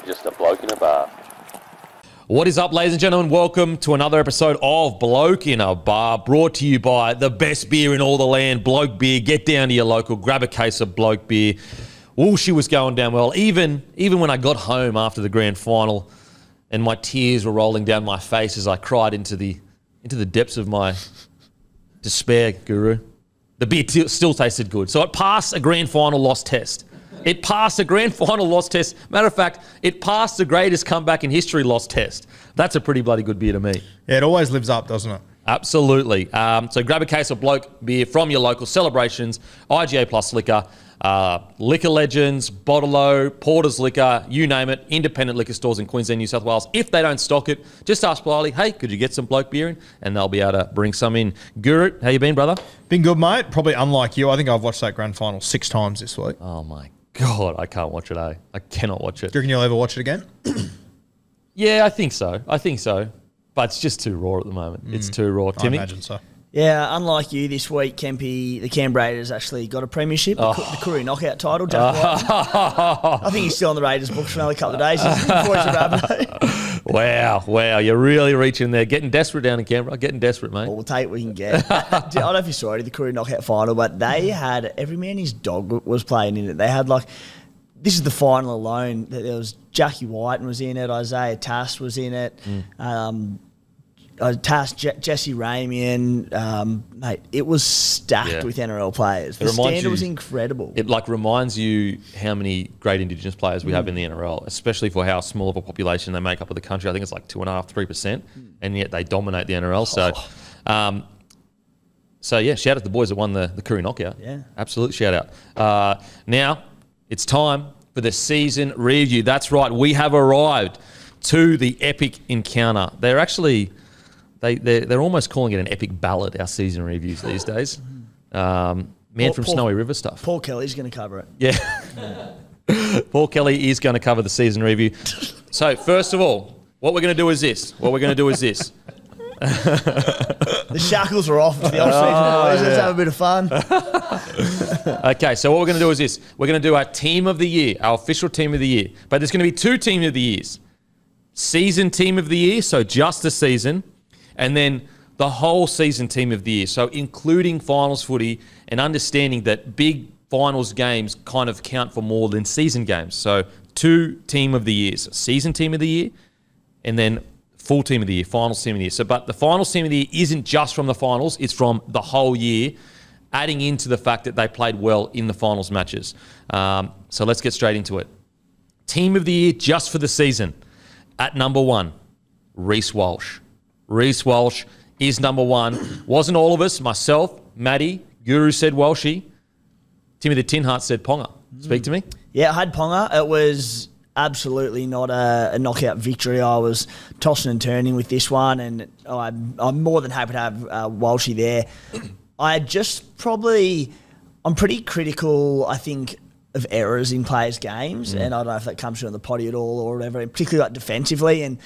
just a bloke in a bar. What is up, ladies and gentlemen? Welcome to another episode of Bloke in a Bar, brought to you by the best beer in all the land, Bloke Beer. Get down to your local, grab a case of Bloke Beer. She was going down well. Even when I got home after the grand final and my tears were rolling down my face as I cried into the depths of my despair, Guru, the beer still tasted good. So it passed a grand final loss test. It passed a grand final loss test. Matter of fact, it passed the greatest comeback in history loss test. That's a pretty bloody good beer to me. Yeah, it always lives up, doesn't it? Absolutely. So grab a case of Bloke Beer from your local celebrations, IGA Plus Liquor, Liquor Legends, Bottle-O, Porter's Liquor, you name it, independent liquor stores in Queensland, New South Wales. If they don't stock it, just ask politely, hey, could you get some Bloke Beer in? And they'll be able to bring some in. Guru, how you been, brother? Been good, mate. Probably unlike you. I think I've watched that grand final 6 times this week. Oh, my God, I can't watch it, I cannot watch it. Do you reckon you'll ever watch it again? Yeah, I think so. But it's just too raw at the moment. It's too raw. Timmy? I imagine so. Yeah, unlike you this week, Kempy, the Canberra Raiders actually got a premiership, the Koori knockout title. Jack White. I think he's still on the Raiders books for another couple of days before he's a Rabbitoh. Wow, you're really reaching there. Getting desperate down in Canberra. Getting desperate, mate. Well, we'll take what we can get. I don't know if you saw it, the Koori knockout final, but they had, every man his dog was playing in it. They had this is the final alone. There was Jackie Whiten was in it, Isaiah Tass was in it, Tass, Jesse Ramian, mate, it was stacked with NRL players. The standard was incredible. It reminds you how many great Indigenous players we have in the NRL, especially for how small of a population they make up of the country. I think it's 2.5%, 3%, and yet they dominate the NRL. So yeah, shout out to the boys that won the Koori knockout. Yeah, absolute shout out. Now it's time for the season review. That's right, we have arrived to the epic encounter. They're actually. They're almost calling it an epic ballad, our season reviews these days. From Snowy River stuff. Paul Kelly's going to cover it. Yeah. Paul Kelly is going to cover the season review. So, first of all, what we're going to do is this. The shackles are off to the off-season boys. Let's have a bit of fun. Okay, so what we're going to do is this. We're going to do our team of the year, our official team of the year. But there's going to be 2 team of the years. Season team of the year, so just the season. And then the whole season team of the year. So including finals footy and understanding that big finals games kind of count for more than season games. So 2 team of the years, season team of the year, and then full team of the year, finals team of the year. So, but the finals team of the year isn't just from the finals, it's from the whole year, adding into the fact that they played well in the finals matches. So let's get straight into it. Team of the year just for the season. At number 1, Reece Walsh. Reece Walsh is number 1. Wasn't all of us. Myself, Maddie, Guru said Walshy. Timmy the Tin Heart said Ponga. Speak to me. Yeah, I had Ponga. It was absolutely not a knockout victory. I was tossing and turning with this one, and I'm more than happy to have Walshy there. I'm pretty critical, I think, of errors in players' games, and I don't know if that comes through on the potty at all or whatever, and particularly defensively. And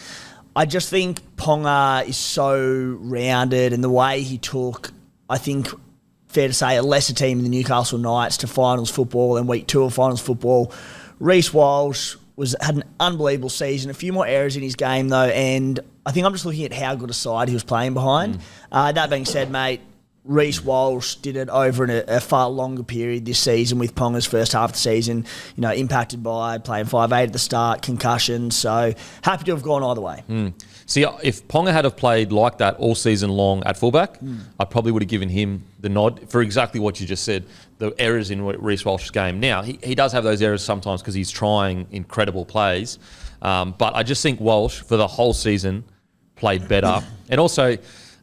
I just think Ponga is so rounded, and the way he took, I think, fair to say, a lesser team in the Newcastle Knights to finals football and week 2 of finals football. Reece Walsh had an unbelievable season, a few more errors in his game though, and I think I'm just looking at how good a side he was playing behind. That being said, mate, Reece Walsh did it over a far longer period this season with Ponga's first half of the season, impacted by playing 5'8" at the start, concussions. So happy to have gone either way. See, if Ponga had have played like that all season long at fullback, I probably would have given him the nod for exactly what you just said, the errors in Reece Walsh's game. Now, he does have those errors sometimes because he's trying incredible plays, but I just think Walsh, for the whole season, played better. And also,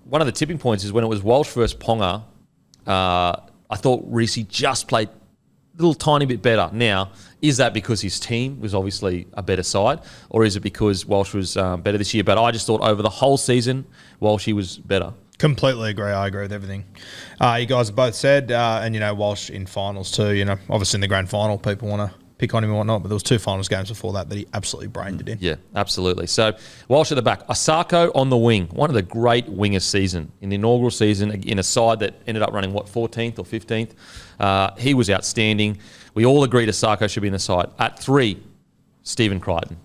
one of the tipping points is when it was Walsh versus Ponga, I thought Reece just played a little tiny bit better. Now, is that because his team was obviously a better side, or is it because Walsh was better this year? But I just thought over the whole season, Walsh was better. Completely agree. I agree with everything you guys have both said. And, Walsh in finals too. Obviously in the grand final, people want to pick on him and whatnot, but there was 2 finals games before that he absolutely brained it in. Yeah, absolutely. So Walsh at the back. Asako on the wing. One of the great wingers season. In the inaugural season, in a side that ended up running, 14th or 15th. He was outstanding. We all agreed Asako should be in the side. At 3, Stephen Crichton.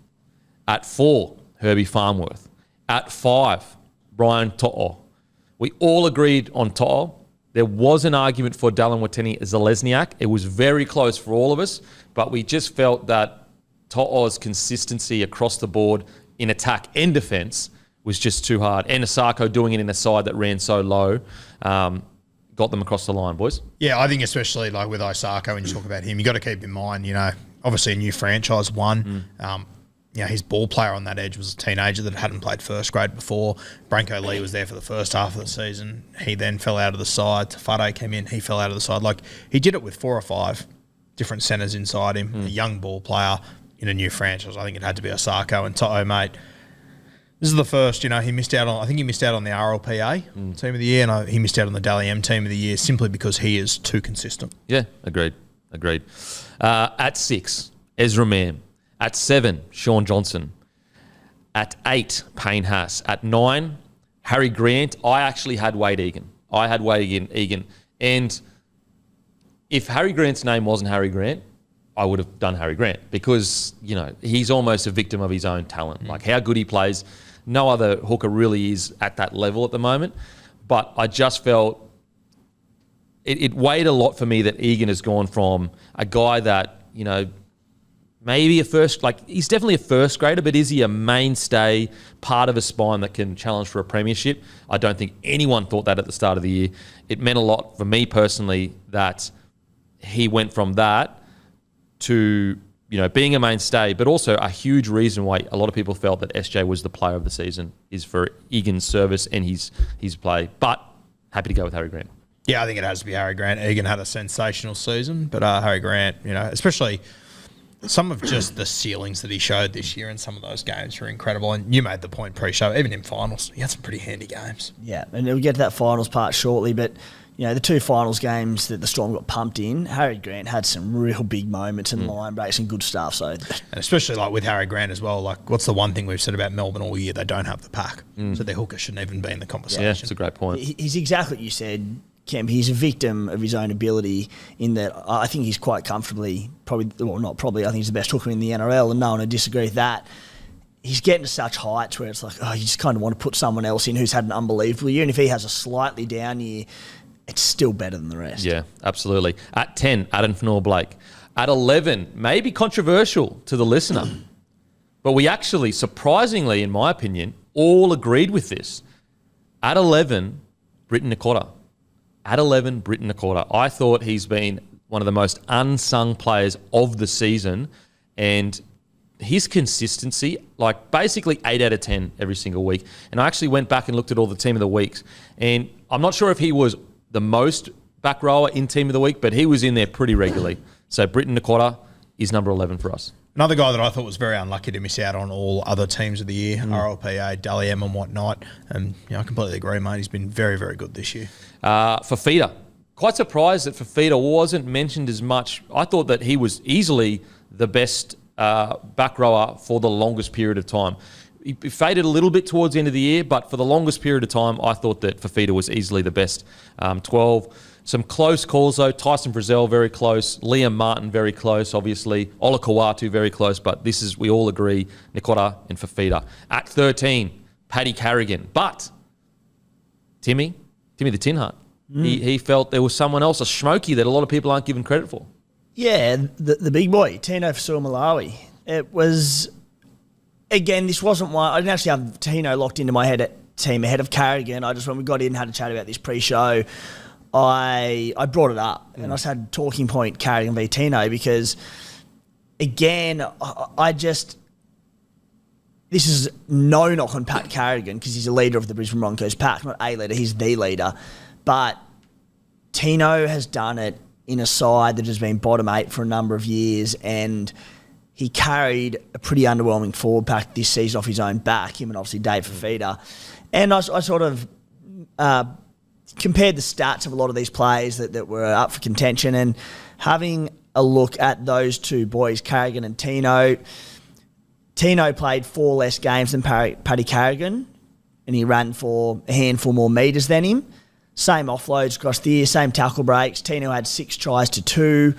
At 4, Herbie Farnworth. At 5, Brian To'o. We all agreed on To'o. There was an argument for Dallin Watene-Zelezniak. It was very close for all of us, but we just felt that To'o's consistency across the board in attack and defence was just too hard. And Asako doing it in a side that ran so low got them across the line, boys. Yeah, I think especially like with Osako, when you talk about him, you got to keep in mind, obviously a new franchise won. His ball player on that edge was a teenager that hadn't played first grade before. Branko Lee was there for the first half of the season. He then fell out of the side. Tafade came in. He fell out of the side. Like, he did it with 4 or 5 different centres inside him, a young ball player in a new franchise. I think it had to be Osako. And To'o, mate, this is the first, he missed out on, I think he missed out on the RLPA team of the year, and he missed out on the Dally M team of the year simply because he is too consistent. Yeah, agreed. At 6, Ezra Mann. At 7, Sean Johnson. At 8, Payne Haas. At 9, Harry Grant. I actually had Wade Egan. And if Harry Grant's name wasn't Harry Grant, I would have done Harry Grant because, he's almost a victim of his own talent. Like how good he plays. No other hooker really is at that level at the moment. But I just felt it weighed a lot for me that Egan has gone from a guy that, maybe he's definitely a first grader, but is he a mainstay, part of a spine that can challenge for a premiership? I don't think anyone thought that at the start of the year. It meant a lot for me personally that he went from that to, being a mainstay, but also a huge reason why a lot of people felt that SJ was the player of the season is for Egan's service and his play. But happy to go with Harry Grant. Yeah, I think it has to be Harry Grant. Egan had a sensational season, but Harry Grant, especially some of just the ceilings that he showed this year in some of those games were incredible. And you made the point pre-show, even in finals, he had some pretty handy games. Yeah, and we'll get to that finals part shortly, but the 2 finals games that the Storm got pumped in, Harry Grant had some real big moments and line breaks and good stuff. So, and especially like with Harry Grant as well, like what's the one thing we've said about Melbourne all year? They don't have the pack. So their hooker shouldn't even be in the conversation. Yeah, that's a great point. He's exactly what you said, Kemp. He's a victim of his own ability in that I think he's quite comfortably, I think he's the best hooker in the NRL, and no one would disagree with that. He's getting to such heights where it's like, you just kind of want to put someone else in who's had an unbelievable year, and if he has a slightly down year, it's still better than the rest. Yeah, absolutely. At 10, Adam Fenor-Blake. At 11, maybe controversial to the listener, but we actually, surprisingly, in my opinion, all agreed with this. At 11, Britton Nakota. I thought he's been one of the most unsung players of the season, and his consistency, like basically 8 out of 10 every single week. And I actually went back and looked at all the team of the weeks, and I'm not sure if he was the most back rower in team of the week, but he was in there pretty regularly. So Britton Nakota is number 11 for us. Another guy that I thought was very unlucky to miss out on all other teams of the year, RLPA, Dally M and whatnot. And I completely agree, mate. He's been very, very good this year. Fafita. Quite surprised that Fafita wasn't mentioned as much. I thought that he was easily the best back rower for the longest period of time. He faded a little bit towards the end of the year, but for the longest period of time, I thought that Fafita was easily the best 12. Some close calls, though. Tyson Frizzell, very close. Liam Martin, very close, obviously. Ola Kawatu, very close. But we all agree, Nakota and Fafita. At 13, Paddy Carrigan. But Timmy the Tin Hut, he felt there was someone else, a smoky, that a lot of people aren't given credit for. Yeah, the big boy, Tino Fasua-Malawi. It was, again, this wasn't one. I didn't actually have Tino locked into my team ahead of Carrigan. When we got in and had a chat about this pre-show, I brought it up and I just had talking point Carrigan v Tino because, again, this is no knock on Pat Carrigan because he's a leader of the Brisbane Broncos pack, not a leader, he's the leader. But Tino has done it in a side that has been bottom 8 for a number of years, and he carried a pretty underwhelming forward pack this season off his own back, him and obviously Dave Fafita. And I sort of compared the stats of a lot of these players that were up for contention, and having a look at those two boys, Carrigan and Tino. Tino played 4 less games than Paddy Carrigan, and he ran for a handful more metres than him. Same offloads across the year, same tackle breaks. Tino had 6 tries to 2.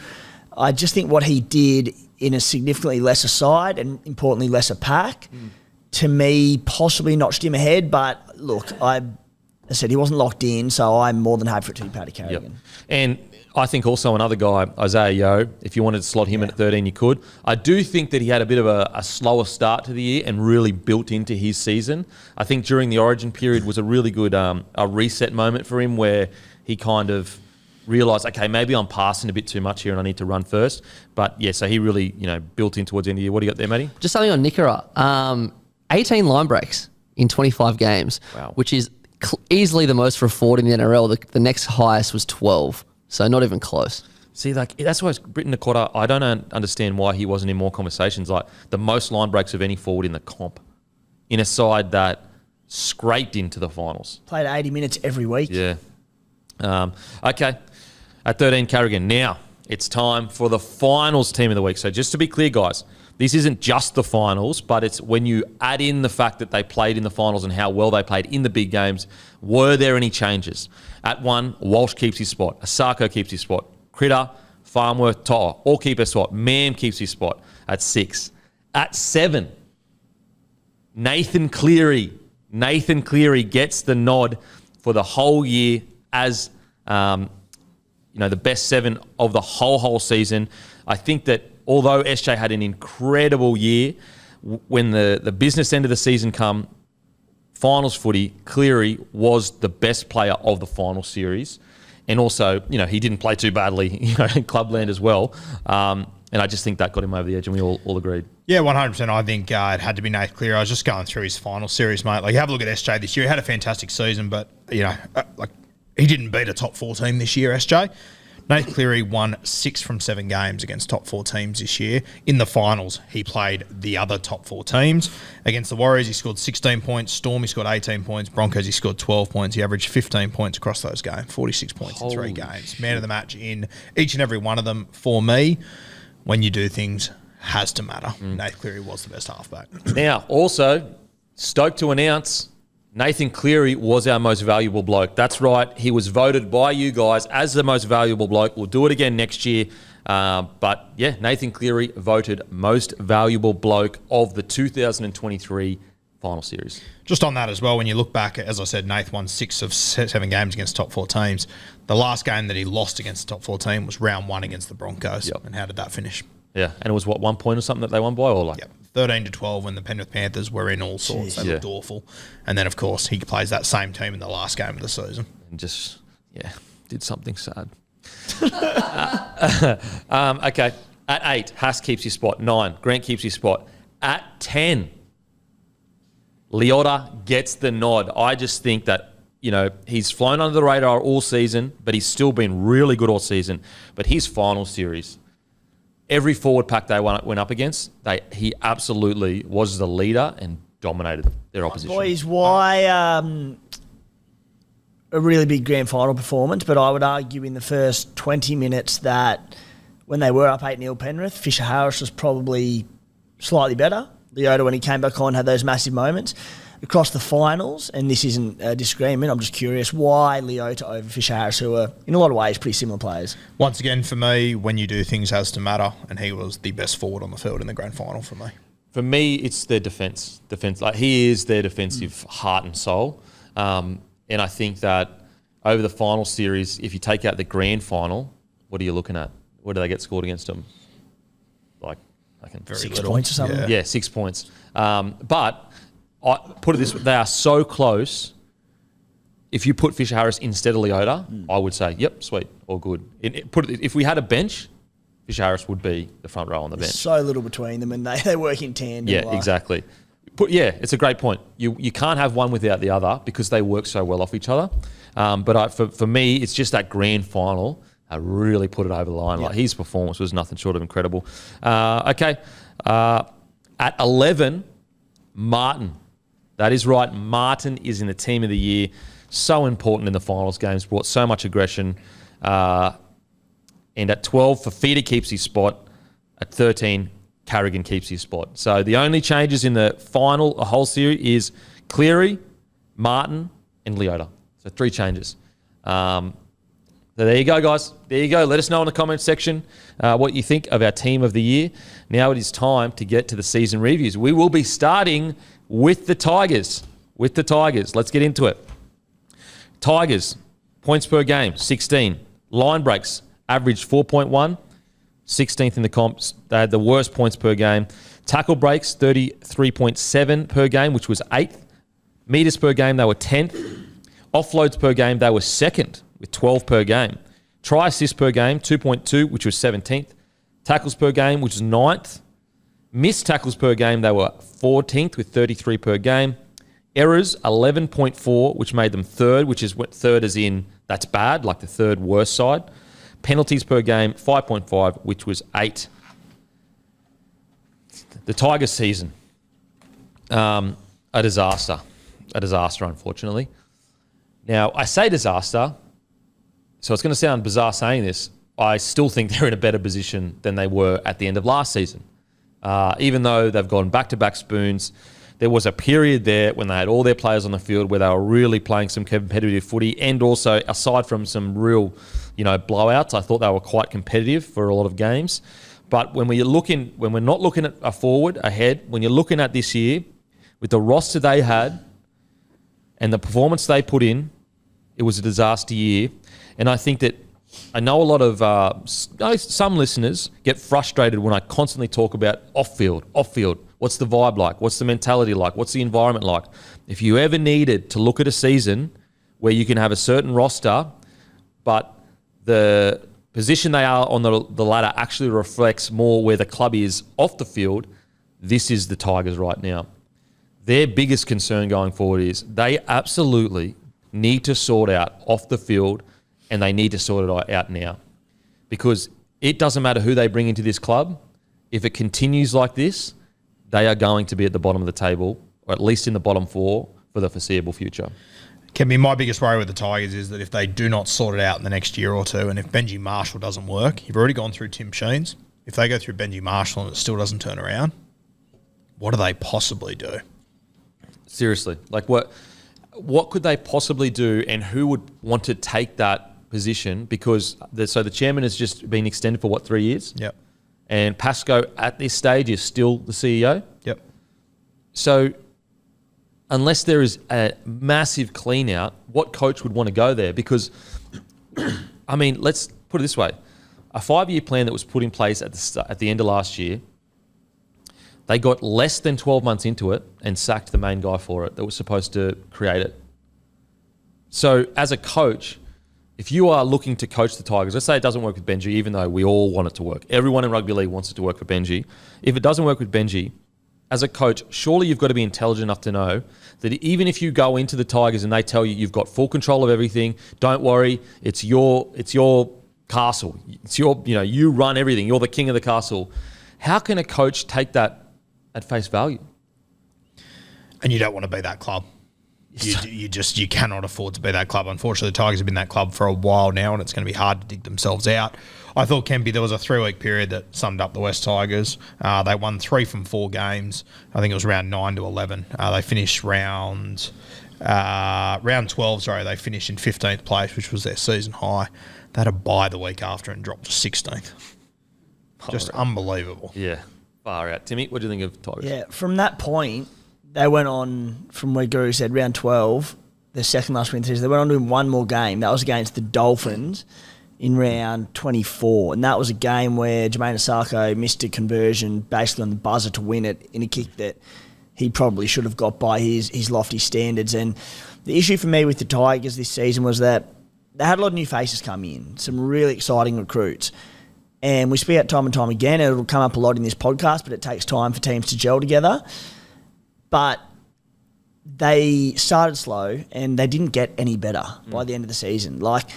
I just think what he did in a significantly lesser side and, importantly, lesser pack, to me, possibly notched him ahead. But, look, I said he wasn't locked in, so I'm more than happy for it to be Paddy Carrigan. Yep. And I think also another guy, Isaiah Yeo, if you wanted to slot him in at 13, you could. I do think that he had a bit of a slower start to the year and really built into his season. I think during the Origin period was a really good a reset moment for him where he kind of realised, okay, maybe I'm passing a bit too much here and I need to run first. But, yeah, so he really, built in towards the end of the year. What do you got there, Matty? Just something on Nikora. 18 line breaks in 25 games, which is easily the most for a forward in the NRL. The next highest was 12. So not even close. See, that's why Britton Nakota, I don't understand why he wasn't in more conversations. Like the most line breaks of any forward in the comp in a side that scraped into the finals. Played 80 minutes every week. Yeah. Okay. At 13, Carrigan. Now it's time for the finals team of the week. So just to be clear, guys, this isn't just the finals, but it's when you add in the fact that they played in the finals and how well they played in the big games. Were there any changes? At 1, Walsh keeps his spot. Asako keeps his spot. Critter, Farnworth, To'a all keep their spot. Mam keeps his spot at 6. At 7, Nathan Cleary. Nathan Cleary gets the nod for the whole year as the best 7 of the whole season. I think that although SJ had an incredible year, when the business end of the season come, finals footy, Cleary was the best player of the final series. And also, he didn't play too badly, in Clubland as well. And I just think that got him over the edge, and we all agreed. Yeah, 100%. I think it had to be Nate Cleary. I was just going through his final series, mate. Like, have a look at SJ this year. He had a fantastic season, but, he didn't beat a top 4 team this year, SJ. Nate Cleary won 6 from 7 games against top 4 teams this year. In the finals, he played the other top 4 teams. Against the Warriors, he scored 16 points. Storm, he scored 18 points. Broncos, he scored 12 points. He averaged 15 points across those games, 46 points in 3 games. Man of the match in each and every one of them. For me, when you do things, has to matter. Nate Cleary was the best halfback. Now, also, stoked to announce Nathan Cleary was our most valuable bloke. That's right. He was voted by you guys as the most valuable bloke. We'll do it again next year. But, yeah, Nathan Cleary voted most valuable bloke of the 2023 final series. Just on that as well, when you look back, as I said, Nath won 6 of 7 games against top 4 teams. The last game that he lost against the top 4 team was round 1 against the Broncos. Yep. And how did that finish? Yeah, and it was, 1 point or something that they won by? Or 13-12 when the Penrith Panthers were in all sorts. They looked awful. And then, of course, he plays that same team in the last game of the season. And just, did something sad. Okay, at 8, Haas keeps his spot. 9, Grant keeps his spot. At 10, Leota gets the nod. I just think that, he's flown under the radar all season, but he's still been really good all season. But his final series, every forward pack they went up against, he absolutely was the leader and dominated their opposition. Boys, why a really big grand final performance? But I would argue in the first 20 minutes that when they were up 8-0 Penrith, Fisher Harris was probably slightly better. Leota, when he came back on, had those massive moments. Across the finals, and this isn't a disagreement, I'm just curious, why Leota over Fisher Harris, who are, in a lot of ways, pretty similar players? Once again, for me, when you do things has to matter, and he was the best forward on the field in the grand final for me. For me, it's their defence. Like, he is their defensive heart and soul. And I think that over the final series, if you take out the grand final, what are you looking at? What do they get scored against them? Very 6 little. points or something? Yeah, 6 points. But I put it this way, they are so close. If you put Fisher Harris instead of Leota, I would say, yep, sweet, all good. If we had a bench, Fisher Harris would be the front row on the bench. So little between them, and they work in tandem. Yeah, exactly. It's a great point. You can't have one without the other because they work so well off each other. For me, it's just that grand final really put it over the line. Like, his performance was nothing short of incredible. At 11, Martin. That is right. Martin is in the team of the year. So important in the finals games. Brought so much aggression. And at 12, Fafita keeps his spot. At 13, Carrigan keeps his spot. So the only changes in the final, a whole series, is Cleary, Martin, and Leota. So 3 changes. So there you go, guys. There you go. Let us know in the comments section what you think of our team of the year. Now it is time to get to the season reviews. We will be starting with the Tigers. Let's get into it. Tigers, points per game, 16. Line breaks, averaged 4.1. 16th in the comps. They had the worst points per game. Tackle breaks, 33.7 per game, which was 8th. Meters per game, they were 10th. Offloads per game, they were 2nd with 12 per game. Try assists per game, 2.2, which was 17th. Tackles per game, which was 9th. Missed tackles per game, they were 14th with 33 per game. Errors, 11.4, which made them 3rd, which is what 3rd as in that's bad, like the 3rd worst side. Penalties per game, 5.5, which was 8. The Tigers season, a disaster. A disaster, unfortunately. Now, I say disaster, so it's going to sound bizarre saying this. I still think they're in a better position than they were at the end of last season. Even though they've gone back-to-back spoons, there was a period there when they had all their players on the field where they were really playing some competitive footy, and also, aside from some real, blowouts, I thought they were quite competitive for a lot of games. But when we're not looking at a forward ahead, when you're looking at this year, with the roster they had and the performance they put in, it was a disaster year. And I think that I know a lot of some listeners get frustrated when I constantly talk about off-field. What's the vibe like? What's the mentality like? What's the environment like? If you ever needed to look at a season where you can have a certain roster, but the position they are on the ladder actually reflects more where the club is off the field, this is the Tigers right now. Their biggest concern going forward is they absolutely need to sort out off the field, and they need to sort it out now. Because it doesn't matter who they bring into this club. If it continues like this, they are going to be at the bottom of the table, or at least in the bottom 4 for the foreseeable future. Kevin, my biggest worry with the Tigers is that if they do not sort it out in the next year or two, and if Benji Marshall doesn't work, you've already gone through Tim Sheens. If they go through Benji Marshall and it still doesn't turn around, what do they possibly do? Seriously, like what could they possibly do, and who would want to take that position? Because the chairman has just been extended for 3 years? Yep. And Pascoe at this stage is still the CEO? Yep. So unless there is a massive clean out, what coach would want to go there? Because, I mean, let's put it this way. A 5-year plan that was put in place at the end of last year, they got less than 12 months into it and sacked the main guy for it that was supposed to create it. So as a coach, if you are looking to coach the Tigers, let's say it doesn't work with Benji, even though we all want it to work. Everyone in rugby league wants it to work for Benji. If it doesn't work with Benji, as a coach, surely you've got to be intelligent enough to know that even if you go into the Tigers and they tell you you've got full control of everything, don't worry, it's your castle. It's your, you run everything. You're the king of the castle. How can a coach take that at face value? And you don't want to be that club. You cannot afford to be that club. Unfortunately, the Tigers have been that club for a while now, and it's going to be hard to dig themselves out. I thought, Kempy, there was a 3-week period that summed up the West Tigers. They won 3 from 4 games. I think it was round 9 to 11. They finished round 12. They finished in 15th place, which was their season high. They had a bye the week after and dropped to 16th. Just unbelievable. Yeah, far out. Timmy, what do you think of Tigers? Yeah, from that point, they went on, from where Guru said, round 12, the second last win season, they went on to win one more game. That was against the Dolphins in round 24. And that was a game where Jermaine Asako missed a conversion basically on the buzzer to win it in a kick that he probably should have got by his lofty standards. And the issue for me with the Tigers this season was that they had a lot of new faces come in, some really exciting recruits. And we speak out time and time again, and it'll come up a lot in this podcast, but it takes time for teams to gel together. But they started slow and they didn't get any better by the end of the season. Like,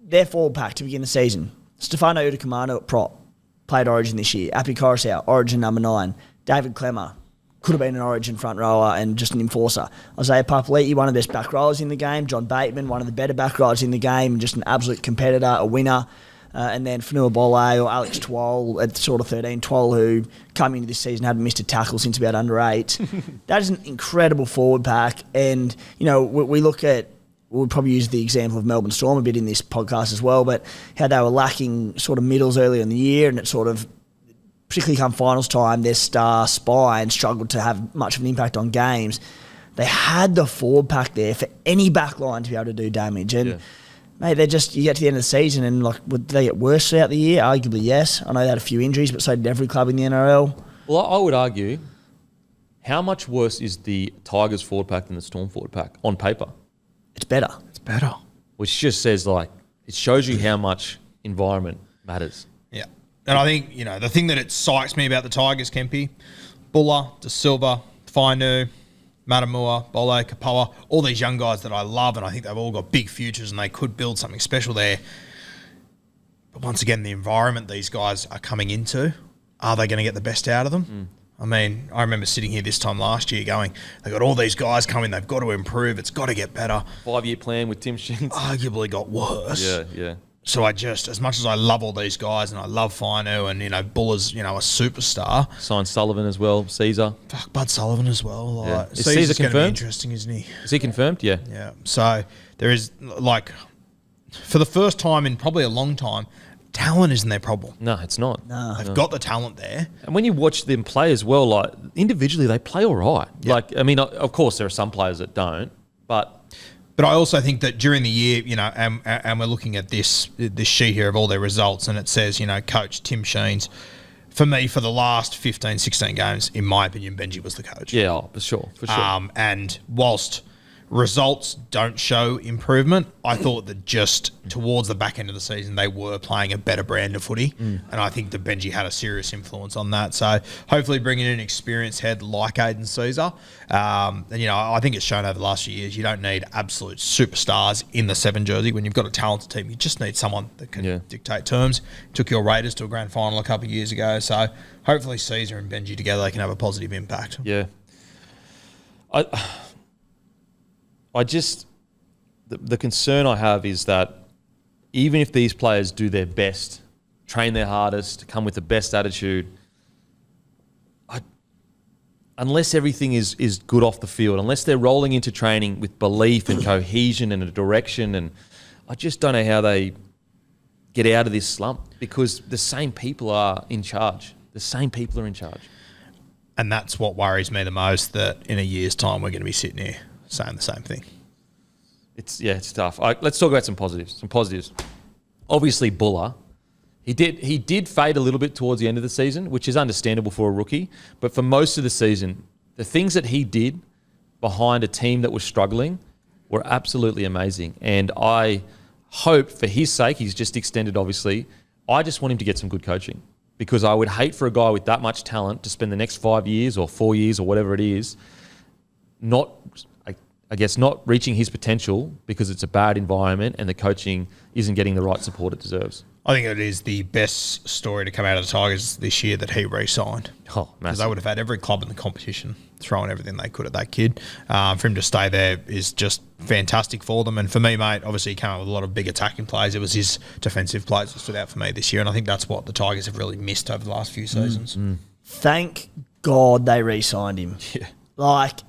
their forward pack to begin the season, Stefano Udakamano at prop, played Origin this year. Api Coruscant, Origin number 9. David Clemmer, could have been an Origin front rower and just an enforcer. Isaiah Papali'i, one of the best back rowers in the game. John Bateman, one of the better back rowers in the game, just an absolute competitor, a winner. And then Fanua Bole or Alex Twal at sort of 13. Twal, who come into this season hadn't missed a tackle since about under 8. That is an incredible forward pack. And, we look at we'll probably use the example of Melbourne Storm a bit in this podcast as well, but how they were lacking sort of middles earlier in the year, and it sort of, particularly come finals time, their star spine struggled to have much of an impact on games. They had the forward pack there for any back line to be able to do damage. And, mate, you get to the end of the season and, like, would they get worse throughout the year? Arguably, yes. I know they had a few injuries, but so did every club in the NRL. Well, I would argue, how much worse is the Tigers forward pack than the Storm forward pack on paper? It's better. It's better. Which just says, like, it shows you how much environment matters. Yeah. And I think, the thing that it psychs me about the Tigers, Kempy, Buller, De Silva, Fainu, Matamua, Bole, Kapoa, all these young guys that I love, and I think they've all got big futures and they could build something special there. But once again, the environment these guys are coming into, are they going to get the best out of them? I mean, I remember sitting here this time last year going, they've got all these guys coming, they've got to improve, it's got to get better. 5-year plan with Tim Sheens. Arguably got worse. Yeah. So I just, as much as I love all these guys and I love Fainu and, Buller's, a superstar. Signed Sullivan as well, Caesar. Fuck, Bud Sullivan as well. Like, Is Caesar going to be confirmed? interesting, isn't he? Is he confirmed? Yeah. Yeah. So there is, like, for the first time in probably a long time, talent isn't their problem. No, it's not. They've got the talent there. And when you watch them play as well, like, individually, they play all right. Yeah. Like, I mean, of course, there are some players that don't, but I also think that during the year, and we're looking at this sheet here of all their results, and it says, Coach Tim Sheens. For me, for the last 15, 16 games, in my opinion, Benji was the coach. yeah, for sure. And whilst results don't show improvement, I thought that just towards the back end of the season, they were playing a better brand of footy. And I think that Benji had a serious influence on that. So hopefully bringing in an experienced head like Aiden Caesar. And, I think it's shown over the last few years, you don't need absolute superstars in the 7 jersey. When you've got a talented team, you just need someone that can dictate terms. Took your Raiders to a grand final a couple of years ago. So hopefully Caesar and Benji together, they can have a positive impact. Yeah. I just, the concern I have is that even if these players do their best, train their hardest, come with the best attitude, unless everything is good off the field, unless they're rolling into training with belief and cohesion and a direction, and I just don't know how they get out of this slump, because the same people are in charge. The same people are in charge. And that's what worries me the most, that in a year's time we're going to be sitting here saying the same thing. It's tough. Let's talk about some positives. Obviously, Buller, he did fade a little bit towards the end of the season, which is understandable for a rookie. But for most of the season, the things that he did behind a team that was struggling were absolutely amazing. And I hope, for his sake, he's just extended, obviously, I just want him to get some good coaching, because I would hate for a guy with that much talent to spend the next 5 years or 4 years or whatever it is not reaching his potential because it's a bad environment and the coaching isn't getting the right support it deserves. I think it is the best story to come out of the Tigers this year that he re-signed. Oh, Because massive. they would have had every club in the competition throwing everything they could at that kid. For him to stay there is just fantastic for them. And for me, mate, obviously he came up with a lot of big attacking plays. It was his defensive plays that stood out for me this year. And I think that's what the Tigers have really missed over the last few seasons. Thank God they re-signed him. Yeah. Like,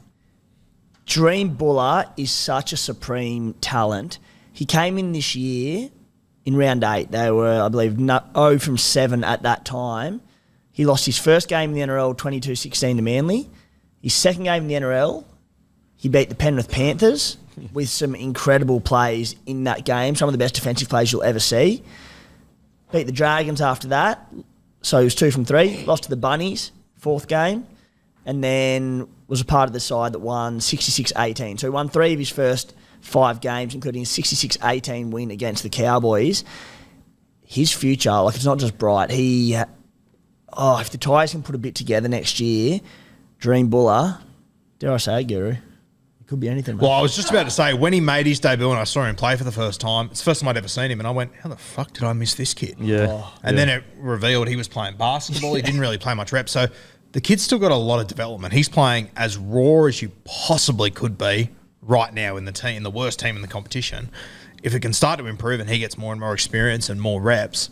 Dream Buller is such a supreme talent. He came in this year in round 8. They were, I believe, 0 from 7 at that time. He lost his first game in the NRL 22-16 to Manly. His second game in the NRL, he beat the Penrith Panthers with some incredible plays in that game, some of the best defensive plays you'll ever see. Beat the Dragons after that, so he was 2 from 3. Lost to the Bunnies, 4th game, and then was a part of the side that won 66-18. So he won 3 of his first 5 games, including a 66-18 win against the Cowboys. His future, like, it's not just bright. If the Tigers can put a bit together next year, Dream Buller, dare I say, Guru, it could be anything, mate. Well, I was just about to say, when he made his debut and I saw him play for the first time, it's the first time I'd ever seen him, and I went, how the fuck did I miss this kid? Yeah. And then it revealed he was playing basketball. He didn't really play much reps. So the kid's still got a lot of development. He's playing as raw as you possibly could be right now in the team, the worst team in the competition. If it can start to improve and he gets more and more experience and more reps,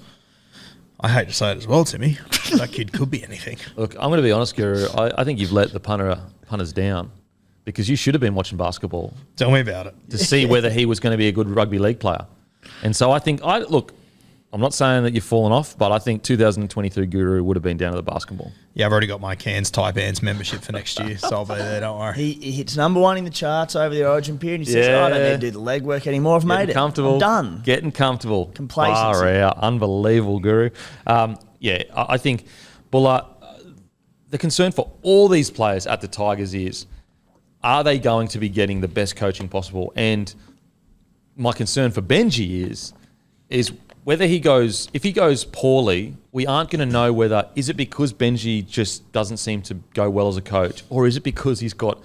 I hate to say it as well, Timmy, that kid could be anything. Look, I'm going to be honest, Guru. I think you've let the punters down, because you should have been watching basketball Tell me about it. to see whether he was going to be a good rugby league player. And so I think, I'm not saying that you've fallen off, but I think 2023 Guru would have been down to the basketball. Yeah, I've already got my Cairns Taipans membership for next year, so I'll be there, don't worry. He hits number 1 in the charts over the Origin period. He says, I don't need to do the legwork anymore. I've made it. Comfortable. I'm done. Getting comfortable. Complacency. Far out. Unbelievable, Guru. I think, Buller, the concern for all these players at the Tigers is, are they going to be getting the best coaching possible? And my concern for Benji is whether if he goes poorly, we aren't going to know whether, is it because Benji just doesn't seem to go well as a coach, or is it because he's got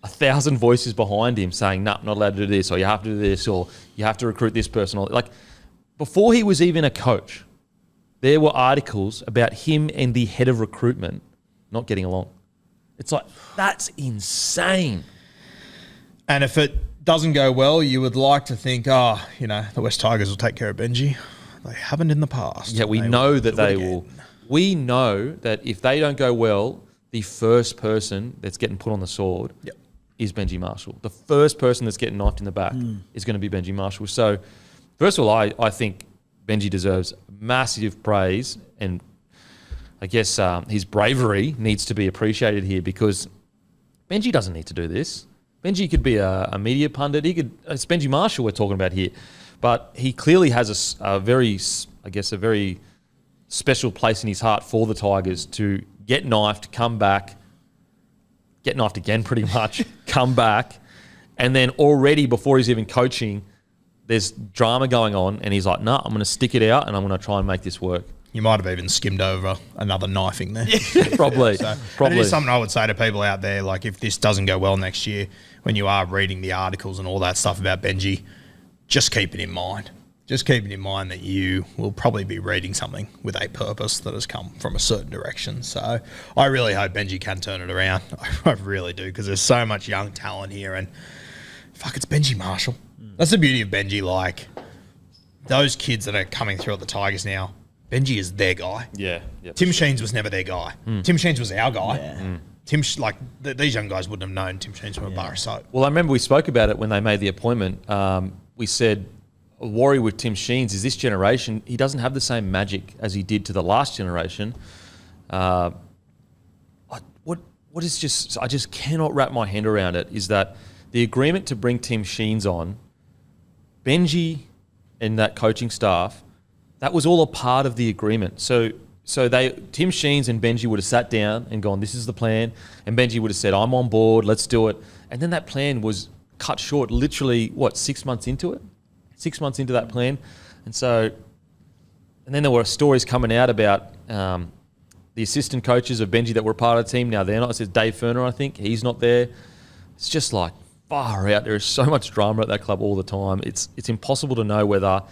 1,000 voices behind him saying, nah, not allowed to do this, or you have to do this, or you have to recruit this person. Like, before he was even a coach, there were articles about him and the head of recruitment not getting along. It's like, that's insane. And if it doesn't go well, you would like to think, the West Tigers will take care of Benji. They haven't in the past. Yeah, we know that they will. We know that if they don't go well, the first person that's getting put on the sword is Benji Marshall. The first person that's getting knifed in the back is going to be Benji Marshall. So, first of all, I think Benji deserves massive praise, and I guess his bravery needs to be appreciated here, because Benji doesn't need to do this. Benji could be a media pundit. It's Benji Marshall we're talking about here. But he clearly has a very special place in his heart for the Tigers to get knifed, come back, get knifed again pretty much, come back, and then already before he's even coaching, there's drama going on, and he's like, nah, I'm going to stick it out and I'm going to try and make this work. You might have even skimmed over another knifing there. Probably. And it is something I would say to people out there, like, if this doesn't go well next year, when you are reading the articles and all that stuff about Benji, just keep it in mind. Just keep it in mind that you will probably be reading something with a purpose that has come from a certain direction. So I really hope Benji can turn it around. I really do, because there's so much young talent here, and it's Benji Marshall. That's the beauty of Benji. Like, those kids that are coming through at the Tigers now, Benji is their guy. Yeah. Tim Sheens was never their guy. Tim Sheens was our guy. Yeah. These young guys wouldn't have known Tim Sheens from a bar of soap. Well, I remember we spoke about it when they made the appointment. We said, a worry with Tim Sheens is this generation, he doesn't have the same magic as he did to the last generation. I just cannot wrap my hand around it, is that the agreement to bring Tim Sheens on, Benji and that coaching staff, that was all a part of the agreement. So Tim Sheens and Benji would have sat down and gone, this is the plan. And Benji would have said, I'm on board, let's do it. And then that plan was cut short, literally, 6 months into it? 6 months into that plan. And then there were stories coming out about the assistant coaches of Benji that were part of the team. Now they're not. It says Dave Ferner, I think. He's not there. It's just like far out. There is so much drama at that club all the time. It's impossible to know whether,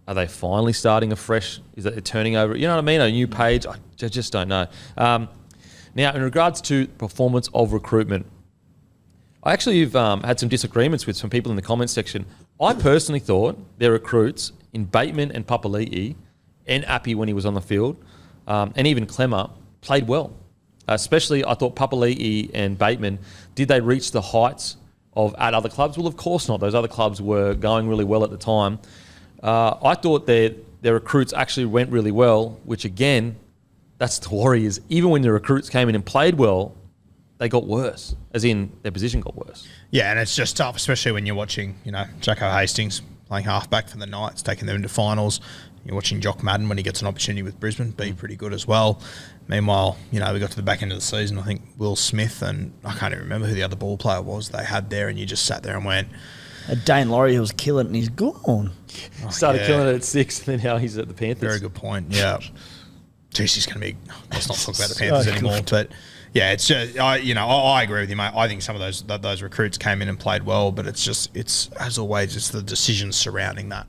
are they finally starting afresh? Is it turning over? You know what I mean? A new page? I just don't know. Now, in regards to performance of recruitment, I actually have had some disagreements with some people in the comments section. I personally thought their recruits in Bateman and Papali'i, and Appy when he was on the field, and even Clemmer, played well. Especially, I thought Papali'i and Bateman, did they reach the heights at other clubs? Well, of course not. Those other clubs were going really well at the time. I thought their recruits actually went really well, which again, that's the worry, is even when the recruits came in and played well, they got worse, as in their position got worse. Yeah, and it's just tough, especially when you're watching, Jacko Hastings playing halfback for the Knights, taking them into finals. You're watching Jock Madden when he gets an opportunity with Brisbane, be pretty good as well. Meanwhile, we got to the back end of the season, I think Will Smith, and I can't even remember who the other ball player was they had there, and you just sat there and went... Dane Laurie, who was killing it, and he's gone. Started killing it at 6, and then now he's at the Panthers. Very good point, yeah. Jeez, he's going to be... Let's not talk about the Panthers anymore, but... Yeah, it's just, I agree with you, mate. I think some of those recruits came in and played well, but it's as always, it's the decisions surrounding that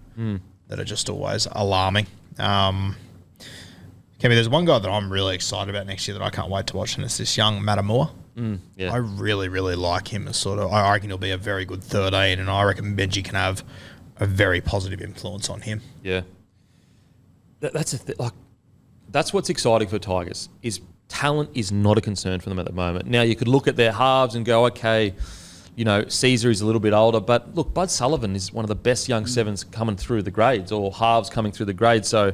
that are just always alarming. Kemi, there's one guy that I'm really excited about next year that I can't wait to watch, and it's this young Matamua. Yeah. I really, really like him as I reckon he'll be a very good 13, and I reckon Benji can have a very positive influence on him. Yeah. That's what's exciting for Tigers, is talent is not a concern for them at the moment. Now, you could look at their halves and go, okay, Caesar is a little bit older, but look, Bud Sullivan is one of the best young sevens coming through the grades, or halves coming through the grades. So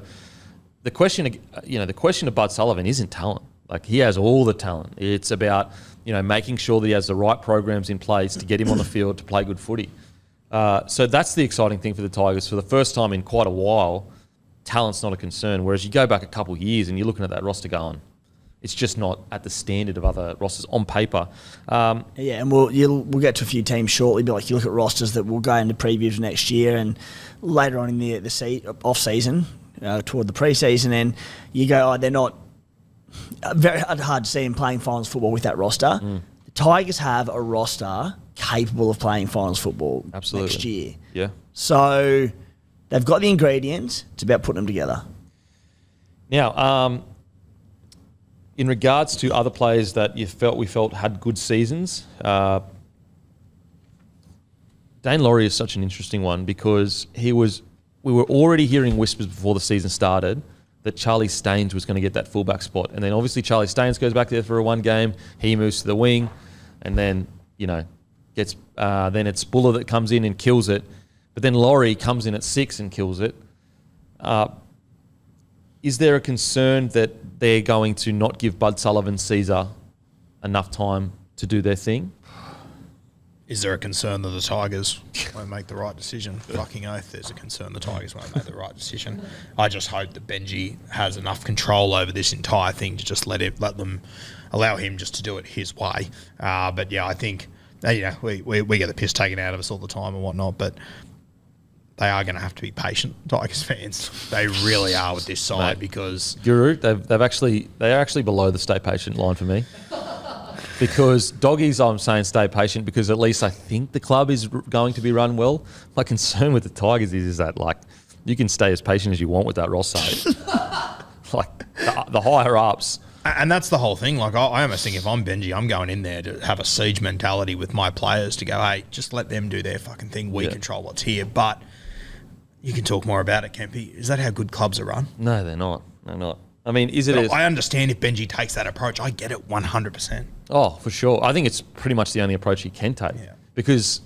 the question of Bud Sullivan isn't talent. Like, he has all the talent. It's about, making sure that he has the right programs in place to get him on the field to play good footy. So that's the exciting thing for the Tigers. For the first time in quite a while, talent's not a concern. Whereas you go back a couple of years and you're looking at that roster going, it's just not at the standard of other rosters on paper. And we'll get to a few teams shortly, but like you look at rosters that will go into previews next year and later on in the off-season, toward the pre-season, and you go, they're not very hard to see them playing finals football with that roster. The Tigers have a roster capable of playing finals football next year. Yeah. So they've got the ingredients. It's about putting them together. Now, in regards to other players that we felt had good seasons, Dane Laurie is such an interesting one because we were already hearing whispers before the season started that Charlie Staines was going to get that fullback spot. And then obviously Charlie Staines goes back there for one game. He moves to the wing and then, gets then it's Buller that comes in and kills it. But then Laurie comes in at 6 and kills it. Is there a concern that they're going to not give Bud Sullivan, Caesar enough time to do their thing? Is there a concern that the Tigers won't make the right decision? Fucking oath, there's a concern the Tigers won't make the right decision. I just hope that Benji has enough control over this entire thing to just let them allow him just to do it his way. But yeah, I think we get the piss taken out of us all the time and whatnot, but they are going to have to be patient, Tigers fans. They really are with this side. Mate, because Guru, they are actually below the stay patient line for me. Because doggies, I'm saying stay patient because at least I think the club is going to be run well. My concern with the Tigers is that you can stay as patient as you want with that roster. The higher ups. And that's the whole thing. I almost think if I'm Benji, I'm going in there to have a siege mentality with my players to go, hey, just let them do their fucking thing. We control what's here. But you can talk more about it, Kempy. Is that how good clubs are run? No, they're not. They're not. I mean, I understand if Benji takes that approach. I get it 100%. Oh, for sure. I think it's pretty much the only approach he can take. Yeah. Because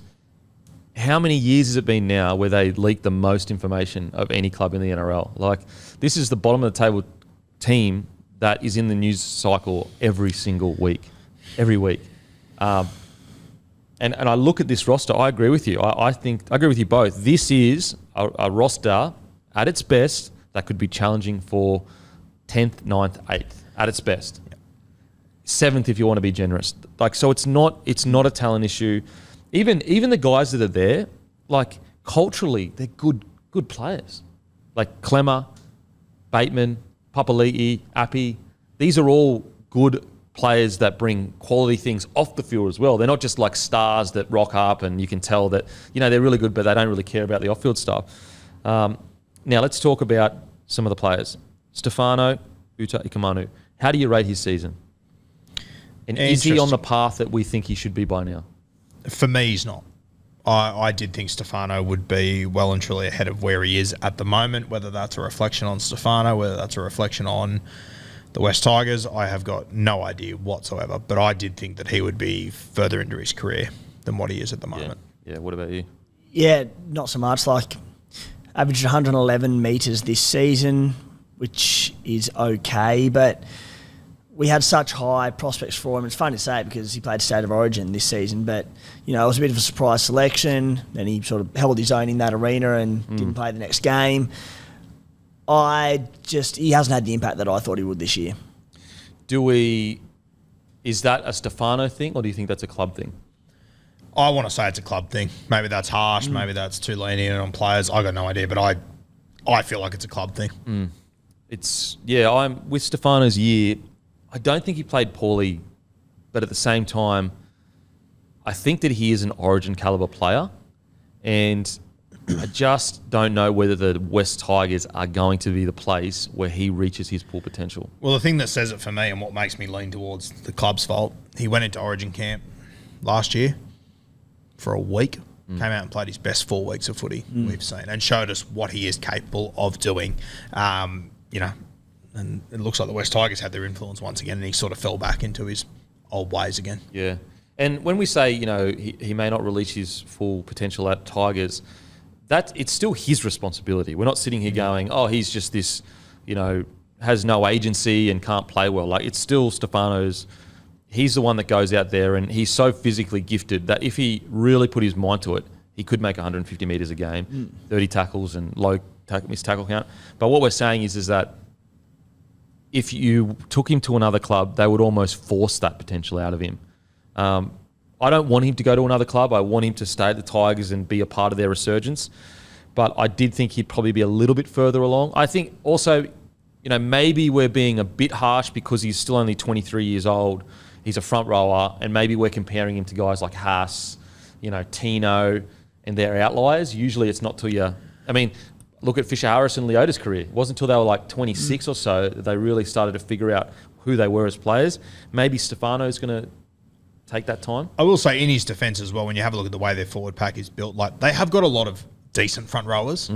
how many years has it been now where they leak the most information of any club in the NRL? This is the bottom of the table team that is in the news cycle every single week. Every week. And I look at this roster, I agree with you. I agree with you both. This is a roster at its best that could be challenging for 10th, 9th, 8th at its best. 7th if you want to be generous. So it's not a talent issue. Even the guys that are there, culturally, they're good players. Clemmer, Bateman, Papali'i, Appy. These are all good players that bring quality things off the field as well. They're not just stars that rock up and you can tell that, they're really good, but they don't really care about the off-field stuff. Now let's talk about some of the players. Stefano Uta'ikamanu. How do you rate his season? And is he on the path that we think he should be by now? For me, he's not. I did think Stefano would be well and truly ahead of where he is at the moment. Whether that's a reflection on Stefano, whether that's a reflection on the West Tigers, I have got no idea whatsoever. But I did think that he would be further into his career than what he is at the moment. Yeah. What about you? Yeah, not so much. Averaged 111 metres this season, which is okay, but we had such high prospects for him. It's fun to say because he played State of Origin this season, but it was a bit of a surprise selection. Then he sort of held his own in that arena and didn't play the next game. He hasn't had the impact that I thought he would this year. Is that a Stefano thing, or do you think that's a club thing? I want to say it's a club thing. Maybe that's harsh. Maybe that's too lenient on players. I got no idea, but I feel like it's a club thing. I'm with Stefano's year. I don't think he played poorly, but at the same time, I think that he is an Origin caliber player, and I just don't know whether the West Tigers are going to be the place where he reaches his full potential. Well, the thing that says it for me and what makes me lean towards the club's fault, he went into Origin camp last year for a week, came out and played his best 4 weeks of footy we've seen and showed us what he is capable of doing. And it looks like the West Tigers had their influence once again, and he sort of fell back into his old ways again. Yeah. And when we say, he may not release his full potential at Tigers, it's still his responsibility. We're not sitting here going, he's just this, has no agency and can't play well. Like, it's still Stefano's. He's the one that goes out there, and he's so physically gifted that if he really put his mind to it, he could make 150 metres a game, 30 tackles and low missed tackle count. But what we're saying is that if you took him to another club, they would almost force that potential out of him. I don't want him to go to another club. I want him to stay at the Tigers and be a part of their resurgence. But I did think he'd probably be a little bit further along. I think also, maybe we're being a bit harsh because he's still only 23 years old. He's a front rower, and maybe we're comparing him to guys like Haas, Tino, and their outliers. Usually it's not till you... look at Fisher Harris and Leota's career. It wasn't until they were like 26 or so that they really started to figure out who they were as players. Maybe Stefano's going to take that time. I will say in his defence as well, when you have a look at the way their forward pack is built, like they have got a lot of decent front rowers.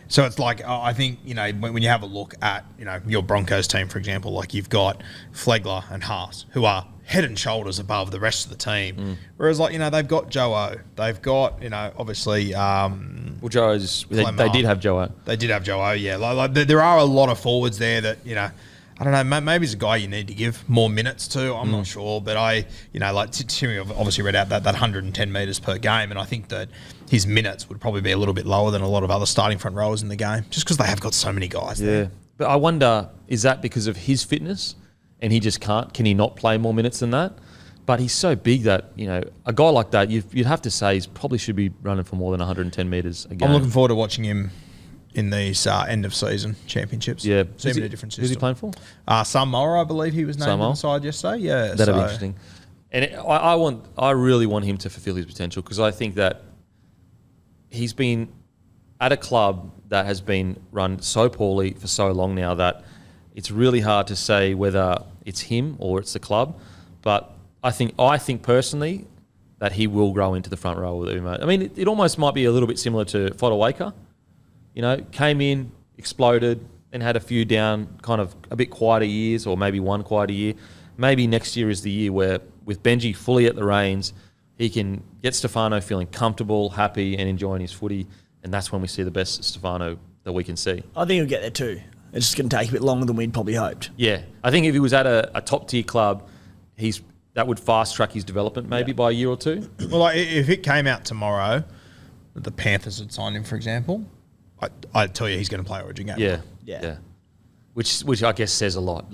So it's like, I think, when you have a look at, your Broncos team, for example, like you've got Flegler and Haas, who are head and shoulders above the rest of the team. Whereas, they've got Joe O. They've got, obviously... Joe's... They did have Joe O. They did have Joe O, yeah. Like, there are a lot of forwards there that, I don't know, maybe he's a guy you need to give more minutes to. I'm not sure. But Timmy obviously read out that 110 metres per game, and I think that his minutes would probably be a little bit lower than a lot of other starting front rowers in the game, just because they have got so many guys there. But I wonder, is that because of his fitness and he just can't? Can he not play more minutes than that? But he's so big that, a guy like that, you'd have to say he probably should be running for more than 110 metres a game. I'm looking forward to watching him in these end-of-season championships. Yeah. Seeing a different system. Who's he playing for? Samoa, I believe he was named on the side yesterday. Yeah, that'd be interesting. And I really want him to fulfil his potential, because I think that he's been at a club that has been run so poorly for so long now that it's really hard to say whether it's him or it's the club. But I think personally that he will grow into the front row with Umo. It almost might be a little bit similar to Fodawaker. Came in, exploded, and had a few down, kind of a bit quieter years, or maybe one quieter year. Maybe next year is the year where, with Benji fully at the reins, he can get Stefano feeling comfortable, happy, and enjoying his footy, and that's when we see the best Stefano that we can see. I think he'll get there too. It's just going to take a bit longer than we'd probably hoped. Yeah. I think if he was at a top-tier club, that would fast-track his development maybe by a year or two. Well, if it came out tomorrow that the Panthers had signed him, for example... I'd tell you he's going to play Origin game. Yeah. Which I guess says a lot.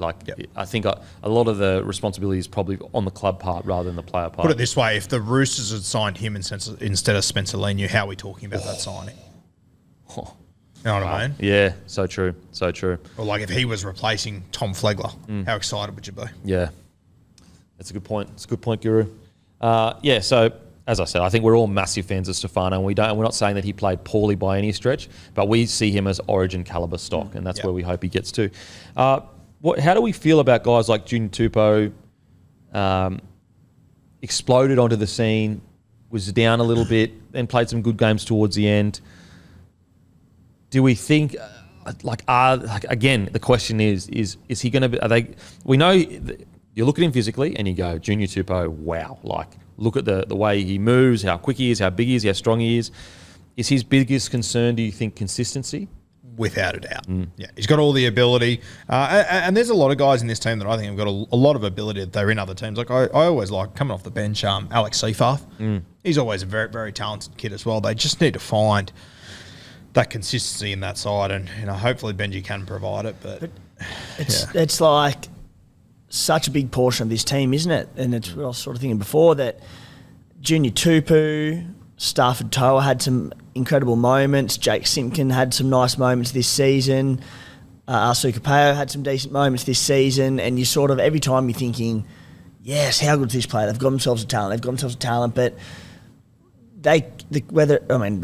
I think a lot of the responsibility is probably on the club part rather than the player part. Put it this way, if the Roosters had signed him instead of Spencer Leniu, how are we talking about that signing? You know what I mean? Yeah, so true. Or if he was replacing Tom Flegler, how excited would you be? Yeah. That's a good point. It's a good point, Guru. So... As I said, I think we're all massive fans of Stefano, and we're not saying that he played poorly by any stretch, but we see him as Origin caliber stock, and that's where we hope he gets to. How do we feel about guys like Junior Tupou? Exploded onto the scene, was down a little bit, then played some good games towards the end. Do we think, again, the question is he going to be? We know you look at him physically, and you go, Junior Tupou, wow, look at the way he moves, how quick he is, how big he is, how strong he is. Is his biggest concern, do you think, consistency? Without a doubt. Yeah, he's got all the ability. And there's a lot of guys in this team that I think have got a lot of ability that they're in other teams. I always like, coming off the bench, Alex Seyfarth. He's always a very, very talented kid as well. They just need to find that consistency in that side. And hopefully Benji can provide it. But it's like... such a big portion of this team, isn't it? And it's what I was sort of thinking before, that Junior Tupou, Stafford Toa had some incredible moments. Jake Simpkin had some nice moments this season. Arsu Kapeo had some decent moments this season. And you sort of, every time you're thinking, yes, how good is this player? They've got themselves a talent. But it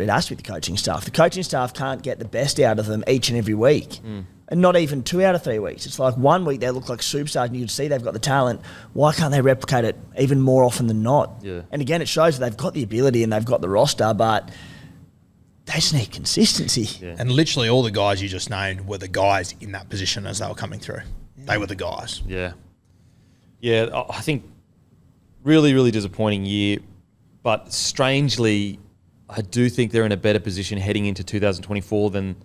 has to be the coaching staff. The coaching staff can't get the best out of them each and every week. And not even 2 out of 3 weeks. It's like 1 week they look like superstars and you can see they've got the talent. Why can't they replicate it even more often than not? Yeah. And again, it shows that they've got the ability and they've got the roster, but they just need consistency. Yeah. And literally all the guys you just named were the guys in that position as they were coming through. They were the guys. Yeah. Yeah, I think really, really disappointing year. But strangely, I do think they're in a better position heading into 2024 than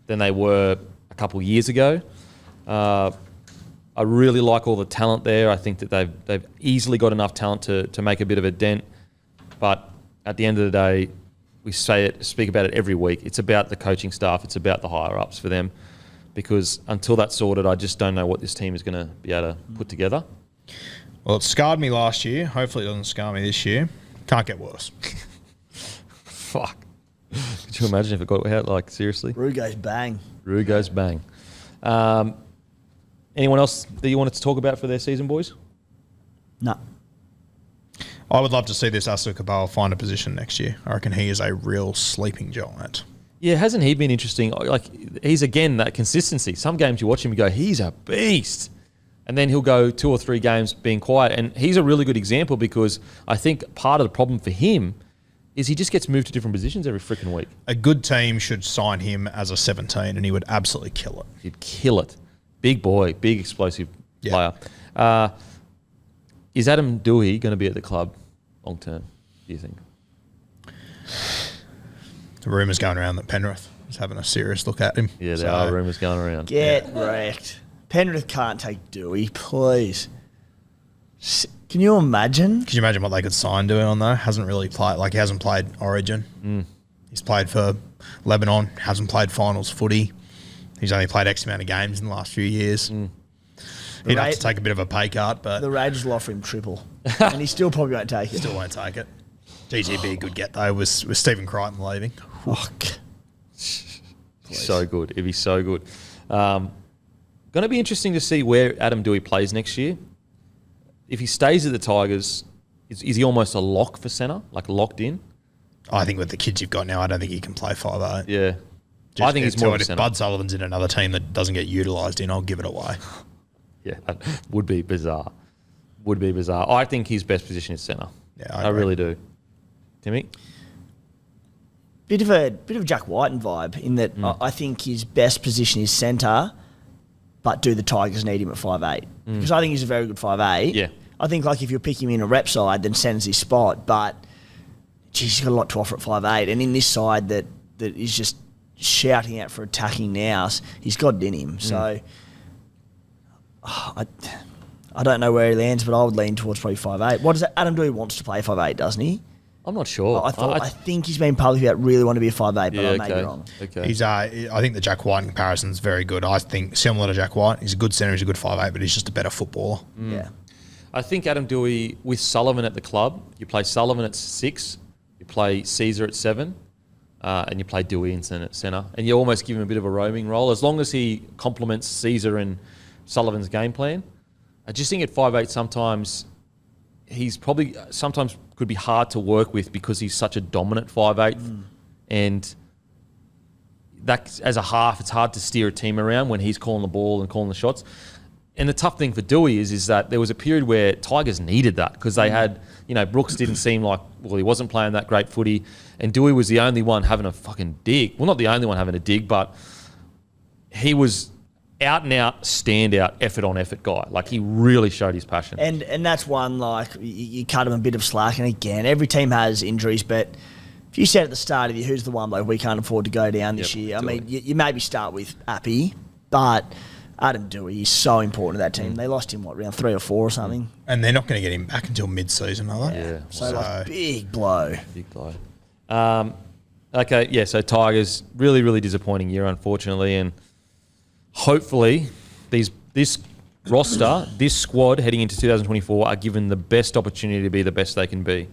they were a couple of years ago. I really like all the talent there. I think that they've easily got enough talent to make a bit of a dent. But at the end of the day, we speak about it every week. It's about the coaching staff. It's about the higher-ups for them. Because until that's sorted, I just don't know what this team is going to be able to put together. Well, it scarred me last year. Hopefully it doesn't scar me this year. Can't get worse. Fuck. Could you imagine if it got out, like, seriously? Roo goes bang. Roo goes bang. Anyone else that you wanted to talk about for their season, boys? No. I would love to see this Asa Kabal find a position next year. I reckon he is a real sleeping giant. Yeah, hasn't he been interesting? Like, he's, again, that consistency. Some games you watch him and go, he's a beast. And then he'll go 2 or 3 games being quiet. And he's a really good example because I think part of the problem for him is he just gets moved to different positions every freaking week. A good team should sign him as a 17 and he would absolutely kill it. He'd kill it. Big boy, big explosive player. Is Adam Doueihi going to be at the club long term, do you think? The rumours going around that Penrith is having a serious look at him. Yeah, there are rumours going around. Get wrecked. Penrith can't take Doueihi, please. Can you imagine? Can you imagine what they could sign Doueihi on though? Hasn't really played, like he hasn't played Origin. He's played for Lebanon, hasn't played finals footy. He's only played X amount of games in the last few years. He'd have to take a bit of a pay cut, but the Raiders will offer him triple, and he still probably won't take it. Still won't take it. GG be a good get though with Stephen Crichton leaving. Fuck. So good. It'd be so good. Going to be interesting to see where Adam Doueihi plays next year. If he stays at the Tigers, is he almost a lock for centre, like locked in? I think with the kids you've got now, I don't think he can play 5'8". Yeah. I think he's more of a if centre. Bud Sullivan's in another team that doesn't get utilised in, I'll give it away. Yeah, that would be bizarre. Would be bizarre. I think his best position is centre. Yeah, I really do. Timmy? Bit of a Jack Whiten vibe in that I think his best position is centre, but do the Tigers need him at 5'8"? Because I think he's a very good 5'8". Yeah. I think like if you're picking him in a rep side, then centre's his spot. But geez, he's got a lot to offer at 5'8", and in this side that is just shouting out for attacking nows, he's got it in him. So I don't know where he lands, but I would lean towards probably 5'8". What does that? Adam Doueihi wants to play 5'8", doesn't he? I'm not sure. I think he's been public about really want to be a 5'8", but Yeah, I may be wrong. Okay. He's I think the Jack White comparison is very good. I think similar to Jack White, he's a good centre, he's a good 5'8", but he's just a better footballer. Yeah. I think Adam Doueihi, with Sullivan at the club, you play Sullivan at 6, you play Caesar at 7, and you play Doueihi at centre, and you almost give him a bit of a roaming role. As long as he complements Caesar and Sullivan's game plan, I just think at 5'8", sometimes he's probably sometimes could be hard to work with because he's such a dominant 5'8", and that as a half, it's hard to steer a team around when he's calling the ball and calling the shots. And the tough thing for Doueihi is that there was a period where Tigers needed that because they had, Brooks didn't seem like, he wasn't playing that great footy, and Doueihi was the only one having a fucking dig. Well, not the only one having a dig, but he was out and out, standout, effort on effort guy. Like, he really showed his passion. And that's one, like, you cut him a bit of slack. And again, every team has injuries, but if you said at the start of the year, who's the one bloke we can't afford to go down this year? I mean, you maybe start with Appy, but Adam Doueihi is so important to that team. They lost him, round 3 or 4 or something? And they're not going to get him back until mid-season, are they? Yeah. So, like, big blow. Big blow. Okay, yeah, so Tigers, really, really disappointing year, unfortunately, and hopefully this roster, this squad heading into 2024 are given the best opportunity to be the best they can be.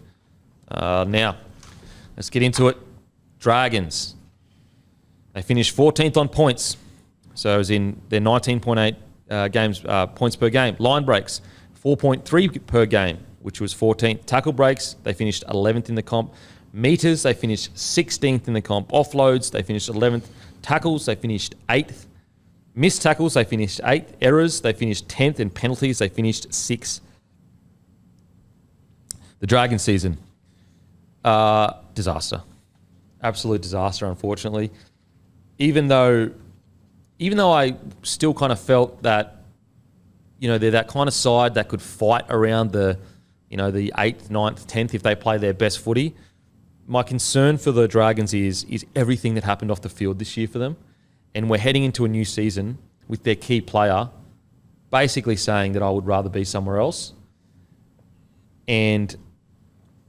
Now, let's get into it. Dragons. They finished 14th on points. So it was in their 19.8 games points per game. Line breaks, 4.3 per game, which was 14th. Tackle breaks, they finished 11th in the comp. Meters, they finished 16th in the comp. Offloads, they finished 11th. Tackles, they finished 8th. Missed tackles, they finished 8th. Errors, they finished 10th. And penalties, they finished 6th. The Dragon season, disaster. absolute disaster, unfortunately. Even though I still kind of felt that, they're that kind of side that could fight around the 8th, 9th, 10th if they play their best footy. My concern for the Dragons is everything that happened off the field this year for them. And we're heading into a new season with their key player basically saying that I would rather be somewhere else. And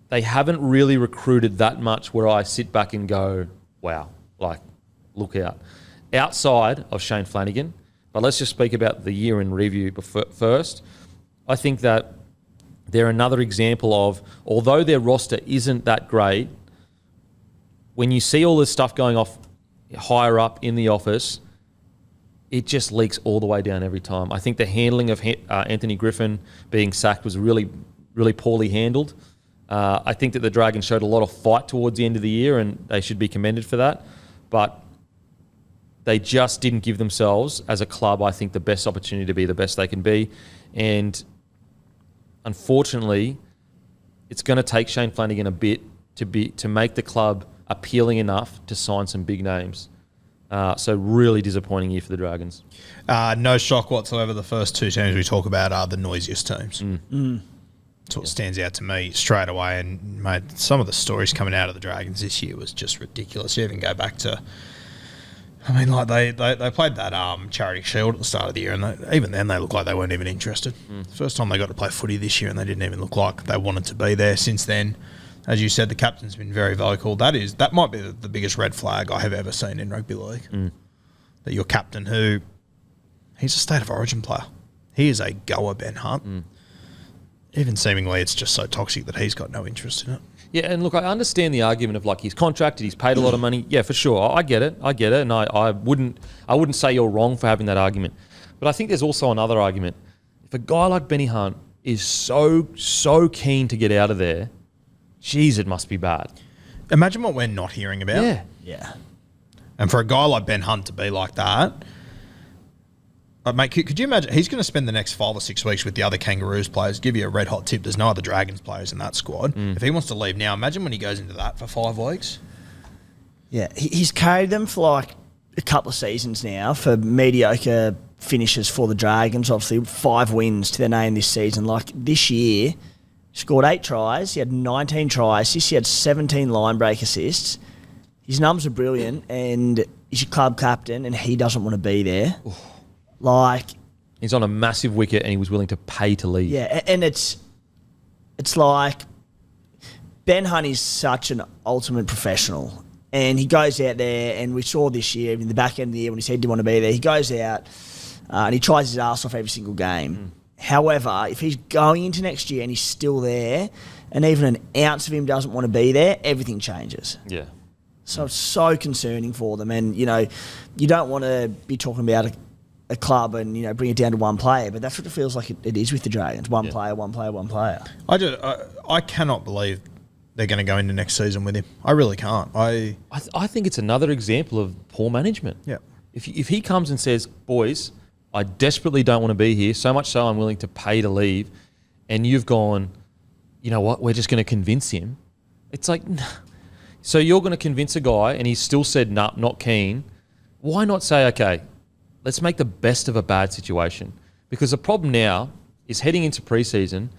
they haven't really recruited that much where I sit back and go, wow, look out. Outside of Shane Flanagan, but let's just speak about the year in review first. I think that they're another example of, although their roster isn't that great, when you see all this stuff going off higher up in the office, it just leaks all the way down every time. I think the handling of Anthony Griffin being sacked was really, really poorly handled. I think that the Dragons showed a lot of fight towards the end of the year, and they should be commended for that. But they just didn't give themselves, as a club, I think, the best opportunity to be the best they can be. And unfortunately, it's going to take Shane Flanagan a bit to make the club appealing enough to sign some big names. So really disappointing year for the Dragons. No shock whatsoever. The first two teams we talk about are the noisiest teams. That's what stands out to me straight away. And, mate, some of the stories coming out of the Dragons this year was just ridiculous. You even go back to, they played that Charity Shield at the start of the year, and even then they looked like they weren't even interested. First time they got to play footy this year, and they didn't even look like they wanted to be there. Since then, as you said, the captain's been very vocal. That might be the biggest red flag I have ever seen in rugby league. That your captain, he's a State of Origin player. He is a goer, Ben Hunt. Even seemingly it's just so toxic that he's got no interest in it. Yeah, and look, I understand the argument of he's contracted, he's paid a lot of money. Yeah, for sure. I get it, and I wouldn't say you're wrong for having that argument. But I think there's also another argument. If a guy like Benny Hunt is so keen to get out of there, geez, it must be bad. Imagine what we're not hearing about. Yeah. And for a guy like Ben Hunt to be like that, mate, could you imagine? He's going to spend the next 5 or 6 weeks with the other Kangaroos players. Give you a red hot tip. There's no other Dragons players in that squad. If he wants to leave now, imagine when he goes into that for 5 weeks. Yeah, he's carried them for a couple of seasons now for mediocre finishes for the Dragons. Obviously, 5 wins to their name this season. This year, he scored 8 tries. He had 19 try assists. He had 17 line break assists. His numbers are brilliant, and he's your club captain, and he doesn't want to be there. Oof. He's on a massive wicket and he was willing to pay to leave. Yeah, and it's like Ben Hunt is such an ultimate professional, and he goes out there, and we saw this year in the back end of the year when he said he didn't want to be there, he goes out and he tries his ass off every single game. However, if he's going into next year and he's still there, and even an ounce of him doesn't want to be there, everything changes. Yeah. So it's so concerning for them, and you don't want to be talking about a club and bring it down to one player, but that's what it feels like it is with the Dragons. One player. I cannot believe they're going to go into next season with him. I really can't. I think it's another example of poor management. Yeah. If he comes and says, boys, I desperately don't want to be here, so much so I'm willing to pay to leave, and you've gone, you know what, we're just going to convince him. It's like, so you're going to convince a guy and he's still said, nah, not keen. Why not say, okay, let's make the best of a bad situation? Because the problem now is heading into preseason,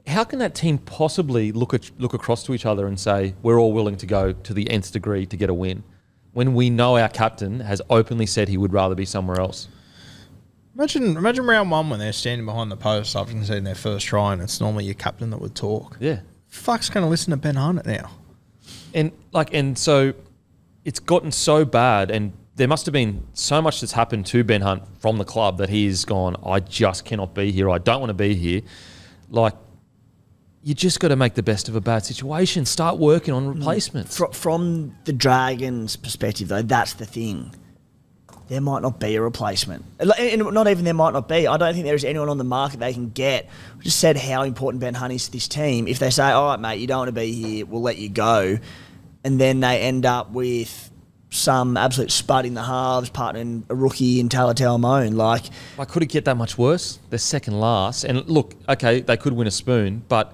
how can that team possibly look across to each other and say, we're all willing to go to the nth degree to get a win, when we know our captain has openly said he would rather be somewhere else? Imagine round 1 when they're standing behind the post after conceding their first try, and it's normally your captain that would talk. Yeah. Fuck's going to listen to Ben Hunt now? And so it's gotten so bad, and there must have been so much that's happened to Ben Hunt from the club that he's gone, I just cannot be here. I don't want to be here. You just got to make the best of a bad situation. Start working on replacements. From the Dragons' perspective, though, that's the thing. There might not be a replacement. And not even there might not be. I don't think there is anyone on the market they can get. We just said how important Ben Hunt is to this team. If they say, all right, mate, you don't want to be here, we'll let you go. And then they end up with some absolute spud in the halves, partnering a rookie in Talatau Moan. Could it get that much worse? They're second last. And look, okay, they could win a spoon, but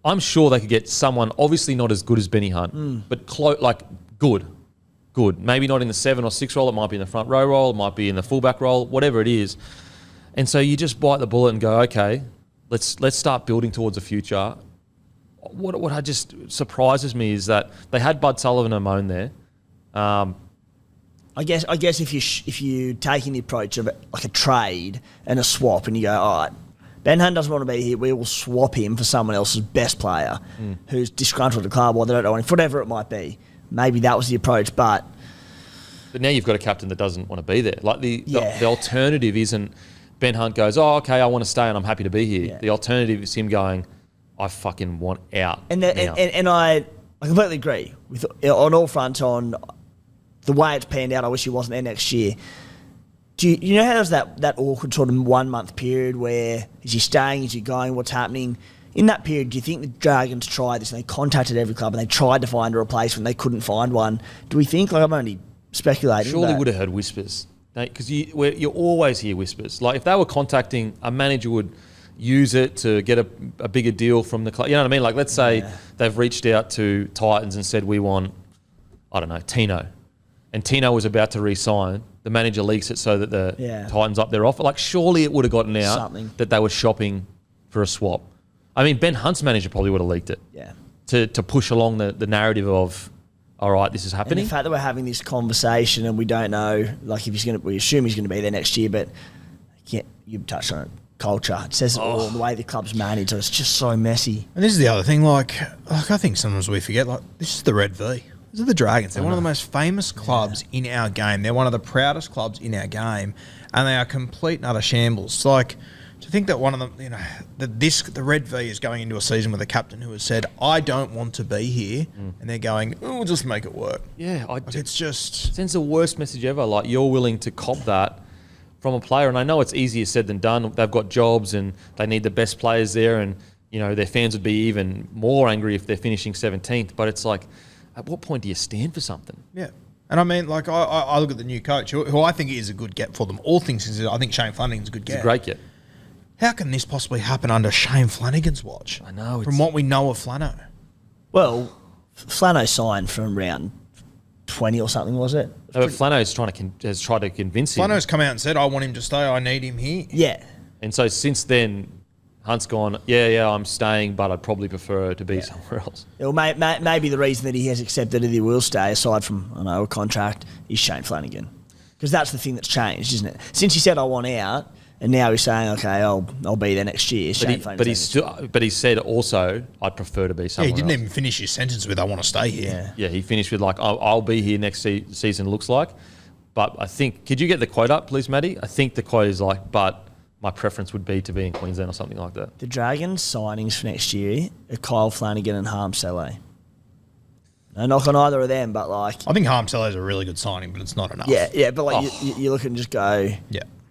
I'm sure they could get someone obviously not as good as Benny Hunt, but good. Maybe not in the 7 or 6 role. It might be in the front row role. It might be in the fullback role, whatever it is. And so you just bite the bullet and go, okay, let's start building towards the future. What I just surprises me is that they had Bud Sullivan and Amon there. I guess if you taking the approach of like a trade and a swap, and you go, all right, Ben Hunt doesn't want to be here. We will swap him for someone else's best player who's disgruntled at the club, or they don't know him, whatever it might be. Maybe that was the approach, but now you've got a captain that doesn't want to be there. Like the alternative isn't Ben Hunt goes, oh, okay, I want to stay and I'm happy to be here. Yeah. The alternative is him going, I fucking want out. And I completely agree with on all fronts on the way it's panned out. I wish he wasn't there next year. Do you know how there's that awkward sort of 1 month period where is he staying, is he going, what's happening? In that period, do you think the Dragons tried this and they contacted every club and they tried to find a replacement, they couldn't find one? Do we think, like I'm only speculating, surely would have heard whispers, because you always hear whispers. Like if they were contacting, a manager would use it to get a bigger deal from the club. You know what I mean? Like let's say they've reached out to Titans and said, we want, I don't know, Tino. And Tino was about to re-sign. The manager leaks it so that the Titans up their offer. Like surely it would have gotten out that they were shopping for a swap. I mean, Ben Hunt's manager probably would have leaked it. Yeah. To push along the narrative of, all right, this is happening. And the fact that we're having this conversation and we don't know, like if he's going to, we assume he's going to be there next year, but you touched on it. Culture. It says it all, the way the club's managed. So it's just so messy. And this is the other thing, like I think sometimes we forget, like this is the Red V. These are the Dragons. They're one of the most famous clubs in our game. They're one of the proudest clubs in our game, and they are complete and utter shambles. Like to think that one of them, you know, the Red V is going into a season with a captain who has said, "I don't want to be here," and they're going, "Oh, we'll just make it work." Yeah, it's just sends the worst message ever. Like you're willing to cop that from a player, and I know it's easier said than done. They've got jobs and they need the best players there, and you know their fans would be even more angry if they're finishing 17th. But it's like, at what point do you stand for something? Yeah. And I mean, like, I look at the new coach, who I think is a good get for them. All things considered, I think Shane Flanagan's a good get. It's a great get. How can this possibly happen under Shane Flanagan's watch? I know. From what we know of Flano. Well, Flano signed from round 20 or something, was it? No, but Flano's has tried to convince him. Flano's come out and said, I want him to stay, I need him here. Yeah. And so since then, Hunt's gone, yeah, I'm staying, but I'd probably prefer to be somewhere else. Well, maybe the reason that he has accepted that he will stay, aside from a contract, is Shane Flanagan. Because that's the thing that's changed, isn't it? Since he said, I want out, and now he's saying, okay, I'll be there next year. But he said also, I'd prefer to be somewhere else. He didn't even finish his sentence with, I want to stay here. Yeah, he finished with like, I'll be here next season, looks like. But I think, could you get the quote up, please, Maddie? I think the quote is like, but my preference would be to be in Queensland or something like that. The Dragons signings for next year are Kyle Flanagan and Harm Saleh. No knock on either of them, but like... I think Harm Saleh is a really good signing, but it's not enough. Yeah, but like you look and just go,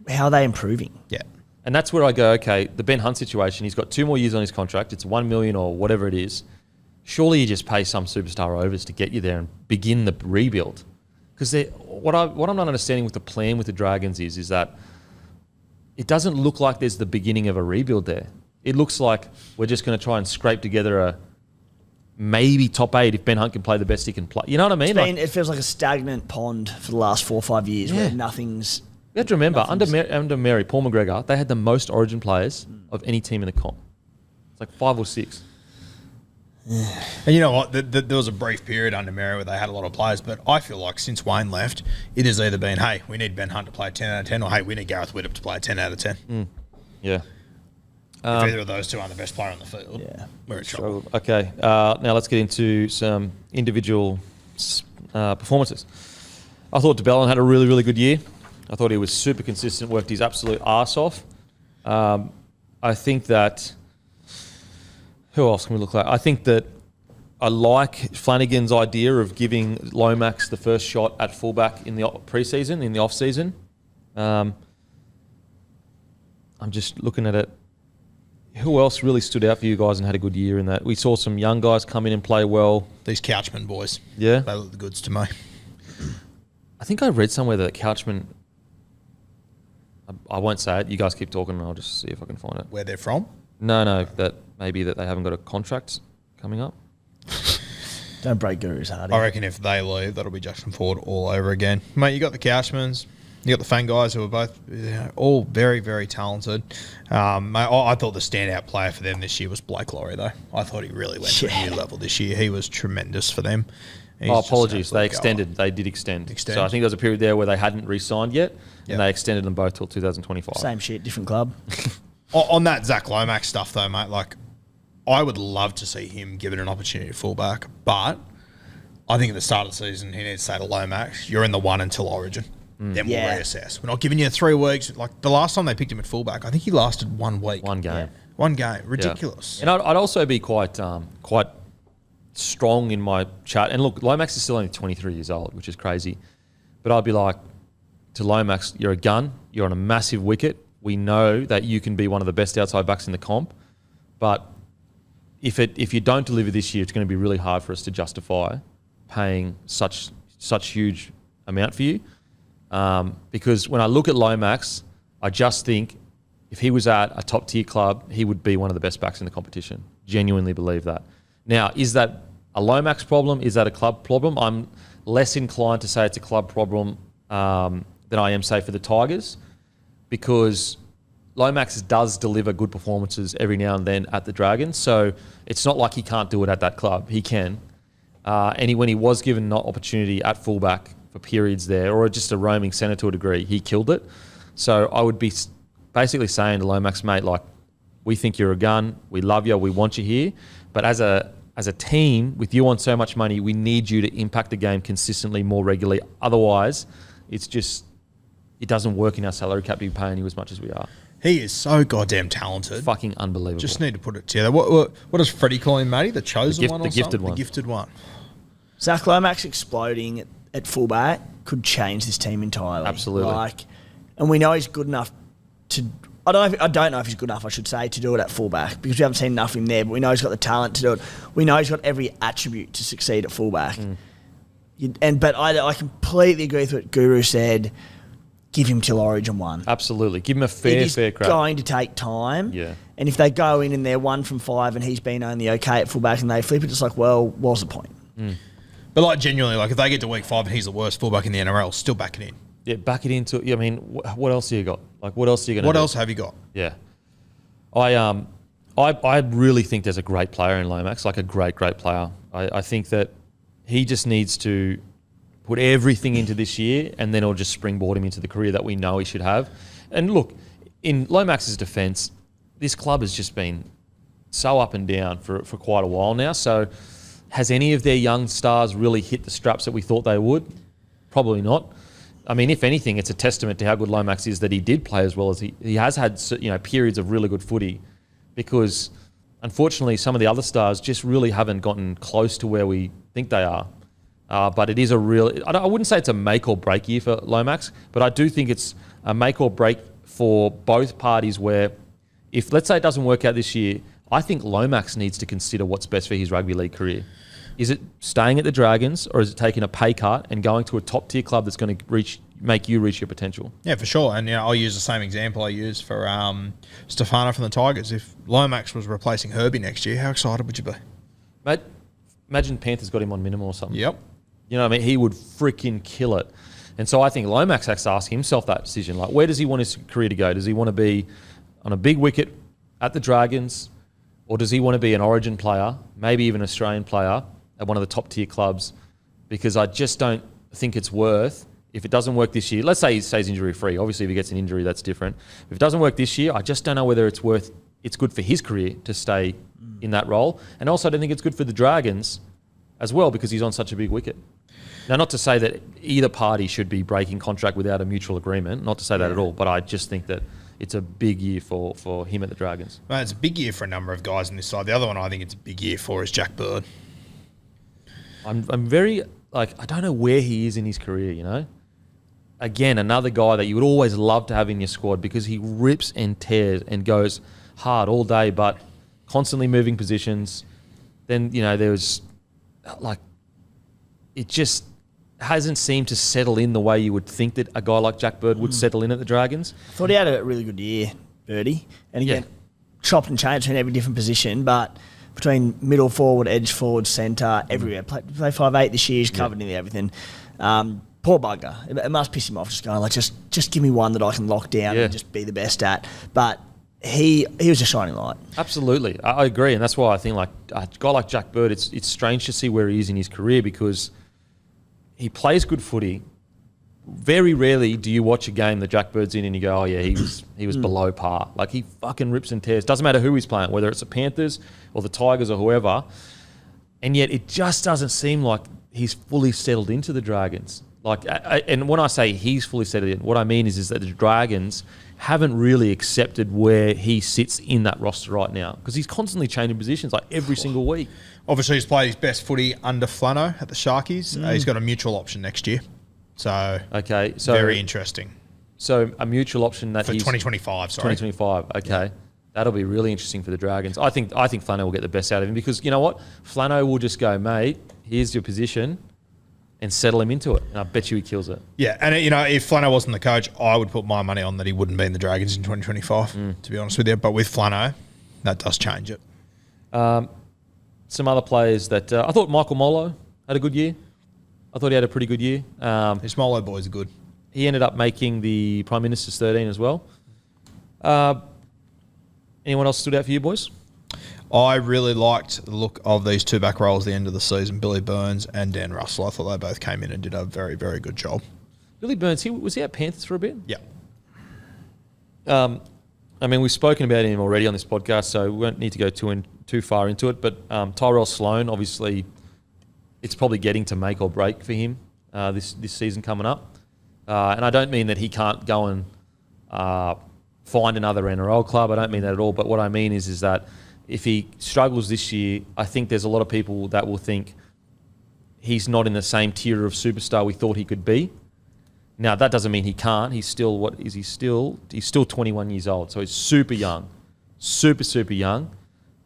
how are they improving? Yeah. And that's where I go, okay, the Ben Hunt situation, he's got 2 more years on his contract, it's $1 million or whatever it is. Surely you just pay some superstar overs to get you there and begin the rebuild. Because what I'm not understanding with the plan with the Dragons is that it doesn't look like there's the beginning of a rebuild there. It looks like we're just going to try and scrape together a maybe top 8 if Ben Hunt can play the best he can play. You know what I mean? It feels like a stagnant pond for the last 4 or 5 years where nothing's... You have to remember, under Mary, Paul McGregor, they had the most Origin players of any team in the comp. It's like 5 or 6. And you know what? There was a brief period under Mary where they had a lot of players, but I feel like since Wayne left, it has either been, hey, we need Ben Hunt to play a 10 out of 10, or hey, we need Gareth Widdop to play a 10 out of 10. Yeah. If either of those two aren't the best player on the field, we're in trouble. Okay, now let's get into some individual performances. I thought DeBellin had a really, really good year. I thought he was super consistent, worked his absolute arse off. I think that... Who else can we look like? I think that I like Flanagan's idea of giving Lomax the first shot at fullback in the pre-season, in the off-season. I'm just looking at it. Who else really stood out for you guys and had a good year in that? We saw some young guys come in and play well. These Couchman boys. Yeah? They look the goods to me. I think I read somewhere that Couchman... I won't say it. You guys keep talking and I'll just see if I can find it. Where they're from? No, that maybe that they haven't got a contract coming up. Don't break Guru's heart. I reckon if they leave, that'll be Jackson Ford all over again. Mate, you got the Couchmans, you got the Fang guys who are both all very, very talented. Mate, I thought the standout player for them this year was Blake Laurie, though. I thought he really went to a new level this year. He was tremendous for them. Apologies. They extended. They did extend. So I think there was a period there where they hadn't re-signed yet, and they extended them both till 2025. Same shit, different club. On that Zach Lomax stuff, though, mate, like, I would love to see him given an opportunity to fullback, but I think at the start of the season, he needs to say to Lomax, you're in the one until Origin. Then we'll reassess. We're not giving you 3 weeks. Like, the last time they picked him at fullback, I think he lasted 1 week. One game. Yeah. 1 game. Ridiculous. Yeah. And I'd also be quite strong in my chat. And look, Lomax is still only 23 years old, which is crazy. But I'd be like, to Lomax, you're a gun. You're on a massive wicket. We know that you can be one of the best outside backs in the comp. But if you don't deliver this year, it's going to be really hard for us to justify paying such huge amount for you. Because when I look at Lomax, I just think if he was at a top tier club, he would be one of the best backs in the competition. Genuinely believe that. Now, is that a Lomax problem? Is that a club problem? I'm less inclined to say it's a club problem than I am, say, for the Tigers, because Lomax does deliver good performances every now and then at the Dragons. So it's not like he can't do it at that club. He can. And when he was given an opportunity at fullback for periods there, or just a roaming centre to a degree, he killed it. So I would be basically saying to Lomax, mate, like, we think you're a gun. We love you. We want you here. But as a team, with you on so much money, we need you to impact the game consistently, more regularly. Otherwise, it doesn't work in our salary cap to be paying you as much as we are. He is so goddamn talented. Fucking unbelievable. Just need to put it together. What does Freddie call him, Matty? The chosen one or the gifted something? one. The gifted one. Zach Lomax exploding at fullback could change this team entirely. Absolutely. And we know he's good enough to... I don't know if he's good enough, I should say, to do it at fullback, because we haven't seen enough of him there, but we know he's got the talent to do it. We know he's got every attribute to succeed at fullback. But I completely agree with what Guru said. Give him till Origin 1. Absolutely. Give him a fair crack. It's going to take time. Yeah. And if they go in and they're 1 from 5 and he's been only okay at fullback and they flip it, it's like, well, what's the point? But like, genuinely, like, if they get to week 5 and he's the worst fullback in the NRL, still back it in. Yeah, back it into... I mean, what else do you got? Like, what else are you going to do? What else have you got? Yeah. I really think there's a great player in Lomax, like a great player. I think that he just needs to put everything into this year, and then it'll just springboard him into the career that we know he should have. And look, in Lomax's defence, this club has just been so up and down for quite a while now. So has any of their young stars really hit the straps that we thought they would? Probably not. I mean, if anything, it's a testament to how good Lomax is that he did play as well as he has had, periods of really good footy, because unfortunately some of the other stars just really haven't gotten close to where we think they are. But it is I wouldn't say it's a make or break year for Lomax, but I do think it's a make or break for both parties, where if, let's say, it doesn't work out this year, I think Lomax needs to consider what's best for his rugby league career. Is it staying at the Dragons, or is it taking a pay cut and going to a top tier club that's going to make you reach your potential? Yeah, for sure. And I'll use the same example I used for Stefano from the Tigers. If Lomax was replacing Herbie next year, how excited would you be? Mate, imagine Panthers got him on minimum or something. Yep. You know what I mean? He would freaking kill it. And so I think Lomax has to ask himself that decision. Like, where does he want his career to go? Does he want to be on a big wicket at the Dragons, or does he want to be an Origin player, maybe even an Australian player at one of the top tier clubs? Because I just don't think it's worth, if it doesn't work this year, let's say he stays injury free. Obviously, if he gets an injury, that's different. If it doesn't work this year, I just don't know whether it's good for his career to stay in that role. And also, I don't think it's good for the Dragons as well, because he's on such a big wicket. Now, not to say that either party should be breaking contract without a mutual agreement, not to say that at all, but I just think that it's a big year for him at the Dragons. Mate, it's a big year for a number of guys on this side. The other one I think it's a big year for is Jack Bird. I'm very, I don't know where he is in his career, Again, another guy that you would always love to have in your squad, because he rips and tears and goes hard all day, but constantly moving positions. Then, there's, it just hasn't seemed to settle in the way you would think that a guy like Jack Bird would settle in at the Dragons. I thought he had a really good year, Birdie. And again, chopped and changed in every different position, but between middle forward, edge forward, centre, everywhere. Play 5'8" this year. He's covered nearly everything. Poor bugger. It must piss him off just going, like, just give me one that I can lock down and just be the best at. But he was a shining light. Absolutely. I agree. And that's why I think, like, a guy like Jack Bird, it's strange to see where he is in his career because he plays good footy. Very rarely do you watch a game that Jack Bird's in and you go, oh, yeah, he was below par. Like, he fucking rips and tears. Doesn't matter who he's playing, whether it's the Panthers or the Tigers or whoever. And yet it just doesn't seem like he's fully settled into the Dragons. Like, and when I say he's fully settled in, what I mean is that the Dragons haven't really accepted where he sits in that roster right now because he's constantly changing positions like every single week. Obviously, he's played his best footy under Flano at the Sharkies. He's got a mutual option next year. So, very interesting. So, a mutual option that for 2025, sorry. 2025, okay. That'll be really interesting for the Dragons. I think Flano will get the best out of him because, you know what? Flano will just go, mate, here's your position, and settle him into it. And I bet you he kills it. Yeah, and, you know, if Flano wasn't the coach, I would put my money on that he wouldn't be in the Dragons in 2025, to be honest with you. But with Flano, that does change it. Some other players that... I thought Michael Molo had a good year. I thought he had a pretty good year. His Molo boys are good. He ended up making the Prime Minister's 13 as well. Anyone else stood out for you, boys? I really liked the look of these two back rows at the end of the season, Billy Burns and Dan Russell. I thought they both came in and did a very, very good job. Billy Burns, was he at Panthers for a bit? Yeah. I mean, we've spoken about him already on this podcast, so we won't need to go too far into it. But Tyrell Sloan, obviously, it's probably getting to make or break for him this season coming up. And I don't mean that he can't go and find another NRL club. I don't mean that at all. But what I mean is that if he struggles this year, I think there's a lot of people that will think he's not in the same tier of superstar we thought he could be. Now, that doesn't mean he can't. He's still, he's still 21 years old. So he's super young. Super, super young.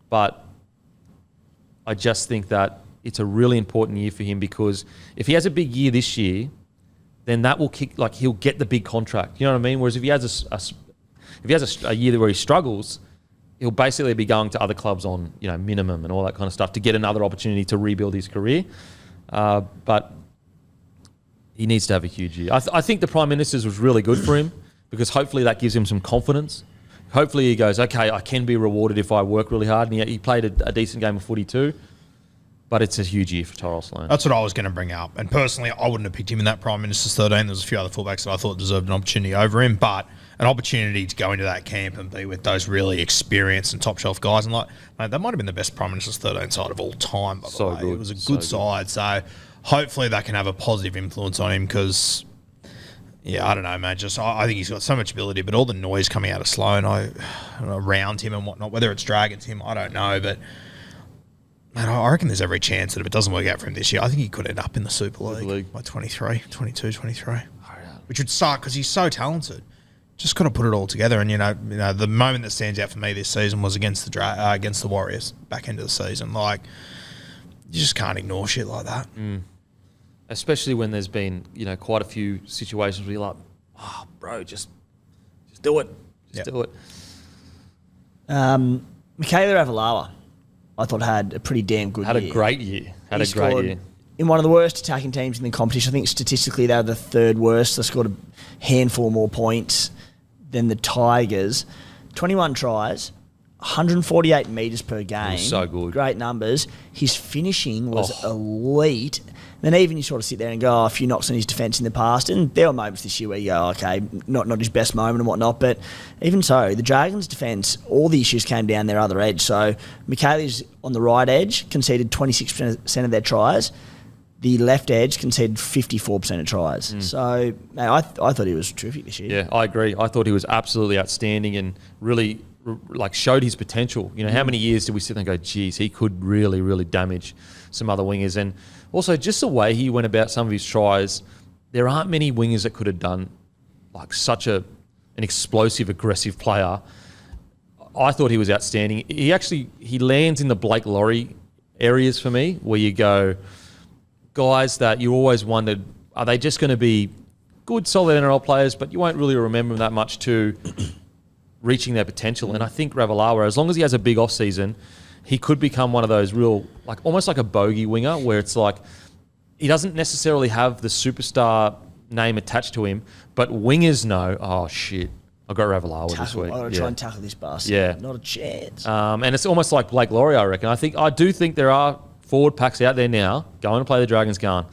But I just think that it's a really important year for him because if he has a big year this year, then that will kick, like, he'll get the big contract. You know what I mean? Whereas if he has a year where he struggles, he'll basically be going to other clubs on, you know, minimum and all that kind of stuff to get another opportunity to rebuild his career. But he needs to have a huge year. I think the Prime Minister's was really good for him because hopefully that gives him some confidence. Hopefully he goes, okay, I can be rewarded if I work really hard. And he played a decent game of footy too. But it's a huge year for Tyrell Sloan. That's what I was going to bring up. And personally, I wouldn't have picked him in that Prime Minister's 13. There's a few other fullbacks that I thought deserved an opportunity over him. But an opportunity to go into that camp and be with those really experienced and top-shelf guys. And, like, mate, that might have been the best Prime Minister's 13 side of all time, by the way. Good. It was a good side. So hopefully that can have a positive influence on him because, yeah, I don't know, man. I think he's got so much ability, but all the noise coming out of Sloan around him and whatnot, whether it's Dragons him, I don't know. But, man, I reckon there's every chance that if it doesn't work out for him this year, I think he could end up in the Super League by 23. Which would suck because he's so talented. Just got to put it all together. And, you know, the moment that stands out for me this season was against the Warriors, back end of the season. Like, you just can't ignore shit like that. Especially when there's been, you know, quite a few situations where you're like, oh, bro, just do it. Do it. Michaela Avalawa, I thought had a pretty damn good year. Had a great year. In one of the worst attacking teams in the competition. I think statistically they were the third worst. They scored a handful more points than the Tigers. 21 tries, 148 metres per game. So good. Great numbers. His finishing was elite. Then even you sort of sit there and go, a few knocks on his defence in the past, and there were moments this year where you go, okay, not his best moment and whatnot, but even so, the Dragons' defence, all the issues came down their other edge. So Michaela's on the right edge, conceded 26% of their tries. The left edge conceded 54% of tries. So, mate, I thought he was terrific this year. Yeah, I agree. I thought he was absolutely outstanding and really showed his potential. You know, how many years did we sit there and go, geez, he could really, really damage some other wingers. And also just the way he went about some of his tries, there aren't many wingers that could have done like such an explosive, aggressive player. I thought he was outstanding. He lands in the Blake Laurie areas for me where you go, guys that you always wondered, are they just going to be good, solid NRL players, but you won't really remember them that much to reaching their potential. And I think Ravalawa, as long as he has a big off-season, he could become one of those real, like almost like a bogey winger where it's like he doesn't necessarily have the superstar name attached to him, but wingers know, oh shit, I've got Ravalawa this week. I've got to try and tackle this bastard. Yeah. Not a chance. And it's almost like Blake Laurie, I reckon. I do think there are forward packs out there now going to play the Dragons going,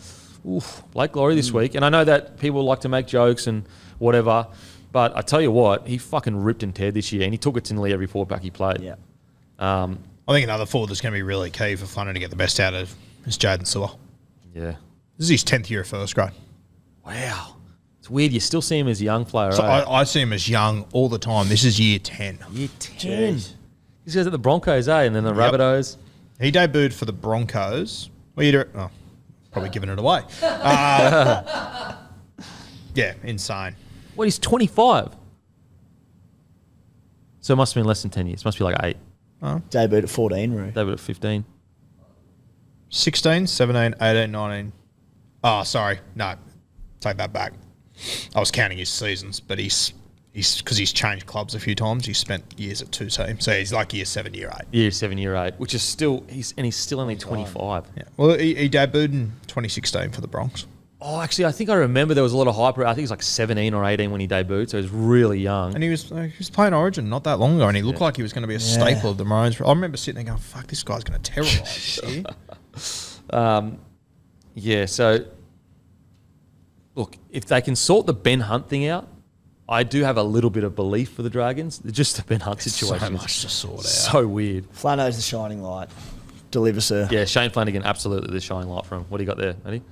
oof, Blake Laurie this week. And I know that people like to make jokes and whatever, but I tell you what, he fucking ripped and teared this year, and he took it to nearly every forward pack he played. Yeah. I think another forward that's going to be really key for Flanner to get the best out of is Jaden Sewer. Yeah. This is his 10th year of first grade. Wow. It's weird. You still see him as a young player, So right? I see him as young all the time. This is year 10. Year 10. These guys at the Broncos, eh? And then the Rabbitohs. He debuted for the Broncos. Probably giving it away. Yeah, insane. What, he's 25? So it must have been less than 10 years. Must be like 8. Debuted at 14, Roo. They were at 15. 16, 17, 18, 19. Oh, sorry. No, take that back. I was counting his seasons, but he's because he's changed clubs a few times. He spent years at 2 teams. So he's like year 7, year 8. Year 7, year 8, which is still, he's still only 25. Yeah. Well, he debuted in 2016 for the Bronx. Oh, actually, I think I remember there was a lot of hype. I think he was like 17 or 18 when he debuted, so he was really young. And he was playing Origin not that long ago, and he looked like he was going to be a staple of the Maroons. I remember sitting there going, fuck, this guy's going to terrorise this year. Yeah, so look, if they can sort the Ben Hunt thing out, I do have a little bit of belief for the Dragons. Just the Ben Hunt situation So much to sort out. so weird. Flano's the shining light. Deliver, sir. Yeah, Shane Flanagan, absolutely the shining light for him. What do you got there, Eddie?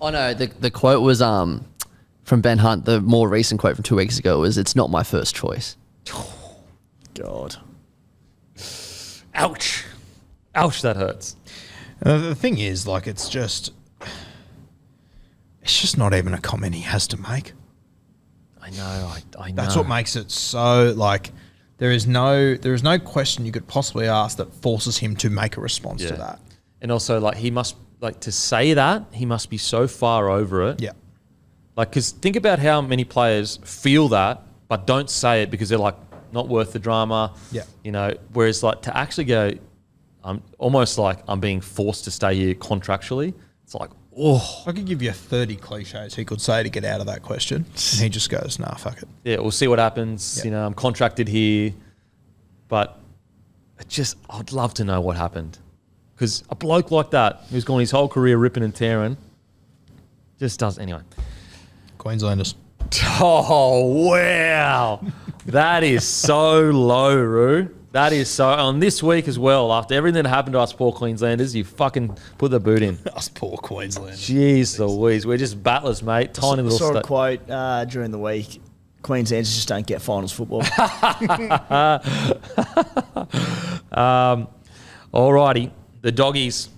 Oh no, the quote was from Ben Hunt. The more recent quote from 2 weeks ago was, "It's not my first choice." God. Ouch. Ouch, that hurts. And the thing is, like, it's just not even a comment he has to make. I know. That's what makes it so, like, there is no question you could possibly ask that forces him to make a response to that. And also, like, he must, like, to say that, he must be so far over it. Yeah. Like, because think about how many players feel that, but don't say it because they're, like, not worth the drama. Yeah. You know, whereas, like, to actually go, I'm almost like I'm being forced to stay here contractually. It's like, oh. I could give you 30 cliches he could say to get out of that question. And he just goes, nah, fuck it. Yeah, we'll see what happens. Yeah. You know, I'm contracted here. But I'd love to know what happened. Because a bloke like that, who's gone his whole career ripping and tearing, just does, anyway. Queenslanders. Oh, wow. That is so low, Roo. That is so, on this week as well, after everything that happened to us poor Queenslanders, you fucking put the boot in. Us poor Queenslanders. Jeez Louise, we're just battlers, mate. Tiny little saw a quote during the week. Queenslanders just don't get finals football. Alrighty, the Doggies.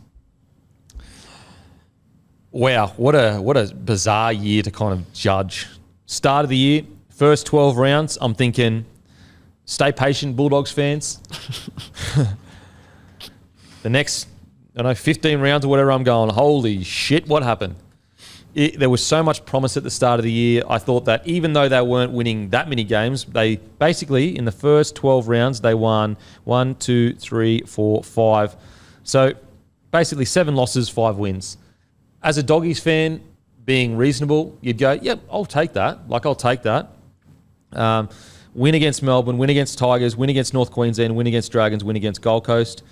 Wow, what a bizarre year to kind of judge. Start of the year, first 12 rounds, I'm thinking, stay patient, Bulldogs fans. The next, 15 rounds or whatever, I'm going, holy shit, what happened? There was so much promise at the start of the year. I thought that even though they weren't winning that many games, they basically, in the first 12 rounds, they won 1, 2, 3, 4, 5. So basically 7 losses, 5 wins. As a Doggies fan, being reasonable, you'd go, yep, I'll take that. Like, I'll take that. Win against Melbourne, win against Tigers, win against North Queensland, win against Dragons, win against Gold Coast.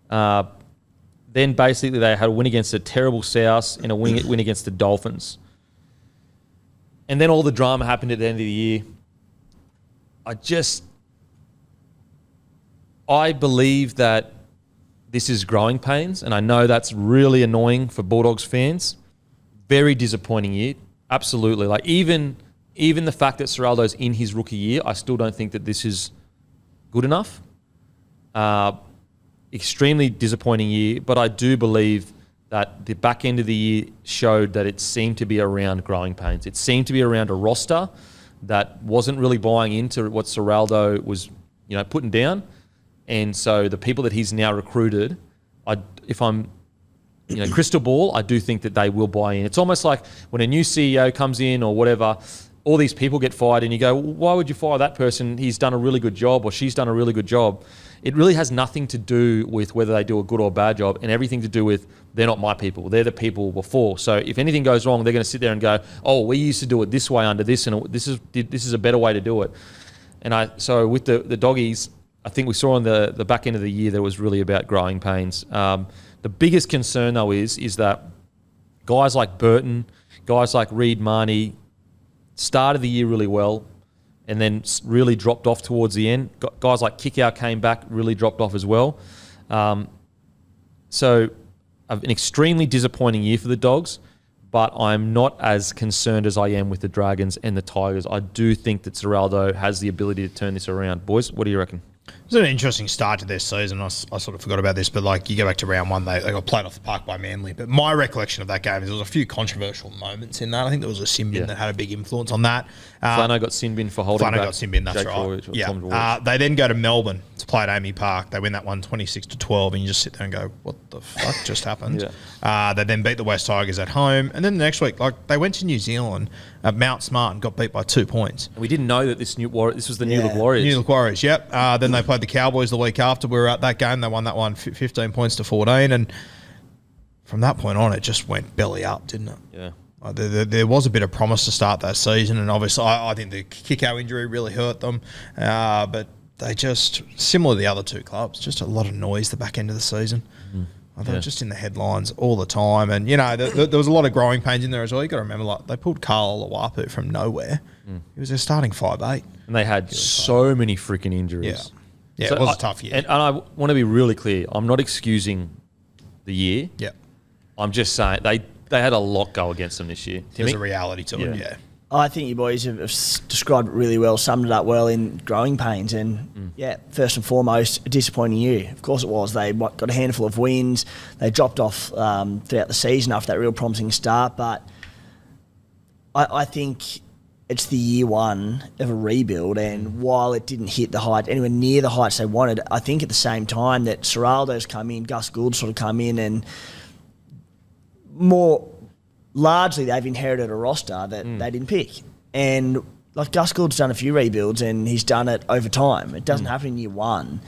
Then basically they had a win against a terrible South and a win against the Dolphins. And then all the drama happened at the end of the year. I believe that this is growing pains, and I know that's really annoying for Bulldogs fans. Very disappointing year. Absolutely. Like, even the fact that Serraldo's in his rookie year, I still don't think that this is good enough. Extremely disappointing year, but I do believe that the back end of the year showed that it seemed to be around growing pains. It seemed to be around a roster that wasn't really buying into what Serraldo was, putting down. And so the people that he's now recruited, if I'm crystal ball, I do think that they will buy in. It's almost like when a new CEO comes in or whatever, all these people get fired and you go, well, why would you fire that person? He's done a really good job or she's done a really good job. It really has nothing to do with whether they do a good or bad job and everything to do with they're not my people. They're the people before. So if anything goes wrong, they're going to sit there and go, oh, we used to do it this way under this and this is a better way to do it. And so with the doggies, I think we saw on the back end of the year that was really about growing pains. The biggest concern though is that guys like Burton, guys like Reed Marnie started the year really well and then really dropped off towards the end. Guys like Kickout came back, really dropped off as well. So an extremely disappointing year for the Dogs, but I'm not as concerned as I am with the Dragons and the Tigers. I do think that Ciraldo has the ability to turn this around. Boys, what do you reckon? It was an interesting start to this season. I sort of forgot about this, but like you go back to round one, they got played off the park by Manly. But my recollection of that game is there was a few controversial moments in that. I think there was a sin bin that had a big influence on that. Flano got sin bin for holding back. Flano got sin bin, that's Jake right. George, They then go to Melbourne to play at Amy Park. They win that one 26-12, and you just sit there and go, what the fuck just happened? They then beat the West Tigers at home. And then the next week, like they went to New Zealand at Mount Smart and got beat by 2 points. And we didn't know that this was the New Look Warriors. New Look Warriors, yep. Then they played the Cowboys the week after we were at that game. They won that one 15 points to 14. And from that point on, it just went belly up, didn't it? Yeah. There was a bit of promise to start that season. And obviously, I think the kick-out injury really hurt them. But they just, similar to the other two clubs, just a lot of noise the back end of the season. They were just in the headlines all the time. And, you know, there was a lot of growing pains in there as well. You got to remember, like, they pulled Carl Olawapu from nowhere. He was their starting 5'8". And they had so many freaking injuries. Yeah, So it was a tough year. And I want to be really clear. I'm not excusing the year. Yeah. I'm just saying they had a lot go against them this year. There's a reality to it, yeah. I think you boys have described it really well, summed it up well in growing pains. And, first and foremost, a disappointing year. Of course it was. They got a handful of wins. They dropped off throughout the season after that real promising start. But I think it's the year one of a rebuild. And while it didn't hit the height, anywhere near the heights they wanted, I think at the same time that Ciraldo's come in, Gus Gould sort of come in, and largely they've inherited a roster that they didn't pick. And like Gus Gould's done a few rebuilds and he's done it over time. It doesn't happen in year one.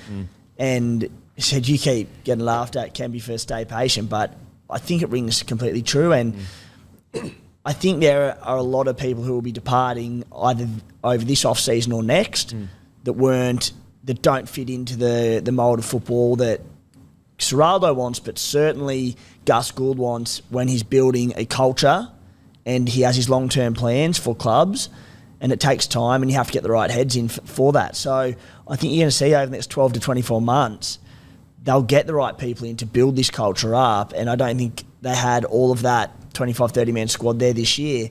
And he said, you keep getting laughed at, can be first, stay patient. But I think it rings completely true. And I think there are a lot of people who will be departing either over this off-season or next that don't fit into the mould of football that Ciraldo wants, but certainly Gus Gould wants when he's building a culture and he has his long-term plans for clubs, and it takes time and you have to get the right heads in for that. So I think you're going to see over the next 12 to 24 months, they'll get the right people in to build this culture up, and I don't think they had all of that 25, 30-man squad there this year.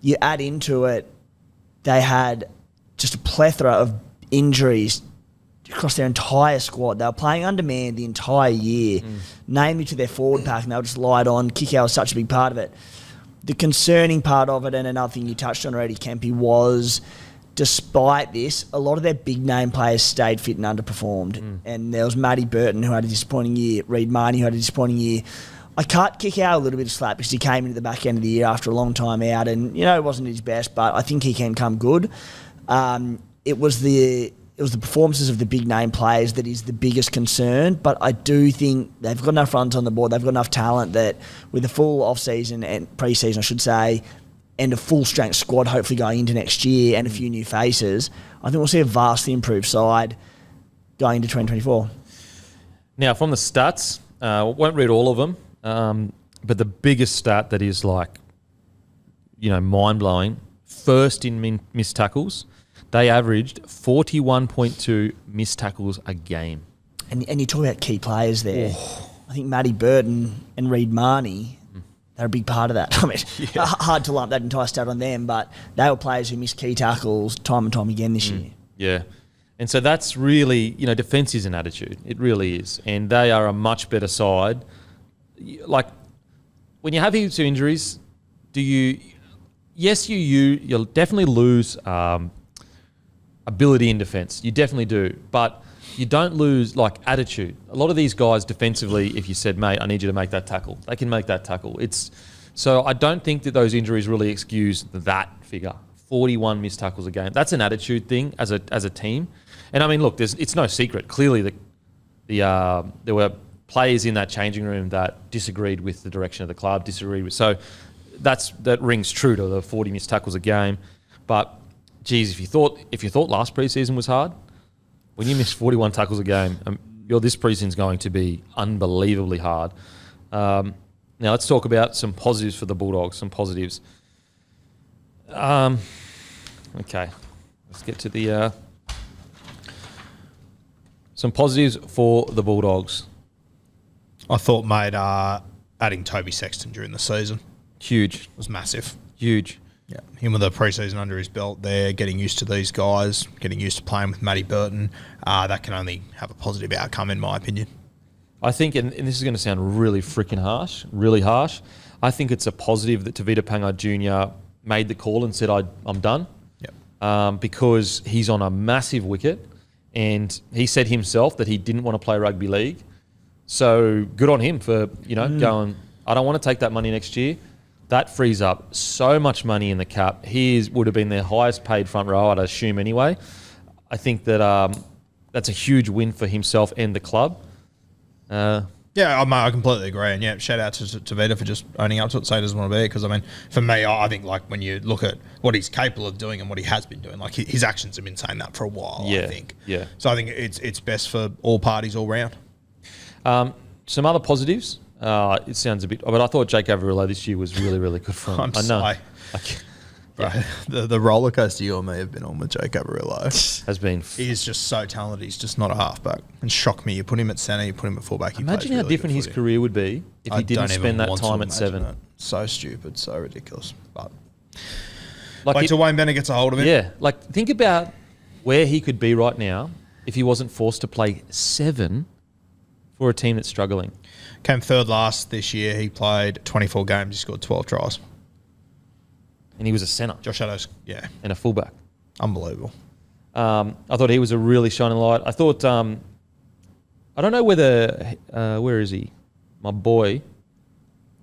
You add into it, they had just a plethora of injuries across their entire squad. They were playing undermanned the entire year, namely to their forward pack, and they were just light on. Kick-out was such a big part of it. The concerning part of it, and another thing you touched on already, Kempy, was despite this, a lot of their big-name players stayed fit and underperformed. And there was Matty Burton, who had a disappointing year, Reed Marnie, who had a disappointing year. I cut Kick-out a little bit of slack because he came into the back end of the year after a long time out, and, you know, it wasn't his best, but I think he can come good. It was the performances of the big name players that is the biggest concern, but I do think they've got enough runs on the board, they've got enough talent that with a full off-season and pre-season, I should say, and a full-strength squad hopefully going into next year and a few new faces, I think we'll see a vastly improved side going into 2024. Now, from the stats, won't read all of them, but the biggest stat that is mind-blowing, first in missed tackles, they averaged 41.2 missed tackles a game. And you talk about key players there. I think Matty Burton and Reed Marnie, they're a big part of that. I mean, hard to lump that entire stat on them, but they were players who missed key tackles time and time again this year. Yeah. And so that's really, defence is an attitude. It really is. And they are a much better side. Like, when you have heaps of injuries, you'll definitely lose ability in defence. You definitely do. But you don't lose, attitude. A lot of these guys defensively, if you said, mate, I need you to make that tackle, they can make that tackle. So I don't think that those injuries really excuse that figure. 41 missed tackles a game. That's an attitude thing as a team. And I mean, look, it's no secret. Clearly, there were players in that changing room that disagreed with the direction of the club. So that rings true to the 40 missed tackles a game. But geez, if you thought last preseason was hard, when you miss 41 tackles a game, this preseason's going to be unbelievably hard. Now let's talk about some positives for the Bulldogs. Some positives. Okay, let's get to the some positives for the Bulldogs. I thought, mate, adding Toby Sexton during the season Huge. was massive. Huge. Yeah, him with a pre-season under his belt there, getting used to these guys, getting used to playing with Matty Burton, that can only have a positive outcome in my opinion. I think, and this is going to sound really freaking harsh, I think it's a positive that Tavita Pangai Jr. made the call and said, I'm done. Yep. Because he's on a massive wicket and he said himself that he didn't want to play rugby league. So good on him for, going, I don't want to take that money next year. That frees up so much money in the cap. He would have been their highest paid front row, I'd assume anyway. I think that that's a huge win for himself and the club. I completely agree. And yeah, shout out to Vita for just owning up to it, say he doesn't want to be. Because I mean, for me, I think like when you look at what he's capable of doing and what he has been doing, like his actions have been saying that for a while. Yeah, I think. Yeah. So I think it's best for all parties all round. Some other positives. It sounds a bit, but I thought Jake Averillo this year was really, really good for him. The roller coaster you and me have been on with Jake Averillo has been. He is just so talented. He's just not a halfback. And shock me. You put him at centre, you put him at fullback. Imagine how different his career would be if he didn't spend that time at 7. So stupid, so ridiculous. But wait till Wayne Bennett gets a hold of him. Yeah, think about where he could be right now if he wasn't forced to play 7 for a team that's struggling. Came third last this year. He played 24 games. He scored 12 tries. And he was a centre. Josh Adams, yeah. And a fullback. Unbelievable. I thought he was a really shining light. I thought, I don't know whether, where is he? My boy.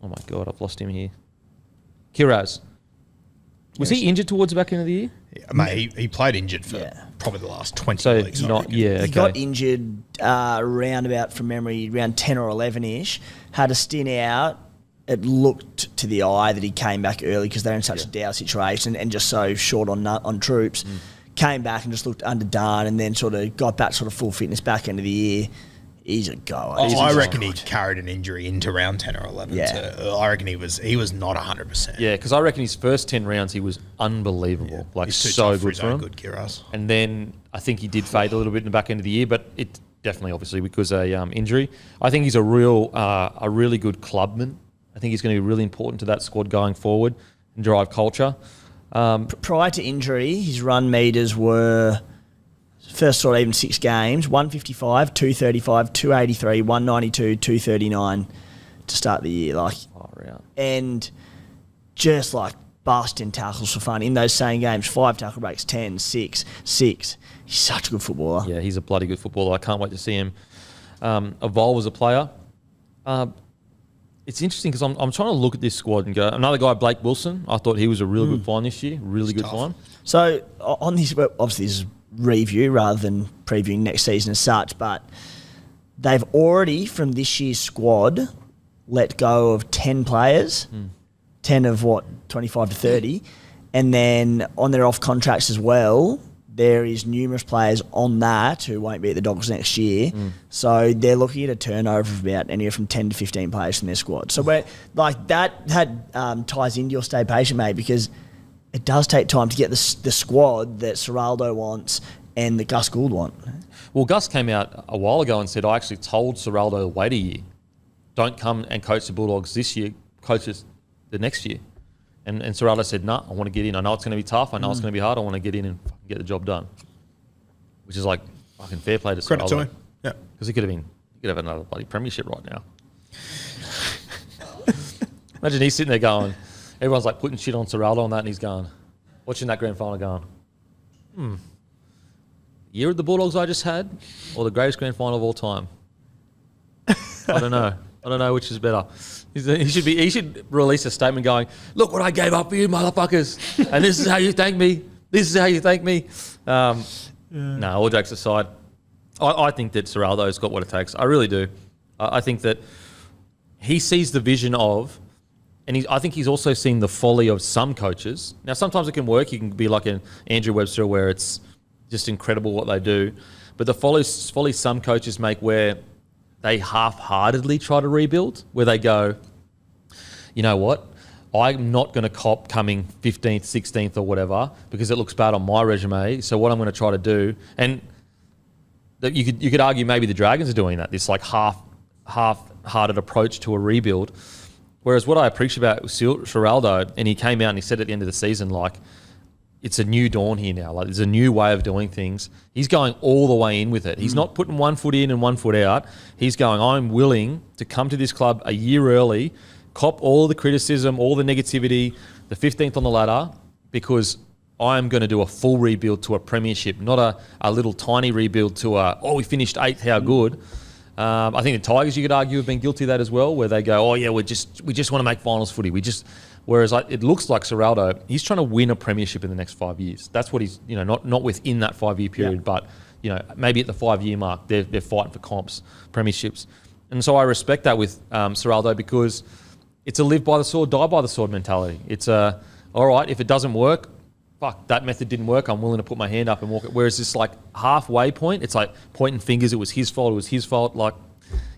Oh my God, I've lost him here. Kiraz. Was he injured towards the back end of the year? Yeah, mate, he played injured for probably the last 20 so weeks. He got injured around about, from memory, around 10 or 11-ish. Had a stint out. It looked to the eye that he came back early because they're in such a dour situation and just so short on troops. Came back and just looked underdone and then sort of got back sort of full fitness back end of the year. He's a goer. I reckon he carried an injury into round 10 or 11. Yeah. I reckon he was not 100%. Yeah, because I reckon his first 10 rounds he was unbelievable. Yeah. He's so good for him. Good Kiraz. And then I think he did fade a little bit in the back end of the year, but it definitely obviously because of injury. I think he's a really good clubman. I think he's going to be really important to that squad going forward and drive culture. Prior to injury, his run meters were first sort of even 6 games, 155, 235, 283, 192, 239 to start the year. And just busting tackles for fun. In those same games, 5 tackle breaks, 10, 6, 6. He's such a good footballer. Yeah, he's a bloody good footballer. I can't wait to see him evolve as a player. It's interesting because I'm trying to look at this squad and go, another guy, Blake Wilson, I thought he was a really good find this year. Really good find. So on this, obviously this is review rather than previewing next season as such, but they've already, from this year's squad, let go of 10 players, 10 of 25 to 30, and then on their off contracts as well, there is numerous players on that who won't be at the Dogs next year. So they're looking at a turnover of about anywhere from 10 to 15 players from their squad. So that ties into your stay patient, mate, because it does take time to get the squad that Ciraldo wants and that Gus Gould want. Well, Gus came out a while ago and said, I actually told Ciraldo to wait a year. Don't come and coach the Bulldogs this year, coach us the next year. And Ciraldo said, nah, I want to get in. I know it's going to be tough. I know it's going to be hard. I want to get in and fucking get the job done. Which is fucking fair play to Ciraldo. Credit to him. Yeah. Because he could have another bloody premiership right now. Imagine he's sitting there going, everyone's putting shit on Ciraldo on that and he's going, watching that grand final going, year of the Bulldogs I just had or the greatest grand final of all time? I don't know. I don't know which is better. He should release a statement going, "Look what I gave up for you, motherfuckers, and this is how you thank me. This is how you thank me." No, all jokes aside, I think that Serraldo's got what it takes. I really do. I think that he sees the vision of, and I think he's also seen the folly of some coaches. Now, sometimes it can work. You can be like an Andrew Webster where it's just incredible what they do. But the folly some coaches make where they half-heartedly try to rebuild, where they go, you know what, I'm not going to cop coming 15th, 16th or whatever because it looks bad on my resume. So what I'm going to try to do, and you could argue maybe the Dragons are doing that, this like half-hearted approach to a rebuild. Whereas what I appreciate about Serraldo, and he came out and he said at the end of the season, like, it's a new dawn here now. Like, there's a new way of doing things. He's going all the way in with it. He's not putting 1 foot in and 1 foot out. He's going, I'm willing to come to this club a year early, cop all the criticism, all the negativity, the 15th on the ladder, because I'm going to do a full rebuild to a premiership, not a little tiny rebuild to we finished 8th, how good. I think the Tigers, you could argue, have been guilty of that as well, where they go, we just want to make finals footy. Whereas it looks like Serraldo, he's trying to win a premiership in the next 5 years. That's what he's, not within that 5 year period, but maybe at the 5 year mark, they're fighting for comps, premierships. And so I respect that with Serraldo, because it's a live by the sword, die by the sword mentality. It's all right, if it doesn't work, fuck, that method didn't work, I'm willing to put my hand up and walk it. Whereas this like halfway point, it's like pointing fingers, it was his fault. Like,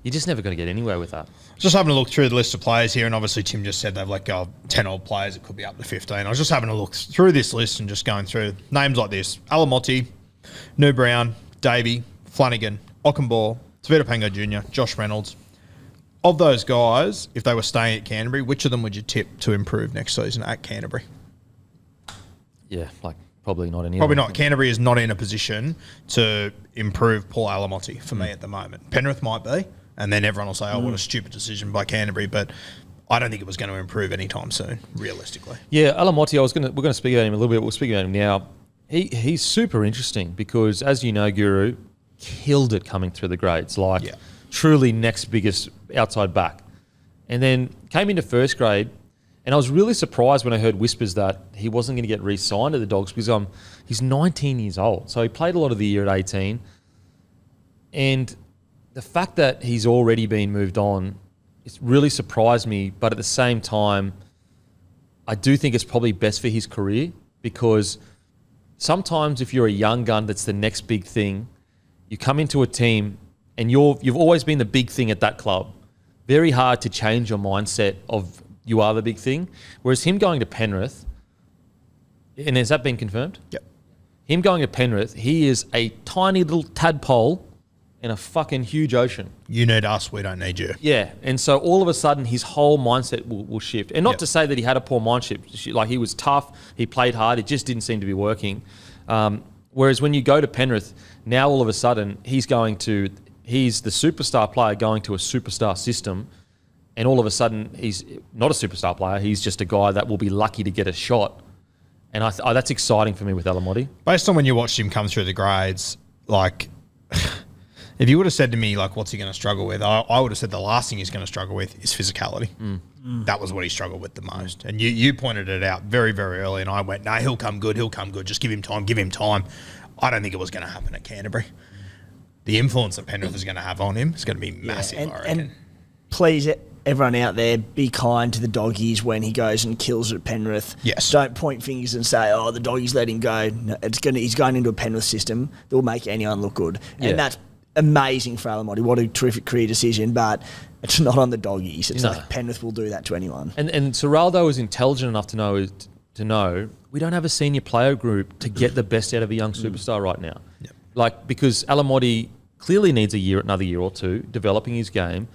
you're just never going to get anywhere with that. Just having a look through the list of players here, and obviously Tim just said they've let go of 10 old players. It could be up to 15. I was just having a look through this list and just going through names like this: Alamotti, New Brown, Davey, Flanagan, Ockenbaugh, Tavita Pango Jr., Josh Reynolds. Of those guys, if they were staying at Canterbury, which of them would you tip to improve next season at Canterbury? Yeah, like probably not any. Probably not. Canterbury is not in a position to improve Paul Alamotti for me at the moment. Penrith might be, and then everyone will say, what a stupid decision by Canterbury, but I don't think it was going to improve anytime soon, realistically. Yeah, Alamotti, we're going to speak about him a little bit. We'll speak about him now. He's super interesting because, as you know, Guru, killed it coming through the grades. Truly next biggest outside back. And then came into first grade, and I was really surprised when I heard whispers that he wasn't going to get re-signed to the Dogs because he's 19 years old. So he played a lot of the year at 18. And the fact that he's already been moved on, it's really surprised me. But at the same time, I do think it's probably best for his career, because sometimes if you're a young gun that's the next big thing, you come into a team and you've always been the big thing at that club. Very hard to change your mindset of you are the big thing. Whereas him going to Penrith, and has that been confirmed? Yep. Him going to Penrith, he is a tiny little tadpole in a fucking huge ocean. You need us, we don't need you. Yeah, and so all of a sudden his whole mindset will shift. And not to say that he had a poor mindset, like he was tough, he played hard, it just didn't seem to be working. Whereas when you go to Penrith, now all of a sudden he's the superstar player going to a superstar system, and all of a sudden he's not a superstar player, he's just a guy that will be lucky to get a shot. And that's exciting for me with Alamotti. Based on when you watched him come through the grades, like, if you would have said to me, like, what's he going to struggle with, I would have said the last thing he's going to struggle with is physicality. That was what he struggled with the most. And you pointed it out very, very early, and I went, no, he'll come good. Just give him time. I don't think it was going to happen at Canterbury. The influence that Penrith is going to have on him is going to be massive, I reckon. And please, everyone out there, be kind to the doggies when he goes and kills it at Penrith. Yes. Don't point fingers and say, the doggies let him go. No, he's going into a Penrith system that will make anyone look good. Yeah. And that's amazing for Alamotti. What a terrific career decision, but it's not on the doggies. It's like Penrith will do that to anyone. And Serraldo is intelligent enough to know we don't have a senior player group to get the best out of a young superstar right now. Yep. Like, because Alamotti clearly needs another year or two developing his game,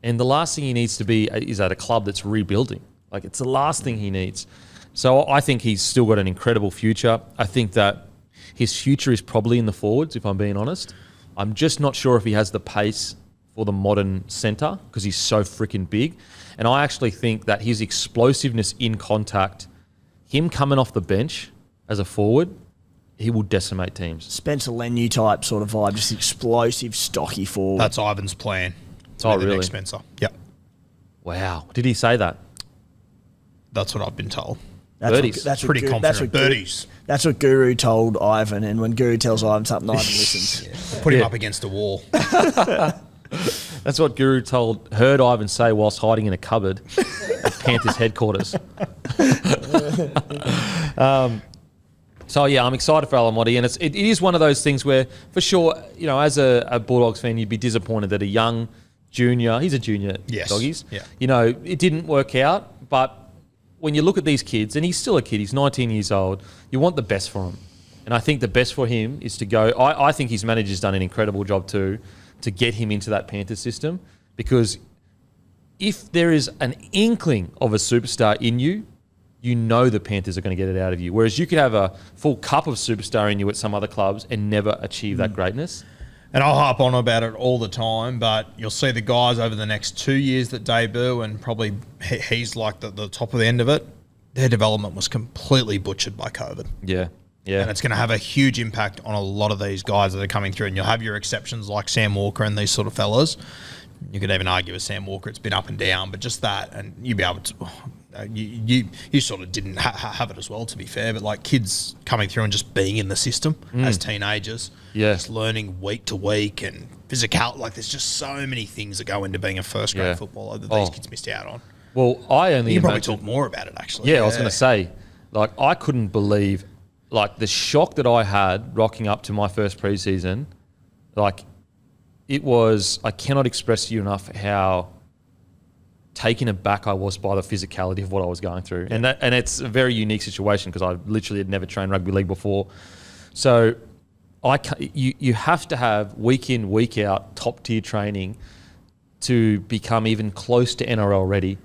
and the last thing he needs to be is at a club that's rebuilding. Like, it's the last thing he needs. So I think he's still got an incredible future. I think that his future is probably in the forwards, if I'm being honest. I'm just not sure if he has the pace for the modern centre because he's so freaking big. And I actually think that his explosiveness in contact, him coming off the bench as a forward, he will decimate teams. Spencer Leniu type sort of vibe, just explosive, stocky forward. That's Ivan's plan. Oh, really? Spencer. Yep. Wow. Did he say that? That's what I've been told. Birdies. That's Pretty confident. Birdies. That's what Guru told Ivan, and when Guru tells Ivan something, Ivan listens. Put him up against a wall. That's what Guru heard Ivan say whilst hiding in a cupboard at Panthers headquarters. So yeah, I'm excited for Alamotti, and it is one of those things where, for sure, as a Bulldogs fan, you'd be disappointed that a young junior, he's a junior, yes. Doggies, yeah. It didn't work out, but when you look at these kids, and he's still a kid, he's 19 years old, you want the best for him. And I think the best for him is to go, I think his manager's done an incredible job too, to get him into that Panthers system, because if there is an inkling of a superstar in you, you know the Panthers are going to get it out of you. Whereas you could have a full cup of superstar in you at some other clubs and never achieve that greatness. And I'll harp on about it all the time, but you'll see the guys over the next 2 years that debut, and probably he's like the top of the end of it, their development was completely butchered by COVID. Yeah. Yeah. And it's going to have a huge impact on a lot of these guys that are coming through. And you'll have your exceptions like Sam Walker and these sort of fellas. You could even argue with Sam Walker, it's been up and down, but just that, and you'd be able to... You sort of didn't have it as well, to be fair, but like kids coming through and just being in the system as teenagers, just learning week to week and physical. Like there's just so many things that go into being a first grade footballer that these kids missed out on. Well, you probably talk more about it actually. Yeah, I was going to say, like I couldn't believe, like the shock that I had rocking up to my first preseason, like it was. I cannot express to you enough how taken aback I was by the physicality of what I was going through. And it's a very unique situation because I literally had never trained rugby league before. So you have to have week in, week out, top tier training to become even close to NRL ready.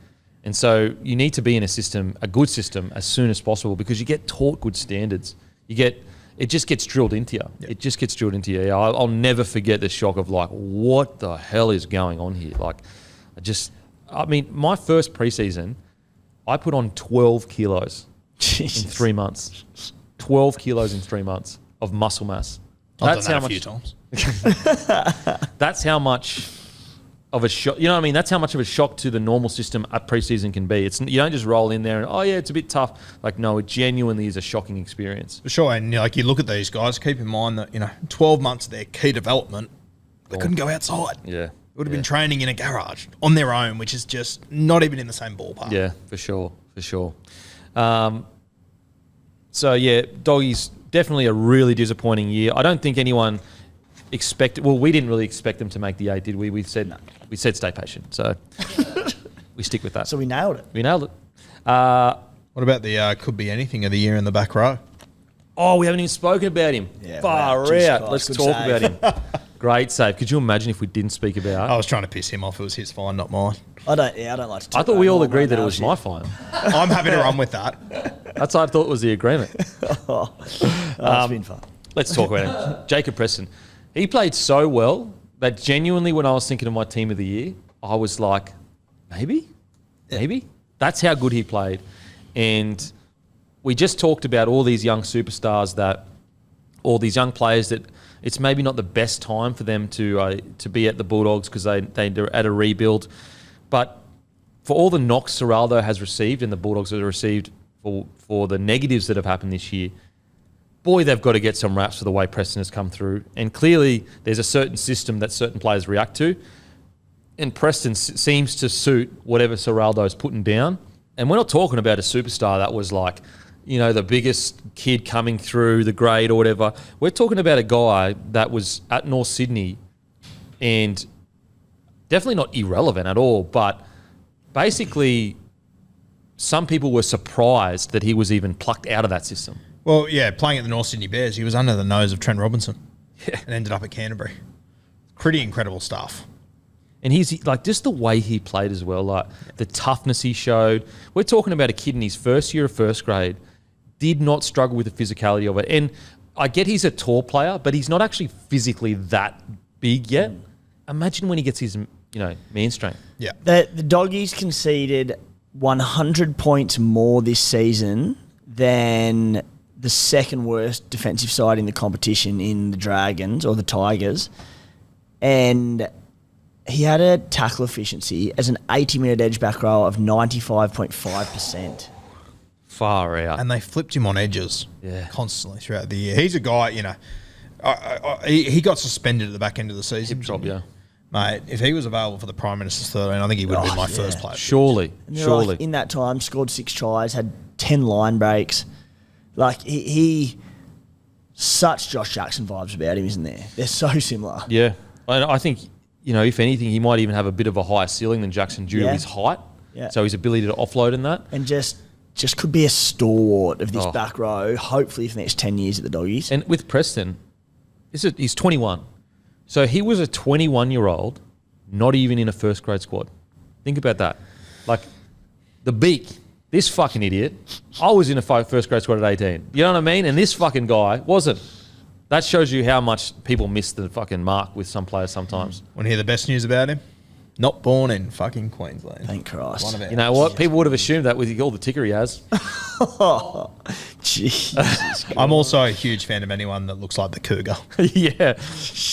And so you need to be in a good system as soon as possible because you get taught good standards. It just gets drilled into you. Yep. It just gets drilled into you. I'll never forget the shock of like, what the hell is going on here? Like, my first preseason, I put on 12 kilos in 3 months. 12 kilos in 3 months of muscle mass. I've done that a few times. That's how much of a shock. You know what I mean? That's how much of a shock to the normal system a preseason can be. You don't just roll in there and it's a bit tough. Like no, it genuinely is a shocking experience. For sure, and like you look at these guys. Keep in mind that 12 months of their key development, they couldn't go outside. Yeah. Would have been training in a garage on their own, which is just not even in the same ballpark. Yeah, for sure. So, yeah, Doggies, definitely a really disappointing year. I don't think anyone expected... Well, we didn't really expect them to make the 8, did we? We said stay patient. So, we stick with that. So, we nailed it. What about the could be anything of the year in the back row? Oh, we haven't even spoken about him. Yeah, Far out. Let's talk about him. Great save. Could you imagine if we didn't speak about? I was trying to piss him off. It was his fine, not mine. I don't like to talk. I thought we all agreed that it was my fine. I'm happy to run with that. That's what I thought was the agreement. It's been fun. Let's talk about him. Jacob Preston. He played so well that genuinely when I was thinking of my team of the year, I was like, maybe? That's how good he played. And we just talked about all these young superstars all these young players that it's maybe not the best time for them to be at the Bulldogs because they're at a rebuild. But for all the knocks Ciraldo has received and the Bulldogs have received for the negatives that have happened this year, boy, they've got to get some raps for the way Preston has come through. And clearly there's a certain system that certain players react to. And Preston seems to suit whatever Ciraldo's putting down. And we're not talking about a superstar that was like, the biggest kid coming through the grade or whatever. We're talking about a guy that was at North Sydney and definitely not irrelevant at all, but basically some people were surprised that he was even plucked out of that system. Well, yeah, playing at the North Sydney Bears, he was under the nose of Trent Robinson and ended up at Canterbury. Pretty incredible stuff. And he's like just the way he played as well, like the toughness he showed. We're talking about a kid in his first year of first grade, did not struggle with the physicality of it. And I get he's a tall player, but he's not actually physically that big yet. Imagine when he gets his, man strength. Yeah. The Doggies conceded 100 points more this season than the second worst defensive side in the competition in the Dragons or the Tigers. And He had a tackle efficiency as an 80-minute edge back row of 95.5%. Far out. And they flipped him on edges constantly throughout the year. He's a guy, he got suspended at the back end of the season. Hip drop, yeah. Mate, if he was available for the Prime Minister's 13, I think he would be my first player. Surely. Like, in that time, scored 6 tries, had 10 line breaks. Like, he such Josh Jackson vibes about him, isn't there? They're so similar. Yeah. And I think, if anything, he might even have a bit of a higher ceiling than Jackson due to his height. Yeah. So his ability to offload in that. And just could be a stalwart of this back row, hopefully for the next 10 years at the Doggies. And with Preston, he's 21. So he was a 21-year-old, not even in a first grade squad. Think about that. Like, the beak, this fucking idiot, I was in a first grade squad at 18. You know what I mean? And this fucking guy wasn't. That shows you how much people miss the fucking mark with some players sometimes. Want to hear the best news about him? Not born in fucking Queensland. Thank Christ. You know what? People would have assumed that with all the ticker he has. Jesus. I'm also a huge fan of anyone that looks like the Cougar. Yeah.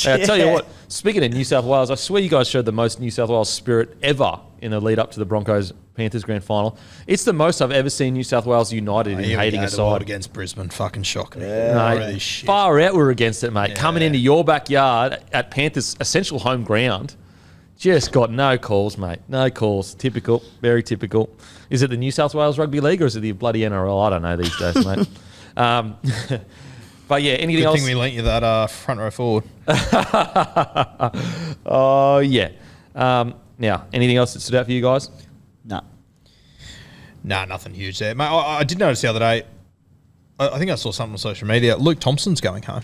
I tell you what, speaking of New South Wales, I swear you guys showed the most New South Wales spirit ever in the lead up to the Broncos Panthers grand final. It's the most I've ever seen New South Wales united in hating a side. Against Brisbane, fucking shocking. Yeah. Far out we're against it, mate. Yeah. Coming into your backyard at Panthers' essential home ground. Just got no calls, mate. No calls. Typical. Very typical. Is it the New South Wales Rugby League or is it the bloody NRL? I don't know these days, mate. But yeah, anything else? Good thing we lent you that front row forward. Oh, yeah. Now, anything else that stood out for you guys? No. Nah, nothing huge there. Mate, I did notice the other day, I think I saw something on social media, Luke Thompson's going home.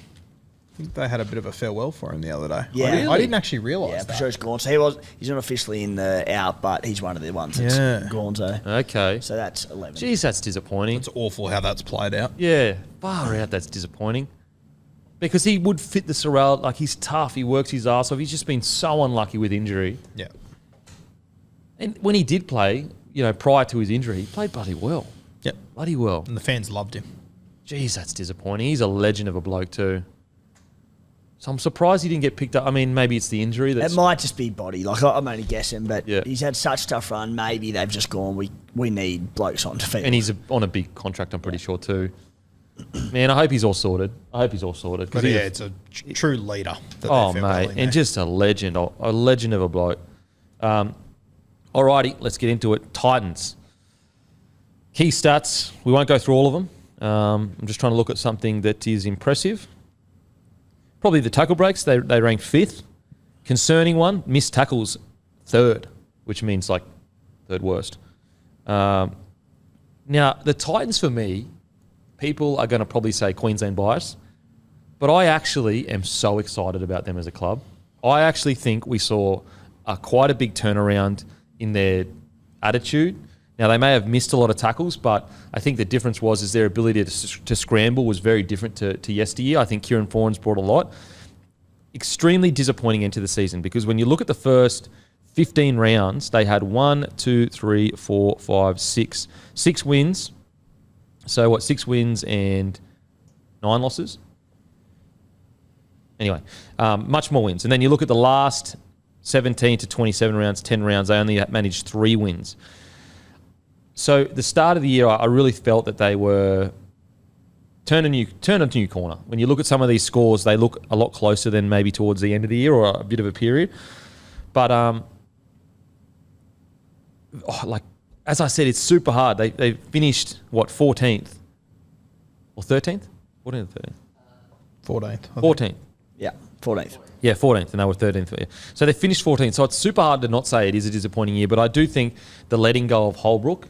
I think they had a bit of a farewell for him the other day. Yeah, I didn't actually realise that. Yeah, sure he's gone. So he's not officially in the out, but he's one of the ones that's gone. So okay, so that's 11. Jeez, that's disappointing. It's awful how that's played out. Yeah, far out. That's disappointing because he would fit the Sorrel. Like he's tough. He works his ass off. He's just been so unlucky with injury. Yeah. And when he did play, prior to his injury, he played bloody well. Yep, bloody well. And the fans loved him. Jeez, that's disappointing. He's a legend of a bloke too. So I'm surprised he didn't get picked up. I mean, maybe it's the injury. It might just be body. Like, I'm only guessing, but he's had such a tough run. Maybe they've just gone, we need blokes on to field. And he's on a big contract, I'm pretty sure, too. Man, I hope he's all sorted. But yeah, it's a true leader. Oh, mate. And just a legend of a bloke. Alrighty, let's get into it. Titans. Key stats. We won't go through all of them. I'm just trying to look at something that is impressive. Probably the tackle breaks. They ranked 5th. Concerning one, missed tackles 3rd, which means like 3rd worst. Now, the Titans for me, people are going to probably say Queensland bias, but I actually am so excited about them as a club. I actually think we saw quite a big turnaround in their attitude. Now, they may have missed a lot of tackles, but I think the difference is their ability to scramble was very different to yesteryear. I think Kieran Foran's brought a lot. Extremely disappointing end to the season because when you look at the first 15 rounds, they had 6 wins. So 6 wins and 9 losses? Anyway, much more wins. And then you look at the last 17 to 27 rounds, 10 rounds, they only managed 3 wins. So the start of the year, I really felt that they were turn a new corner. When you look at some of these scores, they look a lot closer than maybe towards the end of the year or a bit of a period. But as I said, it's super hard. They finished 14th or 13th? 14th or 13th? 14th. 14th. Yeah, 14th. Yeah, 14th, and they were 13th. So they finished 14th. So it's super hard to not say it is a disappointing year, but I do think the letting go of Holbrook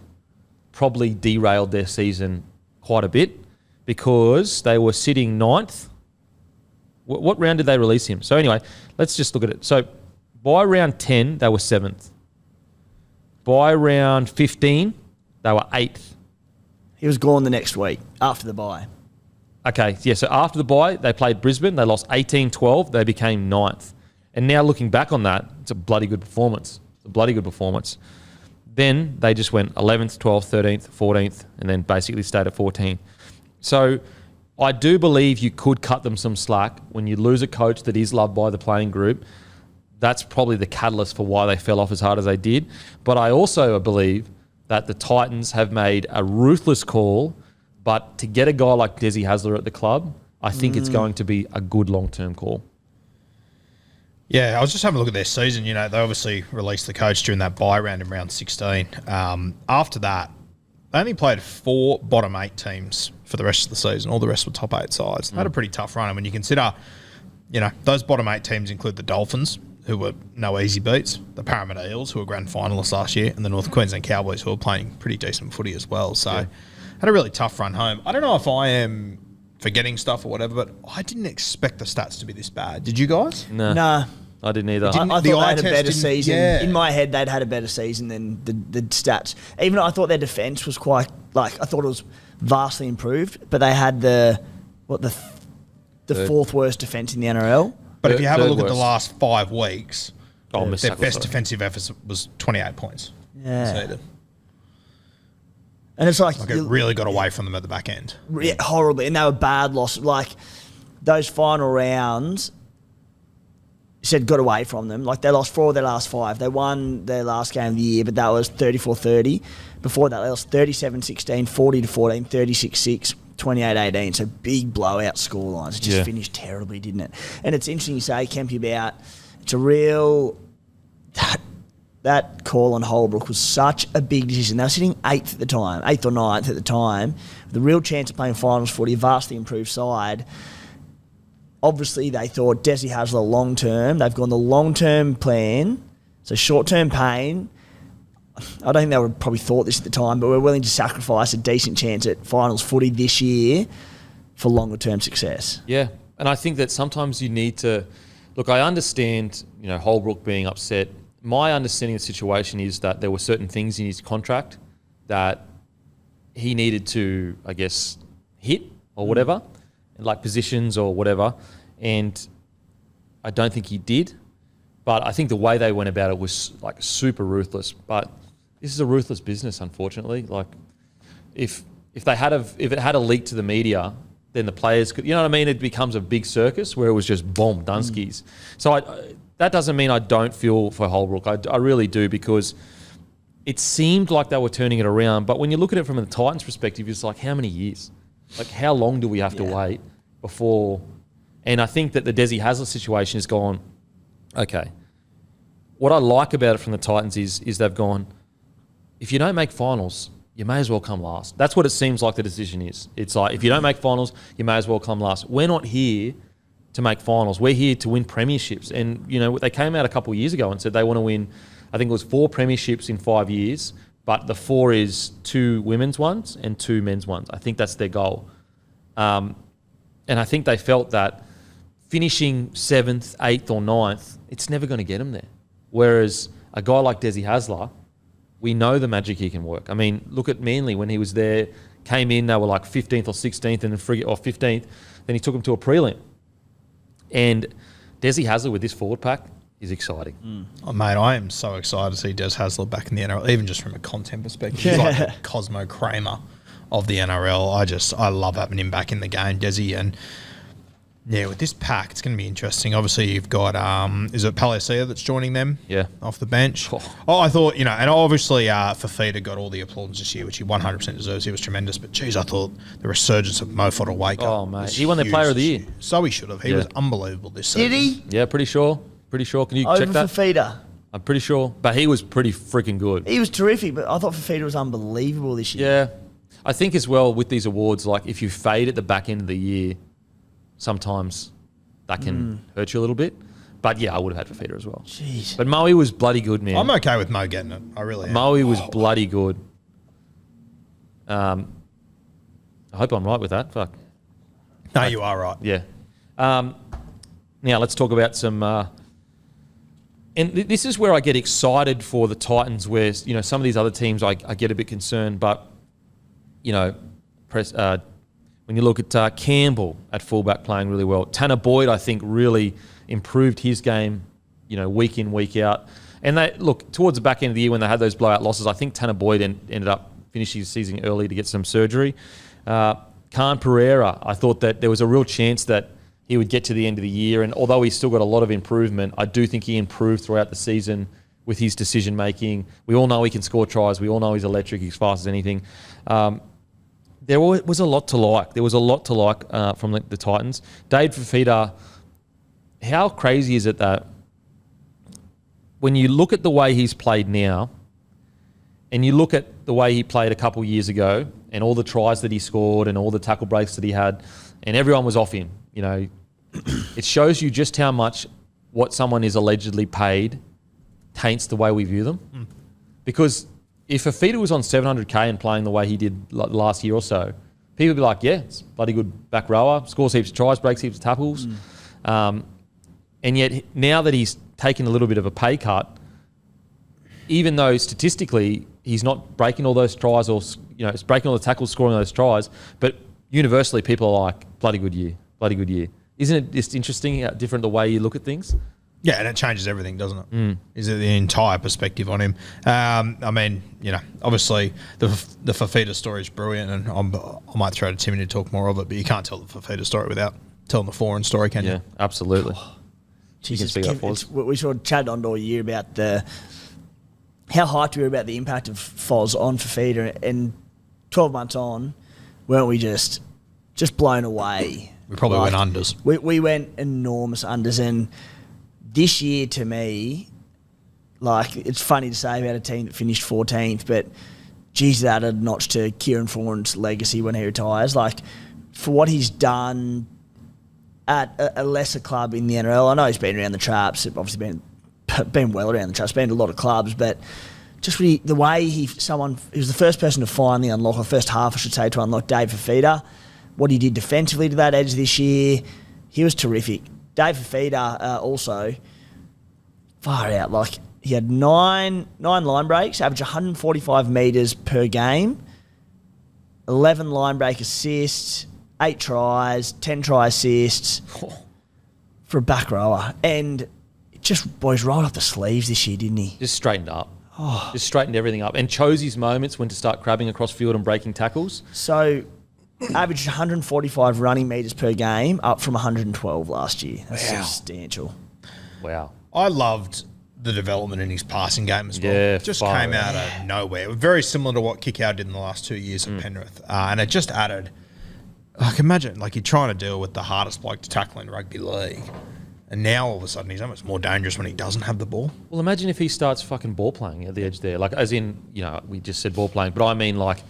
probably derailed their season quite a bit because they were sitting 9th. What round did they release him? So anyway, let's just look at it. So by round 10, they were 7th. By round 15, they were 8th. He was gone the next week after the bye. Okay, yeah, so after the bye, they played Brisbane. They lost 18-12. They became 9th. And now looking back on that, it's a bloody good performance. Then they just went 11th, 12th, 13th, 14th, and then basically stayed at 14. So I do believe you could cut them some slack when you lose a coach that is loved by the playing group. that's probably the catalyst for why they fell off as hard as they did. But I also believe that the Titans have made a ruthless call, but to get a guy like Desi Hasler at the club, I think it's going to be a good long-term call. Yeah, I was just having a look at their season. You know, they obviously released the coach during that bye round in round 16. After that, they only played 4 bottom 8 teams for the rest of the season. All the rest were top 8 sides. They had a pretty tough run. And when you consider, you know, those bottom 8 teams include the Dolphins, who were no easy beats, the Parramatta Eels, who were grand finalists last year, and the North Queensland Cowboys, who were playing pretty decent footy as well. So, had a really tough run home. I don't know if I am forgetting stuff or whatever, but I didn't expect the stats to be this bad. Did you guys? No. Nah. I didn't either. I thought they had a better season. Yeah. In my head, they'd had a better season than the stats. Even though I thought their defence was quite, I thought it was vastly improved, but they had the 4th worst defence in the NRL. But if you have a look at worst. the last 5 weeks, their Mississauga, best defensive effort was 28 points. Yeah. conceded. And it's like it really got away from them at the back end. Yeah, horribly. And they were bad losses. Like, those final rounds, you said got away from them. Like, they lost 4 of their last 5. They won their last game of the year, but that was 34-30. Before that, they lost 37-16, 40-14, 36-6, 28-18. So big blowout scorelines. It just finished terribly, didn't it? And it's interesting you say, Kempy, about it's a real... That call on Holbrook was such a big decision. They were sitting 8th at the time, 8th or 9th at the time, with a real chance of playing finals footy, a vastly improved side. Obviously, they thought Desi Hasler long-term. They've gone the long-term plan, so short-term pain. I don't think they would have probably thought this at the time, but we're willing to sacrifice a decent chance at finals footy this year for longer-term success. Yeah, and I think that sometimes you need to... Look, I understand, Holbrook being upset. My understanding of the situation is that there were certain things in his contract that he needed to, I guess, hit or whatever, like positions or whatever, and I don't think he did. But I think the way they went about it was like super ruthless. But this is a ruthless business, unfortunately. Like, if it had a leak to the media, then the players could, it becomes a big circus where it was just boom, Dunskies. So that doesn't mean I don't feel for Holbrook. I really do, because it seemed like they were turning it around. But when you look at it from the Titans' perspective, it's like, how many years? Like, how long do we have to wait before? And I think that the Desi Hasler situation has gone, okay. What I like about it from the Titans is they've gone, if you don't make finals, you may as well come last. That's what it seems like the decision is. It's like, if you don't make finals, you may as well come last. We're not here to make finals. We're here to win premierships. And, they came out a couple of years ago and said they want to win, I think it was 4 premierships in 5 years, but the 4 is 2 women's ones and 2 men's ones. I think that's their goal. And I think they felt that finishing 7th, 8th or 9th, it's never going to get them there. Whereas a guy like Desi Hasler, we know the magic he can work. I mean, look at Manly when he was there, came in, they were like 15th or 16th and then 15th, then he took them to a prelim. And Desi Hasler with this forward pack is exciting. Oh, mate, I am so excited to see Des Hasler back in the NRL, even just from a content perspective. He's like the Cosmo Kramer of the NRL. I love having him back in the game, Desi. And yeah, with this pack, it's going to be interesting. Obviously, you've got, is it Palacia that's joining them? Yeah. Off the bench. Oh, I thought, and obviously Fafita got all the applause this year, which he 100% deserves. He was tremendous. But, geez, I thought the resurgence of Mo Fotuaika. Oh, mate. He won the Player of the Year. So he should have. He was unbelievable this season. Did he? Yeah, pretty sure. Can you Over check that? Fafita. I'm pretty sure. But he was pretty freaking good. He was terrific, but I thought Fafita was unbelievable this year. Yeah. I think as well with these awards, like if you fade at the back end of the year, sometimes that can hurt you a little bit. But yeah, I would have had Fafita as well. Jeez. But Moe was bloody good, man. I'm okay with Mo getting it. I really am. Moe was bloody good. I hope I'm right with that. Fuck. No, you are right. Yeah. Now let's talk about some. And this is where I get excited for the Titans, where some of these other teams I get a bit concerned, but when you look at Campbell at fullback playing really well, Tanner Boyd I think really improved his game, week in, week out. And they look towards the back end of the year when they had those blowout losses. I think Tanner Boyd ended up finishing his season early to get some surgery. Khan Pereira, I thought that there was a real chance that he would get to the end of the year. And although he's still got a lot of improvement, I do think he improved throughout the season with his decision making. We all know he can score tries. We all know he's electric. He's fast as anything. There was a lot to like. There was a lot to like from the Titans. Dave Fafita, how crazy is it that when you look at the way he's played now and you look at the way he played a couple years ago and all the tries that he scored and all the tackle breaks that he had and everyone was off him, you know, it shows you just how much what someone is allegedly paid taints the way we view them. Because if Fafita was on 700K and playing the way he did last year or so, people would be like, yeah, it's a bloody good back rower, scores heaps of tries, breaks heaps of tackles. And yet now that he's taken a little bit of a pay cut, even though statistically he's not breaking all those tries or, you know, it's breaking all the tackles, scoring those tries, but universally people are like, bloody good year, bloody good year. Isn't it just interesting how different the way you look at things? Yeah, and it changes everything, doesn't it? Is it the entire perspective on him? I mean, you know, obviously the Fafita story is brilliant, and I might throw to Timmy to talk more of it, but you can't tell the Fafita story without telling the foreign story, can you? Yeah, absolutely. Jesus, we sort of chatted on all year about how hyped we were about the impact of Foz on Fafita, and 12 months on, weren't we just blown away? We probably went unders. We went enormous unders, and this year, to me, like, it's funny to say about a team that finished 14th, but geez, that added a notch to Kieran Foran's legacy when he retires. Like, for what he's done at a lesser club in the NRL, I know he's been around the traps, obviously been well around the traps, been to a lot of clubs, but just really the way he was the first person to finally unlock, or first half, I should say, to unlock Dave Fafita. What he did defensively to that edge this year, he was terrific. Dave Fafita also, far out. Like, he had nine line breaks, average 145 metres per game, 11 line break assists, 8 tries, 10 try assists for a back rower. And boys rolled up the sleeves this year, didn't he? Just straightened up. Just straightened everything up. And chose his moments when to start crabbing across field and breaking tackles. So, averaged 145 running metres per game, up from 112 last year. That's substantial. Wow. I loved the development in his passing game as well. Yeah, it just came out of nowhere. Very similar to what Kikau did in the last 2 years at Penrith. And it just added, like, imagine, like, you're trying to deal with the hardest bloke to tackle in rugby league. And now all of a sudden he's so much more dangerous when he doesn't have the ball. Well, imagine if he starts fucking ball playing at the edge there. Like, as in, you know, we just said ball playing, but I mean, like,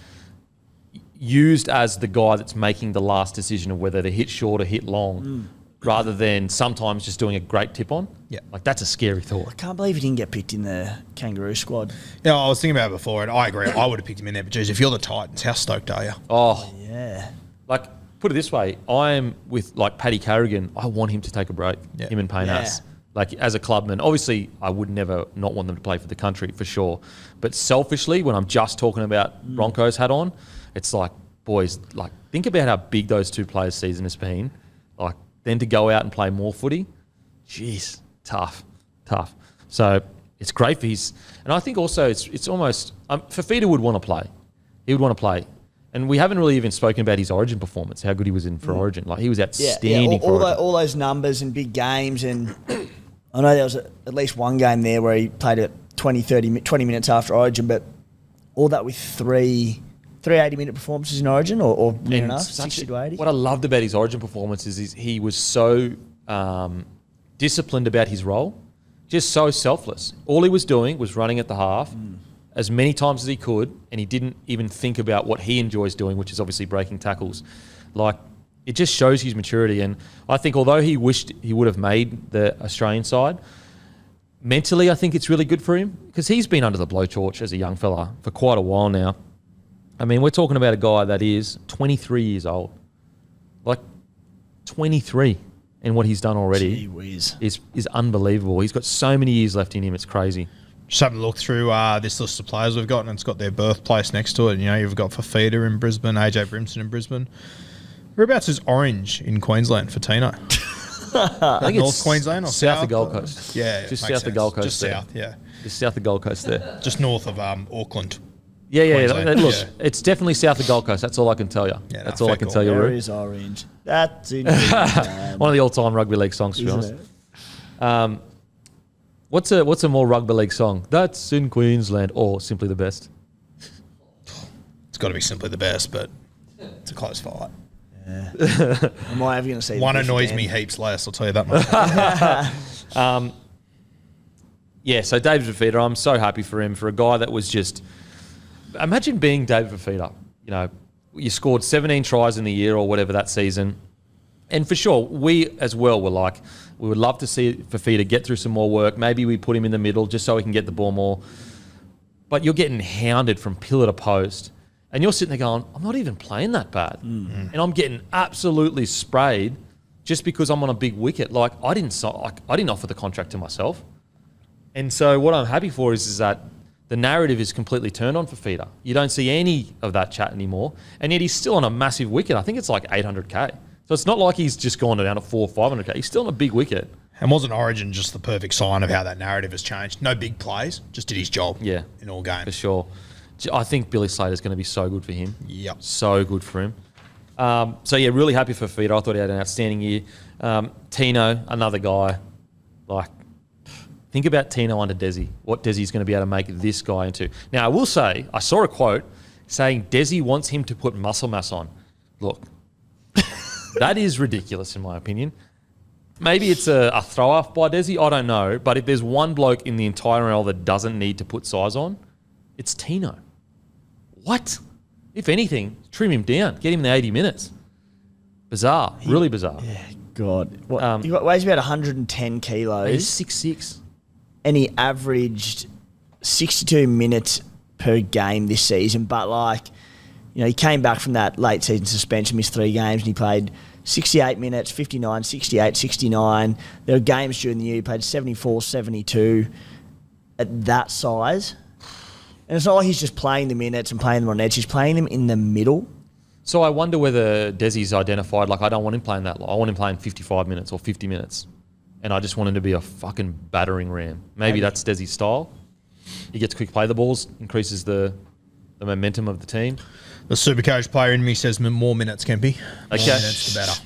used as the guy that's making the last decision of whether to hit short or hit long, rather than sometimes just doing a great tip on. Yeah. Like, that's a scary thought. I can't believe he didn't get picked in the Kangaroo squad. Yeah, I was thinking about it before, and I agree. I would have picked him in there. But, geez, if you're the Titans, how stoked are you? Oh. Yeah. Like, put it this way. I am with, like, Paddy Carrigan. I want him to take a break, him and Payne Haas. Like, as a clubman, obviously, I would never not want them to play for the country, for sure. But selfishly, when I'm just talking about Broncos hat on, it's like, boys, like, think about how big those two players' season has been. Like, then to go out and play more footy, jeez, tough. So it's great for his, and I think also it's almost Fafita would want to play. He would want to play, and we haven't really even spoken about his Origin performance. How good he was in for Origin. Like, he was outstanding. All those numbers and big games, and I know there was at least one game there where he played it 20 minutes after Origin, but all that with three 80-minute performances in Origin, or near enough, 60 to 80. What I loved about his Origin performances is he was so disciplined about his role, just so selfless. All he was doing was running at the half as many times as he could, and he didn't even think about what he enjoys doing, which is obviously breaking tackles. Like, it just shows his maturity, and I think although he wished he would have made the Australian side, mentally I think it's really good for him, because he's been under the blowtorch as a young fella for quite a while now. I mean, we're talking about a guy that is 23 years old. Like, 23, and what he's done already is unbelievable. He's got so many years left in him, it's crazy. Just having a look through this list of players we've got, and it's got their birthplace next to it. You know, you've got Fafita in Brisbane, AJ Brimson in Brisbane. Whereabouts is Orange in Queensland for Tino? I think North it's Queensland or south of Gold Coast. Yeah, just south of Gold Coast. Just there. south, yeah. Just south of Gold Coast there. Just north of Auckland. Yeah. Queensland. Look, Yeah. it's definitely south of Gold Coast. That's all I can tell you. Yeah, That's no, all I fair can call. tell you, There Roo. is orange. That's in Queensland. One of the all-time rugby league songs, to be honest. Isn't it? What's a more rugby league song? That's in Queensland, or Simply the Best? It's got to be simply the best, but it's a close fight. Am I ever going to see One the Bush annoys again? me heaps less, I'll tell you that much. Yeah, so David Fafita, I'm so happy for him, for a guy that was just... Imagine being David Fafita. You know, you scored 17 tries in the year or whatever that season. And for sure, we as well were like, we would love to see Fafita get through some more work. Maybe we put him in the middle just so he can get the ball more. But you're getting hounded from pillar to post. And you're sitting there going, I'm not even playing that bad. And I'm getting absolutely sprayed just because I'm on a big wicket. Like, I didn't offer the contract to myself. And so what I'm happy for is that the narrative is completely turned on Fafita. You don't see any of that chat anymore. And yet he's still on a massive wicket. I think it's like 800K. So it's not like he's just gone down to 400 or 500K. He's still on a big wicket. And wasn't Origin just the perfect sign of how that narrative has changed? No big plays, just did his job Yeah. in all games. For sure. I think Billy Slater's going to be so good for him. Yep. So good for him. So, yeah, really happy for Fafita. I thought he had an outstanding year. Tino, another guy. Like, think about Tino under Desi, what Desi's going to be able to make this guy into. Now, I will say, I saw a quote saying Desi wants him to put muscle mass on. Look, that is ridiculous in my opinion. Maybe it's a throw-off by Desi, I don't know. But if there's one bloke in the entire NRL that doesn't need to put size on, it's Tino. What? If anything, trim him down. Get him the 80 minutes. Bizarre. Really bizarre. Yeah, God. What, he weighs about 110 kilos. He's 6'6". And he averaged 62 minutes per game this season. But, like, you know, he came back from that late season suspension, missed 3 games, and he played 68 minutes, 59, 68, 69. There were games during the year he played 74, 72 at that size. And it's not like he's just playing the minutes and playing them on edge. He's playing them in the middle. So I wonder whether Desi's identified, like, I don't want him playing that long. I want him playing 55 minutes or 50 minutes. And I just want him to be a fucking battering ram. Maybe that's Desi's style. He gets quick play the balls, increases the momentum of the team. The Supercoach player in me says more minutes, Kempy. More Okay. minutes, the better.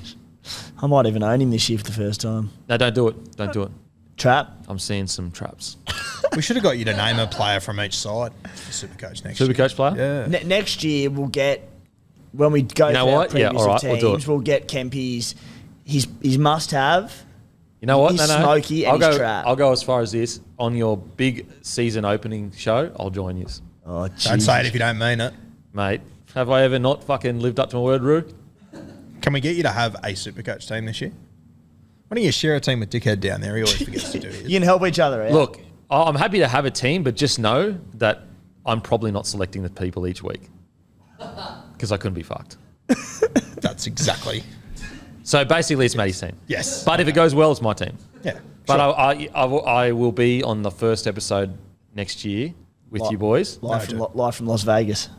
I might even own him this year for the first time. No, don't do it. Don't do it. Trap. I'm seeing some traps. We should have got you to name a player from each side for Supercoach next year. Supercoach player? Yeah. Next year we'll get, when we go know through our what? Yeah, previous all right, we'll teams, do it. we'll get Kempy's his must-have. You know what? He's smoky and he's trap. I'll go as far as this. On your big season opening show, I'll join you. Oh, Don't say it if you don't mean it. Mate, have I ever not fucking lived up to my word, Roo? Can we get you to have a Supercoach team this year? Why don't you share a team with Dickhead down there? He always forgets to do his. You can help each other out. Look, I'm happy to have a team, but just know that I'm probably not selecting the people each week because I couldn't be fucked. That's exactly. So basically, it's Matty's team. Yes. But if it goes well, it's my team. Yeah. But sure. I will be on the first episode next year with you boys. live from Las Vegas.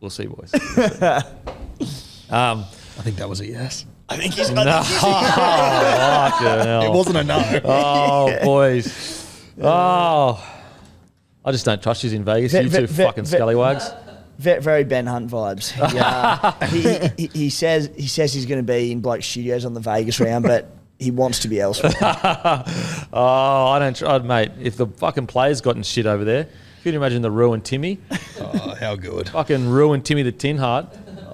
We'll see, boys. I think that was a yes. I think he's No. Fucking hell. It wasn't a no. Oh, boys. Oh. I just don't trust you in Vegas. You two fucking scallywags. very Ben Hunt vibes. He says he's going to be in Bloke Studios on the Vegas round, but he wants to be elsewhere. Oh, I don't try, mate. If the fucking players gotten shit over there, can you imagine the ruined Timmy? Oh, how good. Fucking ruined Timmy the Tin Heart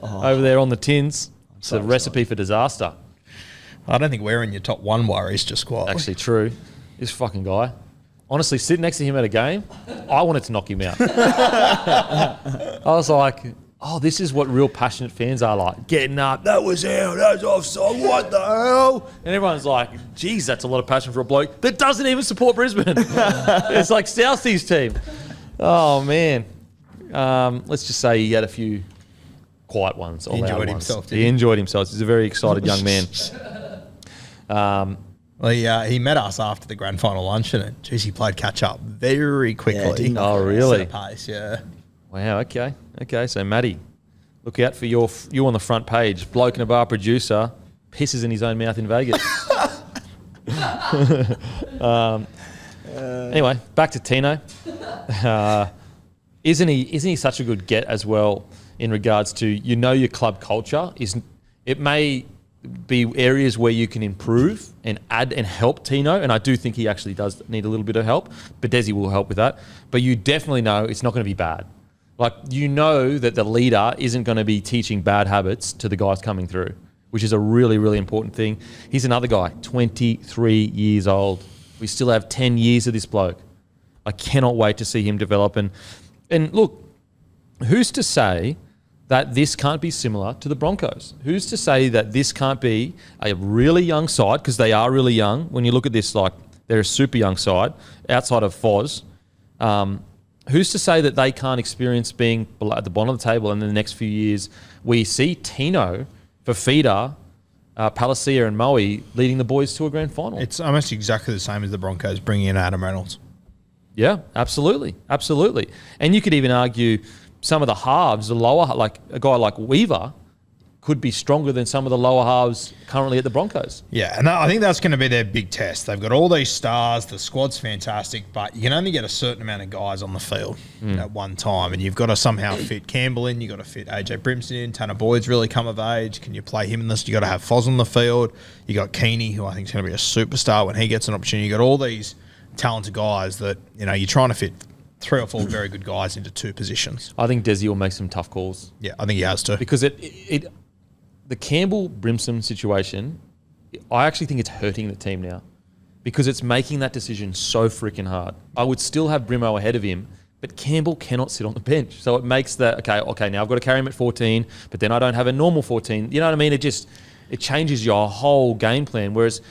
over there on the tins. It's a recipe for disaster. I don't think we're in your top 1 worries just quite. Actually, true. This fucking guy. Honestly, sitting next to him at a game, I wanted to knock him out. I was like, oh, this is what real passionate fans are like. Getting up, that was out, that was offside, what the hell? And everyone's like, geez, that's a lot of passion for a bloke that doesn't even support Brisbane. It's like Southie's team. Oh, man. Let's just say he had a few quiet ones. He enjoyed himself, didn't he? He enjoyed himself. He's a very excited young man. Well, he met us after the grand final luncheon, and geez, he played catch up very quickly. didn't he? Oh, really? Set a pace, yeah. Wow, okay. Okay, so Matty, look out for you on the front page. Bloke in a bar producer pisses in his own mouth in Vegas. Anyway, back to Tino. Isn't he such a good get as well in regards to, your club culture it may be areas where you can improve and add and help Tino, and I do think he actually does need a little bit of help, but Desi will help with that. But you definitely know it's not going to be bad. Like, that the leader isn't going to be teaching bad habits to the guys coming through, which is a really, really important thing. He's another guy, 23 years old. We still have 10 years of this bloke. I cannot wait to see him develop. And look, who's to say that this can't be similar to the Broncos? Who's to say that this can't be a really young side, because they are really young. When you look at this, like, they're a super young side outside of Foz. Who's to say that they can't experience being at the bottom of the table, and in the next few years we see Tino, Fafita, Palacia and Moe leading the boys to a grand final? It's almost exactly the same as the Broncos bringing in Adam Reynolds. Yeah, absolutely. Absolutely. And you could even argue some of the halves, the lower, like a guy like Weaver, could be stronger than some of the lower halves currently at the Broncos. Yeah, and I think that's going to be their big test. They've got all these stars, the squad's fantastic, but you can only get a certain amount of guys on the field at one time, and you've got to somehow fit Campbell in, you've got to fit AJ Brimson in, Tanner Boyd's really come of age, can you play him in this? You've got to have Foz on the field, you got Keeney, who I think is going to be a superstar when he gets an opportunity. You've got all these talented guys that, you're trying to fit 3 or 4 very good guys into 2 positions. I think Desi will make some tough calls. Yeah, I think he has to. Because the Campbell-Brimson situation, I actually think it's hurting the team now, because it's making that decision so freaking hard. I would still have Brimo ahead of him, but Campbell cannot sit on the bench. So it makes that, okay, now I've got to carry him at 14, but then I don't have a normal 14. You know what I mean? It changes your whole game plan. Whereas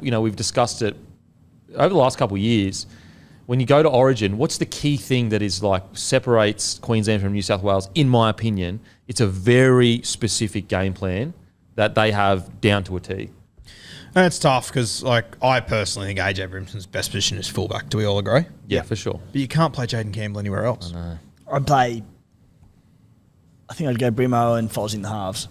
we've discussed it over the last couple of years. When you go to Origin, what's the key thing that is like separates Queensland from New South Wales? In my opinion, it's a very specific game plan that they have down to a T. And it's tough because, I personally think AJ Brimson's best position is fullback. Do we all agree? Yeah, for sure. But you can't play Jaden Campbell anywhere else. I know. I think I'd go Brimo and Foz in the halves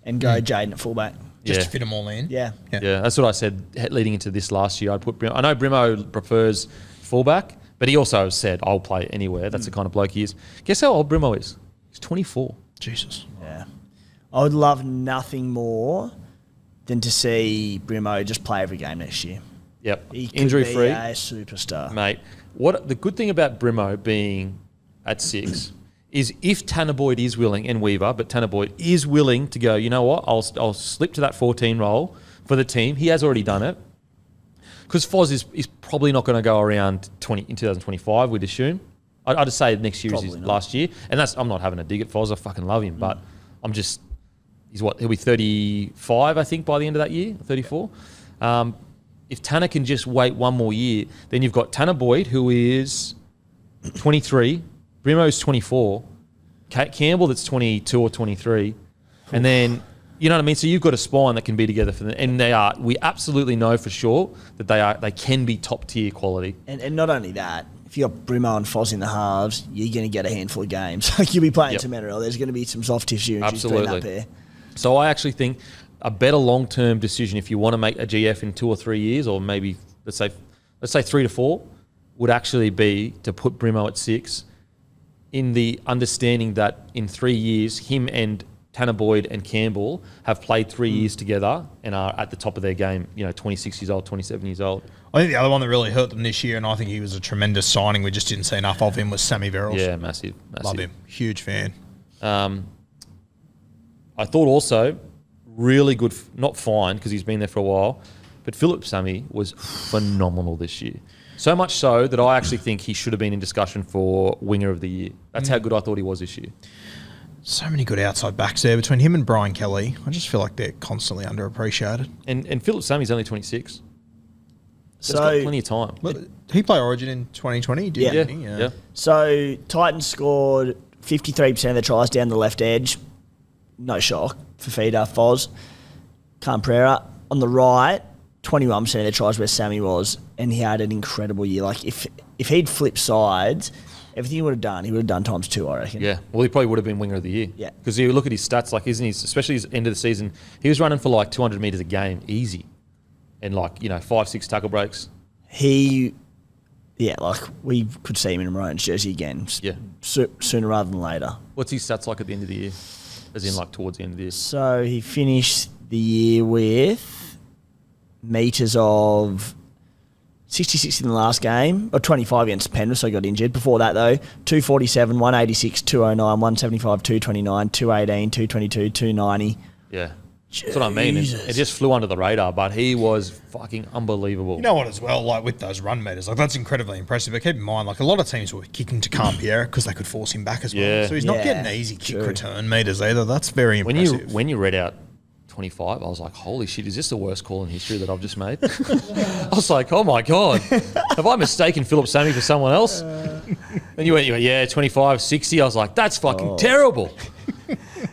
and go Jaden at fullback. Just to fit them all in? Yeah. Yeah, that's what I said leading into this last year. I'd put Brimo. I know Brimo prefers fullback, but he also said, I'll play anywhere. That's the kind of bloke he is. Guess how old Brimo is? He's 24. Jesus. Yeah. I would love nothing more than to see Brimo just play every game next year. Yep. He could Injury-free. be a superstar. Mate, what the good thing about Brimo being at 6 is if Tanner Boyd is willing, and Weaver, but Tanner Boyd is willing to go, you know what, I'll slip to that 14 role for the team. He has already done it. Because Foz is probably not going to go around in 2025, we'd assume. I'd just say next year is his last year. And I'm not having a dig at Foz. I fucking love him. But he'll be 35, I think, by the end of that year, 34. If Tanner can just wait one more year, then you've got Tanner Boyd, who is 23. Brimo's 24. Campbell, that's 22 or 23. And then... You know what I mean? So you've got a spine that can be together for them, and they are. We absolutely know for sure that they can be top tier quality. And not only that, if you got Brimo and Foz in the halves, you're going to get a handful of games. Like you'll be playing some NRL. There's going to be some soft tissue issues being up there. So I actually think a better long term decision, if you want to make a GF in 2 or 3 years, or maybe let's say 3 to 4, would actually be to put Brimo at 6, in the understanding that in 3 years, him and Tanner Boyd and Campbell have played 3 years together and are at the top of their game, 26 years old, 27 years old. I think the other one that really hurt them this year, and I think he was a tremendous signing, we just didn't see enough of him, was Sammy Verrills. Yeah, massive. Love him. Huge fan. I thought also really good, not fine because he's been there for a while, but Philip Sammy was phenomenal this year. So much so that I actually think he should have been in discussion for Winger of the Year. That's how good I thought he was this year. So many good outside backs there. Between him and Brian Kelly, I just feel like they're constantly underappreciated. And Philip Sammy's only 26. So he's got plenty of time. Look, he played Origin in 2020, didn't he? Yeah. So Titans scored 53% of their tries down the left edge. No shock. Fafita, Foz, Canprera. On the right, 21% of their tries where Sammy was, and he had an incredible year. Like if he'd flipped sides, everything he would have done times 2, I reckon. Yeah. Well, he probably would have been Winger of the Year. Yeah. Because you look at his stats, like especially his end of the season, he was running for like 200 metres a game, easy. And 5-6 tackle breaks. He Yeah, like we could see him in a Maroons jersey again. Yeah. Sooner rather than later. What's his stats like at the end of the year? As in, like, towards the end of the year? So he finished the year with metres of 66 in the last game, or 25 against Penrith, so he got injured. Before that, though, 247, 186, 209, 175, 229, 218, 222, 290. Yeah. That's what I mean. It just flew under the radar, but he was fucking unbelievable. You know what, as well, like with those run meters, like that's incredibly impressive. But keep in mind, like a lot of teams were kicking to Campiera because they could force him back as well. Yeah. So he's not getting easy kick return meters either. That's very impressive. When you read out 25, I was like, holy shit, is this the worst call in history that I've just made? I was like, oh my God, have I mistaken Philip Sammy for someone else? And you went, yeah, 25, 60. I was like, that's fucking terrible.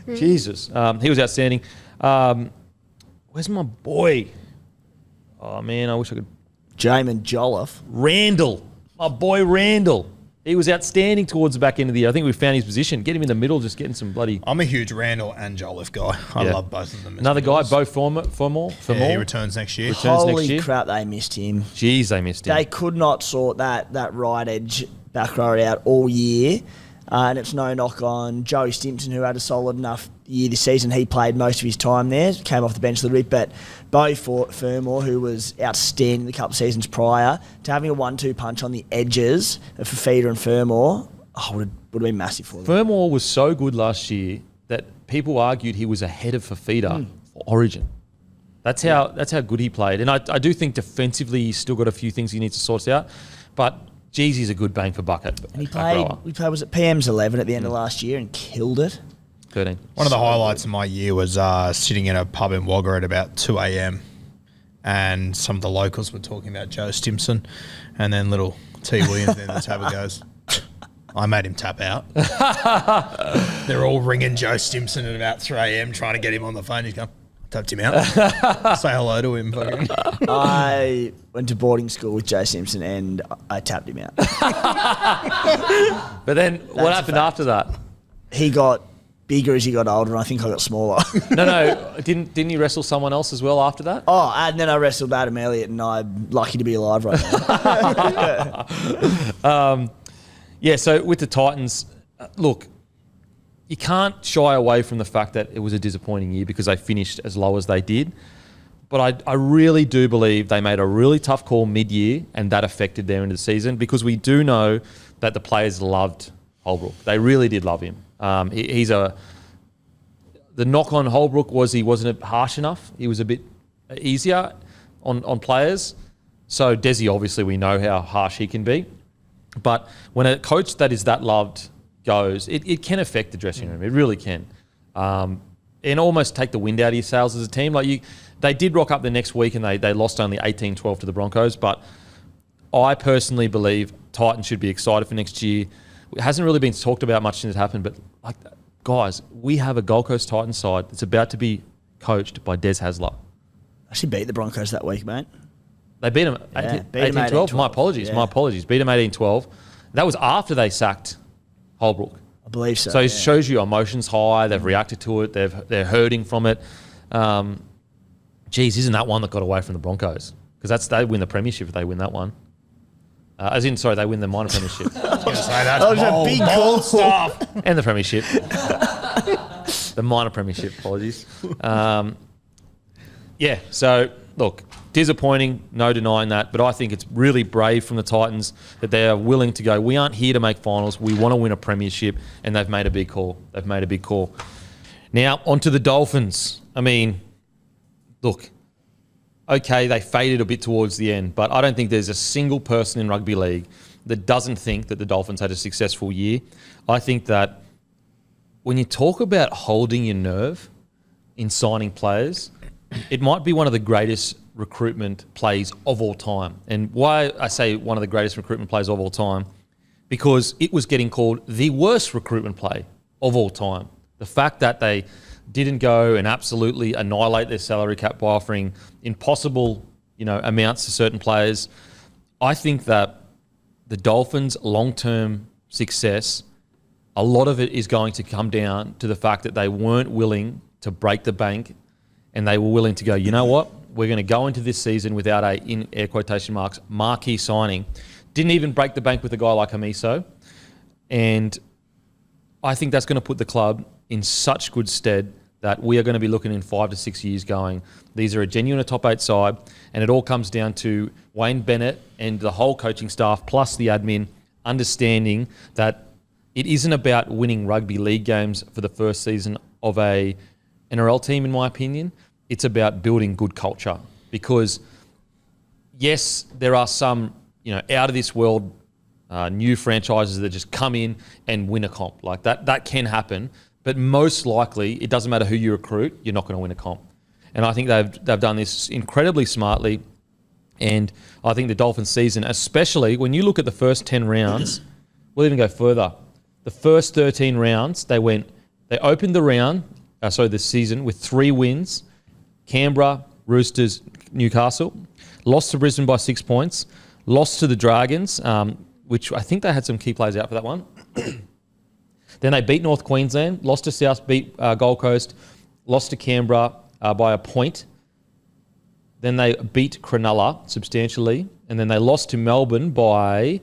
Jesus. He was outstanding. Where's my boy? Oh, man, I wish I could. Jamin Jolliffe. Randall. My boy Randall. He was outstanding towards the back end of the year. I think we found his position. Get him in the middle, just getting some bloody... I'm a huge Randall and Jolliffe guy. I love both of them. Another guy, Bo Fermor. Yeah, he returns next year. Holy crap, they missed him. Jeez, they missed him. They could not sort that right edge back row out all year. And it's no knock on Joey Stimpson, who had a solid enough year this season. He played most of his time there, came off the bench a little bit. But Bo Fermor, who was outstanding the couple of seasons prior, to having a 1-2 punch on the edges for Feeder and Fermor, would have been massive for them. Fermor was so good last year that people argued he was ahead of Fafita for Origin. That's how good he played. And I do think defensively he's still got a few things he needs to sort out. But... Jeez, he's a good bang for bucket. And he played, was it PM's 11 at the end of last year and killed it? 13. One of the highlights of my year was sitting in a pub in Wagga at about 2 a.m. and some of the locals were talking about Joe Stimpson, and then little T. Williams in the table goes, I made him tap out. They're all ringing Joe Stimpson at about 3 a.m. trying to get him on the phone. He's going, tapped him out. Say hello to him. I went to boarding school with Joe Simpson and I tapped him out. But then what happened after that? He got bigger as he got older, and I think I got smaller. No. Didn't you wrestle someone else as well after that? Oh, and then I wrestled Adam Elliott, and I'm lucky to be alive right now. Yeah, so with the Titans, look, you can't shy away from the fact that it was a disappointing year because they finished as low as they did. But I really do believe they made a really tough call mid-year, and that affected their end of the season, because we do know that the players loved Holbrook. They really did love him. The knock on Holbrook was he wasn't harsh enough. He was a bit easier on players. So Desi, obviously, we know how harsh he can be. But when a coach that is that loved goes, it can affect the dressing room. It really can. And almost take the wind out of your sails as a team. They did rock up the next week and they lost only 18-12 to the Broncos. But I personally believe Titans should be excited for next year. It hasn't really been talked about much since it happened, but guys, we have a Gold Coast Titans side that's about to be coached by Des Hasler. Actually beat the Broncos that week, mate. They beat them 18-12? My apologies. Beat them 18-12. That was after they sacked Holbrook. I believe so. So it shows you emotions high. They've reacted to it. They're hurting from it. Isn't that one that got away from the Broncos? Because they win the premiership if they win that one. They win the minor premiership. I was going to say that was a big call. Stuff. And the premiership. The minor premiership, apologies. So look, disappointing, no denying that, but I think it's really brave from the Titans that they are willing to go, we aren't here to make finals, we want to win a premiership, and they've made a big call. Now, onto the Dolphins. I mean, look, okay, they faded a bit towards the end, but I don't think there's a single person in rugby league that doesn't think that the Dolphins had a successful year. I think that when you talk about holding your nerve in signing players, it might be one of the greatest recruitment plays of all time. And why I say one of the greatest recruitment plays of all time, because it was getting called the worst recruitment play of all time. The fact that they didn't go and absolutely annihilate their salary cap by offering impossible, amounts to certain players. I think that the Dolphins' long-term success, a lot of it is going to come down to the fact that they weren't willing to break the bank, and they were willing to go, you know what? We're going to go into this season without a, in air quotation marks, marquee signing. Didn't even break the bank with a guy like Hamiso. And I think that's going to put the club in such good stead that we are going to be looking in 5 to 6 years going, these are a genuine top 8 side, and it all comes down to Wayne Bennett and the whole coaching staff plus the admin understanding that it isn't about winning rugby league games for the first season of a NRL team, in my opinion. It's about building good culture because, yes, there are some out of this world new franchises that just come in and win a comp. Like that can happen. But most likely, it doesn't matter who you recruit, you're not going to win a comp. And I think they've done this incredibly smartly. And I think the Dolphins season, especially when you look at the first 10 rounds, we'll even go further. The first 13 rounds, they opened the season with 3 wins: Canberra, Roosters, Newcastle. Lost to Brisbane by 6 points. Lost to the Dragons, which I think they had some key players out for that one. Then they beat North Queensland, lost to South, beat Gold Coast, lost to Canberra by a point. Then they beat Cronulla substantially, and then they lost to Melbourne by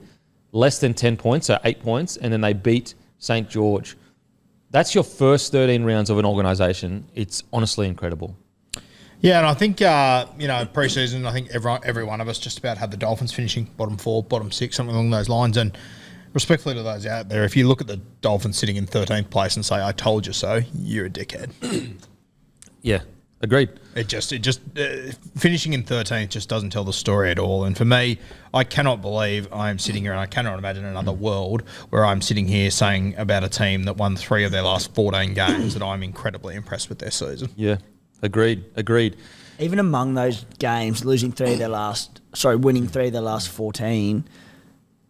less than 10 points, so 8 points, and then they beat St. George. That's your first 13 rounds of an organisation. It's honestly incredible. Yeah, and I think, pre-season, I think every one of us just about had the Dolphins finishing bottom 4, bottom 6, something along those lines. And respectfully to those out there, if you look at the Dolphins sitting in 13th place and say, I told you so, you're a dickhead. Yeah, agreed. It just finishing in 13th just doesn't tell the story at all. And for me, I cannot believe I am sitting here, and I cannot imagine another world where I'm sitting here saying about a team that won 3 of their last 14 games that I'm incredibly impressed with their season. Yeah, agreed. Even among those games, winning 3 of their last 14,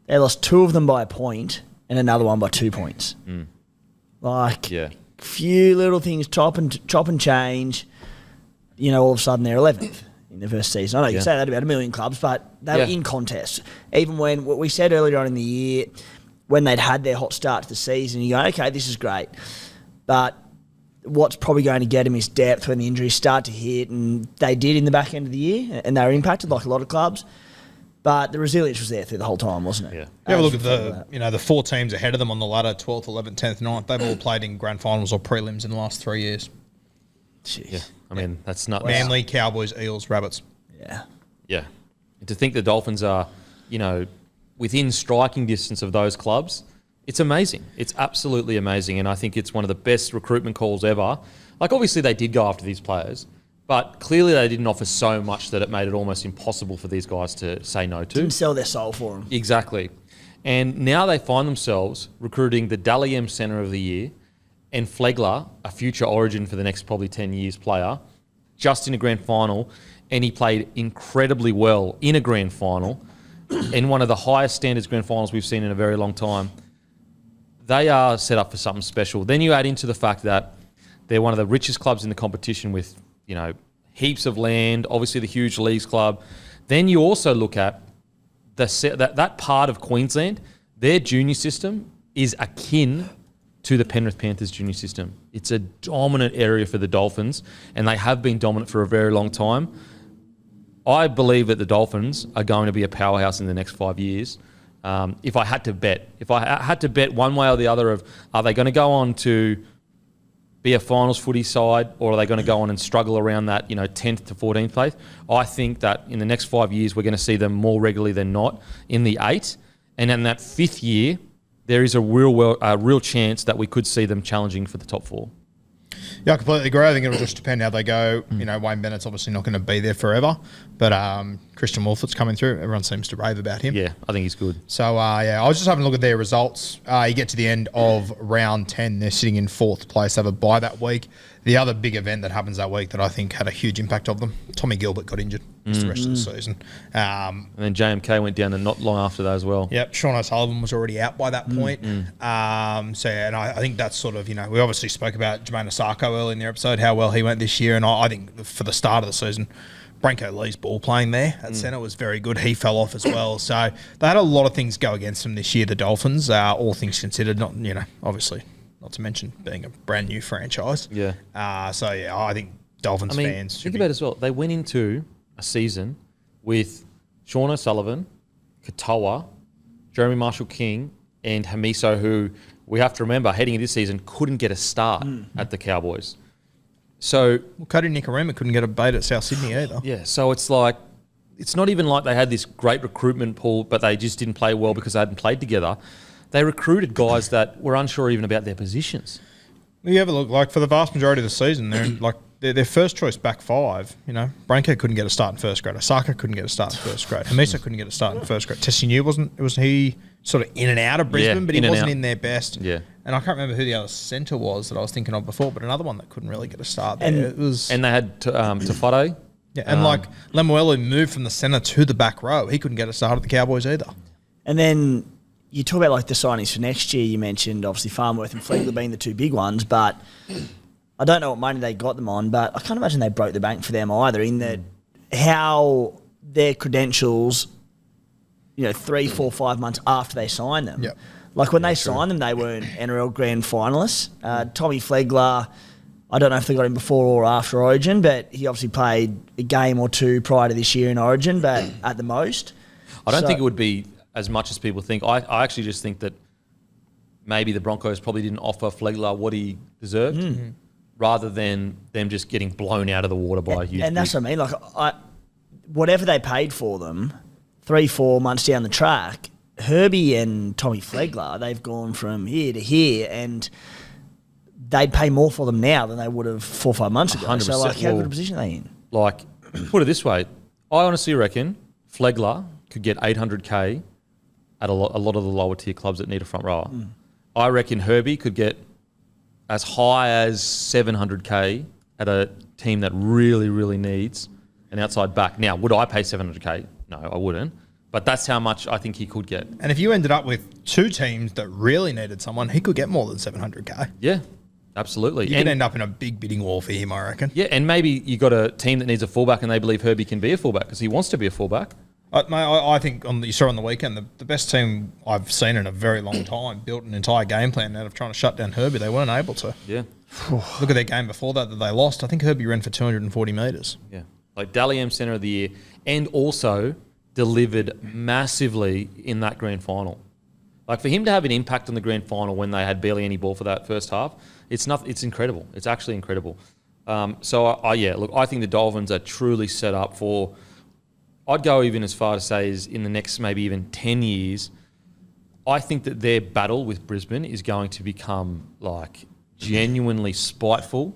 they lost 2 of them by a point and another one by 2 points. Few little things chop and change. All of a sudden they're 11th in the first season. I know you can say that about a million clubs, but they were in contest. Even when what we said earlier on in the year, when they'd had their hot start to the season, you go, okay, this is great. But what's probably going to get them is depth when the injuries start to hit, and they did in the back end of the year, and they were impacted like a lot of clubs. But the resilience was there through the whole time, wasn't it? Yeah. Have a look at the 4 teams ahead of them on the ladder, 12th, 11th, 10th, 9th. They've all played in grand finals or prelims in the last 3 years. Jeez. Yeah, I mean, that's not... Manly, Cowboys, Eels, Rabbits. Yeah. Yeah. And to think the Dolphins are, within striking distance of those clubs, it's amazing. It's absolutely amazing. And I think it's one of the best recruitment calls ever. Like, obviously, they did go after these players, but clearly they didn't offer so much that it made it almost impossible for these guys to say no to. Didn't sell their soul for them. Exactly. And now they find themselves recruiting the Dally M Centre of the Year and Flegler, a future Origin for the next probably 10 years player, just in a grand final. And he played incredibly well in a grand final, in one of the highest standards grand finals we've seen in a very long time. They are set up for something special. Then you add into the fact that they're one of the richest clubs in the competition with, heaps of land, obviously the huge Leagues club. Then you also look at that part of Queensland, their junior system is akin to the Penrith Panthers junior system. It's a dominant area for the Dolphins, and they have been dominant for a very long time. I believe that the Dolphins are going to be a powerhouse in the next 5 years. If I had to bet one way or the other of, are they going to go on to be a finals footy side, or are they going to go on and struggle around that 10th to 14th place? I think that in the next 5 years, we're going to see them more regularly than not in the 8. And in that 5th year, there is a real chance that we could see them challenging for the top 4. Yeah, I completely agree. I think it'll just depend how they go. Wayne Bennett's obviously not going to be there forever, but Christian Wolford's coming through. Everyone seems to rave about him. Yeah, I think he's good. So, I was just having a look at their results. You get to the end of round 10. They're sitting in 4th place. They have a bye that week. The other big event that happens that week that I think had a huge impact of them, Tommy Gilbert got injured for the rest of the season. And then JMK went down and not long after that as well. Yep, Sean O'Sullivan was already out by that point. And I think that's sort of, we obviously spoke about Jermaine Asako early in the episode, how well he went this year. And I think for the start of the season, Branko Lee's ball playing there at centre was very good. He fell off as well. So they had a lot of things go against them this year, the Dolphins, all things considered, not, obviously, not to mention being a brand new franchise. Yeah. I think Dolphins fans should think about it as well. They went into a season with Sean O'Sullivan, Katoa, Jeremy Marshall-King and Hamiso, who we have to remember, heading into this season, couldn't get a start at the Cowboys. So Cody Nikorima couldn't get a bait at South Sydney either. yeah, so it's like, it's not even like they had this great recruitment pool, but they just didn't play well because they hadn't played together. They recruited guys that were unsure even about their positions. You have a look, like for the vast majority of the season, they're in, like their first choice back five. You know, Branko couldn't get a start in first grade. Osaka couldn't get a start in first grade. Hamiso couldn't get a start in first grade. Tessineau was he sort of in and out of Brisbane, but he wasn't in their best. Yeah. And I can't remember who the other centre was that I was thinking of before, but another one that couldn't really get a start there. And they had Tafado. Yeah, and like Lemuelu moved from the centre to the back row. He couldn't get a start at the Cowboys either. And then you talk about like the signings for next year. You mentioned obviously Farnworth and Flegler being the two big ones, but I don't know what money they got them on, but I can't imagine they broke the bank for them either in that how their credentials, 3, 4, 5 months after they signed them. Yep. Like when they signed them, they weren't NRL grand finalists. Tommy Flegler, I don't know if they got him before or after Origin, but he obviously played a game or two prior to this year in Origin, but at the most. I don't think it would be as much as people think. I actually just think that maybe the Broncos probably didn't offer Flegler what he deserved, rather than them just getting blown out of the water by a huge. And that's what I mean. Like, whatever they paid for them, 3-4 months down the track, Herbie and Tommy Flegler, they've gone from here to here, and they'd pay more for them now than they would have 4 or 5 months ago. 100%. So, like, how good a position are they in? Like, put it this way, I honestly reckon Flegler could get 800K at a lot of the lower tier clubs that need a front rower. I reckon Herbie could get as high as 700K at a team that really, really needs an outside back. Now, would I pay 700K? No, I wouldn't. But that's how much I think he could get. And if you ended up with two teams that really needed someone, he could get more than 700K. Yeah, absolutely. You could end up in a big bidding war for him, I reckon. Yeah, and maybe you got a team that needs a fullback and they believe Herbie can be a fullback because he wants to be a fullback. I think you saw on the weekend, the best team I've seen in a very long time built an entire game plan out of trying to shut down Herbie. They weren't able to. Yeah. Look at their game before that they lost. I think Herbie ran for 240 metres. Yeah. Like Dally M Centre of the Year, and also delivered massively in that grand final. Like for him to have an impact on the grand final when they had barely any ball for that first half, it's incredible. It's actually incredible. I think the Dolphins are truly set up for, I'd go even as far to say is in the next maybe even 10 years, I think that their battle with Brisbane is going to become like genuinely spiteful.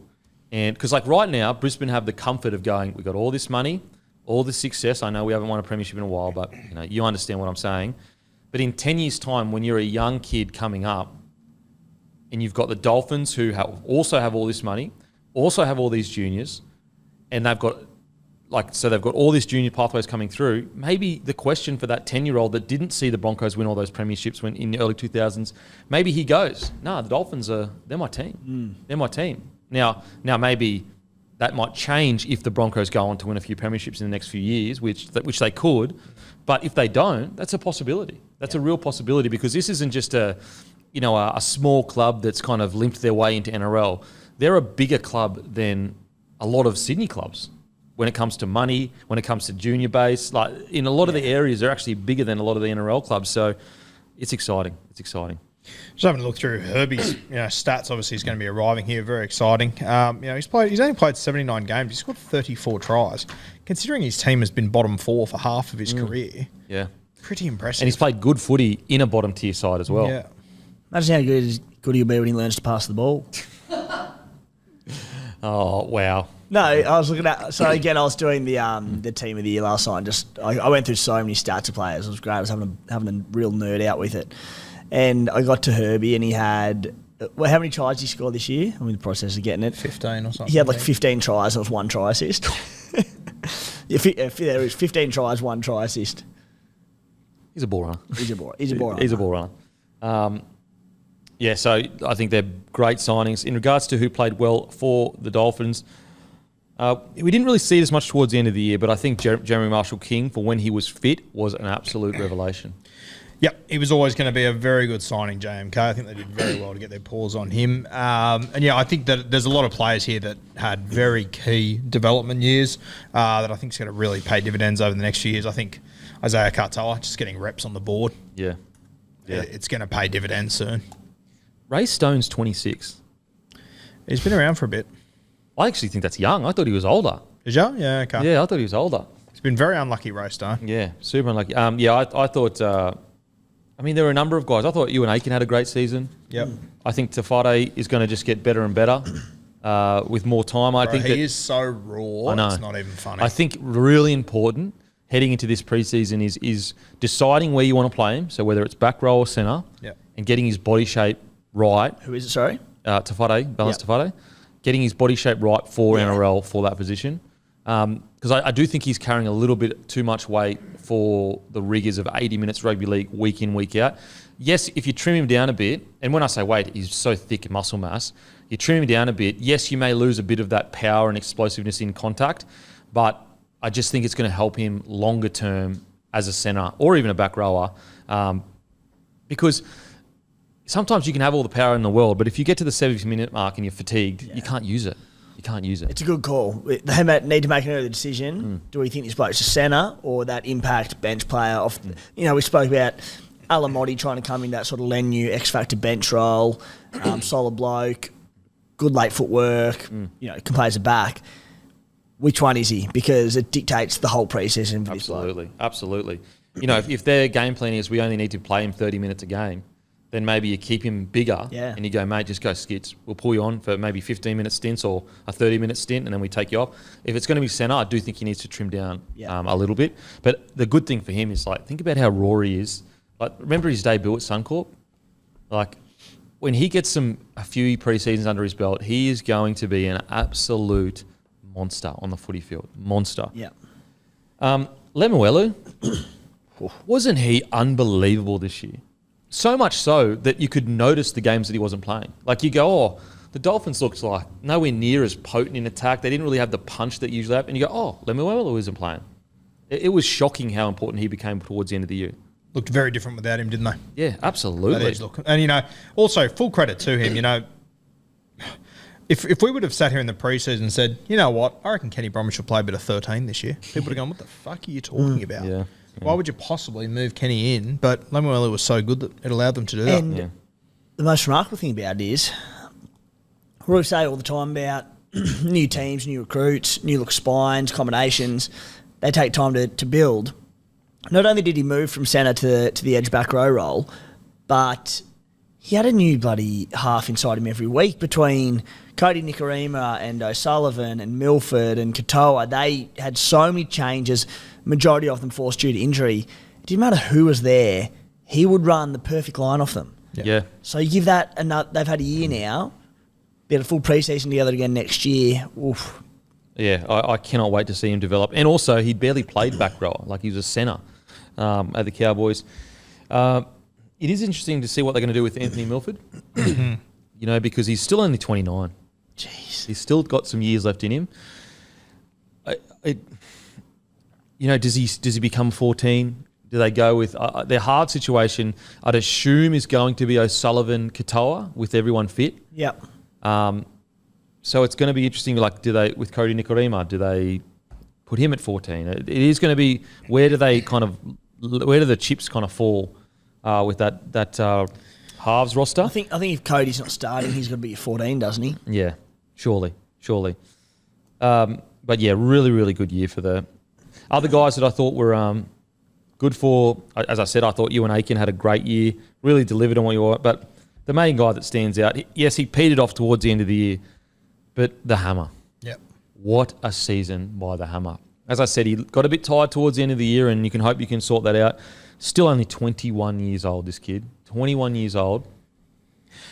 And because like right now, Brisbane have the comfort of going, we've got all this money, all this success. I know we haven't won a premiership in a while, but you understand what I'm saying. But in 10 years' time, when you're a young kid coming up and you've got the Dolphins who also have all this money, also have all these juniors, and they've got all these junior pathways coming through, maybe the question for that 10-year-old that didn't see the Broncos win all those premierships when in the early 2000s, maybe he goes, the Dolphins they're my team. They're my team. Now maybe that might change if the Broncos go on to win a few premierships in the next few years, which they could. But if they don't, that's a possibility. That's a real possibility because this isn't just a small club that's kind of limped their way into NRL. They're a bigger club than a lot of Sydney clubs when it comes to money, when it comes to junior base. Like in a lot of the areas, they're actually bigger than a lot of the NRL clubs. So it's exciting. It's exciting. Just having a look through Herbie's stats. Obviously, he's going to be arriving here. Very exciting. He's only played 79 games. He's scored 34 tries. Considering his team has been bottom 4 for half of his career, pretty impressive. And he's played good footy in a bottom tier side as well. Yeah. Imagine how good he'll be when he learns to pass the ball. Oh wow. No, I was looking at. So again, I was doing the team of the year last night. I went through so many stats of players. It was great. I was having a real nerd out with it. And I got to Herbie, and he had how many tries did he score this year? I'm in the process of getting it. 15 or something. He had like 15 tries. And it was 1 try assist. There was 15 tries, 1 try assist. He's a ball runner. He's a ball runner. He's a ball runner. So I think they're great signings. In regards to who played well for the Dolphins, we didn't really see it as much towards the end of the year, but I think Jeremy Marshall-King, for when he was fit, was an absolute revelation. Yep, he was always going to be a very good signing, JMK. I think they did very well to get their paws on him. I think that there's a lot of players here that had very key development years that I think is going to really pay dividends over the next few years. I think Isaiah Katoa just getting reps on the board. Yeah. it's going to pay dividends soon. Ray Stone's 26. He's been around for a bit. I actually think that's young. I thought he was older. Is you? Yeah, okay. Yeah, I thought he was older. He's been very unlucky, Ray Stone. Yeah, super unlucky. I thought. There were a number of guys. I thought Ewan Aiken had a great season. Yep. I think Tafade is going to just get better and better with more time. I think he is so raw. I know. It's not even funny. I think really important heading into this preseason is deciding where you want to play him. So whether it's back row or centre, and getting his body shape right. Who is it? Sorry, Tafade, Tafade, getting his body shape right for NRL for that position. Because I do think he's carrying a little bit too much weight for the rigours of 80 minutes rugby league week in, week out. Yes, if you trim him down a bit, and when I say weight, he's so thick in muscle mass, you trim him down a bit, yes, you may lose a bit of that power and explosiveness in contact, but I just think it's going to help him longer term as a centre or even a back rower, because sometimes you can have all the power in the world, but if you get to the 70-minute mark and you're fatigued, you can't use it. You can't use it. It's a good call. They need to make an early decision. Do we think this bloke's a centre or that impact bench player? We spoke about Alamotti trying to come in that sort of Lenu X-Factor bench role, solid bloke, good late footwork, can play as a back. Which one is he? Because it dictates the whole pre-season for this bloke. Absolutely. If their game plan is we only need to play him 30 minutes a game, then maybe you keep him bigger and you go, mate, just go skits. We'll pull you on for maybe 15-minute stints or a 30-minute stint and then we take you off. If it's going to be centre, I do think he needs to trim down a little bit. But the good thing for him is, think about how raw he is. Remember his debut at Suncorp? When he gets a few pre-seasons under his belt, he is going to be an absolute monster on the footy field. Monster. Yeah. Lemuelu, wasn't he unbelievable this year? So much so that you could notice the games that he wasn't playing. You go, the Dolphins looked like nowhere near as potent in attack. They didn't really have the punch that you usually have. And you go, Lemuelu isn't playing. It was shocking how important he became towards the end of the year. Looked very different without him, didn't they? Yeah, absolutely. That edge look. And, also full credit to him, if we would have sat here in the preseason and said, you know what, I reckon Kenny Bromwich will play a bit of 13 this year, people would have gone, what the fuck are you talking about? Yeah. Why would you possibly move Kenny in? But Lemuelu was so good that it allowed them to do that. And the most remarkable thing about it is, we say all the time about new teams, new recruits, new look spines, combinations. They take time to build. Not only did he move from centre to the edge back row role, but he had a new bloody half inside him every week between Cody Nikorima and O'Sullivan and Milford and Katoa. They had so many changes, majority of them forced due to injury. It didn't matter who was there, he would run the perfect line off them. Yeah. So you give that another, they've had a year now, be a full pre-season together again next year. Oof. Yeah, I cannot wait to see him develop. And also, he barely played back rower, he was a centre at the Cowboys. It is interesting to see what they're going to do with Anthony Milford, because he's still only 29. Jeez. He's still got some years left in him. Does he become 14? Do they go with their hard situation? I'd assume is going to be O'Sullivan, Katoa with everyone fit. Yep. So it's going to be interesting. Do they with Cody Nikorima? Do they put him at 14? It is going to be where do the chips kind of fall with that halves roster? I think if Cody's not starting, he's going to be at 14, doesn't he? Yeah, surely. But yeah, really, really good year for the other guys that I thought were good for. As I said, I thought Ewan Aiken had a great year, really delivered on what you want. But the main guy that stands out, yes, he petered off towards the end of the year, but the Hammer. Yep. What a season by the Hammer. As I said, he got a bit tired towards the end of the year, and you can hope you can sort that out. Still only 21 years old, this kid. 21 years old.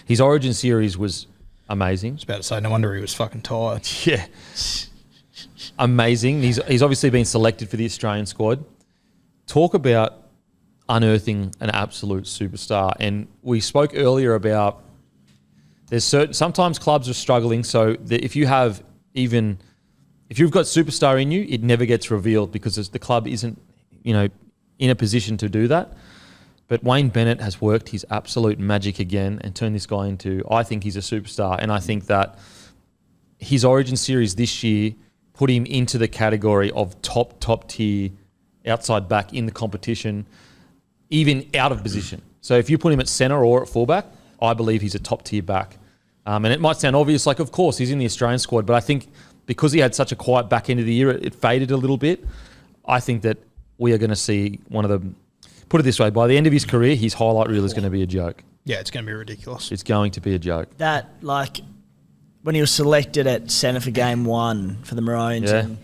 His Origin series was amazing. I was about to say, no wonder he was fucking tired. Yeah. Amazing. He's obviously been selected for the Australian squad. Talk about unearthing an absolute superstar. And we spoke earlier about sometimes clubs are struggling, so that if you've got superstar in you, it never gets revealed because the club isn't, in a position to do that. But Wayne Bennett has worked his absolute magic again and turned this guy into, I think he's a superstar. And I think that his Origin series this year put him into the category of top tier outside back in the competition. even out of position. So if you put him at centre or at fullback, I believe he's a top-tier back. And it might sound obvious, like, of course, he's in the Australian squad, but I think because he had such a quiet back end of the year, it faded a little bit. I think that we are going to see one of the... Put it this way, by the end of his career, his highlight reel is going to be a joke. Yeah, it's going to be ridiculous. It's going to be a joke. That, like, when he was selected at centre for game 1 for the Maroons. Yeah. And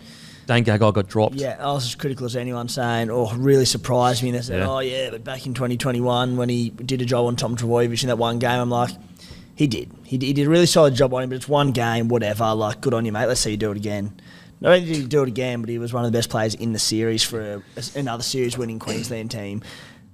Dane Gagai got dropped. yeah, I was as critical as anyone saying, really surprised me. They said, but back in 2021 when he did a job on Tom Trbojevic in that one game, I'm like, he did. He did a really solid job on him, but it's one game, whatever. Like, good on you, mate. Let's see you do it again. Not only did he do it again, but he was one of the best players in the series for another series-winning Queensland team.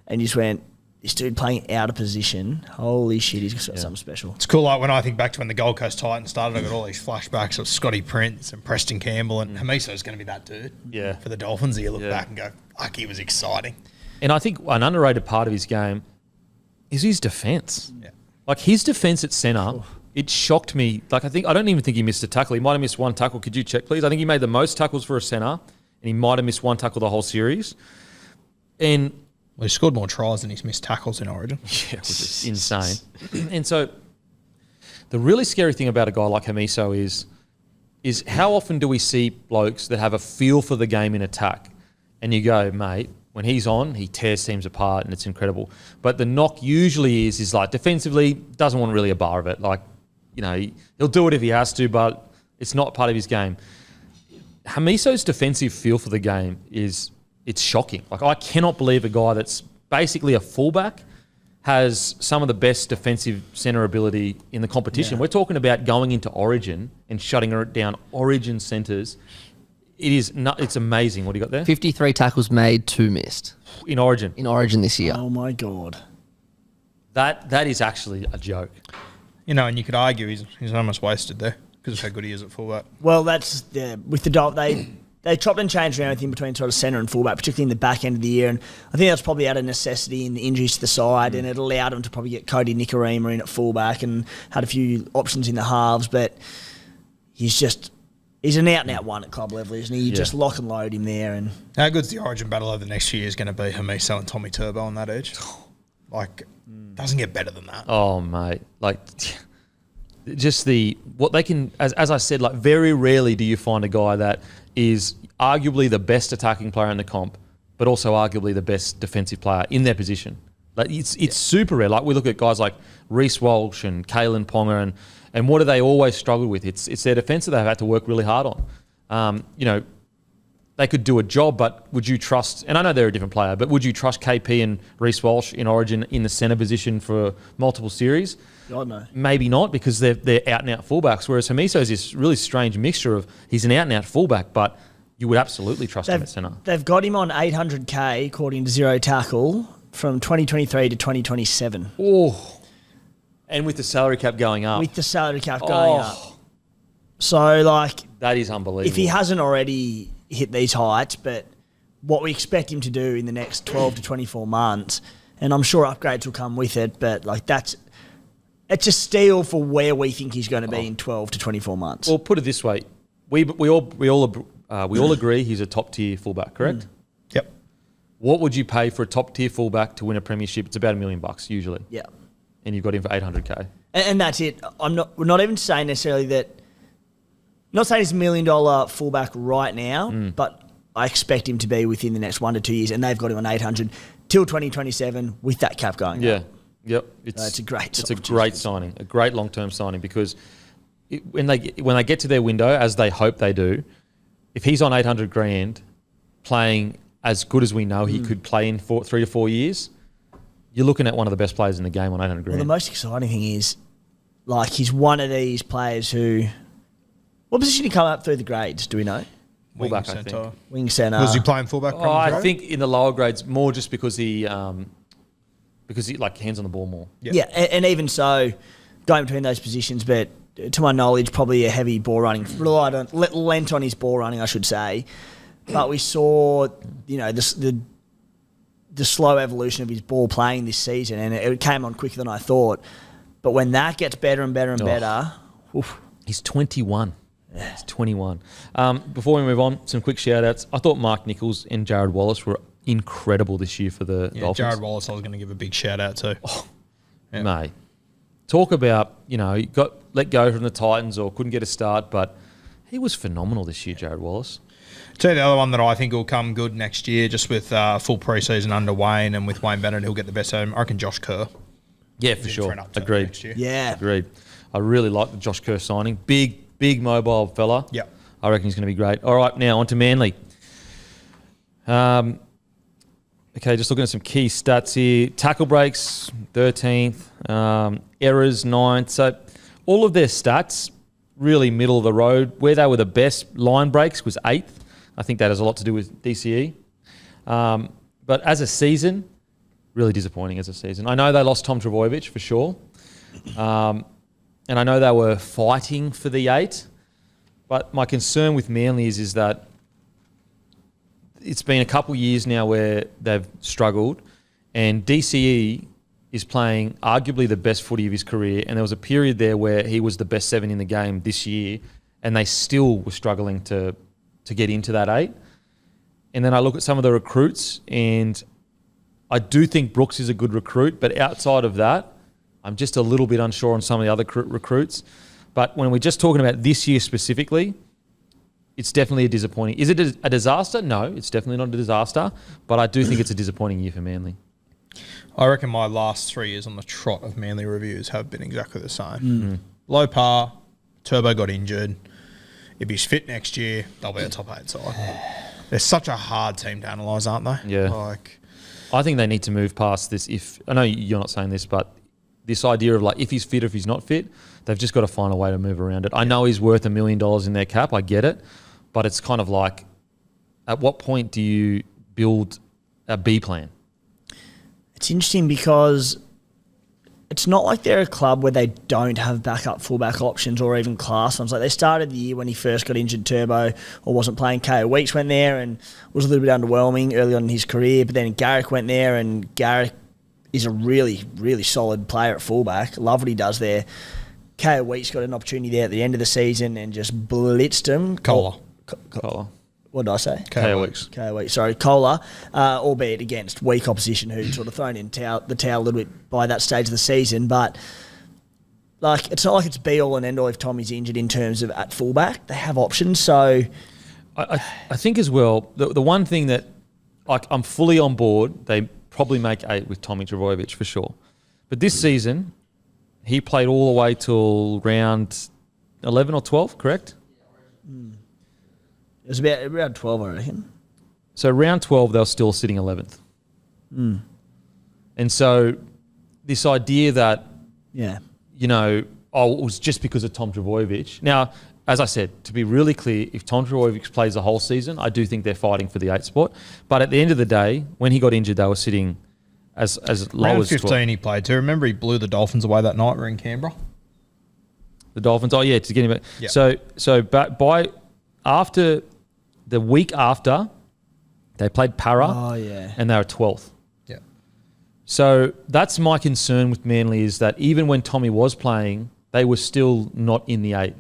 And you just went, this dude playing out of position, holy shit, he's got something special. It's cool, like when I think back to when the Gold Coast Titans started, I got all these flashbacks of Scotty Prince and Preston Campbell, and Hamiso's going to be that dude for the Dolphins. You look back and go, fuck, he was exciting. And I think an underrated part of his game is his defence. Yeah. Like, his defence at centre, it shocked me. Like, I don't even think he missed a tackle. He might have missed one tackle. Could you check, please? I think he made the most tackles for a centre, and he might have missed one tackle the whole series. And... Well, he scored more tries than he's missed tackles in Origin. Yeah, which is insane. And so the really scary thing about a guy like Hamiso is how often do we see blokes that have a feel for the game in attack, and you go, mate, when he's on, he tears teams apart and it's incredible. But the knock usually is like defensively, doesn't want really a bar of it. Like, you know, he'll do it if he has to, but it's not part of his game. Hamiso's defensive feel for the game it's shocking. Like, I cannot believe a guy that's basically a fullback has some of the best defensive centre ability in the competition. We're talking about going into Origin and shutting down Origin centres. It's amazing. What do you got there? 53 tackles made, 2 missed. In Origin. In Origin this year. Oh, my God. That is actually a joke. You know, and you could argue he's almost wasted there because of how good he is at fullback. Well, that's with the Dolphins. They chopped and changed around everything between sort of centre and fullback, particularly in the back end of the year. And I think that's probably out of necessity in the injuries to the side, and it allowed them to probably get Cody Nikorima in at fullback and had a few options in the halves. But he's an out-and-out one at club level, isn't he? You just lock and load him there. And how good's the Origin battle over the next few years going to be? Hamiso and Tommy Turbo on that edge. Like, doesn't get better than that. Oh, mate. Like, just what they can, as I said, like, very rarely do you find a guy that is arguably the best attacking player in the comp, but also arguably the best defensive player in their position. Like, it's super rare. Like, we look at guys like Reece Walsh and Kalen Ponga, and what do they always struggle with? It's their defence that they've had to work really hard on. You know, they could do a job, but would you trust, and I know they're a different player, but would you trust KP and Reece Walsh in Origin in the centre position for multiple series? God, no. Maybe not, because they're out-and-out fullbacks, whereas Hamiso's this really strange mixture of he's an out-and-out fullback, but you would absolutely trust him at centre. They've got him on $800K, according to Zero Tackle, from 2023 to 2027. Oh, and with the salary cap going up. With the salary cap going up. So, like... That is unbelievable. If he hasn't already hit these heights, but what we expect him to do in the next 12 to 24 months, and I'm sure upgrades will come with it, but, like, it's a steal for where we think he's going to be in 12 to 24 months. Well, put it this way. We all agree he's a top-tier fullback, correct? Yep. What would you pay for a top-tier fullback to win a premiership? It's about $1 million usually. Yeah. And you've got him for $800K. And that's it. We're not even saying necessarily that... Not saying he's $1 million fullback right now, but I expect him to be within the next 1 to 2 years, and they've got him on 800 till 2027 with that cap going up. Yep. It's a great signing, a great long-term signing, because when they get to their window, as they hope they do, if he's on 800 grand, playing as good as we know he could play in 3 to 4 years, you're looking at one of the best players in the game on 800 grand. Well, the most exciting thing is, like, he's one of these players who... What position did he come up through the grades, do we know? Fullback, I think. Wing centre. Was he playing fullback? I think in the lower grades more just because he like hands on the ball more. Yeah, and even so, going between those positions, but to my knowledge, probably a heavy ball running. Lent on his ball running, I should say. But we saw, you know, the slow evolution of his ball playing this season, and it came on quicker than I thought. But when that gets better and better and better... Oof. He's 21. He's 21. Before we move on, some quick shout-outs. I thought Mark Nichols and Jared Wallace were incredible this year for the Dolphins. Jared Wallace, I was going to give a big shout out to. Mate, talk about, he got let go from the Titans or couldn't get a start, but he was phenomenal this year, Jared Wallace. Tell you the other one that I think will come good next year, just with full preseason under Wayne and with Wayne Bennett, he'll get the best out of him. I reckon Josh Kerr. Yeah, for sure. Agreed. Yeah. Agreed. I really like the Josh Kerr signing. Big mobile fella. Yeah. I reckon he's going to be great. All right, now on to Manly. Okay, just looking at some key stats here. Tackle breaks, 13th. Errors, 9th. So all of their stats, really middle of the road. Where they were the best, line breaks was 8th. I think that has a lot to do with DCE. But as a season, really disappointing as a season. I know they lost Tom Trbojevic for sure. And I know they were fighting for the 8. But my concern with Manly is that it's been a couple years now where they've struggled, and DCE is playing arguably the best footy of his career, and there was a period there where he was the best 7 in the game this year, and they still were struggling to get into that 8. And then I look at some of the recruits, and I do think Brooks is a good recruit, but outside of that, I'm just a little bit unsure on some of the other recruits. But when we're just talking about this year specifically, it's definitely a disappointing. Is it a disaster? No, it's definitely not a disaster. But I do think it's a disappointing year for Manly. I reckon my last 3 years on the trot of Manly reviews have been exactly the same. Low par, Turbo got injured. If he's fit next year, they'll be a top 8 side. They're such a hard team to analyse, aren't they? Yeah. I think they need to move past this. I know you're not saying this, but this idea of if he's fit or if he's not fit, they've just got to find a way to move around it. I know he's worth $1 million in their cap. I get it. But it's kind of like, at what point do you build a B plan? It's interesting because it's not like they're a club where they don't have backup fullback options or even class ones. Like they started the year when he first got injured, Turbo, or wasn't playing. KO Weeks went there and was a little bit underwhelming early on in his career. But then Garrick went there, and Garrick is a really, really solid player at fullback. Love what he does there. KO Weeks got an opportunity there at the end of the season and just blitzed him. Kohler. What did I say? KO Weeks. Sorry, Kohler, albeit against weak opposition who'd sort of thrown in the towel a little bit by that stage of the season. But it's not like it's be all and end all if Tommy's injured in terms of at fullback. They have options. So I think as well, the one thing that I'm fully on board, they probably make 8 with Tommy Trbojevic for sure. But this season, he played all the way till round 11 or 12, correct? It was about around 12, I reckon. So round 12, they were still sitting 11th. And so this idea that, it was just because of Tom Trbojevic. Now, as I said, to be really clear, if Tom Trbojevic plays the whole season, I do think they're fighting for the 8 spot. But at the end of the day, when he got injured, they were sitting as low round as 15 12. he played too. Remember he blew the Dolphins away that night. We're in Canberra. The Dolphins, to get him back. Yep. So by after the week after, they played Para. And they were 12th. Yeah. So that's my concern with Manly, is that even when Tommy was playing, they were still not in the 8.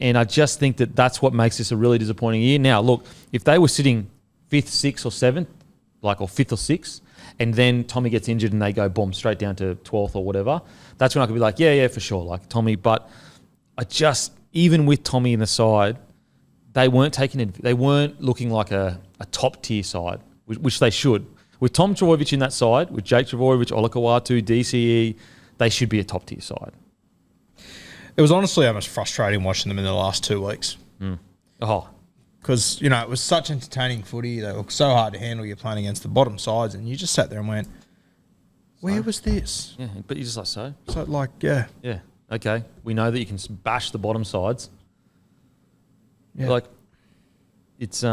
And I just think that that's what makes this a really disappointing year. Now, look, if they were sitting 5th, 6th or 7th, or 5th or 6th, and then Tommy gets injured and they go boom straight down to 12th or whatever, that's when I could be like, yeah, for sure, Tommy. But even with Tommy in the side, they weren't looking like a top tier side, which they should. With Tom Trbojevic in that side, with Jake Trbojevic, Olakau'atu, DCE, they should be a top tier side. It was honestly almost frustrating watching them in the last 2 weeks. Because, it was such entertaining footy. They were so hard to handle. You're playing against the bottom sides, and you just sat there and went, where was this? Yeah, but you're just like, so? So, yeah. Yeah, okay. We know that you can bash the bottom sides. Yeah. It's,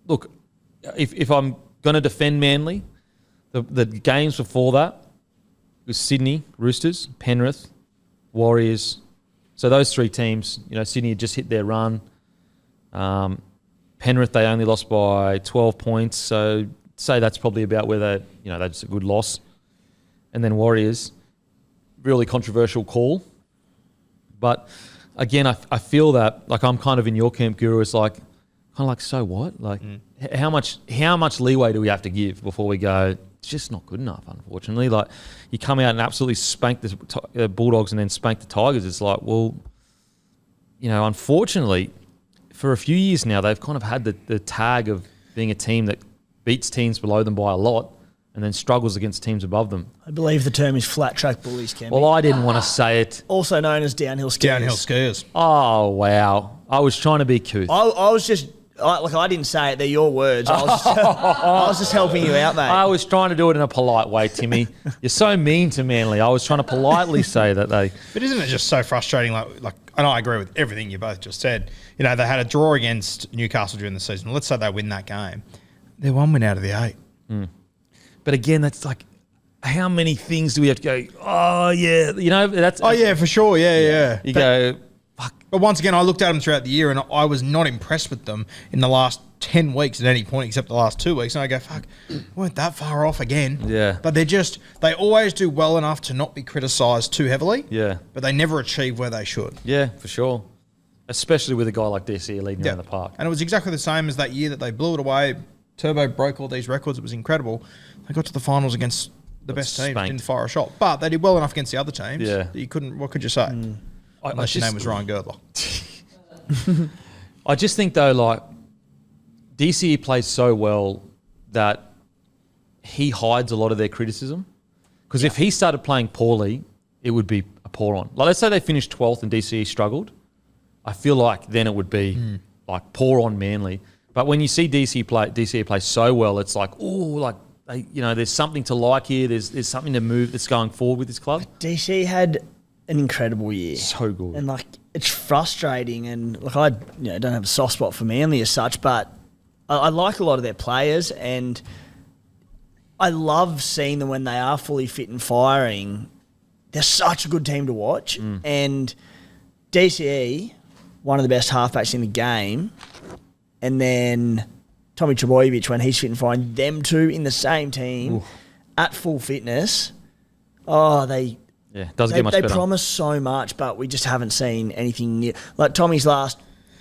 look, if I'm going to defend Manly, the games before that was Sydney, Roosters, Penrith, Warriors. So those 3 teams, Sydney had just hit their run. Penrith, they only lost by 12 points. So say that's probably about where that's a good loss. And then Warriors, really controversial call. But again, I feel that, I'm kind of in your camp, Guru. It's kind of like, so what? Like, how much leeway do we have to give before we go, it's just not good enough, unfortunately. Like, you come out and absolutely spank the Bulldogs and then spank the Tigers. It's like, well, unfortunately, for a few years now, they've kind of had the tag of being a team that beats teams below them by a lot and then struggles against teams above them. I believe the term is flat track bullies, Kempy. Well, I didn't want to say it. Also known as downhill skiers. Downhill skiers. Oh, wow. I was trying to be couth. I was just... I didn't say it. They're your words. I was just helping you out, mate. I was trying to do it in a polite way, Timmy. You're so mean to Manly. I was trying to politely say that they... But isn't it just so frustrating? Like, and I agree with everything you both just said. They had a draw against Newcastle during the season. Let's say they win that game. They're 1 win out of the 8. But again, that's like, how many things do we have to go, oh, yeah, that's... Oh, yeah, for sure. Yeah. You go... Fuck. But once again, I looked at them throughout the year and I was not impressed with them in the last 10 weeks at any point except the last 2 weeks. And I go, fuck, weren't that far off again. Yeah. But they always do well enough to not be criticised too heavily. Yeah. But they never achieve where they should. Yeah, for sure. Especially with a guy like DC leading around the park. And it was exactly the same as that year that they blew it away. Turbo broke all these records. It was incredible. They got to the finals against the best team. Didn't fire a shot. But they did well enough against the other teams. Yeah. That you couldn't, what could you say? Unless your name was Ryan Girdler. I just think, though, like, DCE plays so well that he hides a lot of their criticism. Because if he started playing poorly, it would be a pour on. Like, let's say they finished 12th and DCE struggled. I feel like then it would be like pour on Manly. But when you see DCE play so well, it's like, oh, like, there's something to like here. There's something to move that's going forward with this club. DC had an incredible year. So good. And, like, it's frustrating. And, look, I don't have a soft spot for Manly as such, but I like a lot of their players and I love seeing them when they are fully fit and firing. They're such a good team to watch. And DCE, one of the best halfbacks in the game, and then Tommy Trbojevic, when he's fit and firing, them two in the same team at full fitness, they doesn't get much better. They promise so much, but we just haven't seen anything new. Like Tommy's last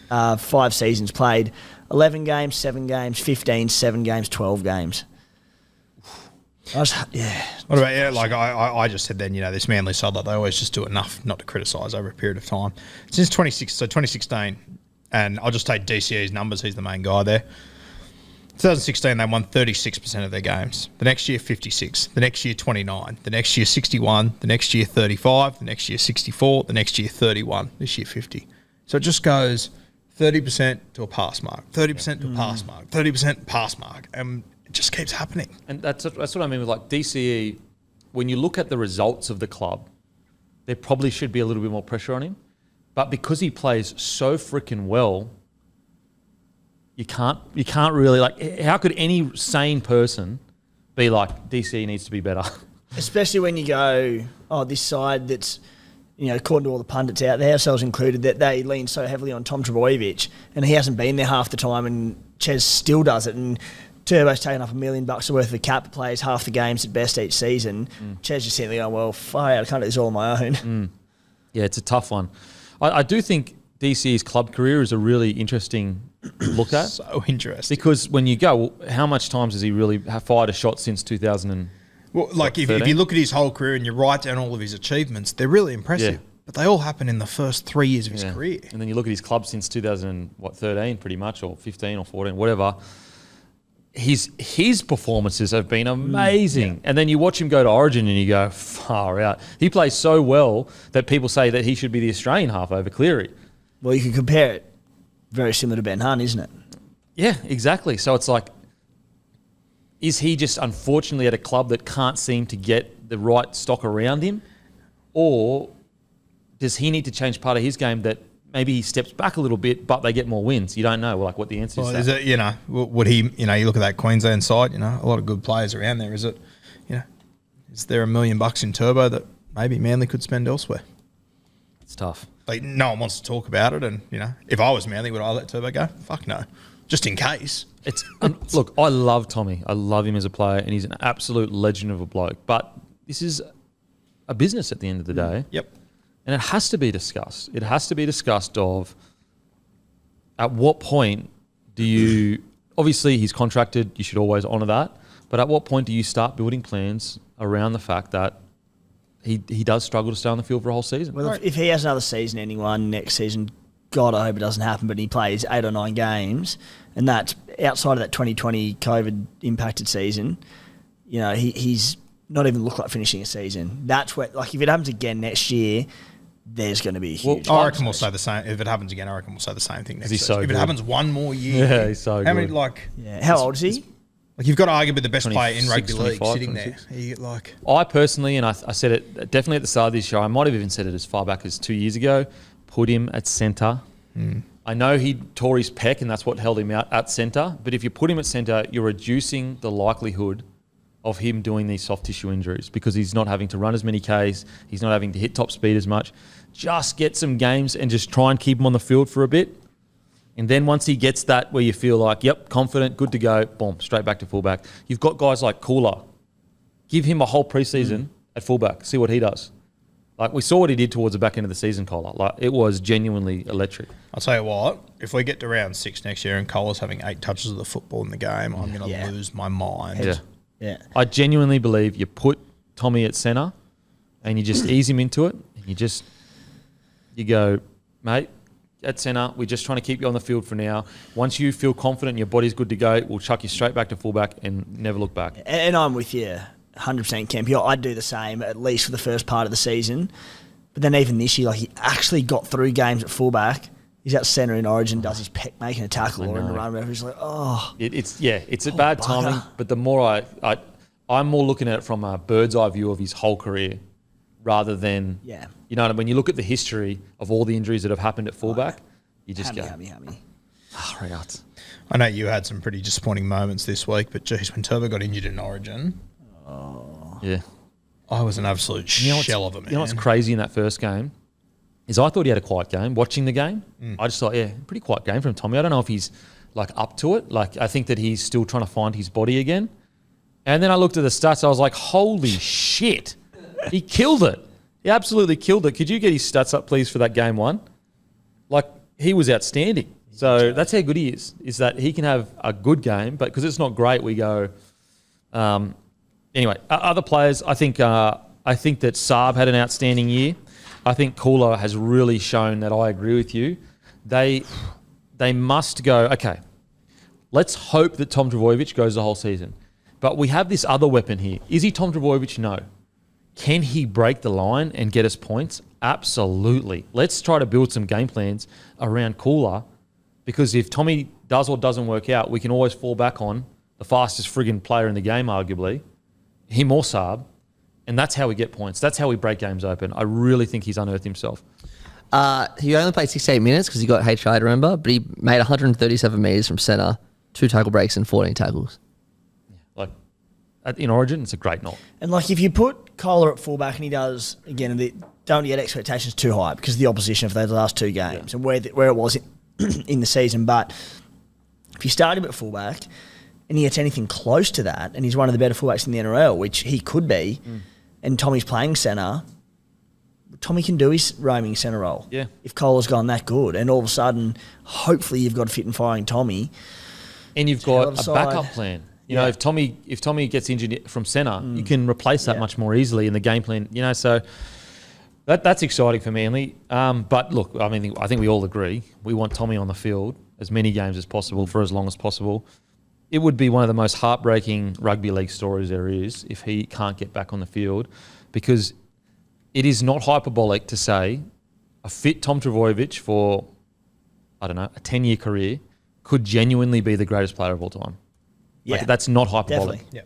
5 seasons played 11 games, 7 games, 15, 7 games, 12 games. What about, like I just said then, this Manly side, like they always just do enough not to criticise over a period of time. Since 2016, and I'll just take DCE's numbers, he's the main guy there. 2016, they won 36% of their games. The next year, 56. The next year, 29. The next year, 61. The next year, 35. The next year, 64. The next year, 31. This year, 50. So it just goes 30% to a pass mark, 30% to a pass mark, 30% pass mark. And it just keeps happening. And that's what I mean with, like, DCE. When you look at the results of the club, there probably should be a little bit more pressure on him. But because he plays so freaking well, you can't really, like, how could any sane person be like, DCE needs to be better? Especially when you go, this side that's, according to all the pundits out there, ourselves included, that they lean so heavily on Tom Trbojevic and he hasn't been there half the time and Ches still does it. And Turbo's taken up $1 million worth of a cap, plays half the games at best each season. Ches just simply going, well, far out, I can't do this all on my own. Yeah, it's a tough one. I do think DCE's club career is a really interesting look at. So interesting. Because when you go, how much times has he really fired a shot since 2000? Well, like if you look at his whole career and you write down all of his achievements, they're really impressive. Yeah. But they all happen in the first 3 years of his career. And then you look at his club since 2013 pretty much, or 15 or 14, whatever. His performances have been amazing. And then you watch him go to Origin and you go, far out. He plays so well that people say that he should be the Australian half over Cleary. Well, you can compare it very similar to Ben Hunt, isn't it? Yeah, exactly. So it's like, is he just unfortunately at a club that can't seem to get the right stock around him? Or does he need to change part of his game that maybe he steps back a little bit, but they get more wins? You don't know, like, what the answer is. Is it, would he, you look at that Queensland side, a lot of good players around there. Is it, is there $1 million in Turbo that maybe Manly could spend elsewhere? It's tough. Like, no one wants to talk about it, and if I was Manly, would I let Turbo go? Fuck no, just in case. Look, I love Tommy. I love him as a player, and he's an absolute legend of a bloke. But this is a business at the end of the day. Yep. And it has to be discussed. It has to be discussed of at what point do you obviously he's contracted, you should always honour that. But at what point do you start building plans around the fact that he does struggle to stay on the field for a whole season? Well, if he has another season-ending one next season, God, I hope it doesn't happen, but he plays 8 or 9 games, and that's outside of that 2020 COVID-impacted season, you know, he's not even looked like finishing a season. That's where, like, if it happens again next year, there's going to be a huge... I reckon we'll say the same. If it happens again, I reckon we'll say the same thing next He's season. so If good. it happens one more year... Yeah, he's so how good. many, like... Yeah. How old is he? Like, you've got to arguably the best player in 26, rugby league 25, sitting there. 26. You get like... I personally, and I said it definitely at the start of this show, I might have even said it as far back as 2 years ago, put him at centre. I know he tore his pec and that's what held him out at centre, but if you put him at centre, you're reducing the likelihood of him doing these soft tissue injuries because he's not having to run as many Ks, he's not having to hit top speed as much. Just get some games and just try and keep him on the field for a bit. And then once he gets that where you feel like, yep, confident, good to go, boom, straight back to fullback. You've got guys like Cooler. Give him a whole preseason at fullback. See what he does. Like, we saw what he did towards the back end of the season, Cooler. Like, it was genuinely electric. I'll tell you what, if we get to round 6 next year and Cole's having 8 touches of the football in the game, I'm going to lose my mind. Yeah. Yeah. I genuinely believe you put Tommy at centre and you just ease him into it. And you go, mate, at centre, we're just trying to keep you on the field for now. Once you feel confident and your body's good to go, we'll chuck you straight back to fullback and never look back. And I'm with you 100%, Kempy. I'd do the same, at least for the first part of the season. But then even this year, like, he actually got through games at fullback. He's at centre in Origin, does his pec, making a tackle or in the run, whatever. He's like, It's a bad timing, but the more I'm more looking at it from a bird's eye view of his whole career rather than, you know, when you look at the history of all the injuries that have happened at fullback, you just hammy. Right. I know you had some pretty disappointing moments this week, but geez, when Turbo got injured in Origin, Yeah. I was an absolute shell of a man. You know what's crazy in that first game is I thought he had a quiet game. Watching the game, I just thought, pretty quiet game from Tommy. I don't know if he's like up to it. Like, I think that he's still trying to find his body again. And then I looked at the stats. I was like, holy shit. He killed it. He absolutely killed it. Could you get his stats up, please, for that game one? Like, he was outstanding. So that's how good he is that he can have a good game, but because it's not great, we go... Anyway, other players, I think that Saab had an outstanding year. I think Cooler has really shown that I agree with you. They must go, okay, let's hope that Tom Trbojevic goes the whole season. But we have this other weapon here. Is he Tom Trbojevic? No. Can he break the line and get us points? Absolutely. Let's try to build some game plans around Cooler, because if Tommy does or doesn't work out, we can always fall back on the fastest friggin' player in the game, arguably, him or Saab, and that's how we get points. That's how we break games open. I really think he's unearthed himself. He only played 68 minutes because he got HI, remember? But he made 137 metres from centre, 2 tackle breaks and 14 tackles. Like, in Origin, it's a great knock. And like, if you put Kohler at fullback and he does, again, don't get expectations too high because of the opposition for those last 2 games and where it was in the season. But if you start him at fullback and he gets anything close to that, and he's one of the better fullbacks in the NRL, which he could be, and Tommy's playing centre, Tommy can do his roaming centre role. Yeah. If Kohler's gone that good, and all of a sudden, hopefully you've got a fit and firing Tommy. And you've got a backup plan. You know, if Tommy gets injured from centre, you can replace that much more easily in the game plan. You know, so that's exciting for Manly. But look, I mean, I think we all agree we want Tommy on the field as many games as possible for as long as possible. It would be one of the most heartbreaking rugby league stories there is if he can't get back on the field, because it is not hyperbolic to say a fit Tom Trbojevic for, I don't know, a 10-year career could genuinely be the greatest player of all time. Yeah, like, that's not hyperbolic. Definitely.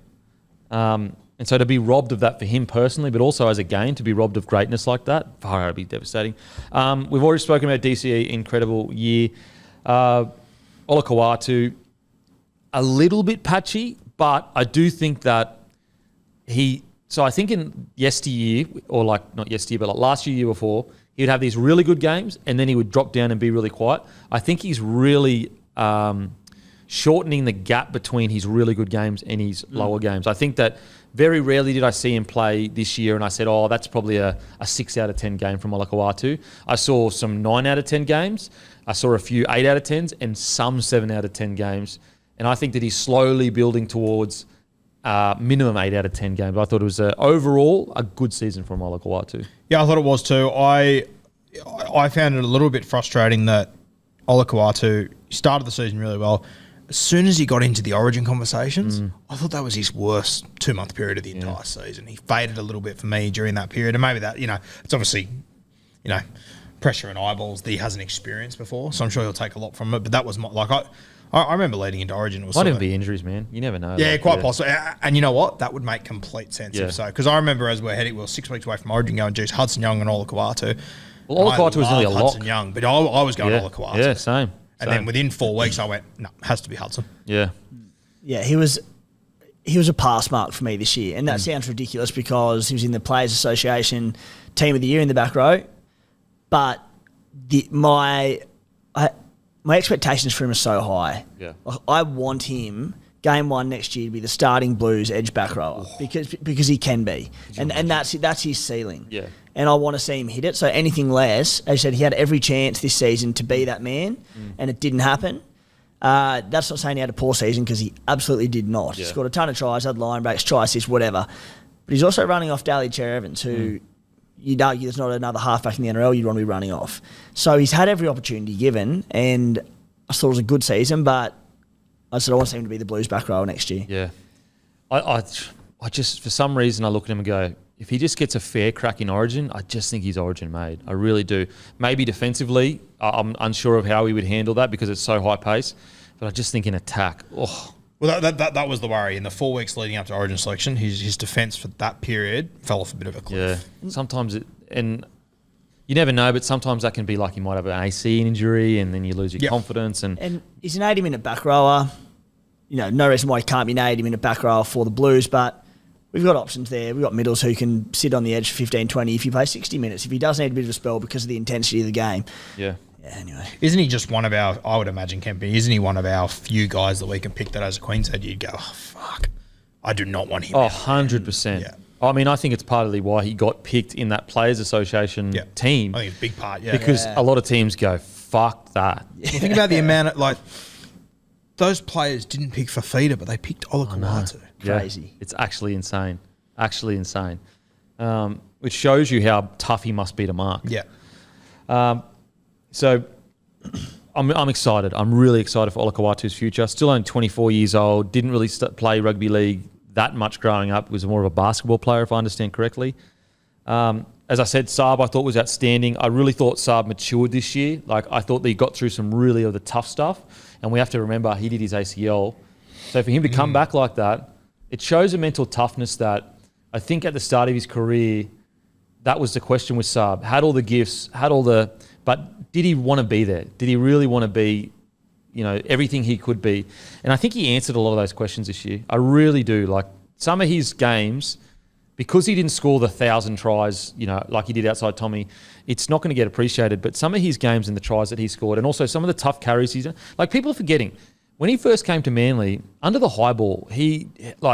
Yeah. And so to be robbed of that for him personally, but also as a game, to be robbed of greatness like that, far out, it'd be devastating. We've already spoken about DCE, incredible year. Olakau'atu, a little bit patchy, but I do think that so I think in yesteryear, or like not yesteryear, but like last year before, he would have these really good games and then he would drop down and be really quiet. I think he's really shortening the gap between his really good games and his lower games. I think that Very rarely did I see him play this year, and I said, oh, that's probably a 6 out of 10 game from Olakau'atu. I saw some 9 out of 10 games. I saw a few 8 out of 10s and some 7 out of 10 games. And I think that he's slowly building towards minimum 8 out of 10 games. I thought it was overall a good season from Olakau'atu. Yeah, I thought it was too. I found it a little bit frustrating that Olakau'atu started the season really well. As soon as he got into the Origin conversations, I thought that was his worst 2-month period of the entire season. He faded a little bit for me during that period, and maybe that, it's obviously, pressure and eyeballs that he hasn't experienced before. So I'm sure he'll take a lot from it. But that was I remember leading into Origin. It was might even be injuries, man. You never know. Yeah, quite possible. And you know what? That would make complete sense if so. Because I remember as we were 6 weeks away from Origin going, geez, Hudson Young and Olakau'atu. Well, Olakau'atu was nearly a lock. Hudson Young, but I was going Olakau'atu. Yeah, same. And then within 4 weeks, I went, no, it has to be Hudson. Yeah. Yeah, he was a pass mark for me this year. And that sounds ridiculous because he was in the Players Association Team of the Year in the back row. But my expectations for him are so high. Yeah. I want him, game 1 next year, to be the starting Blues edge back rower because he can be. And that's his ceiling. Yeah. And I want to see him hit it. So anything less, as I said, he had every chance this season to be that man, and it didn't happen. That's not saying he had a poor season because he absolutely did not. He scored a ton of tries, had line breaks, try assists, whatever. But he's also running off Daly Cherry-Evans, who you'd argue there's not another halfback in the NRL you'd want to be running off. So he's had every opportunity given, and I thought it was a good season, but I said I want to see him to be the Blues back rower next year. Yeah. I just, for some reason, I look at him and go, if he just gets a fair crack in Origin, I just think he's Origin made. I really do. Maybe defensively, I'm unsure of how he would handle that because it's so high pace. But I just think in attack, oh. Well, that was the worry. In the 4 weeks leading up to Origin selection, his defence for that period fell off a bit of a cliff. Yeah. Sometimes and you never know, but sometimes that can be like you might have an AC injury and then you lose your confidence. And he's an 80-minute back rower. No reason why he can't be an 80-minute back rower for the Blues, but we've got options there. We've got middles who can sit on the edge for 15, 20 if you play 60 minutes. If he does need a bit of a spell because of the intensity of the game. Yeah. Anyway. Isn't he just one of our, I would imagine, Kempy, isn't he one of our few guys that we can pick that as a Queenshead you'd go, oh, fuck, I do not want him. Oh, 100%. Yeah. I mean, I think it's partly why he got picked in that Players Association team. I think it's a big part, Because a lot of teams go, fuck that. Well, think about the amount of, those players didn't pick Fafita, but they picked Olakau'atu. Crazy. It's actually insane. Which shows you how tough he must be to mark. Yeah. So I'm excited. I'm really excited for Olakau'atu's future. Still only 24 years old. Didn't really play rugby league that much growing up. Was more of a basketball player, if I understand correctly. As I said, Saab I thought was outstanding. I really thought Saab matured this year. I thought that he got through some really of the tough stuff. And we have to remember he did his ACL. So for him to come back like that, it shows a mental toughness that I think at the start of his career, that was the question with Saab. Had all the gifts, but did he want to be there? Did he really want to be, everything he could be? And I think he answered a lot of those questions this year. I really do. Some of his games, because he didn't score the 1,000 tries, like he did outside Tommy, it's not going to get appreciated. But some of his games and the tries that he scored, and also some of the tough carries he's done, people are forgetting. When he first came to Manly, under the high ball, he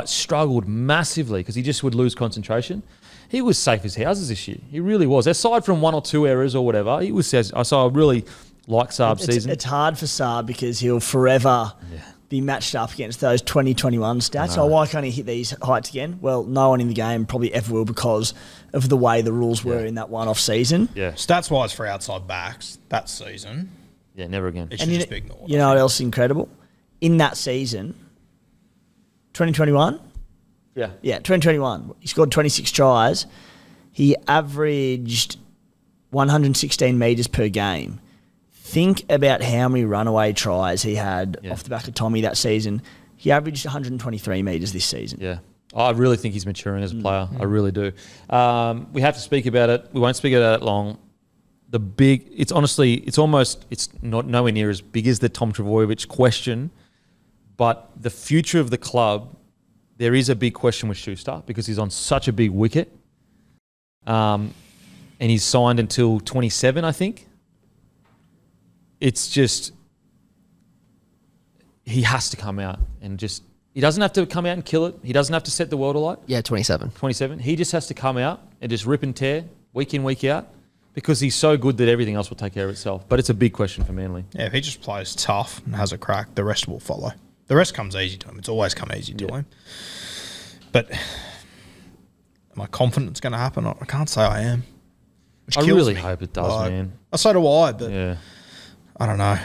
struggled massively because he just would lose concentration. He was safe as houses this year. He really was. Aside from 1 or 2 errors or whatever, he was. So I really like Saab's season. It's hard for Saab because he'll forever be matched up against those 2021 stats. Oh, why can't he hit these heights again? Well, no one in the game probably ever will because of the way the rules were in that one-off season. Yeah. Stats-wise for outside backs, that season. Yeah, never again. It should just be ignored. You know what else is incredible? In that season, 2021? Yeah, 2021. He scored 26 tries. He averaged 116 metres per game. Think about how many runaway tries he had off the back of Tommy that season. He averaged 123 metres this season. Yeah. I really think he's maturing as a player. I really do. We have to speak about it. We won't speak about it long. It's not nowhere near as big as the Tom Trbojevic question, but the future of the club, there is a big question with Schuster because he's on such a big wicket. And he's signed until 27, I think. It's just, he has to come out and just He doesn't have to come out and kill it. He doesn't have to set the world alight. Yeah, 27. 27. He just has to come out and just rip and tear week in, week out because he's so good that everything else will take care of itself. But it's a big question for Manly. Yeah, if he just plays tough and has a crack, the rest will follow. The rest comes easy to him. It's always come easy to him. But am I confident it's going to happen? I can't say I am. I really hope it does, man. So do I, but yeah. I don't know.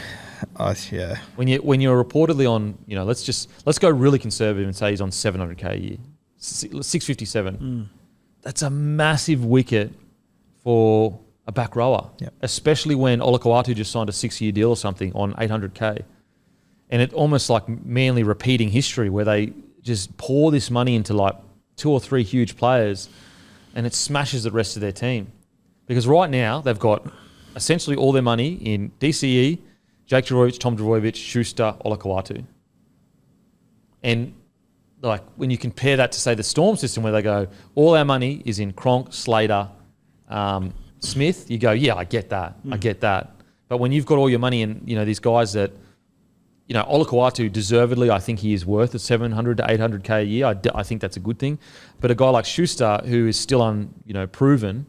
Yeah. When you're reportedly on, let's go really conservative and say he's on 700k a year, 657. That's a massive wicket for a back rower, especially when Olakau'atu just signed a 6-year deal or something on 800k, and it almost like Manly repeating history where they just pour this money into like 2 or 3 huge players, and it smashes the rest of their team because right now they've got essentially all their money in DCE. Jake Trbojevic, Tom Trbojevic, Schuster, Olakau'atu. And like when you compare that to say the Storm system where they go, all our money is in Cronk, Slater, Smith, you go, yeah, I get that. I get that. But when you've got all your money in, these guys that, Olakau'atu deservedly, I think he is worth 700 to 800k a year. I think that's a good thing. But a guy like Schuster who is still proven,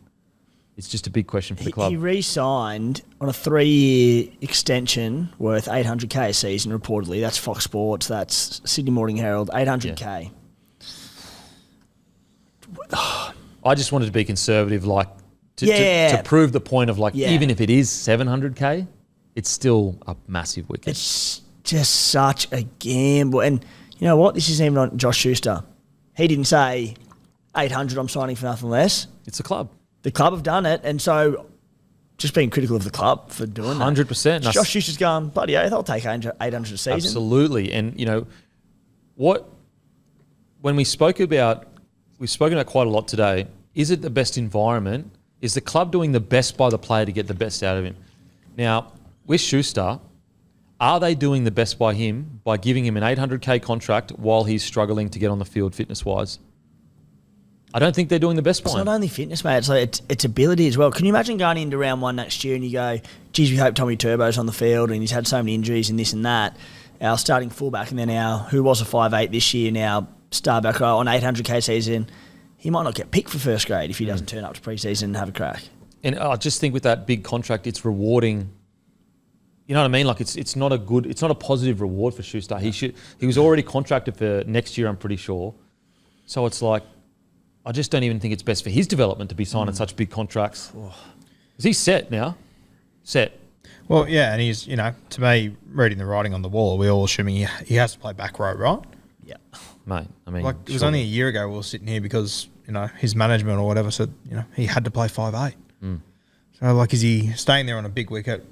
it's just a big question for the club. He re-signed on a 3-year extension worth 800k a season, reportedly. That's Fox Sports. That's Sydney Morning Herald, 800k. Yeah. I just wanted to be conservative, to prove the point of even if it is 700k, it's still a massive wicket. It's just such a gamble. And you know what? This isn't even on Josh Schuster. He didn't say 800, I'm signing for nothing less. It's the club. The club have done it, and so just being critical of the club for doing 100%. Josh Schuster's going, bloody oath, I'll take 800 a season. Absolutely. And, when we've spoken about quite a lot today, is it the best environment? Is the club doing the best by the player to get the best out of him? Now, with Schuster, are they doing the best by him by giving him an 800k contract while he's struggling to get on the field fitness-wise? I don't think they're doing the best by him. It's not only fitness, mate. It's like it's ability as well. Can you imagine going into round 1 next year and you go, geez, we hope Tommy Turbo's on the field and he's had so many injuries and this and that. Our starting fullback and then who was a 5'8" this year, now star back row on 800k season, he might not get picked for first grade if he doesn't turn up to pre-season and have a crack. And I just think with that big contract, it's rewarding. You know what I mean? Like it's not a positive reward for Schuster. He was already contracted for next year, I'm pretty sure. So it's like, I just don't even think it's best for his development to be signing such big contracts. Is he set now? Set. Well, yeah, and he's, to me, reading the writing on the wall, we're all assuming he has to play back row, right? Yeah. Mate, I mean... it was only a year ago we were sitting here because, his management or whatever said, he had to play 5'8". So, is he staying there on a big wicket,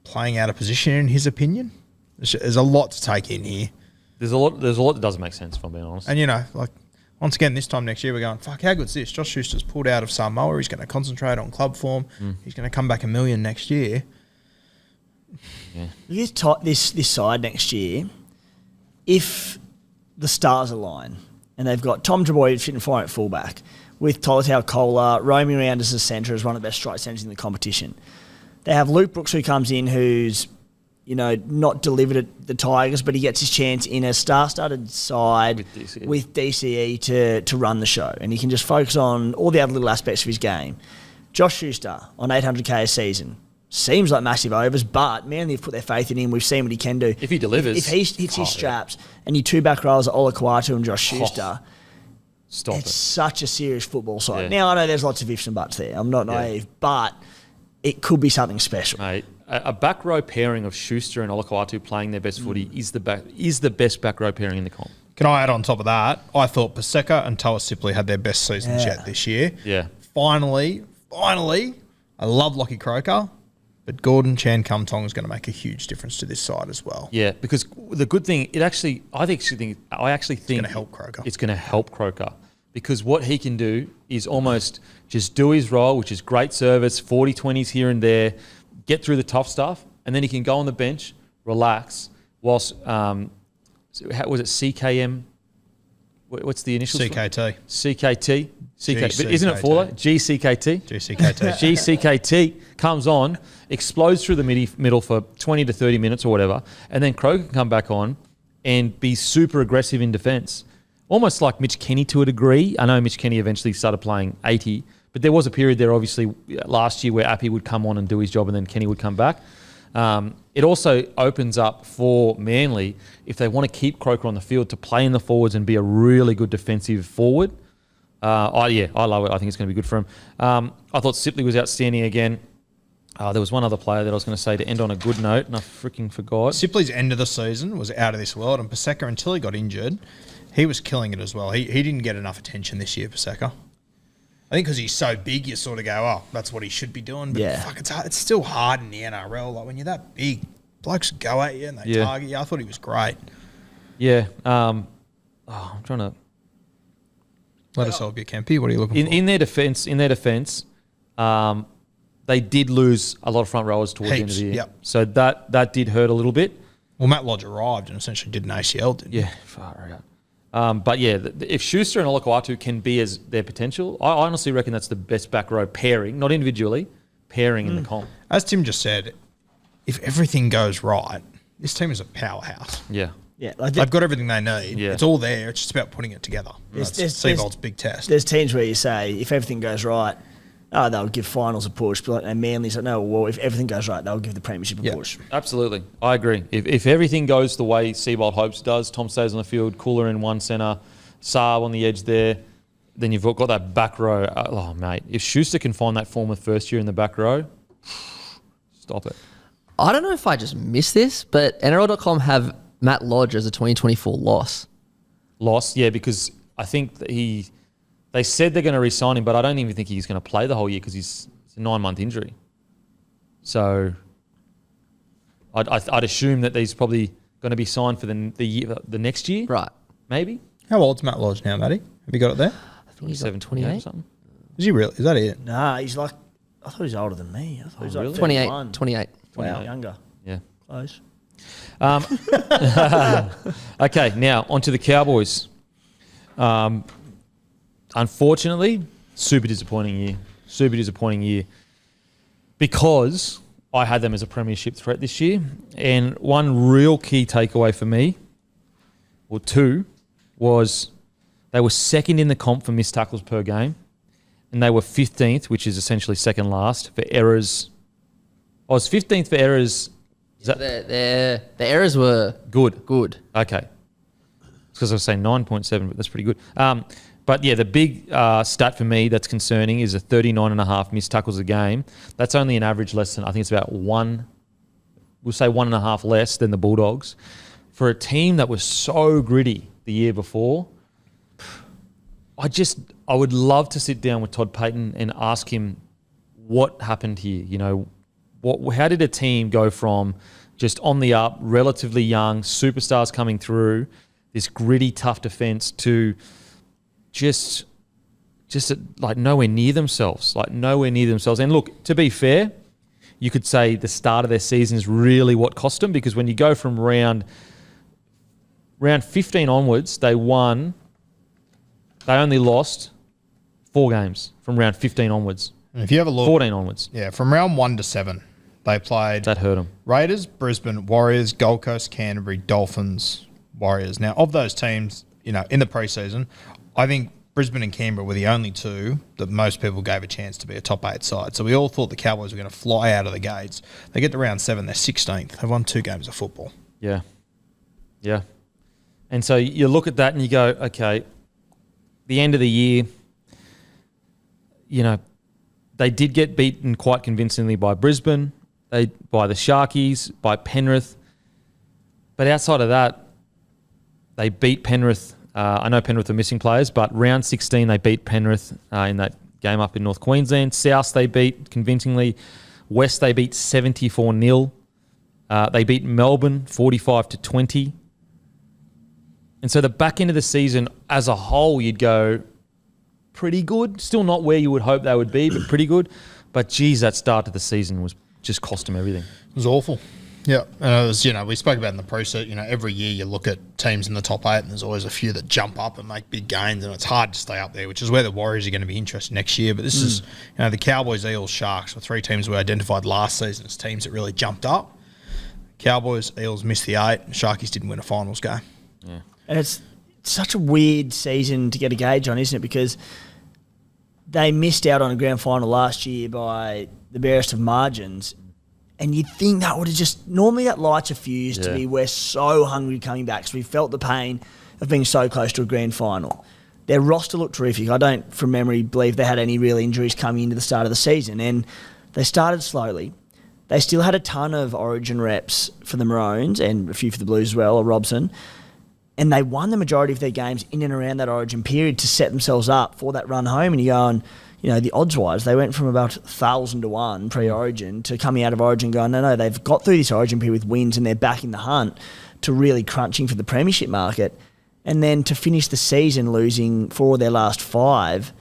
playing out of position in his opinion? There's a lot to take in here. There's a lot that doesn't make sense, if I'm being honest. And, once again, this time next year, we're going, fuck, how good's this? Josh Schuster's pulled out of Samoa. He's going to concentrate on club form. He's going to come back $1 million next year. Yeah. This side next year, if the stars align and they've got Tom Trbojevic fit and fine at fullback with Tolutau Kola roaming around as a centre as one of the best strike centres in the competition. They have Luke Brooks who comes in who's not delivered at the Tigers, but he gets his chance in a star-studded side with DCE to run the show. And he can just focus on all the other little aspects of his game. Josh Schuster on 800k a season. Seems like massive overs, but Manly have put their faith in him. We've seen what he can do. If he delivers. If he hits his straps and your 2 back rows are Olakau'atu and Josh Schuster, it's such a serious football side. Yeah. Now, I know there's lots of ifs and buts there. I'm not naive, but it could be something special. Mate, a back row pairing of Schuster and Olakau'atu playing their best footy is the best back row pairing in the comp. Can I add on top of that? I thought Paseka and Toa Sipley had their best seasons yet this year. Yeah. Finally, I love Lockie Croker, but Gordon Chan Kum Tong is going to make a huge difference to this side as well. Yeah, because the good thing, I actually think it's going to help Croker. It's going to help Croker because what he can do is almost just do his role, which is great service, 40-20s here and there, get through the tough stuff, and then he can go on the bench, relax, whilst, was it CKM? What's the initials? CKT. CKT. But isn't it for that? GCKT? GCKT. GCKT comes on, explodes through the middle for 20 to 30 minutes or whatever, and then Croker can come back on, and be super aggressive in defence. Almost like Mitch Kenny to a degree. I know Mitch Kenny eventually started playing 80, but there was a period there, obviously, last year where Appy would come on and do his job and then Kenny would come back. It also opens up for Manly, if they want to keep Croker on the field, to play in the forwards and be a really good defensive forward. I love it. I think it's going to be good for him. I thought Sipley was outstanding again. There was one other player that I was going to say to end on a good note, and I freaking forgot. Sipley's end of the season was out of this world, and Paseka, until he got injured, he was killing it as well. He didn't get enough attention this year, Paseka. I think because he's so big, you sort of go, oh, that's what he should be doing. But fuck, it's hard. It's still hard in the NRL. Like when you're that big, blokes go at you and they target you. I thought he was great. Yeah. I'm trying to... Let us help you, Kempy. What are you looking for? In their defence, they did lose a lot of front rowers towards the end of the year. Yep. So that did hurt a little bit. Well, Matt Lodge arrived and essentially did an ACL, didn't he? Yeah, far out. But yeah, if Schuster and Olokwatu can be as their potential, I honestly reckon that's the best back row pairing, not individually, pairing in the comp. As Tim just said, if everything goes right, this team is a powerhouse. Yeah. Yeah, They've got everything they need. Yeah. It's all there. It's just about putting it together. That's Seabold's big test. There's teams where you say, if everything goes right, they'll give finals a push. But and Manly's like, no, well, if everything goes right, they'll give the premiership a push. Absolutely. I agree. If everything goes the way Seabold hopes it does, Tom stays on the field, Cooler in one centre, Saab on the edge there, then you've got that back row. Oh, mate. If Schuster can find that form of first year in the back row, stop it. I don't know if I just missed this, but NRL.com have Matt Lodge as a 2024 loss. Loss, yeah, because I think that they said they're going to re-sign him, but I don't even think he's going to play the whole year because it's a 9-month injury. So I'd assume that he's probably going to be signed for the next year. Right. Maybe. How old's Matt Lodge now, Matty? Have you got it there? I think he's like 28 or 28. something. Is he really? Is that it? Nah, he's like, I thought he was older than me. I thought he was like really? 31. 28. Wow, younger. Yeah. Close. Okay, now onto the Cowboys. Unfortunately, super disappointing year. Because I had them as a premiership threat this year. And one real key takeaway for me, or two, was they were second in the comp for missed tackles per game. And they were 15th, which is essentially second last, for errors. I was 15th for errors. The errors were Good. Okay. Because I was saying 9.7, but that's pretty good. But yeah, the big stat for me that's concerning is a 39.5 missed tackles a game. That's only an average less than, I think it's about one, we'll say 1.5 less than the Bulldogs. For a team that was so gritty the year before, I would love to sit down with Todd Payton and ask him what happened here. You know, how did a team go from just on the up, relatively young, superstars coming through, this gritty, tough defense to just like nowhere near themselves. And look, to be fair, you could say the start of their season is really what cost them, because when you go from round 15 onwards, they only lost 4 games from round 15 onwards. And if you have a look, 14 onwards. Yeah, from round 1 to 7, they played That hurt them. Raiders, Brisbane, Warriors, Gold Coast, Canterbury, Dolphins, Warriors. Now, of those teams, in the preseason, I think Brisbane and Canberra were the only two that most people gave a chance to be a top 8 side. So we all thought the Cowboys were going to fly out of the gates. They get to round 7, they're 16th. They've won 2 games of football. Yeah. Yeah. And so you look at that and you go, okay, the end of the year, they did get beaten quite convincingly by Brisbane, by the Sharkies, by Penrith. But outside of that, they beat Penrith. I know Penrith are missing players, but round 16 they beat Penrith in that game up in North Queensland. South they beat convincingly. West they beat 74-0. They beat Melbourne 45-20. And so the back end of the season as a whole, you'd go pretty good. Still not where you would hope they would be, but pretty good. But geez, that start to the season was just cost them everything. It was awful. Yeah, and it was, we spoke about in the process, every year you look at teams in the top 8 and there's always a few that jump up and make big gains, and it's hard to stay up there, which is where the Warriors are going to be interested next year. But this is, the Cowboys, Eels, Sharks were 3 teams we identified last season as teams that really jumped up. Cowboys, Eels missed the 8. Sharkies didn't win a finals game. Yeah. And it's such a weird season to get a gauge on, isn't it? Because they missed out on a grand final last year by the barest of margins. And you'd think that would have just... Normally that lights a fuse to be, we're so hungry coming back. So we felt the pain of being so close to a grand final. Their roster looked terrific. I don't, from memory, believe they had any real injuries coming into the start of the season. And they started slowly. They still had a ton of Origin reps for the Maroons and a few for the Blues as well, or Robson. And they won the majority of their games in and around that Origin period to set themselves up for that run home. And you go on, the odds-wise, they went from about 1,000 to 1 pre-Origin to coming out of Origin going, no, they've got through this Origin period with wins and they're back in the hunt to really crunching for the premiership market. And then to finish the season losing 4 of their last 5...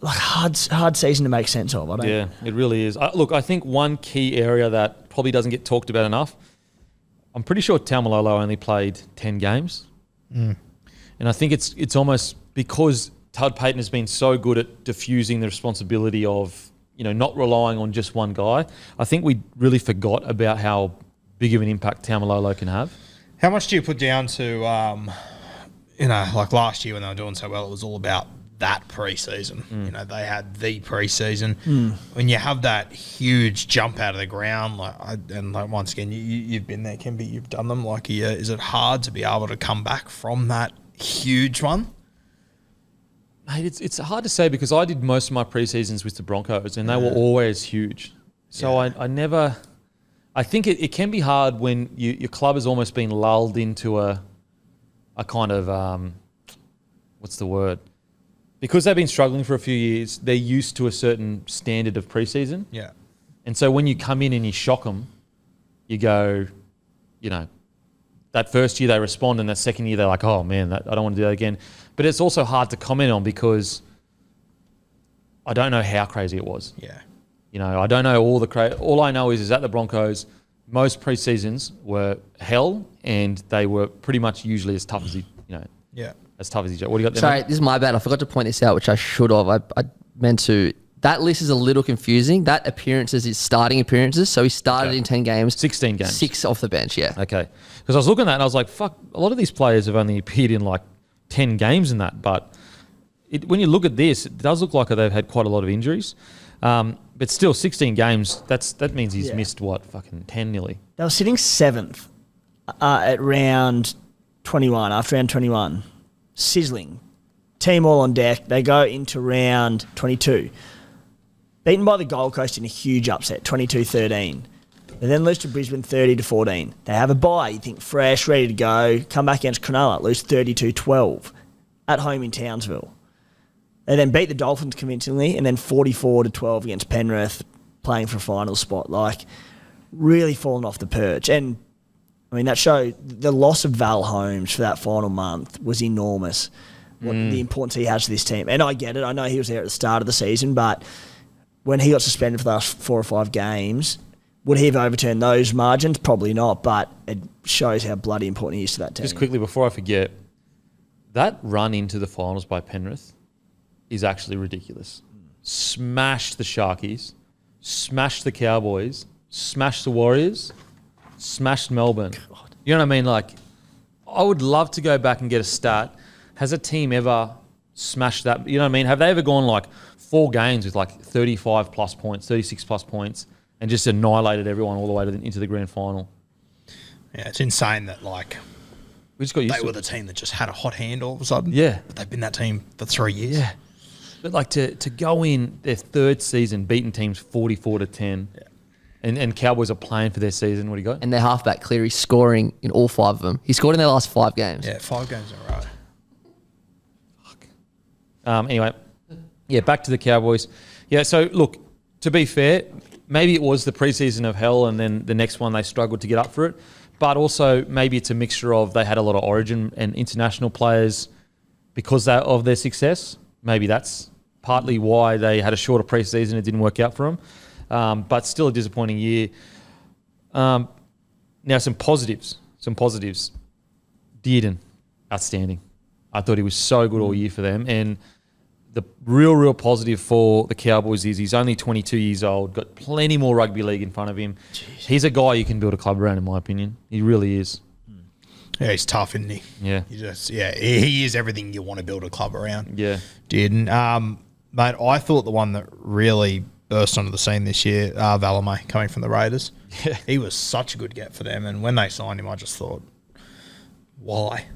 Like hard season to make sense of. Yeah, it really is. Look, I think one key area that probably doesn't get talked about enough, I'm pretty sure Taumalolo only played 10 games. And I think it's almost because Todd Payton has been so good at diffusing the responsibility of, not relying on just one guy. I think we really forgot about how big of an impact Taumalolo can have. How much do you put down to, like last year when they were doing so well, it was all about that pre-season. They had the pre-season. When you have that huge jump out of the ground, once again, you've been there, Kimby, you've done them. Is it hard to be able to come back from that huge one? Mate, it's hard to say because I did most of my pre-seasons with the Broncos and they were always huge. So I think it can be hard when your club has almost been lulled into a kind of, what's the word? Because they've been struggling for a few years, they're used to a certain standard of preseason. Yeah. And so when you come in and you shock them, you go, that first year they respond and that second year they're like, oh man, I don't want to do that again. But it's also hard to comment on because I don't know how crazy it was. Yeah. I don't know all I know is at the Broncos, most preseasons were hell and they were pretty much usually as tough as as tough as each other. What do you got there? Sorry, this is my bad. I forgot to point this out, which I should have. I meant to. That list is a little confusing. That appearances is starting appearances. So he started in 10 games. 16 games. 6 off the bench, yeah. Okay. Because I was looking at that and I was like, fuck, a lot of these players have only appeared in 10 games in that. But when you look at this, it does look like they've had quite a lot of injuries. But still, 16 games, that means he's missed, 10 nearly. They were sitting 7th at round 21, after round 21. Sizzling. Team all on deck. They go into round 22. Beaten by the Gold Coast in a huge upset, 22-13. They then lose to Brisbane 30-14. They have a bye. You think fresh, ready to go. Come back against Cronulla, lose 32-12 at home in Townsville. They then beat the Dolphins convincingly and then 44-12 against Penrith, playing for a final spot. Really falling off the perch. And that showed the loss of Val Holmes for that final month was enormous. The importance he has to this team. And I get it. I know he was there at the start of the season, but when he got suspended for the last 4 or 5 games, would he have overturned those margins? Probably not, but it shows how bloody important he is to that team. Just quickly, before I forget, that run into the finals by Penrith is actually ridiculous. Smashed the Sharkies, smashed the Cowboys, smashed the Warriors, smashed Melbourne. God. You know what I mean? I would love to go back and get a stat. Has a team ever smashed that? You know what I mean? Have they ever gone 4 games with 35 plus points, 36 plus points, and just annihilated everyone all the way into the grand final? Yeah, it's insane that we just got used they to were the team that just had a hot hand all of a sudden. Yeah. But they've been that team for 3 years. Yeah. But to go in their 3rd season beating teams 44-10. Yeah. And Cowboys are playing for their season. What do you got? And their halfback Cleary scoring in all 5 of them. He scored in their last 5 games. Yeah, 5 games in a row. Fuck. Anyway, back to the Cowboys. Yeah, so look, to be fair, maybe it was the preseason of hell and then the next one they struggled to get up for it. But also maybe it's a mixture of they had a lot of Origin and international players because of their success. Maybe that's partly why they had a shorter preseason. It didn't work out for them. But still a disappointing year. Now, some positives. Dearden, outstanding. I thought he was so good all year for them. And the real positive for the Cowboys is he's only 22 years old, got plenty more rugby league in front of him. Jeez. He's a guy you can build a club around, in my opinion. He really is. Yeah, he's tough, isn't he? Yeah. He is everything you want to build a club around. Yeah. Mate, I thought the one that really burst onto the scene this year, Valame, coming from the Raiders. Yeah. He was such a good get for them, and when they signed him, I just thought, why?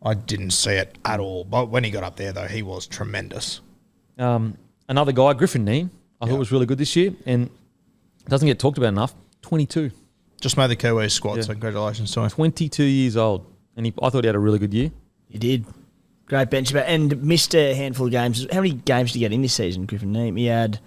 I didn't see it at all. But when he got up there, though, he was tremendous. Another guy, Griffin Neame, I thought was really good this year, and doesn't get talked about enough. 22. Just made the Kiwis squad, so congratulations to him. 22 years old, and I thought he had a really good year. He did. Great bench, and missed a handful of games. How many games did he get in this season, Griffin Neame? He had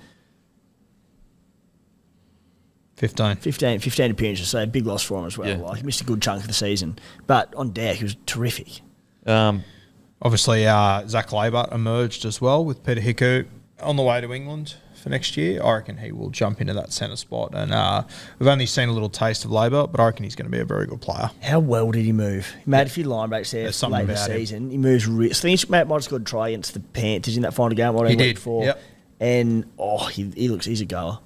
15 appearances, so a big loss for him as well. Yeah. Like, he missed a good chunk of the season. But on deck, he was terrific. Obviously, Zach Labert emerged as well with Peter Hiku on the way to England for next year. I reckon he will jump into that centre spot. And we've only seen a little taste of Labert, but I reckon he's going to be a very good player. How well did he move? He made a few line breaks there late in the season. He moves I think he might have scored a try against the Panthers in that final game. He did. Before. Yep. And, he's a goer.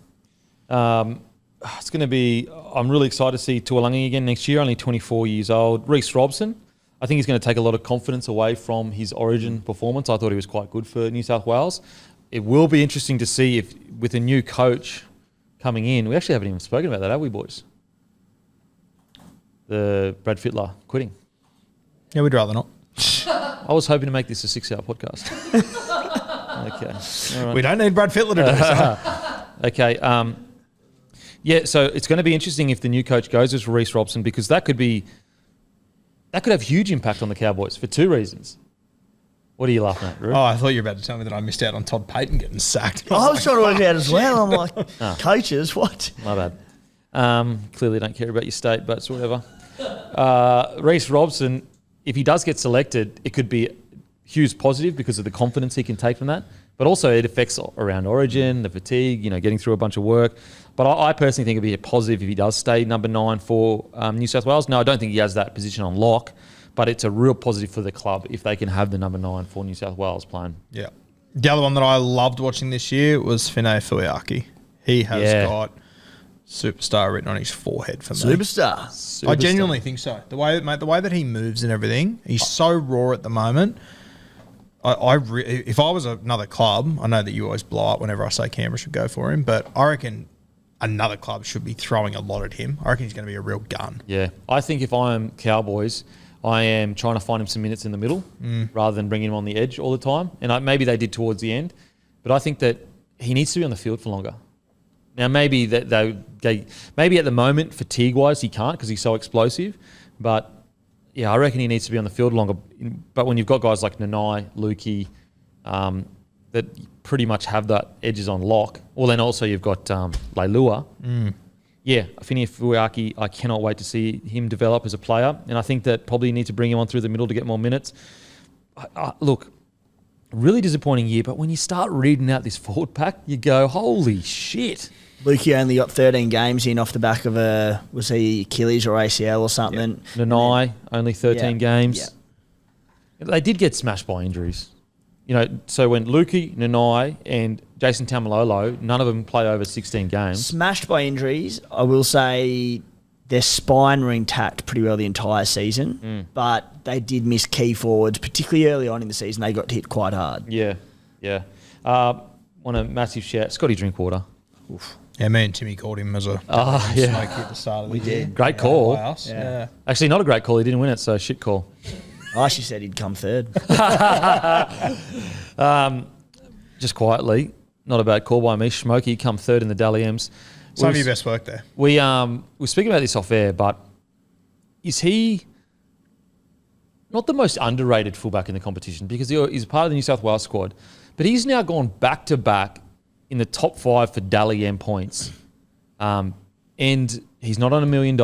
It's going to be... I'm really excited to see Tuolangi again next year, only 24 years old. Reece Robson, I think he's going to take a lot of confidence away from his Origin performance. I thought he was quite good for New South Wales. It will be interesting to see if, with a new coach coming in, we actually haven't even spoken about that, have we, boys? The Brad Fittler quitting. Yeah, we'd rather not. I was hoping to make this a 6-hour podcast. Okay. All right. We don't need Brad Fittler to do so. Okay. Yeah, so it's going to be interesting if the new coach goes as Reece Robson, because that could have huge impact on the Cowboys for two reasons. What are you laughing at, Drew? Oh, I thought you were about to tell me that I missed out on Todd Payton getting sacked. I was trying to work it out as well. I'm like, coaches, what? My bad. Clearly don't care about your state, but it's whatever. Reece Robson, if he does get selected, it could be huge positive because of the confidence he can take from that. But also it affects around Origin, the fatigue, getting through a bunch of work. But I personally think it'd be a positive if he does stay number 9 for New South Wales. No, I don't think he has that position on lock, but it's a real positive for the club if they can have the number 9 for New South Wales playing. Yeah. The other one that I loved watching this year was Finay Fuiaki. He has got superstar written on his forehead for me. Superstar. I genuinely think so. The way that he moves and everything, he's so raw at the moment. If I was another club, I know that you always blow up whenever I say Canberra should go for him, but I reckon another club should be throwing a lot at him. I reckon he's going to be a real gun. Yeah. I think if I am Cowboys, I am trying to find him some minutes in the middle rather than bringing him on the edge all the time. And maybe they did towards the end, but I think that he needs to be on the field for longer. Now, maybe maybe at the moment, fatigue-wise, he can't because he's so explosive, but yeah, I reckon he needs to be on the field longer. But when you've got guys like Nanai, Lukey, that pretty much have that edges on lock, well, then also you've got Leilua. Yeah, Finay Fuiaki, I cannot wait to see him develop as a player. And I think that probably need to bring him on through the middle to get more minutes. Look, really disappointing year, but when you start reading out this forward pack, you go, holy shit. Lukey only got 13 games in off the back of was he Achilles or ACL or something? Yeah. Nanai, only 13 games. Yeah. They did get smashed by injuries. So when Lukey, Nanai and Jason Taumalolo, none of them play over 16 games. Smashed by injuries, I will say their spine were intact pretty well the entire season, but they did miss key forwards, particularly early on in the season. They got hit quite hard. Yeah. Want a massive shout. Scotty Drinkwater. Oof. Yeah, me and Timmy called him as a smoky at the start of the year. Great call. Yeah. Actually, not a great call. He didn't win it, so shit call. I actually said he'd come third. Just quietly, not a bad call by me. Smokey come third in the Dally M's. Some of your best work there. We were speaking about this off air, but is he not the most underrated fullback in the competition? Because he's part of the New South Wales squad, but he's now gone back to back in the top 5 for Dally M points. And he's not on $1 million,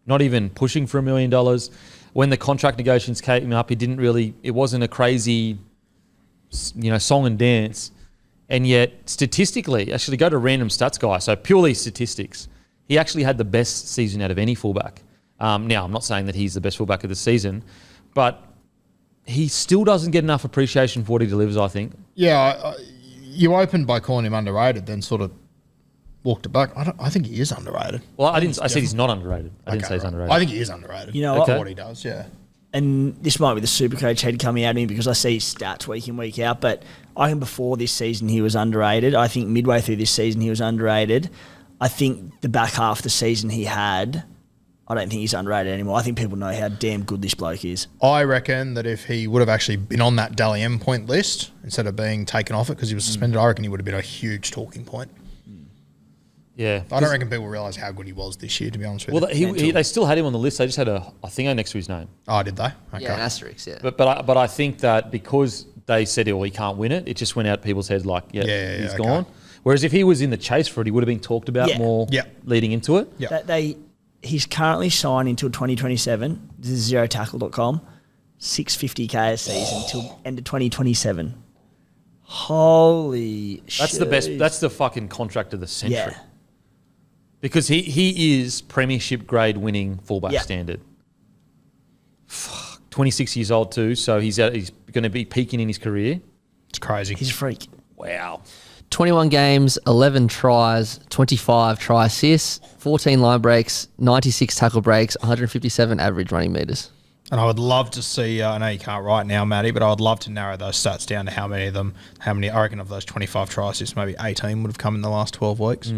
not even pushing for $1 million. When the contract negotiations came up, it wasn't a crazy, song and dance. And yet, statistically, actually go to random stats guy, so purely statistics, he actually had the best season out of any fullback. Now, I'm not saying that he's the best fullback of the season, but he still doesn't get enough appreciation for what he delivers, I think. Yeah, you opened by calling him underrated, then sort of walked it back. I think he is underrated. Well, I said he's not underrated. I didn't say he's underrated. I think he is underrated. You know for what he does, yeah. And this might be the Supercoach head coming at me because I see his stats week in, week out, but I think before this season he was underrated. I think midway through this season he was underrated. I think the back half of the season he had, I don't think he's underrated anymore. I think people know how damn good this bloke is. I reckon that if he would have actually been on that Dally M point list instead of being taken off it because he was suspended, I reckon he would have been a huge talking point. Yeah. I don't reckon people realise how good he was this year, to be honest with Well, you. they still had him on the list. They just had a thingo next to his name. Oh, did they? Okay. Yeah, an asterisk, yeah. But I think that because they said, he can't win it, it just went out people's heads like, he's gone. Whereas if he was in the chase for it, he would have been talked about more leading into it. Yeah. He's currently signed until 2027. This is zerotackle.com. $650K a season until end of 2027. Holy shit. That's the best. That's the fucking contract of the century. Yeah. Because he is premiership grade winning fullback standard. 26 years old too, so he's going to be peaking in his career. It's crazy. He's a freak. Wow. 21 games, 11 tries, 25 try assists, 14 line breaks, 96 tackle breaks, 157 average running meters. And I would love to see, I know you can't right now, Matty, but I would love to narrow those stats down to how many, I reckon of those 25 try assists, maybe 18 would have come in the last 12 weeks.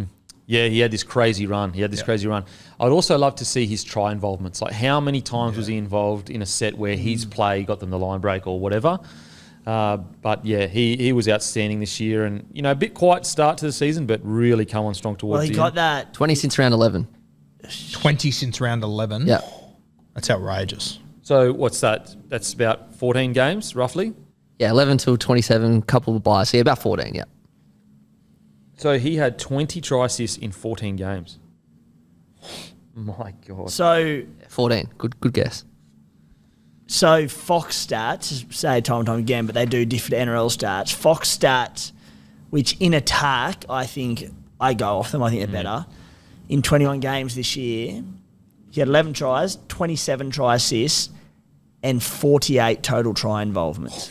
Yeah, he had this crazy run. I'd also love to see his try involvements. Like how many times was he involved in a set where his play got them the line break or whatever. But yeah, he was outstanding this year and, a bit quiet start to the season, but really come on strong towards the end. Well, he got that. 20 since round 11. 20 since round 11? Yeah. That's outrageous. So what's that? That's about 14 games, roughly? Yeah, 11 till 27, couple of buys. So yeah, about 14, yeah. So he had 20 try assists in 14 games. My God. So 14. Good guess. So Fox stats, say time and time again, but they do different NRL stats. Fox stats, which in attack, I think I go off them. I think they're better. In 21 games this year, he had 11 tries, 27 try assists, and 48 total try involvements.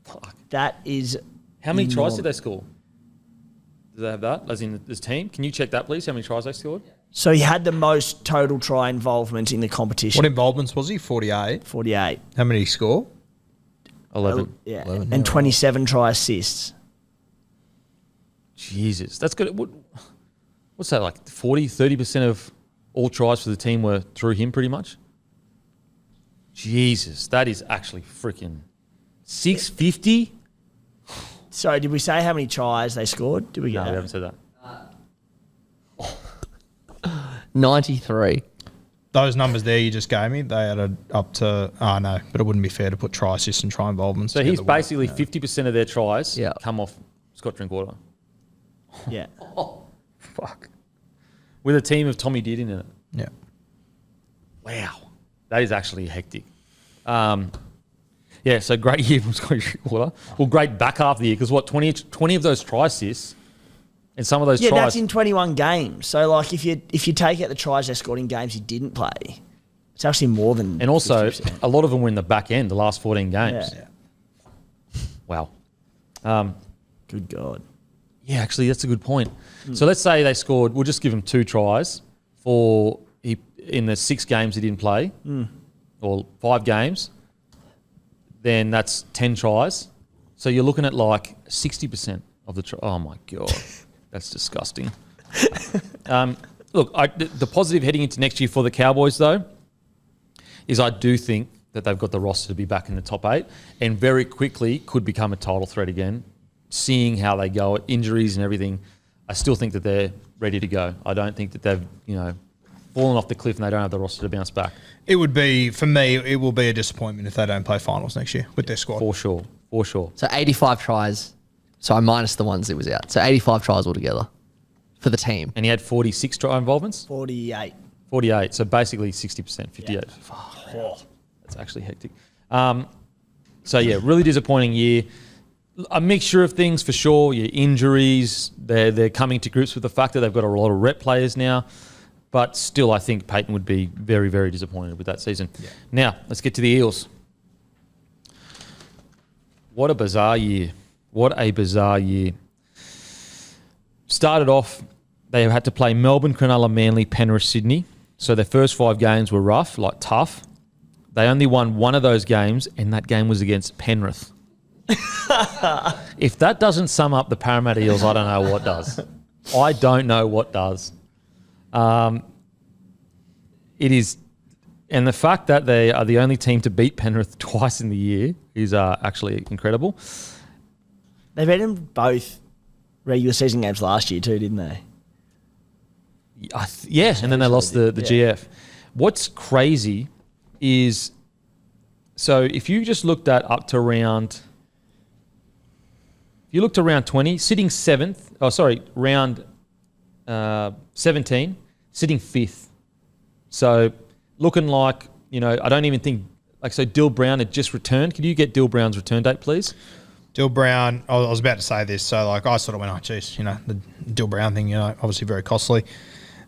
Fuck. That is How many tries enormous. did they score? Do they have that, as in this team? Can you check that, please? How many tries they scored? So he had the most total try involvement in the competition. What involvements was he? 48? 48. How many did he score? 11. Yeah. 11, and 27 try assists. Jesus. That's good. What's that, like 40, 30% of all tries for the team were through him pretty much? Jesus. That is actually freaking 650? So did we say how many tries they scored? Did we get No, we that? haven't said that. 93. Those numbers there you just gave me, they added up to, no, but it wouldn't be fair to put try assists and try involvements. So he's together. basically 50% of their tries come off Scott Drinkwater. Yeah. Fuck. With a team of Tommy Dearden in it. Yeah. Wow. That is actually hectic. Yeah, so great year from Scott Drinkwater. Well, great back half of the year because 20 of those try assists and some of those Yeah, tries. that's in 21 games. So like if you take out the tries they scored in games he didn't play, it's actually more than. And also, 50%. a lot of them were in the back end, the last 14 games. Yeah. Wow. Good God. Yeah, actually, that's a good point. So let's say they scored, we'll just give them 2 tries in the 6 games he didn't play, or 5 games, then that's 10 tries. So you're looking at like 60% of the Oh, my God. That's disgusting. Look, the positive heading into next year for the Cowboys, though, is I do think that they've got the roster to be back in the top 8 and very quickly could become a title threat again. Seeing how they go, injuries and everything, I still think that they're ready to go. I don't think that they've, fallen off the cliff and they don't have the roster to bounce back. It would be, for me, it will be a disappointment if they don't play finals next year with their squad. For sure. So 85 tries. So I minus the ones that was out. So 85 tries altogether for the team. And he had 46 try involvements? 48. 48. So basically 60%, 58. Yeah. Oh, that's actually hectic. So yeah, really disappointing year. A mixture of things for sure. Your injuries, they're coming to grips with the fact that they've got a lot of rep players now. But still, I think Peyton would be very, very disappointed with that season. Yeah. Now, let's get to the Eels. What a bizarre year. What a bizarre year. Started off, they had to play Melbourne, Cronulla, Manly, Penrith, Sydney. So their first 5 games were rough, like tough. They only won one of those games, and that game was against Penrith. If that doesn't sum up the Parramatta Eels, I don't know what does. I don't know what does. It is, and the fact that they are the only team to beat Penrith twice in the year is actually incredible. They beat them both regular season games last year too, didn't they? Yeah, and then they lost the GF. What's crazy is, so if you just looked at up to round, if you looked around 20, sitting 7th, round 17, sitting 5th. So looking like, I don't even think, so Dill Brown had just returned. Could you get Dill Brown's return date, please? Dill Brown, I was about to say this, so I sort of went, oh, geez, the Dill Brown thing, obviously very costly.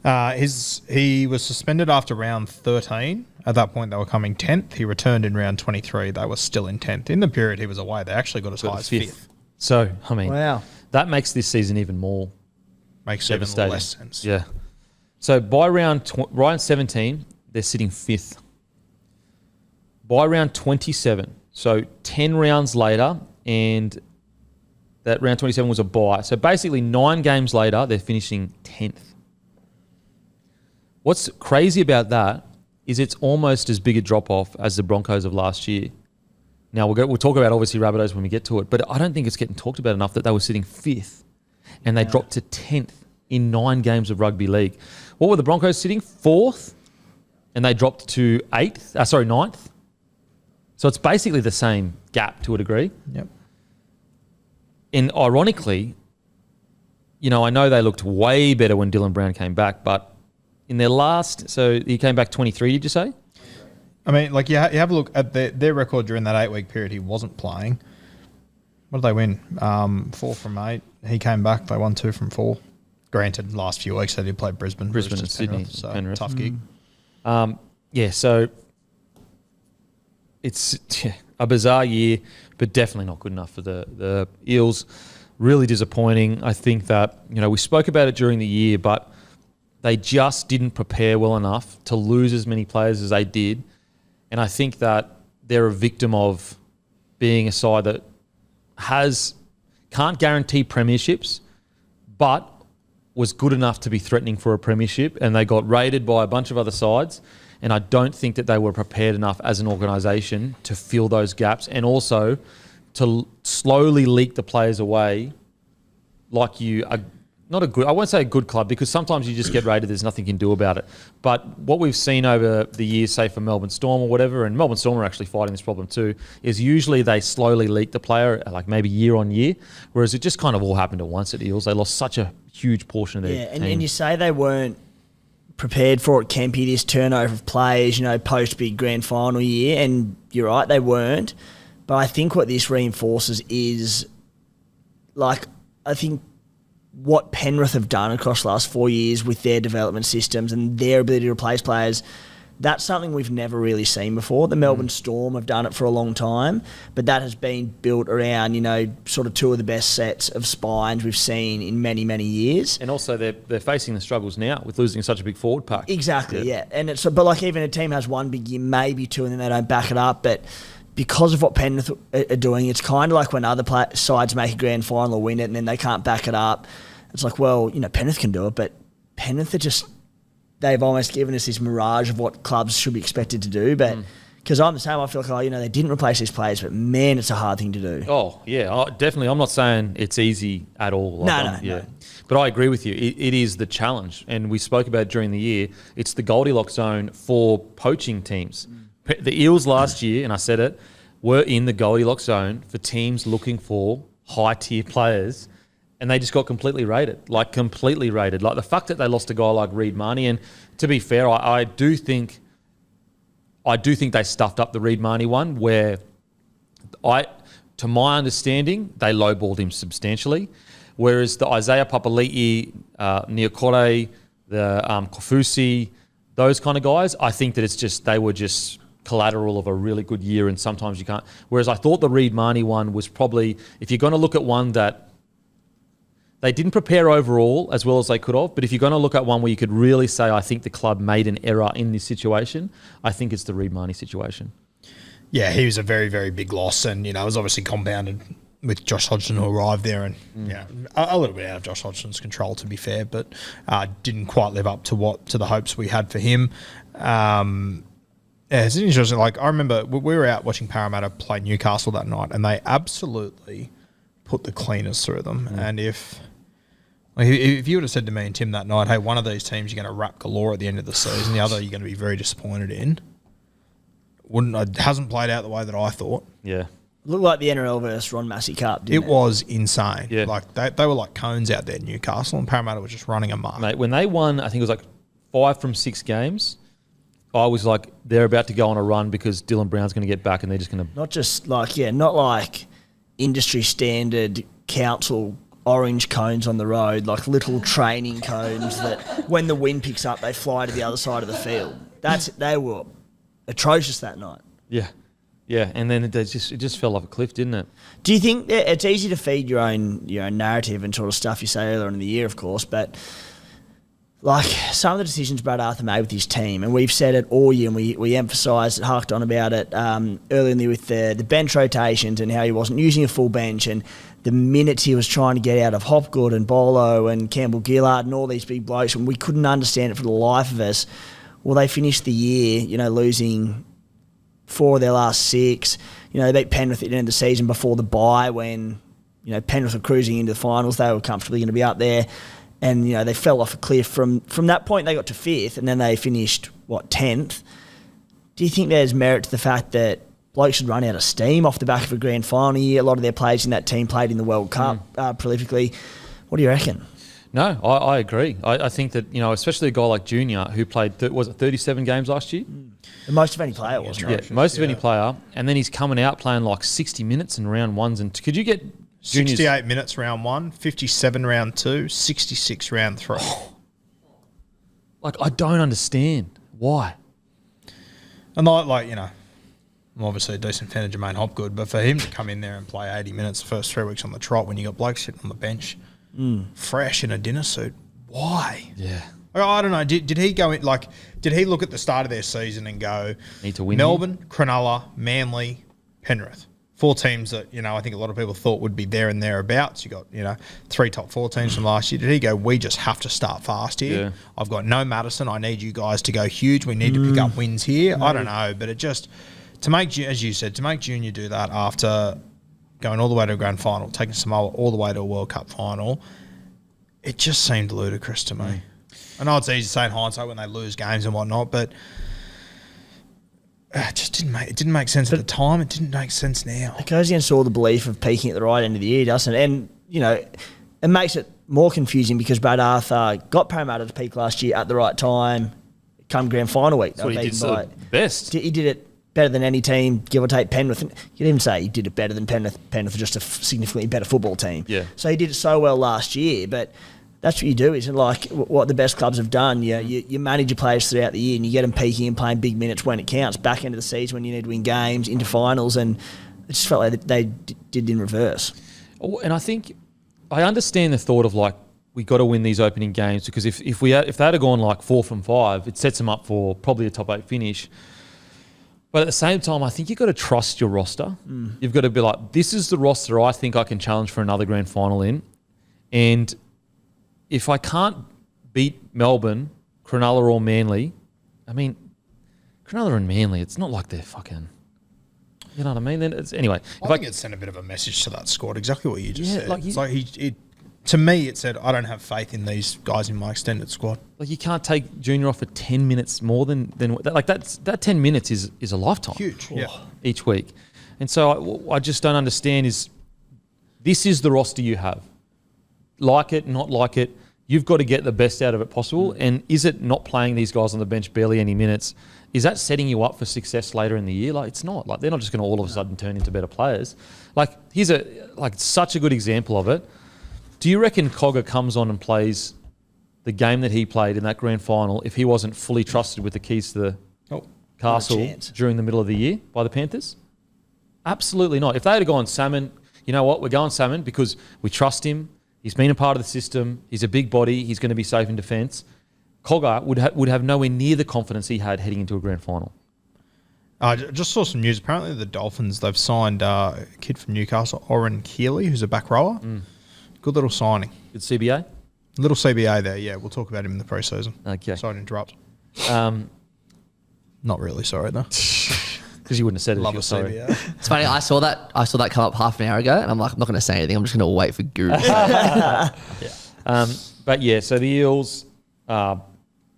He was suspended after round 13. At that point, they were coming 10th. He returned in round 23. They were still in 10th. In the period he was away, they actually got as high as 5th. So, wow, that makes this season even more makes even less sense. Yeah. So by round 17, they're sitting 5th. By round 27, so 10 rounds later, and that round 27 was a bye. So basically 9 games later, they're finishing 10th. What's crazy about that is it's almost as big a drop-off as the Broncos of last year. Now, we'll talk about, obviously, Rabbitohs when we get to it, but I don't think it's getting talked about enough that they were sitting 5th and they dropped to 10th in 9 games of rugby league. What were the Broncos sitting? 4th, and they dropped to 9th. So it's basically the same gap to a degree. Yep. And ironically, I know they looked way better when Dylan Brown came back, but in their last, so he came back 23, did you say? I mean, you have a look at their record during that 8-week period. He wasn't playing. What did they win? 4 from 8. He came back. They won 2 from 4. Granted, last few weeks they did play Brisbane Roosters, and Sydney, Penrith, so Penrith. tough gig. So it's a bizarre year, but definitely not good enough for the Eels. Really disappointing. I think that, we spoke about it during the year, but they just didn't prepare well enough to lose as many players as they did. And I think that they're a victim of being a side that can't guarantee premierships, but was good enough to be threatening for a premiership, and they got raided by a bunch of other sides. And I don't think that they were prepared enough as an organisation to fill those gaps and also to slowly leak the players away like I won't say a good club, because sometimes you just get raided, there's nothing you can do about it. But what we've seen over the years, say for Melbourne Storm or whatever, and Melbourne Storm are actually fighting this problem too, is usually they slowly leak the player, like maybe year on year, whereas it just kind of all happened at once at Eels. They lost such a huge portion of their team. And you say they weren't prepared for it, Kempy, this turnover of players, post big grand final year, and you're right, they weren't. But I think what this reinforces is, I think what Penrith have done across the last 4 years with their development systems and their ability to replace players, that's something we've never really seen before. The Melbourne Storm have done it for a long time, but that has been built around, sort of 2 of the best sets of spines we've seen in many, many years. And also they're facing the struggles now with losing such a big forward pack. Exactly, yeah. And but even a team has 1 big year, maybe 2, and then they don't back it up, but because of what Penrith are doing, it's kind of like when other sides make a grand final or win it and then they can't back it up. It's like, well, Penrith can do it, but Penrith they've almost given us this mirage of what clubs should be expected to do. But because I'm the same, I feel like, they didn't replace these players, but man, it's a hard thing to do. Oh, yeah, definitely. I'm not saying it's easy at all. No. But I agree with you. It is the challenge. And we spoke about it during the year. It's the Goldilocks zone for poaching teams. The Eels last year, and I said it, were in the Goldilocks zone for teams looking for high-tier players, and they just got completely raided. Like the fact that they lost a guy like Reid Marnie, and to be fair, I do think they stuffed up the Reid Marnie one, where to my understanding, they lowballed him substantially, whereas the Isaiah Papali'i, Niokore, the Kofusi, those kind of guys, I think that they were just collateral of a really good year, and sometimes you can't. Whereas I thought the Reid Marnie one was probably, if you're going to look at one that they didn't prepare overall as well as they could have, but if you're going to look at one where you could really say, I think the club made an error in this situation, I think it's the Reid Marnie situation. Yeah, he was a very, very big loss, and it was obviously compounded with Josh Hodgson who arrived there, and a little bit out of Josh Hodgson's control, to be fair, but didn't quite live up to the hopes we had for him. It's interesting. Like, I remember we were out watching Parramatta play Newcastle that night, and they absolutely put the cleaners through them. And if you would have said to me and Tim that night, hey, one of these teams you're going to rap galore at the end of the season, the other you're going to be very disappointed in, it hasn't played out the way that I thought. Yeah. Looked like the NRL versus Ron Massey Cup, didn't it? It was insane. Yeah. Like, they were like cones out there, Newcastle, and Parramatta was just running amok. Mate, when they won, I think it was like 5 from 6 games, I was like, they're about to go on a run because Dylan Brown's going to get back and they're just going to... Not like industry standard council orange cones on the road, like little training cones that when the wind picks up, they fly to the other side of the field. They were atrocious that night. Yeah. Yeah, and then it just fell off a cliff, didn't it? Do you think that it's easy to feed your own narrative and sort of stuff you say earlier in the year, of course, but like some of the decisions Brad Arthur made with his team, and we've said it all year, and we emphasised it, harked on about it earlier in the year with the bench rotations and how he wasn't using a full bench, and the minutes he was trying to get out of Hopgood and Bolo and Campbell Gillard and all these big blokes, and we couldn't understand it for the life of us. Well, they finished the year, losing 4 of their last 6. They beat Penrith at the end of the season before the bye when, Penrith were cruising into the finals. They were comfortably going to be up there. And, they fell off a cliff. From that point, they got to 5th, and then they finished, 10th. Do you think there's merit to the fact that blokes should run out of steam off the back of a grand final year? A lot of their players in that team played in the World Cup prolifically. What do you reckon? No, I agree. I think that, especially a guy like Junior who played, 37 games last year? The most of any player, wasn't it? Yeah, most of any player. And then he's coming out playing like 60 minutes in round ones. And could you get Junior's 68 minutes round 1, 57 round 2, 66 round 3. Like, I don't understand. Why? And I'm obviously a decent fan of Jermaine Hopgood, but for him to come in there and play 80 minutes the first 3 weeks on the trot when you got blokes sitting on the bench, fresh in a dinner suit, why? Yeah. I don't know. Did he go in, did he look at the start of their season and go, need to win Melbourne, Cronulla, Manly, Penrith? 4 teams that, I think a lot of people thought would be there and thereabouts. You got, 3 top 4 teams from last year. Did he go, we just have to start fast here? Yeah. I've got no Madison. I need you guys to go huge. We need to pick up wins here. I don't know. But it just, as you said, to make Junior do that after going all the way to a grand final, taking Samoa all the way to a World Cup final, it just seemed ludicrous to me. I know it's easy to say in hindsight when they lose games and whatnot, but it just didn't make sense at the time. It didn't make sense now. It goes against all the belief of peaking at the right end of the year, doesn't it? And, it makes it more confusing because Brad Arthur got Parramatta to peak last year at the right time, come grand final week. That's what he did the best. He did it better than any team, give or take Penrith. And you could even say he did it better than Penrith. Penrith are just a significantly better football team. Yeah. So he did it so well last year, but that's what you do, isn't it? Like what the best clubs have done. You manage your players throughout the year and you get them peaking and playing big minutes when it counts, back into the season when you need to win games, into finals, and it just felt like they did in reverse. And I think I understand the thought of we got to win these opening games because if they had gone 4 from 5, it sets them up for probably a top 8 finish. But at the same time, I think you've got to trust your roster. You've got to be like, this is the roster I think I can challenge for another grand final in. And if I can't beat Melbourne, Cronulla or Manly, Cronulla and Manly, it's not like they're fucking... You know what I mean? Then anyway. I think it sent a bit of a message to that squad, exactly what you just said. To me, it said, I don't have faith in these guys in my extended squad. You can't take Junior off for 10 minutes more than that 10 minutes is a lifetime. Huge, each week. And so I just don't understand this is the roster you have. Like it, not like it, you've got to get the best out of it possible. And is it not playing these guys on the bench barely any minutes? Is that setting you up for success later in the year? It's not. They're not just going to all of a sudden turn into better players. Here's such a good example of it. Do you reckon Cogger comes on and plays the game that he played in that grand final if he wasn't fully trusted with the keys to the Castle chance. during the middle of the year by the Panthers? Absolutely not. If they had gone Salmon, you know what? We're going Salmon because we trust him. He's been a part of the system. He's a big body. He's going to be safe in defence. Cogger would have nowhere near the confidence he had heading into a grand final. I just saw some news. Apparently, the Dolphins, they've signed a kid from Newcastle, Oren Keeley, who's a back rower. Good little signing. Good CBA? Little CBA there, yeah. We'll talk about him in the preseason. Okay. Sorry to interrupt. Not really sorry, though. Because you wouldn't have said it Love a if you're sorry. CBA. It's funny. I saw that come up half an hour ago, and I'm like, I'm not going to say anything. I'm just going to wait for Guru. But yeah, so the Eels are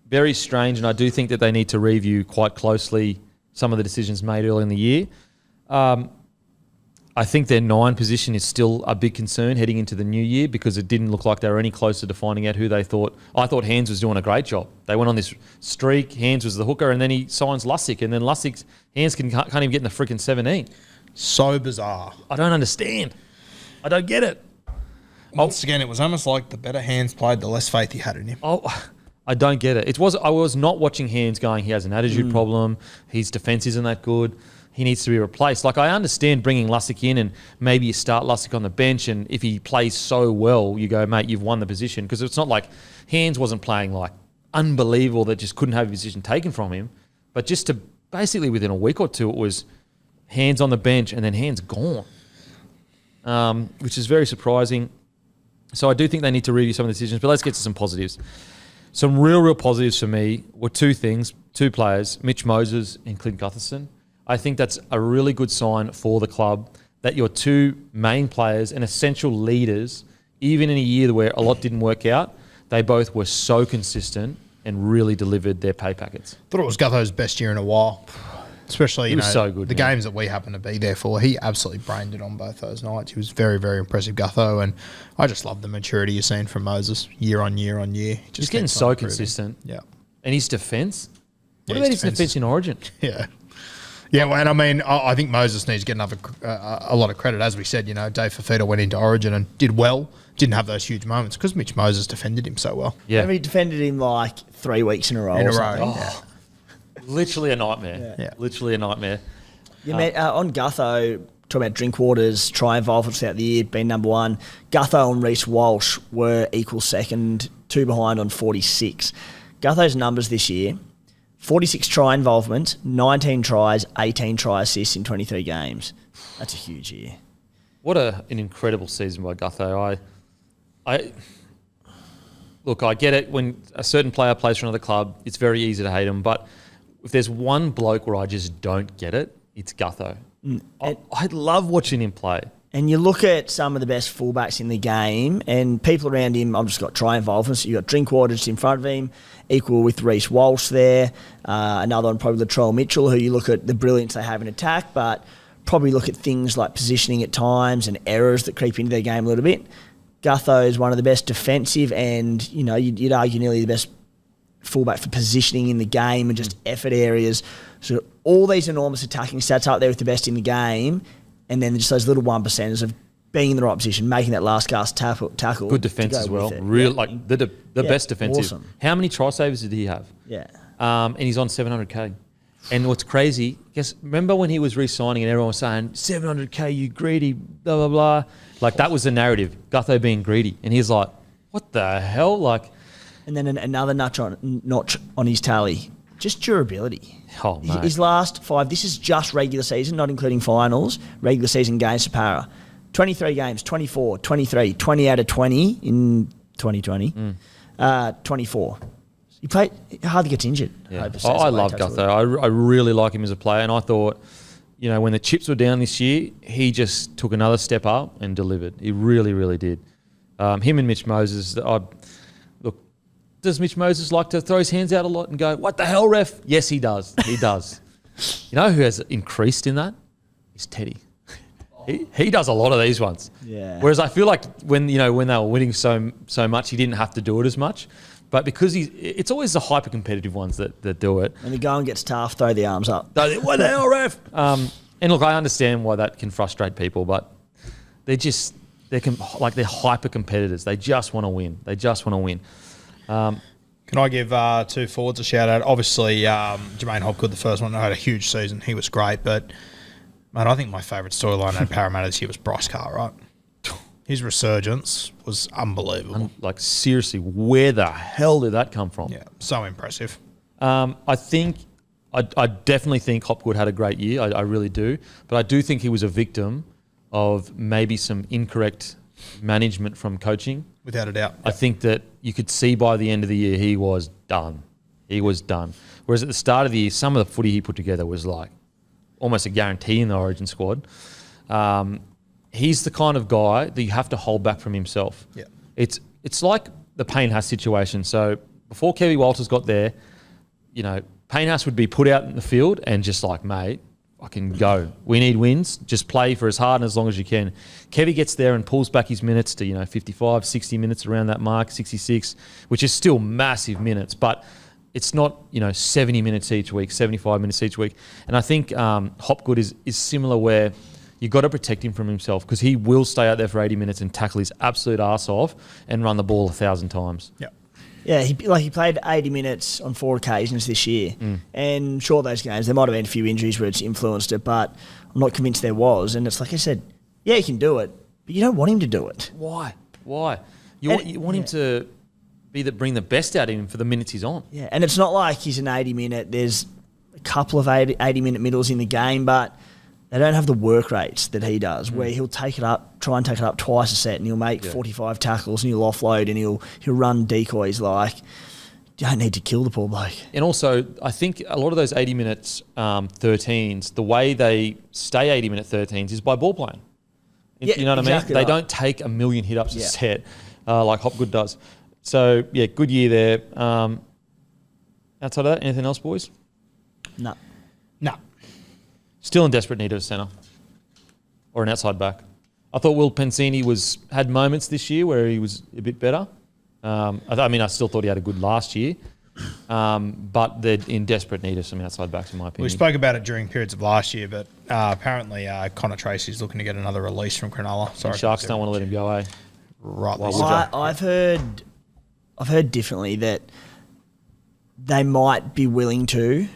very strange, and I do think that they need to review quite closely some of the decisions made early in the year. I think their 9 position is still a big concern heading into the new year because it didn't look like they were any closer to finding out who they thought. I thought Hands was doing a great job. They went on this streak. Hands was the hooker, and then he signs Lussick, and then Lussick's Hands can't even get in the freaking 17. So bizarre. I don't understand. I don't get it. Once again, it was almost like the better Hands played, the less faith he had in him. I don't get it. I was not watching Hands going, he has an attitude problem. His defence isn't that good. He needs to be replaced. Like, I understand bringing Lussick in and maybe you start Lussick on the bench, and if he plays so well, you go, mate, you've won the position. Because it's not like Hands wasn't playing like unbelievable that just couldn't have a position taken from him. But just to basically within a week or two, it was Hands on the bench and then Hands gone, which is very surprising. So I do think they need to review some of the decisions, but let's get to some positives. Some real positives for me were 2 things, 2 players, Mitch Moses and Clint Gutherson. I think that's a really good sign for the club that your 2 main players and essential leaders, even in a year where a lot didn't work out, they both were so consistent and really delivered their pay packets. Thought it was Gutho's best year in a while. Especially, He was so good, the man. games that we happened to be there for. He absolutely brained it on both those nights. He was very, very impressive, Gutho, and I just love the maturity you've seen from Moses year on year on year. He's getting so consistent. Yeah. And his defence? What Yeah, about his his defence in Origin? Yeah. Yeah, well, and I mean, I think Moses needs to get a lot of credit. As we said, Dave Fafita went into Origin and did well, didn't have those huge moments because Mitch Moses defended him so well. Yeah. He defended him like 3 weeks in a row. In a or row. something. Yeah. Literally a nightmare. Yeah. Literally a nightmare. You met, on Gutho, talking about Drinkwater's try involvement throughout the year, being number 1. Gutho and Reece Walsh were equal second, 2 behind on 46. Gutho's numbers this year: 46 try involvement, 19 tries, 18 try assists in 23 games. That's a huge year. What an incredible season by Gutho. Look, I get it. When a certain player plays for another club, it's very easy to hate him. But if there's one bloke where I just don't get it, it's Gutho. I love watching him play. And you look at some of the best fullbacks in the game, and people around him, I've just got try involvement. So you've got Drinkwater just in front of him, equal with Reece Walsh there. Another one, probably Latrell Mitchell, who you look at the brilliance they have in attack, but probably look at things like positioning at times and errors that creep into their game a little bit. Gutho is one of the best defensive and, you'd argue nearly the best fullback for positioning in the game and just effort areas. So all these enormous attacking stats up there with the best in the game, and then just those little 1%ers of being in the right position, making that last cast tackle. Good defence as well. The best defensive. Awesome. How many try savers did he have? Yeah. And he's on 700K. And what's crazy, remember when he was re-signing and everyone was saying, 700K, you greedy, blah, blah, blah. Like, that was the narrative, Gutho being greedy. And he's like, what the hell? Like, And then another notch on his tally, just durability. Oh, mate. His last 5, this is just regular season, not including finals, regular season games for Para. 23 games, 24, 23, 20 out of 20 in 2020, 24. He hardly gets injured. Yeah. I love Gutho. I really like him as a player. And I thought, when the chips were down this year, he just took another step up and delivered. He really, really did. Him and Mitch Moses, look, does Mitch Moses like to throw his hands out a lot and go, what the hell, ref? Yes, he does. He does. You know who has increased in that? Is Teddy. He does a lot of these ones. Yeah. Whereas I feel like when they were winning so much, he didn't have to do it as much. But because it's always the hyper competitive ones that do it. When the going gets tough, throw the arms up. What the hell, ref? And look, I understand why that can frustrate people, but they're hyper competitors. They just want to win. Can I give two forwards a shout out? Obviously, Jermaine Hopgood, the first one, had a huge season. He was great, but mate, I think my favourite storyline at Parramatta this year was Bryce Cartwright. His resurgence was unbelievable. Like, seriously, where the hell did that come from? Yeah, so impressive. I definitely think Hopgood had a great year. I really do. But I do think he was a victim of maybe some incorrect management from coaching. Without a doubt. I think that you could see by the end of the year he was done. He was done. Whereas at the start of the year, some of the footy he put together was like almost a guarantee in the Origin squad. He's the kind of guy that you have to hold back from himself. Yeah. It's like the Payne Haas situation. So before Kevy Walters got there, Payne Haas would be put out in the field and just like, mate, I can go. We need wins. Just play for as hard and as long as you can. Kevy gets there and pulls back his minutes to 55, 60 minutes around that mark, 66, which is still massive minutes, but it's not 70 minutes each week, 75 minutes each week. And I think Hopgood is similar where you got to protect him from himself because he will stay out there for 80 minutes and tackle his absolute arse off and run the ball 1,000 times. Yeah. Yeah, he played 80 minutes on 4 occasions this year. And sure, those games, there might have been a few injuries where it's influenced it, but I'm not convinced there was. And it's like I said, yeah, he can do it, but you don't want him to do it. Why? You want him to bring the best out of him for the minutes he's on. Yeah, and it's not like he's an 80-minute. There's a couple of 80-minute middles in the game, but they don't have the work rates that he does, where he'll try and take it up twice a set, and he'll make 45 tackles, and he'll offload, and he'll run decoys. Like, you don't need to kill the poor bloke. And also, I think a lot of those 80 minutes 13s, the way they stay 80-minute 13s is by ball playing. Yeah, you know what exactly I mean? right. They don't take a million hit-ups a set like Hopgood does. So, yeah, good year there. Outside of that, anything else, boys? No. Still in desperate need of a centre or an outside back. I thought Will Pensini had moments this year where he was a bit better. I still thought he had a good last year. But they're in desperate need of some outside backs, in my opinion. We spoke about it during periods of last year, but apparently Connor Tracy's looking to get another release from Cronulla. Sorry, Sharks don't want to let him go, eh? Right. I've heard differently that they might be willing to,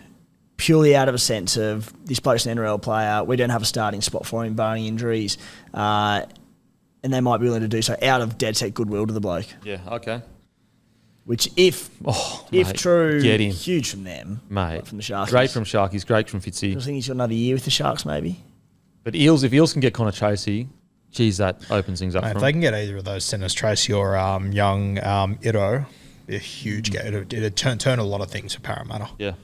purely out of a sense of this bloke's an NRL player, we don't have a starting spot for him barring injuries, and they might be willing to do so out of dead set goodwill to the bloke. Yeah, okay. Which, if true, get him. Huge from them, mate. From the Sharks. Great from Sharkies, great from Fitzy. I think he's got another year with the Sharks, maybe. But if Eels can get Connor Tracy, geez, that opens things up for If him. they can get either of those centres, Tracy or young Iro, a huge game. It'd turn a lot of things for Parramatta. Yeah.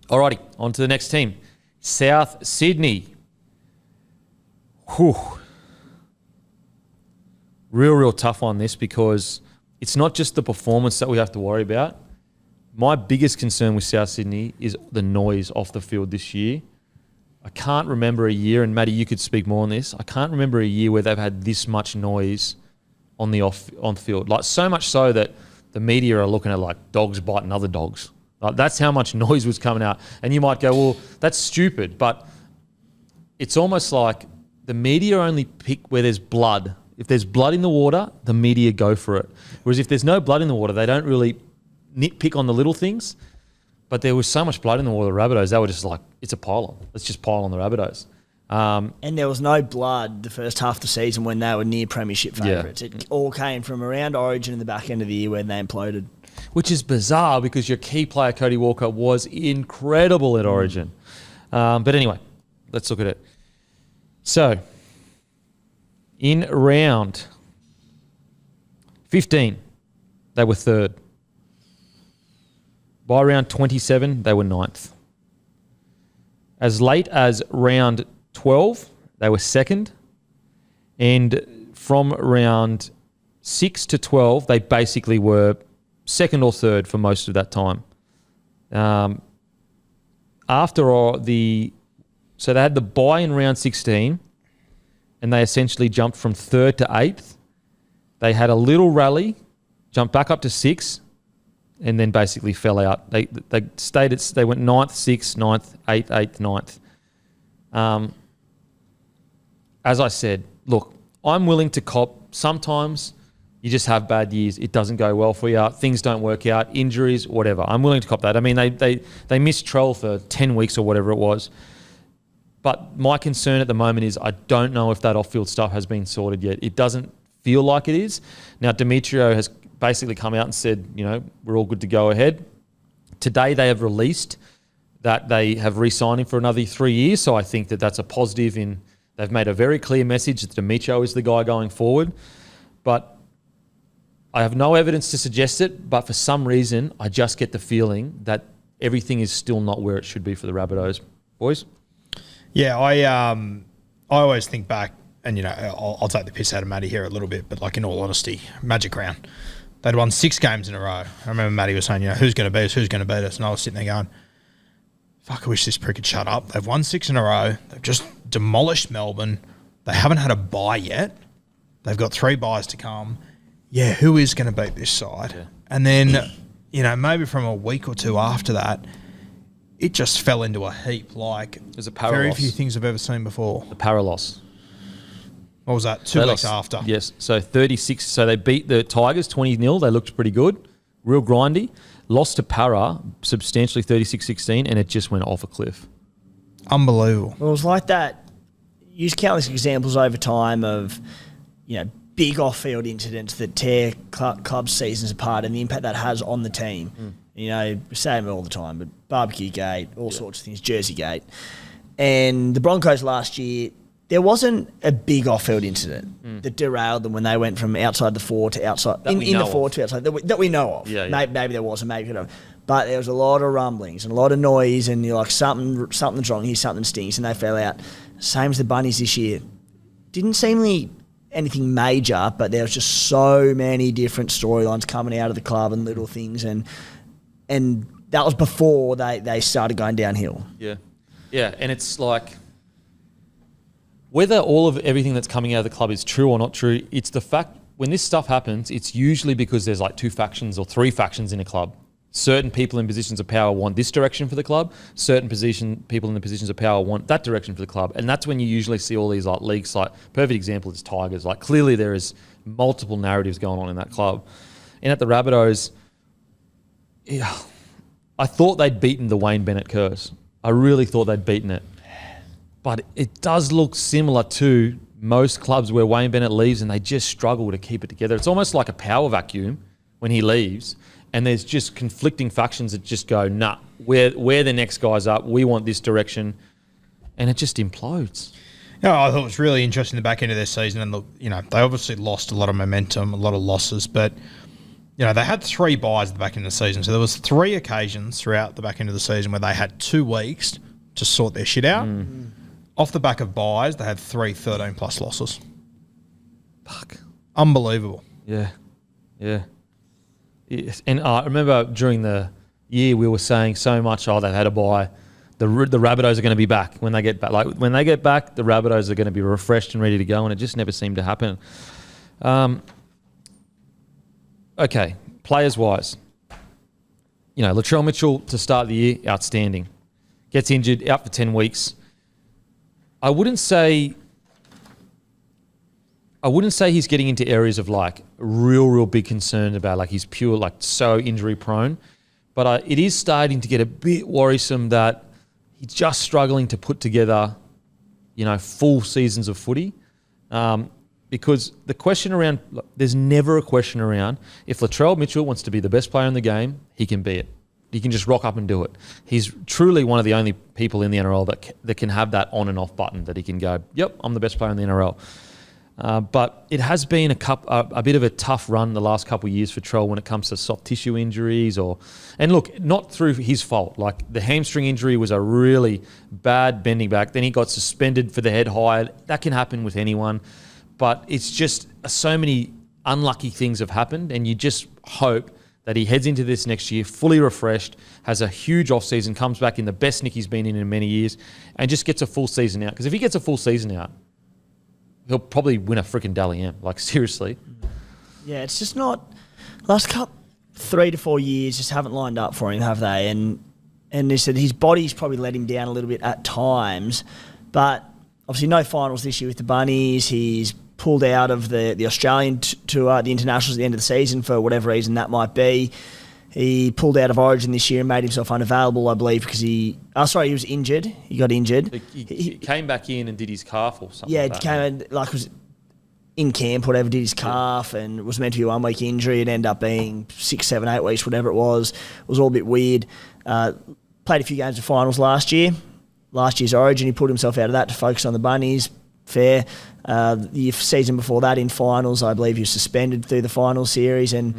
Alrighty, on to the next team. South Sydney. Whew. Real tough on this because it's not just the performance that we have to worry about. My biggest concern with South Sydney is the noise off the field this year. I can't remember a year, and Matty, you could speak more on this. I can't remember a year where they've had this much noise on the field. Like, so much so that the media are looking at like dogs biting other dogs. Like, that's how much noise was coming out. And you might go, well, that's stupid. But it's almost like the media only pick where there's blood. If there's blood in the water, the media go for it. Whereas if there's no blood in the water, they don't really nitpick on the little things. But there was so much blood in the water, the Rabbitohs, they were just like, it's a pile-on. Let's just pile on the Rabbitohs. And there was no blood the first half of the season when they were near premiership favourites. It all came from around Origin in the back end of the year when they imploded. Which is bizarre because your key player, Cody Walker, was incredible at Origin. But anyway, let's look at it. So, in round 15, they were third. By round 27, they were ninth. As late as round 12, they were second. And from round 6 to 12, they basically were second or third for most of that time. So they had the bye in round 16, and they essentially jumped from third to eighth. They had a little rally, jumped back up to 6th, and then basically fell out. They went 9th, 6th, 9th, 8th, 9th. As I said, look, I'm willing to cop sometimes You just have bad years. It doesn't go well for you. Things don't work out. Injuries, whatever. I'm willing to cop that. I mean, they missed Trell for 10 weeks or whatever it was. But my concern at the moment is I don't know if that off-field stuff has been sorted yet. It doesn't feel like it is. Now, Demetrio has basically come out and said, we're all good to go ahead. Today they have released that they have re-signed him for another 3 years. So I think that that's a positive they've made a very clear message that Demetrio is the guy going forward. But I have no evidence to suggest it, but for some reason, I just get the feeling that everything is still not where it should be for the Rabbitohs. Boys? Yeah, I always think back, and I'll take the piss out of Matty here a little bit, but like in all honesty, Magic Round, they'd won 6 games in a row. I remember Matty was saying, who's going to beat us, who's going to beat us, and I was sitting there going, fuck, I wish this prick had shut up. They've won 6 in a row. They've just demolished Melbourne. They haven't had a bye yet. They've got 3 byes to come. Yeah, who is going to beat this side? Yeah. And then, maybe from a week or two after that, it just fell into a heap. Like, there's a para very loss. few things I've ever seen before. The para loss. What was that? 2 weeks after. Yes. So 36. So they beat the Tigers 20-0. They looked pretty good. Real grindy. Lost to Para substantially 36-16, and it just went off a cliff. Unbelievable. Well, it was like that. Use countless examples over time of, big off-field incidents that tear club seasons apart and the impact that has on the team. We say it all the time, but barbecue gate, all sorts of things, Jersey gate. And the Broncos last year, there wasn't a big off-field incident that derailed them when they went from outside the 4 to outside, in the 4 to outside, that we know of. Yeah, yeah. Maybe there wasn't, maybe not. But there was a lot of rumblings and a lot of noise, and you're like, something's wrong here, something stinks, and they fell out. Same as the Bunnies this year. Didn't seem anything major, but there was just so many different storylines coming out of the club and little things, and that was before they started going downhill. Yeah. Yeah, and it's like, whether all of everything that's coming out of the club is true or not true, it's the fact when this stuff happens, it's usually because there's like 2 factions or 3 factions in a club. Certain people in positions of power want this direction for the club. Certain people in the positions of power want that direction for the club. And that's when you usually see all these like leagues. Like, perfect example is Tigers. Like, clearly there is multiple narratives going on in that club. And at the Rabbitohs, I thought they'd beaten the Wayne Bennett curse. I really thought they'd beaten it. But it does look similar to most clubs where Wayne Bennett leaves and they just struggle to keep it together. It's almost like a power vacuum when he leaves, and there's just conflicting factions that just go, nah, we're the next guys up. We want this direction. And it just implodes. I thought it was really interesting the back end of their season. And, look, they obviously lost a lot of momentum, a lot of losses, but, they had 3 byes at the back end of the season. So there was 3 occasions throughout the back end of the season where they had 2 weeks to sort their shit out. Off the back of byes, they had 3 13-plus losses. Fuck. Unbelievable. Yeah. Yeah. Yes. And I remember during the year we were saying so much, they've had a bye. The Rabbitohs are going to be back when they get back. Like, when they get back, the Rabbitohs are going to be refreshed and ready to go, and it just never seemed to happen. Okay, players-wise. Latrell Mitchell to start the year, outstanding. Gets injured, out for 10 weeks. I wouldn't say he's getting into areas of like real big concern about like he's pure like so injury prone, but it is starting to get a bit worrisome that he's just struggling to put together, full seasons of footy. Because the question around, there's never a question around if Latrell Mitchell wants to be the best player in the game, he can be it. He can just rock up and do it. He's truly one of the only people in the NRL that can have that on and off button that he can go, yep, I'm the best player in the NRL. But it has been a bit of a tough run the last couple of years for Trell when it comes to soft tissue injuries and look, not through his fault. Like, the hamstring injury was a really bad bending back. Then he got suspended for the head high. That can happen with anyone. But it's just so many unlucky things have happened, and you just hope that he heads into this next year fully refreshed, has a huge off-season, comes back in the best nick he's been in many years, and just gets a full season out. Because if he gets a full season out, he'll probably win a freaking Dally M. Like, seriously. Yeah, it's just not... Last 3 to 4 years just haven't lined up for him, have they? And they said his body's probably let him down a little bit at times, but obviously no finals this year with the Bunnies. He's pulled out of the Australian tour, the internationals at the end of the season for whatever reason that might be. He pulled out of Origin this year and made himself unavailable, I believe, because he was injured. He got injured. He came back in and did his calf or something. Yeah, like that. came in, was in camp, whatever, did his calf, and was meant to be a 1 week injury. It ended up being 6, 7, 8 weeks, whatever it was. It was all a bit weird. Played a few games of finals last year. Last year's Origin, he pulled himself out of that to focus on the Bunnies. Fair. The season before that in finals, I believe he was suspended through the final series, and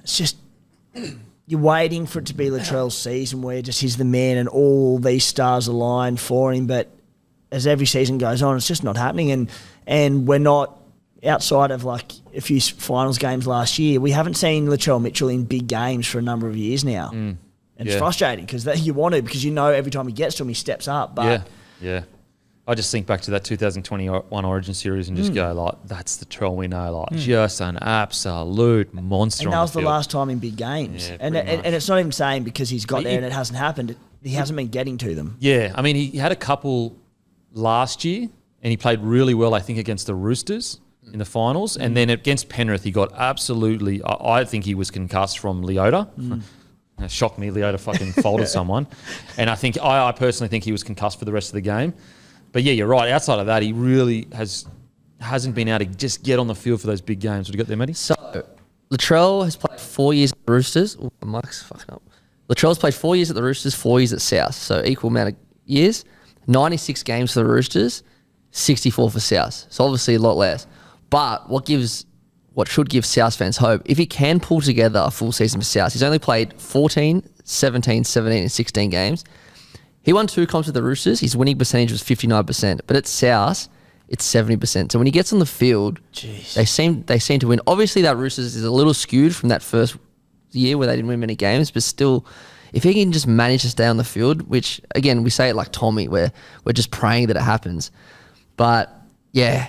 it's just you're waiting for it to be Latrell's season where just he's the man and all these stars align for him. But as every season goes on, it's just not happening, and we're not outside of like a few finals games last year. We haven't seen Latrell Mitchell in big games for a number of years now, and it's frustrating because you want to, because you know every time he gets to him, he steps up. But yeah. I just think back to that 2021 Origin series and just go like, that's the Trell we know, like just an absolute monster. And that was the last time in big games. Yeah, and it's not even saying because he's got there and it hasn't happened. He hasn't been getting to them. Yeah, I mean, he had a couple last year and he played really well, I think, against the Roosters in the finals. And then against Penrith, he got absolutely, I think he was concussed from Leota. It shocked me, Leota fucking folded someone. And I personally think he was concussed for the rest of the game. But yeah, you're right. Outside of that, he really hasn't been able to just get on the field for those big games. What do you got there, Matty? So, Latrell has played 4 years at the Roosters. Oh, my mic's fucking up. Latrell's played 4 years at the Roosters, 4 years at South. So, equal amount of years. 96 games for the Roosters, 64 for South. So, obviously a lot less. But what should give South fans hope, if he can pull together a full season for South, he's only played 14, 17, 17, and 16 games. He won 2 comps with the Roosters. His winning percentage was 59%. But at South, it's 70%. So when he gets on the field, they seem to win. Obviously, that Roosters is a little skewed from that first year where they didn't win many games. But still, if he can just manage to stay on the field, which, again, we say it like Tommy, where we're just praying that it happens. But, yeah,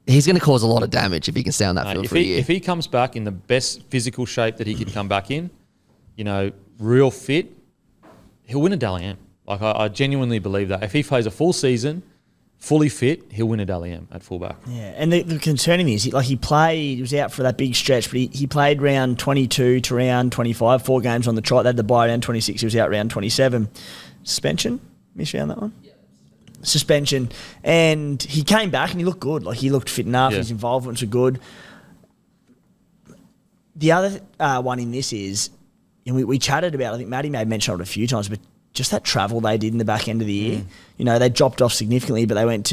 he's going to cause a lot of damage if he can stay on that field for a year. If he comes back in the best physical shape that he could come back in, real fit, he'll win a Dally M. Like, I genuinely believe that. If he plays a full season, fully fit, he'll win a Dally M at fullback. Yeah, and the concerning is, he was out for that big stretch, but he played round 22 to round 25, 4 games on the trot. They had the bye round 26, he was out round 27. Suspension? Miss round that one? Yeah. Suspension. And he came back and he looked good. Like, he looked fit enough, his involvements were good. The other one in this is, and we chatted about, I think Matty may have mentioned it a few times, but just that travel they did in the back end of the year. They dropped off significantly, but they went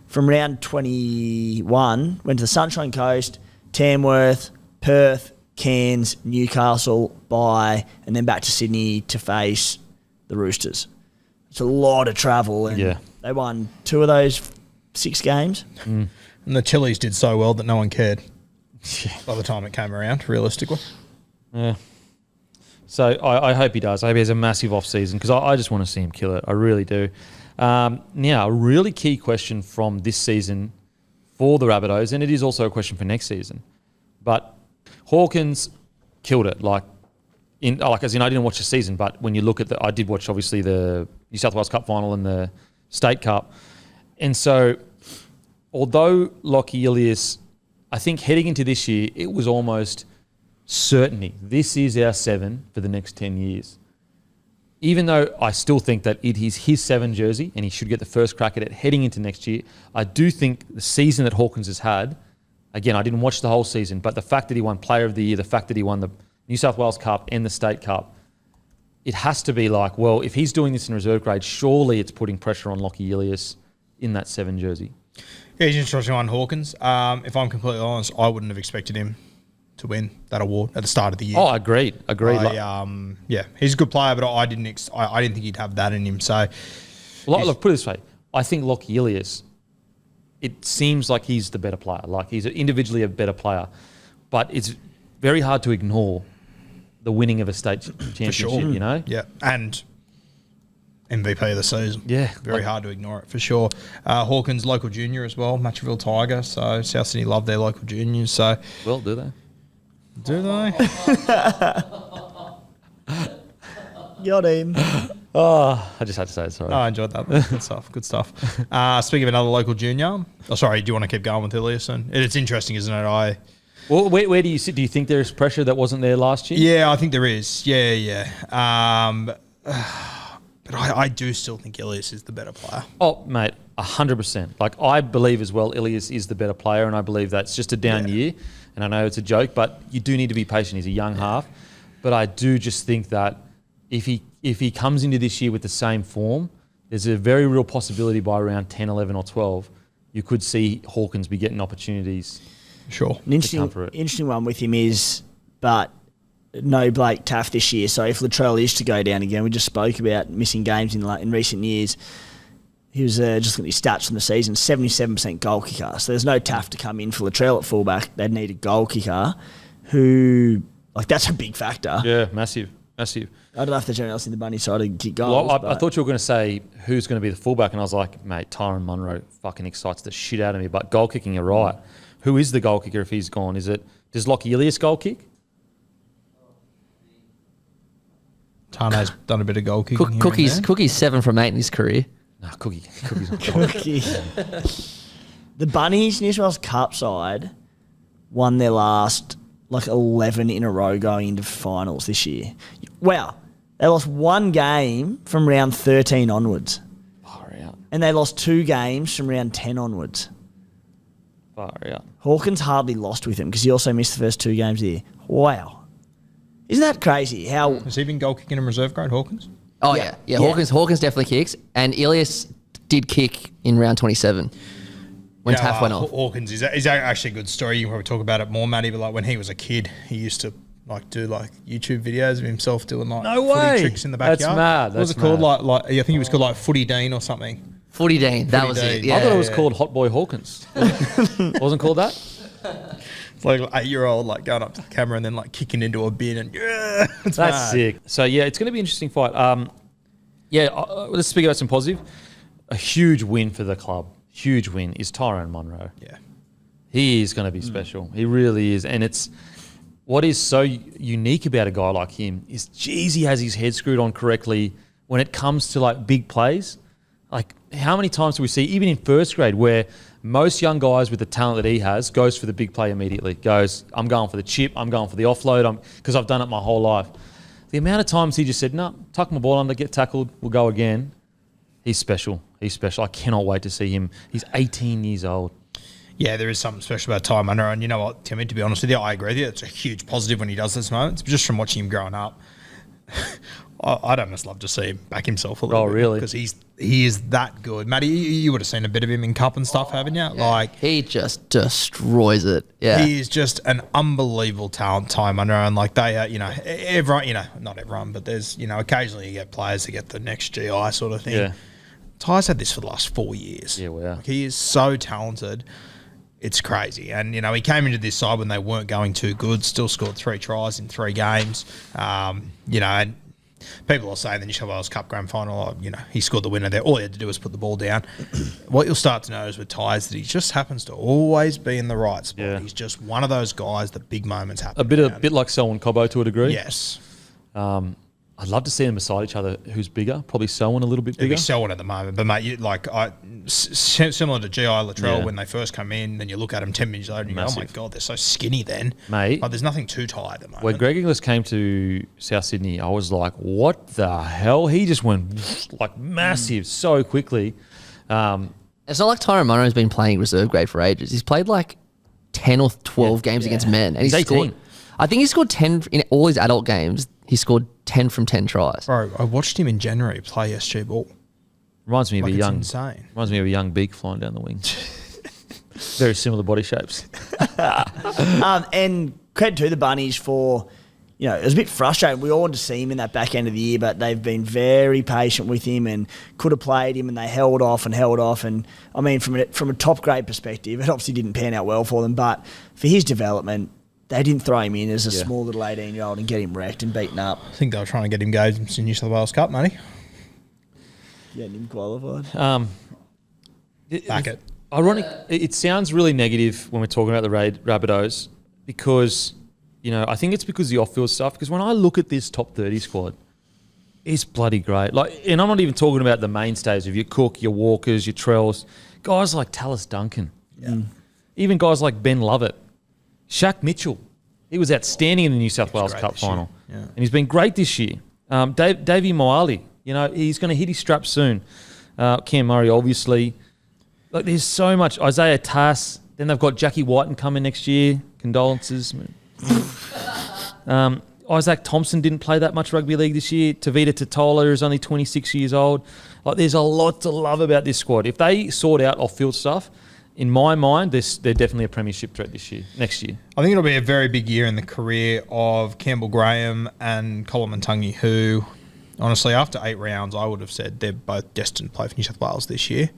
from round 21, went to the Sunshine Coast, Tamworth, Perth, Cairns, Newcastle, bye, and then back to Sydney to face the Roosters. It's a lot of travel, and they won 2 of those 6 games. And the Chili's did so well that no one cared by the time it came around, realistically. Yeah. So I hope he does. I hope he has a massive off-season because I just want to see him kill it. I really do. Now, a really key question from this season for the Rabbitohs, and it is also a question for next season. But Hawkins killed it. As in, I didn't watch the season, but when you look at I did watch, obviously, the New South Wales Cup final and the State Cup. And so, although Lockie Ilias, I think heading into this year, it was almost certainty. This is our 7 for the next 10 years. Even though I still think that it is his 7 jersey and he should get the first crack at it heading into next year, I do think the season that Hawkins has had, again, I didn't watch the whole season, but the fact that he won Player of the Year, the fact that he won the New South Wales Cup and the State Cup, it has to be like, well, if he's doing this in reserve grade, surely it's putting pressure on Lockie Ilias in that 7 jersey. Yeah, he's an interesting one, Hawkins. If I'm completely honest, I wouldn't have expected him to win that award at the start of the year. Oh, agreed. He's a good player, but I didn't think he'd have that in him. So, look, put it this way: I think Lockie Ilias, it seems like he's the better player. Like, he's individually a better player, but it's very hard to ignore the winning of a state championship. Sure. Yeah, and MVP of the season. Yeah, very hard to ignore it for sure. Hawkins, local junior as well, Matcherville Tiger. So South Sydney love their local juniors. So, well, do they? Do they? Got him. Oh, I just had to say it. Sorry. Oh, I enjoyed that. Good stuff. Good stuff. Speaking of another local junior. Oh, sorry. Do you want to keep going with Ilias? It's interesting, isn't it? Well, where do you sit? Do you think there's pressure that wasn't there last year? Yeah, I think there is. Yeah. But I do still think Ilias is the better player. Oh, mate, 100%. Like, I believe as well Ilias is the better player, and I believe that's just a down year. And I know it's a joke, but you do need to be patient. He's a young half. But I do just think that if he comes into this year with the same form, there's a very real possibility by around 10, 11 or 12, you could see Hawkins be getting opportunities. Sure. An interesting one with him is, but no Blake Taff this year. So if Latrell is to go down again, we just spoke about missing games in recent years. He was just looking at his stats from the season, 77% goal kicker. So there's no Taff to come in for Latrell at fullback. They'd need a goal kicker who, that's a big factor. Yeah, massive. I don't know if there's anyone else in the bunny side to kick goals. Well, I thought you were going to say who's going to be the fullback, and I was like, mate, Tyron Munro fucking excites the shit out of me. But goal kicking, you're right. Who is the goal kicker if he's gone? Does Lockie Ilias goal kick? Tane's done a bit of goal kicking. Cookie's 7 from 8 in his career. No, Cookie's not goal Cookie. The Bunnies, New South Wales Cup side, won their last 11 in a row going into finals this year. Wow. They lost one game from round 13 onwards. Far out. And they lost 2 games from round 10 onwards. Far out. Hawkins hardly lost with him because he also missed the first 2 games of the year. Wow. Isn't that crazy? How has he been goal kicking in reserve grade, Hawkins? Oh, yeah. Hawkins definitely kicks. And Ilias did kick in round 27 when Taff went off. Hawkins is actually a good story. You can probably talk about it more, Matty, but when he was a kid, he used to do YouTube videos of himself doing footy tricks in the backyard. That's mad. What was it called? I think it was called Footy Dean or something. Footy Dean. That was it. Yeah. I thought it was called Hot Boy Hawkins. Wasn't called that? It's like 8-year-old going up to the camera and then kicking into a bin and that's mad. Sick. So yeah, it's going to be an interesting fight. Let's speak about some positive. A huge win for the club. Huge win is Tyrone Munro. Yeah, he is going to be special. He really is, and it's what is so unique about a guy like him is, geez, he has his head screwed on correctly when it comes to big plays. How many times do we see, even in first grade, where most young guys with the talent that he has goes for the big play immediately, goes, I'm going for the chip, I'm going for the offload, because I've done it my whole life. The amount of times he just said, no, tuck my ball under, get tackled, we'll go again. He's special. I cannot wait to see him. He's 18 years old. Yeah, there is something special about Ty Munro. And you know what, Timmy, to be honest with you, I agree with you. It's a huge positive when he does those moments. Just from watching him growing up, I'd almost love to see him back himself a little bit. Oh, really? Because he is that good. Matty, you would have seen a bit of him in Cup and stuff, haven't you? Yeah. He just destroys it. Yeah. He is just an unbelievable talent, Ty Munro. And they everyone, not everyone, but there's, occasionally you get players that get the next GI sort of thing. Yeah. Ty's had this for the last 4 years. Yeah, wow. He is so talented. It's crazy. And, he came into this side when they weren't going too good, still scored 3 tries in 3 games. And people are saying the New South Wales Cup Grand Final, he scored the winner there. All he had to do was put the ball down. What you'll start to notice with Ty is that he just happens to always be in the right spot. Yeah. He's just one of those guys that big moments happen. A bit like Selwyn Cobbo to a degree. Yes. I'd love to see them beside each other. Who's bigger? Probably Selwyn a little bit bigger. It'd be Selwyn at the moment, but mate, similar to GI Latrell when they first come in, then you look at them 10 minutes later and you go, oh my god, they're so skinny. Then, mate, there's nothing too Ty at the moment. When Greg Inglis came to South Sydney, I was like, what the hell? He just went massive so quickly. It's not like Tyrone Munro's been playing reserve grade for ages. He's played 10 or 12 games against men, and he's 18. Scored. I think he scored 10 in all his adult games. He scored 10 from 10 tries. Bro, I watched him in January play SG ball. Reminds me of insane. Reminds me of a young beak flying down the wing. Very similar body shapes. And credit to the Bunnies for, it was a bit frustrating. We all wanted to see him in that back end of the year, but they've been very patient with him and could have played him, and they held off. And I mean, from a top grade perspective, it obviously didn't pan out well for them, but for his development, they didn't throw him in as a small little 18-year-old and get him wrecked and beaten up. I think they were trying to get him games in New South Wales Cup, money. Getting him qualified. Back it. Ironic. It sounds really negative when we're talking about the Rabbitohs because, I think it's because of the off-field stuff. Because when I look at this top 30 squad, is bloody great. Like, and I'm not even talking about the mainstays of your Cook, your Walkers, your Trells, guys like Tallis Duncan. Yeah. Even guys like Ben Lovett, Shaq Mitchell. He was outstanding in the New South Wales Cup final. Yeah. And he's been great this year. Davey Moali, he's going to hit his strap soon. Cam Murray, obviously. Like, there's so much. Isaiah Tass. Then they've got Jackie Whiten coming next year. Condolences. Isaac Thompson didn't play that much rugby league this year. Tavita Totola is only 26 years old. Like, there's a lot to love about this squad. If they sort out off-field stuff, in my mind, they're definitely a premiership threat next year. I think it'll be a very big year in the career of Campbell Graham and Colin Muntungi, who, honestly, after 8 rounds, I would have said they're both destined to play for New South Wales this year.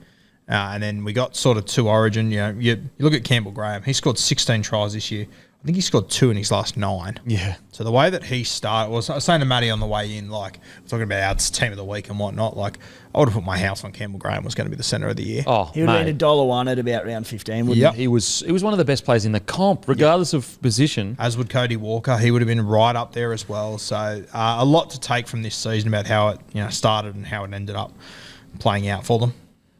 And then we got sort of 2 Origin. You look at Campbell Graham. He scored 16 tries this year. I think he scored 2 in his last 9. Yeah. So the way that he started, I was saying to Matty on the way in, like, talking about our team of the week and whatnot, like, I would have put my house on Campbell Graham was going to be the centre of the year. Oh, he would have been $1 at about round 15, wouldn't Yep. he was one of the best players in the comp, regardless of position. As would Cody Walker. He would have been right up there as well. So a lot to take from this season about how it started and how it ended up playing out for them.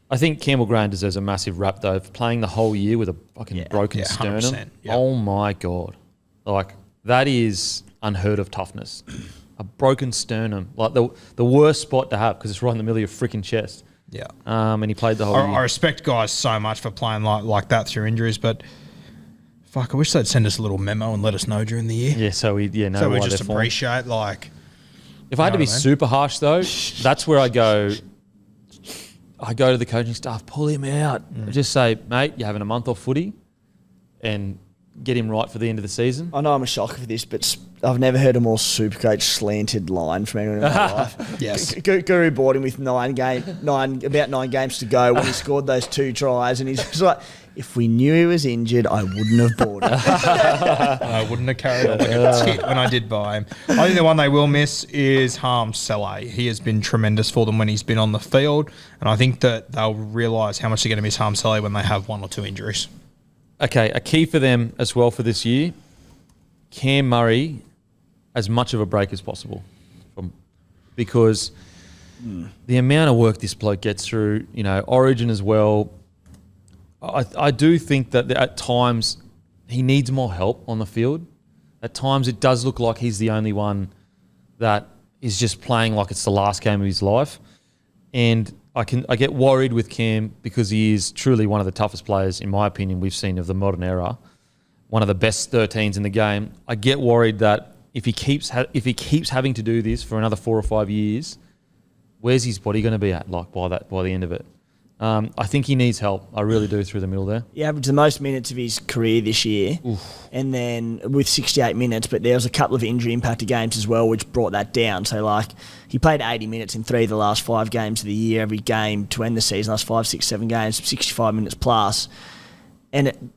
I think Campbell Graham deserves a massive rap, though, for playing the whole year with a fucking broken sternum. 100%, yeah. Oh, my God. Like, that is unheard of toughness. A broken sternum. Like, the worst spot to have because it's right in the middle of your freaking chest. Yeah. And he played the whole year. I respect guys so much for playing like that through injuries, but fuck, I wish they'd send us a little memo and let us know during the year. Yeah, so we so we why just they're formed. appreciate, like... If I had to be super harsh, though, that's where I go to the coaching staff, pull him out. Just say, mate, you're having a month off footy and get him right for the end of the season. I know I'm a shocker for this, but I've never heard a more Supercoach slanted line from anyone in my life. Yes. Guru bought him with about 9 games to go when he scored those 2 tries, and he's just like, if we knew he was injured, I wouldn't have bought him. I wouldn't have carried on like a tit when I did buy him. I think the one they will miss is Harm Saleh. He has been tremendous for them when he's been on the field, and I think that they'll realise how much they're going to miss Harm Saleh when they have 1 or 2 injuries. Okay, a key for them as well for this year, Cam Murray, as much of a break as possible. Because the amount of work this bloke gets through, Origin as well, I do think that at times he needs more help on the field. At times it does look like he's the only one that is just playing like it's the last game of his life. And I get worried with Cam because he is truly one of the toughest players, in my opinion, we've seen of the modern era. One of the best 13s in the game. I get worried that if he keeps having to do this for another 4 or 5 years, where's his body going to be at? Like by the end of it, I think he needs help. I really do through the middle there. He averaged the most minutes of his career this year, and then with 68 minutes. But there was a couple of injury impacted games as well, which brought that down. So like he played 80 minutes in 3 of the last 5 games of the year. Every game to end the season, last 5, 6, 7 games, 65 minutes plus, and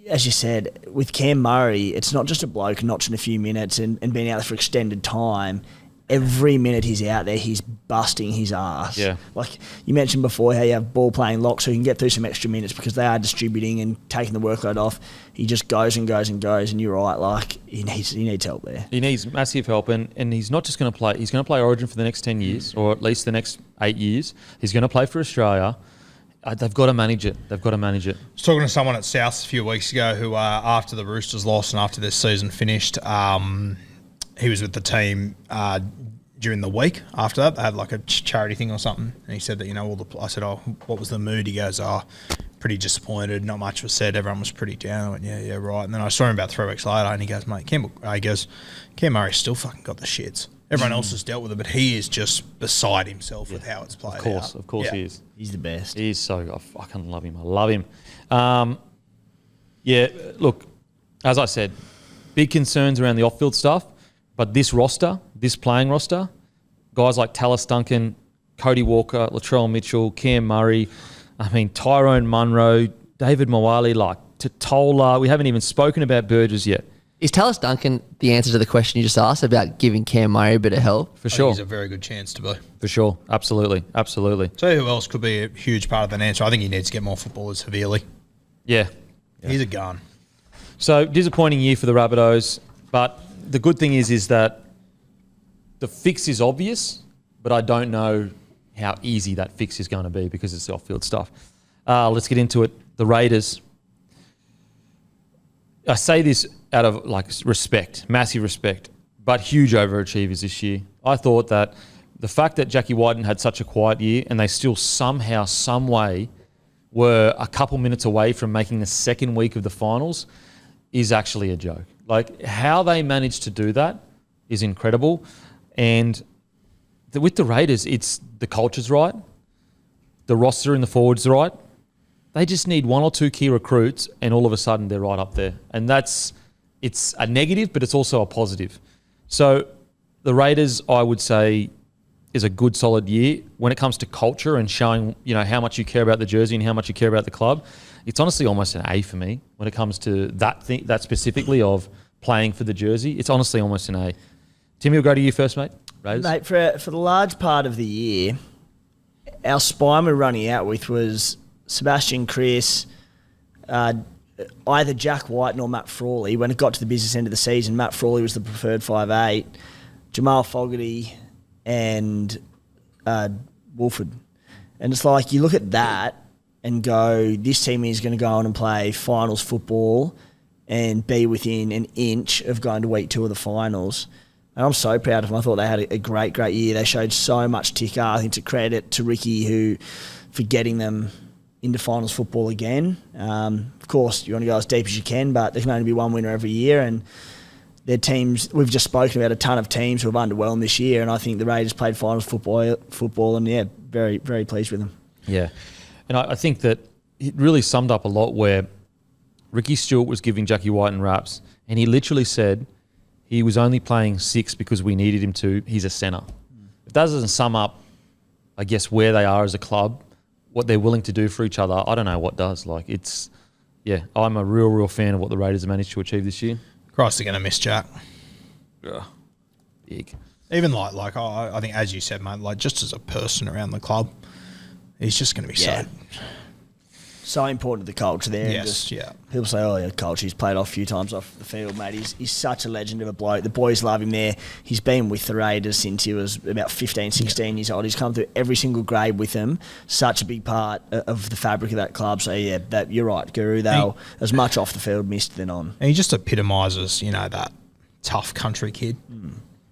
as you said, with Cam Murray, it's not just a bloke notching a few minutes and being out there for extended time. Every minute he's out there, he's busting his ass. Yeah. Like you mentioned before, how you have ball playing locks so he can get through some extra minutes because they are distributing and taking the workload off. He just goes and goes and goes, and you're right, like he needs help there. He needs massive help, and he's not just going to play. He's going to play Origin for the next 10 years, or at least the next 8 years. He's going to play for Australia. They've got to manage it. I was talking to someone at South a few weeks ago who, after the Roosters lost and after this season finished, he was with the team during the week after that. They had like a charity thing or something. And he said that, I said, what was the mood? He goes, pretty disappointed. Not much was said. Everyone was pretty down. I went, yeah, right. And then I saw him about 3 weeks later and he goes, mate, Cam Murray's still fucking got the shits. Everyone else has dealt with it, but he is just beside himself with how it's played out. Of course he is. He's the best. He is so... I fucking love him. I love him. Look, as I said, big concerns around the off-field stuff, but this playing roster, guys like Tallis Duncan, Cody Walker, Latrell Mitchell, Cam Murray, Tyrone Munro, David Moali, like Totola. We haven't even spoken about Burgess yet. Is Tallis Duncan the answer to the question you just asked about giving Cam Murray a bit of help? For sure. I think he's a very good chance to be. For sure. Absolutely. Tell you who else could be a huge part of that answer. I think he needs to get more footballers, Havili. Yeah. He's a gun. So, disappointing year for the Rabbitohs, but the good thing is that the fix is obvious but I don't know how easy that fix is going to be because it's off-field stuff. Let's get into it. The Raiders. I say this out of like respect, massive respect, but huge overachievers this year. I thought that the fact that Jackie Whiten had such a quiet year and they still somehow, some way were a couple minutes away from making the second week of the finals is actually a joke. Like how they managed to do that is incredible. And with the Raiders, it's the culture's right. The roster and the forwards right. They just need one or two key recruits and all of a sudden they're right up there. And it's a negative, but it's also a positive. So the Raiders, I would say, is a good, solid year. When it comes to culture and showing, how much you care about the jersey and how much you care about the club, it's honestly almost an A for me when it comes to that specifically of playing for the jersey. It's honestly almost an A. Timmy, we'll go to you first, mate. Raiders. Mate, for the large part of the year, our spine we're running out with was Sebastian Chris, either Jack Whiten or Matt Frawley. When it got to the business end of the season, Matt Frawley was the preferred 5'8", Jamal Fogarty and Wolford. And it's like you look at that and go, this team is going to go on and play finals football and be within an inch of going to week 2 of the finals. And I'm so proud of them. I thought they had a great, great year. They showed so much ticker. I think to credit to Ricky for getting them into finals football again. Of course, you want to go as deep as you can, but there can only be one winner every year. And their teams, we've just spoken about a ton of teams who have underwhelmed this year, and I think the Raiders played finals football and, yeah, very, very pleased with them. Yeah. And I think that it really summed up a lot where Ricky Stewart was giving Jackie Whiten raps, and he literally said he was only playing 6 because we needed him to. He's a centre. If that doesn't sum up, I guess, where they are as a club, what they're willing to do for each other, I don't know what does. Like, it's, yeah, I'm a real, real fan of what the Raiders have managed to achieve this year. Christ, they're going to miss Jack. Yeah. Big. Even like I think, as you said, mate, like just as a person around the club, he's just going to be so important to the culture there. Yes, yeah. People say, oh, yeah, culture. He's played off a few times off the field, mate. He's such a legend of a bloke. The boys love him there. He's been with the Raiders since he was about 15, 16 years old. He's come through every single grade with them. Such a big part of the fabric of that club. So, yeah, that you're right, Guru. They'll as much off the field missed than on. And he just epitomises, that tough country kid.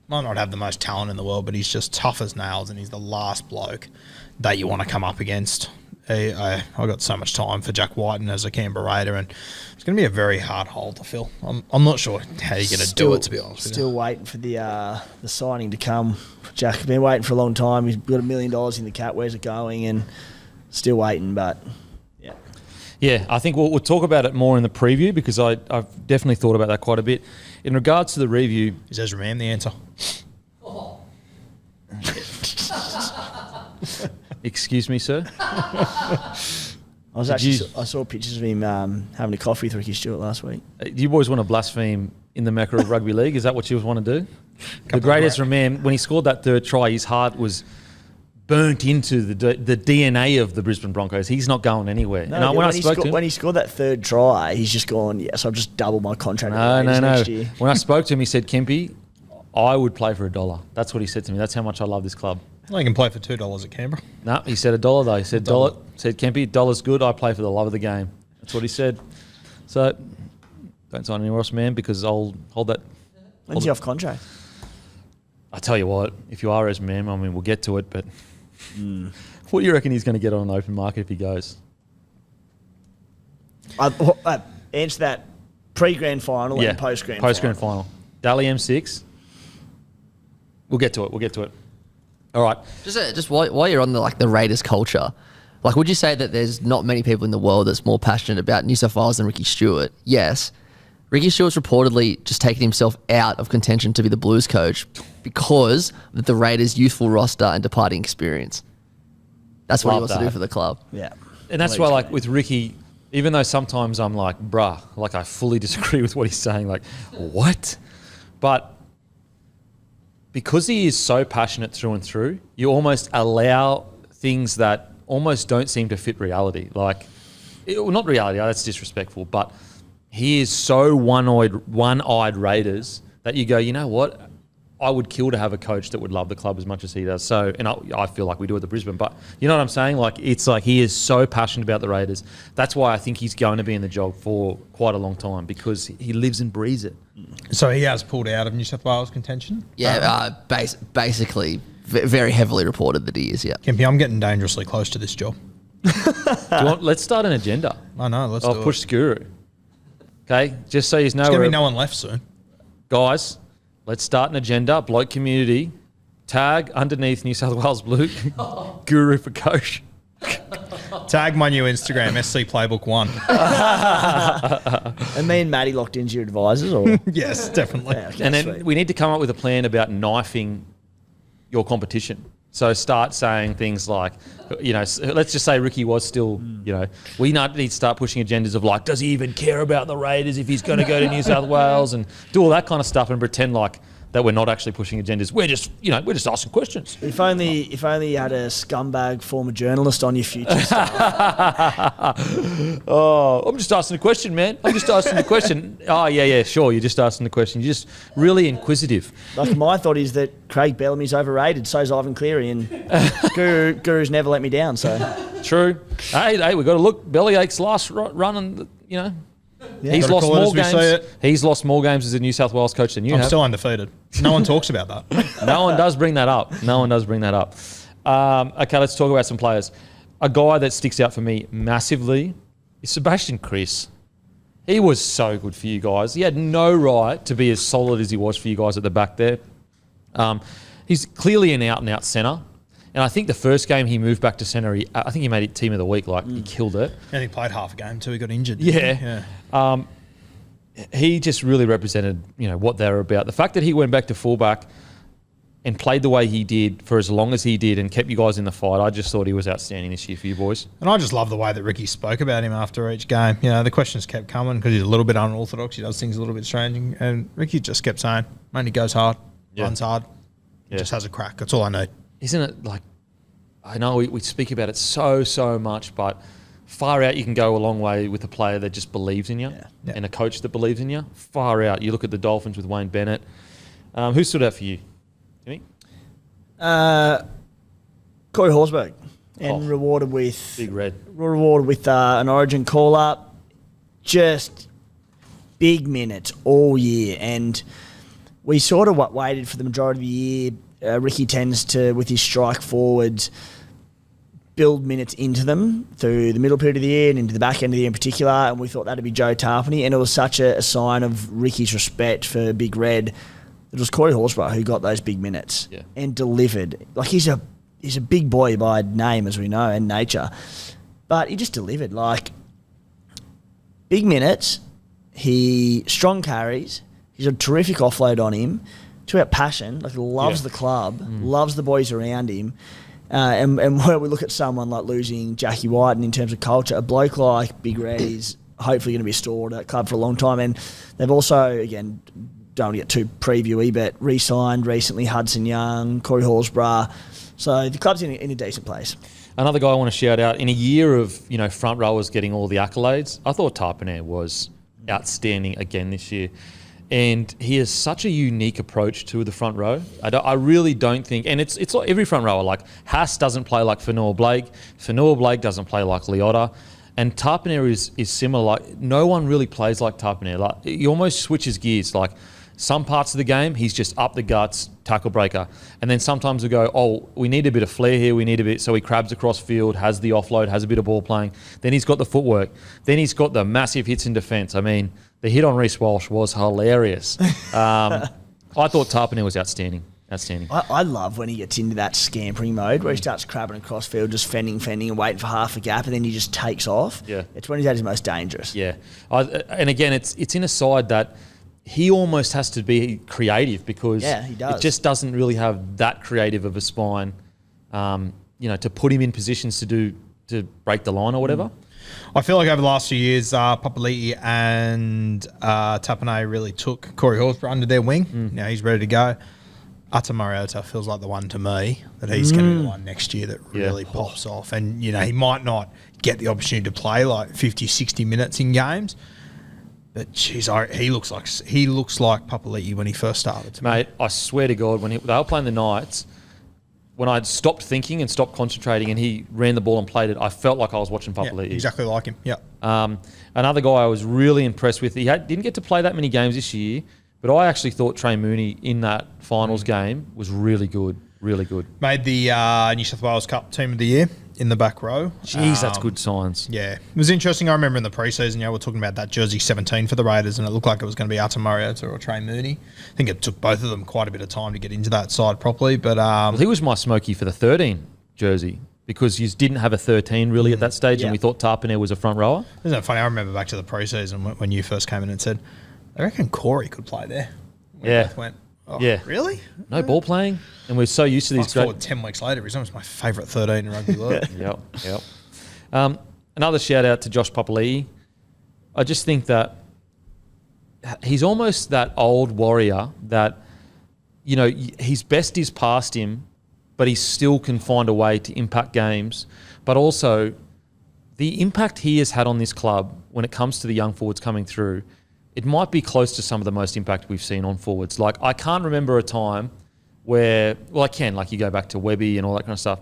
Might not have the most talent in the world, but he's just tough as nails, and he's the last bloke that you want to come up against. I got so much time for Jack Whiten as a Canberra Raider, and it's going to be a very hard hole to fill. I'm not sure how you're going to do it, to be honest with you. Still waiting for the signing to come. Jack, I've been waiting for a long time. He's got $1 million in the cap. Where's it going? And still waiting, but yeah. Yeah, I think we'll talk about it more in the preview because I've definitely thought about that quite a bit. In regards to the review... Is Ezra Mam the answer? Excuse me, sir? I saw pictures of him having a coffee with Ricky Stewart last week. Do you boys want to blaspheme in the Mecca of rugby league? Is that what you want to do? The great Ezra Mam, when he scored that third try, his heart was burnt into the DNA of the Brisbane Broncos. He's not going anywhere. No, when he scored that third try, he's just gone, yes, I'll just double my contract next year. When I spoke to him, he said, Kempy, I would play for $1. That's what he said to me. That's how much I love this club. Well, you can play for $2 at Canberra. No, he said $1 though. He said $1. Said Kempy, $1's good. I play for the love of the game. That's what he said. So don't sign anywhere else, man, because I'll hold that. When's he off contract? I tell you what, if you are as man, I mean, we'll get to it, but what do you reckon he's going to get on an open market if he goes? Answer that pre-grand final and post-grand final. Post-grand final. Dally M6. We'll get to it. All right. Just while you're on the Raiders culture, like, would you say that there's not many people in the world that's more passionate about New South Wales than Ricky Stewart? Yes. Ricky Stewart's reportedly just taken himself out of contention to be the Blues coach because of the Raiders' youthful roster and departing experience. That's what he wants to do for the club. Yeah. And that's why, like, with Ricky, even though sometimes I'm like, bruh, like, I fully disagree with what he's saying, like, what? But because he is so passionate through and through, you almost allow things that almost don't seem to fit reality. Like, not reality, that's disrespectful, but he is so one-eyed Raiders that you go, you know what? I would kill to have a coach that would love the club as much as he does. So, and I feel like we do at the Brisbane, but you know what I'm saying? Like, it's like he is so passionate about the Raiders. That's why I think he's going to be in the job for quite a long time, because he lives and breathes it. So he has pulled out of New South Wales contention? Yeah, basically, very heavily reported that he is, yeah. Kempy, I'm getting dangerously close to this job. Let's start an agenda. I know, let's I'll do push it. Skuru. Okay, just so you know. There's going to be no one left soon. Guys, let's start an agenda. Bloke community. Tag underneath New South Wales Blue. Guru for coach. Tag my new Instagram, SC Playbook 1. And me and Maddie locked into your advisors, or Yes, definitely. Yeah, okay, And then sweet. we need to come up with a plan about knifing your competition. So start saying things like, you know, let's just say Ricky was still, you know, we need to start pushing agendas of like, does he even care about the Raiders if he's going to go to New South Wales, and do all that kind of stuff and pretend like that we're not actually pushing agendas. We're just, you know, we're just asking questions. If only you had a scumbag former journalist on your future stuff. Oh, I'm just asking a question, man. I'm just asking a question. Oh, yeah, sure. You're just asking the question. You're just really inquisitive. Like, my thought is that Craig Bellamy's overrated, so's Ivan Cleary, and Guru's never let me down, so... True. Hey, we've got to look. Bellyache's last run, and you know, he's Gotta lost call it more as we see games. it. He's lost more games as a New South Wales coach than you I'm have. still undefeated. No one talks about that. No one does bring that up. Okay, let's talk about some players. A guy that sticks out for me massively is Sebastian Kris. He was so good for you guys. He had no right to be as solid as he was for you guys at the back there. He's clearly an out-and-out centre. And I think the first game he moved back to centre, I think he made it team of the week. Like, he killed it. And he played half a game too. He got injured. Yeah. He just really represented, you know, what they were about. The fact that he went back to fullback and played the way he did for as long as he did and kept you guys in the fight, I just thought he was outstanding this year for you boys. And I just love the way that Ricky spoke about him after each game. You know, the questions kept coming because he's a little bit unorthodox. He does things a little bit strange. And Ricky just kept saying, mate, he goes hard, runs hard, just has a crack. That's all I need. Isn't it like, I know we speak about it so much, but far out you can go a long way with a player that just believes in you and a coach that believes in you. Far out. You look at the Dolphins with Wayne Bennett. Who stood out for you, Jimmy? Corey Horsburgh, and rewarded with Big Red. Rewarded with an Origin call-up. Just big minutes all year, and we sort of waited for the majority of the year. Ricky tends to, with his strike forwards, build minutes into them through the middle period of the year and into the back end of the year in particular, and we thought that'd be Joe Tarpany, and it was such a sign of Ricky's respect for Big Red. It was Corey Horsburgh who got those big minutes and delivered. Like, he's a big boy by name, as we know, and nature, but he just delivered. Like, big minutes, he strong carries, he's a terrific offload on him. It's about passion. Like, loves the club, loves the boys around him. And when we look at someone like losing Jackie White, and in terms of culture, a bloke like Big Red is hopefully going to be stored at that club for a long time. And they've also, again, don't want to get too previewy, but re-signed recently Hudson Young, Corey Horsburgh. So the club's in a decent place. Another guy I want to shout out, in a year of, you know, front rowers getting all the accolades, I thought Tarpany was outstanding again this year. And he has such a unique approach to the front row. I really don't think, and it's like every front rower. Like, Haas doesn't play like Fanua Blake. Fanua Blake doesn't play like Leota. And Tarpany is similar. Like, no one really plays like Tarpany. Like, he almost switches gears. Like, some parts of the game, he's just up the guts, tackle breaker. And then sometimes we go, oh, we need a bit of flair here. We need a bit. So he crabs across field, has the offload, has a bit of ball playing. Then he's got the footwork. Then he's got the massive hits in defence. I mean, the hit on Reece Walsh was hilarious. I thought Tarpany was outstanding. I love when he gets into that scampering mode where he starts crabbing across field, just fending and waiting for half a gap, and then he just takes off. Yeah. It's when he's at his most dangerous. Yeah. And again, it's in a side that he almost has to be creative, because he does. It just doesn't really have that creative of a spine, you know, to put him in positions to break the line or whatever. I feel like over the last few years, Papali'i and Tapane really took Corey Horsburgh under their wing. Now he's ready to go. Ata Mariota feels like the one to me, that he's going to be the one next year that really pops off. And, you know, he might not get the opportunity to play like 50, 60 minutes in games, But jeez, he looks like Papali'i when he first started. To me. Mate, I swear to God, when they were playing the Knights, when I'd stopped thinking and stopped concentrating and he ran the ball and played it, I felt like I was watching Papali'i. Yeah, exactly like him, yeah. Another guy I was really impressed with, didn't get to play that many games this year, but I actually thought Trey Mooney in that finals game was really good, really good. Made the New South Wales Cup Team of the Year in the back row. Jeez, that's good signs. Yeah. It was interesting. I remember in the preseason, we're talking about that jersey 17 for the Raiders, and it looked like it was going to be Ata Mariota or Trey Mooney. I think it took both of them quite a bit of time to get into that side properly. But well, he was my smoky for the 13 jersey because you didn't have a 13 really at that stage, and we thought Tarpanere was a front rower. Isn't it funny? I remember back to the preseason when you first came in and said, I reckon Corey could play there. We both went, really? No ball playing. And we're so used to these great... 10 weeks later, he's almost my favourite 13 in rugby league. Yep. Another shout out to Josh Papali'i. I just think that he's almost that old warrior that, his best is past him, but he still can find a way to impact games. But also, the impact he has had on this club when it comes to the young forwards coming through, it might be close to some of the most impact we've seen on forwards. Like, I can't remember a time where, well, I can, like you go back to Webby and all that kind of stuff,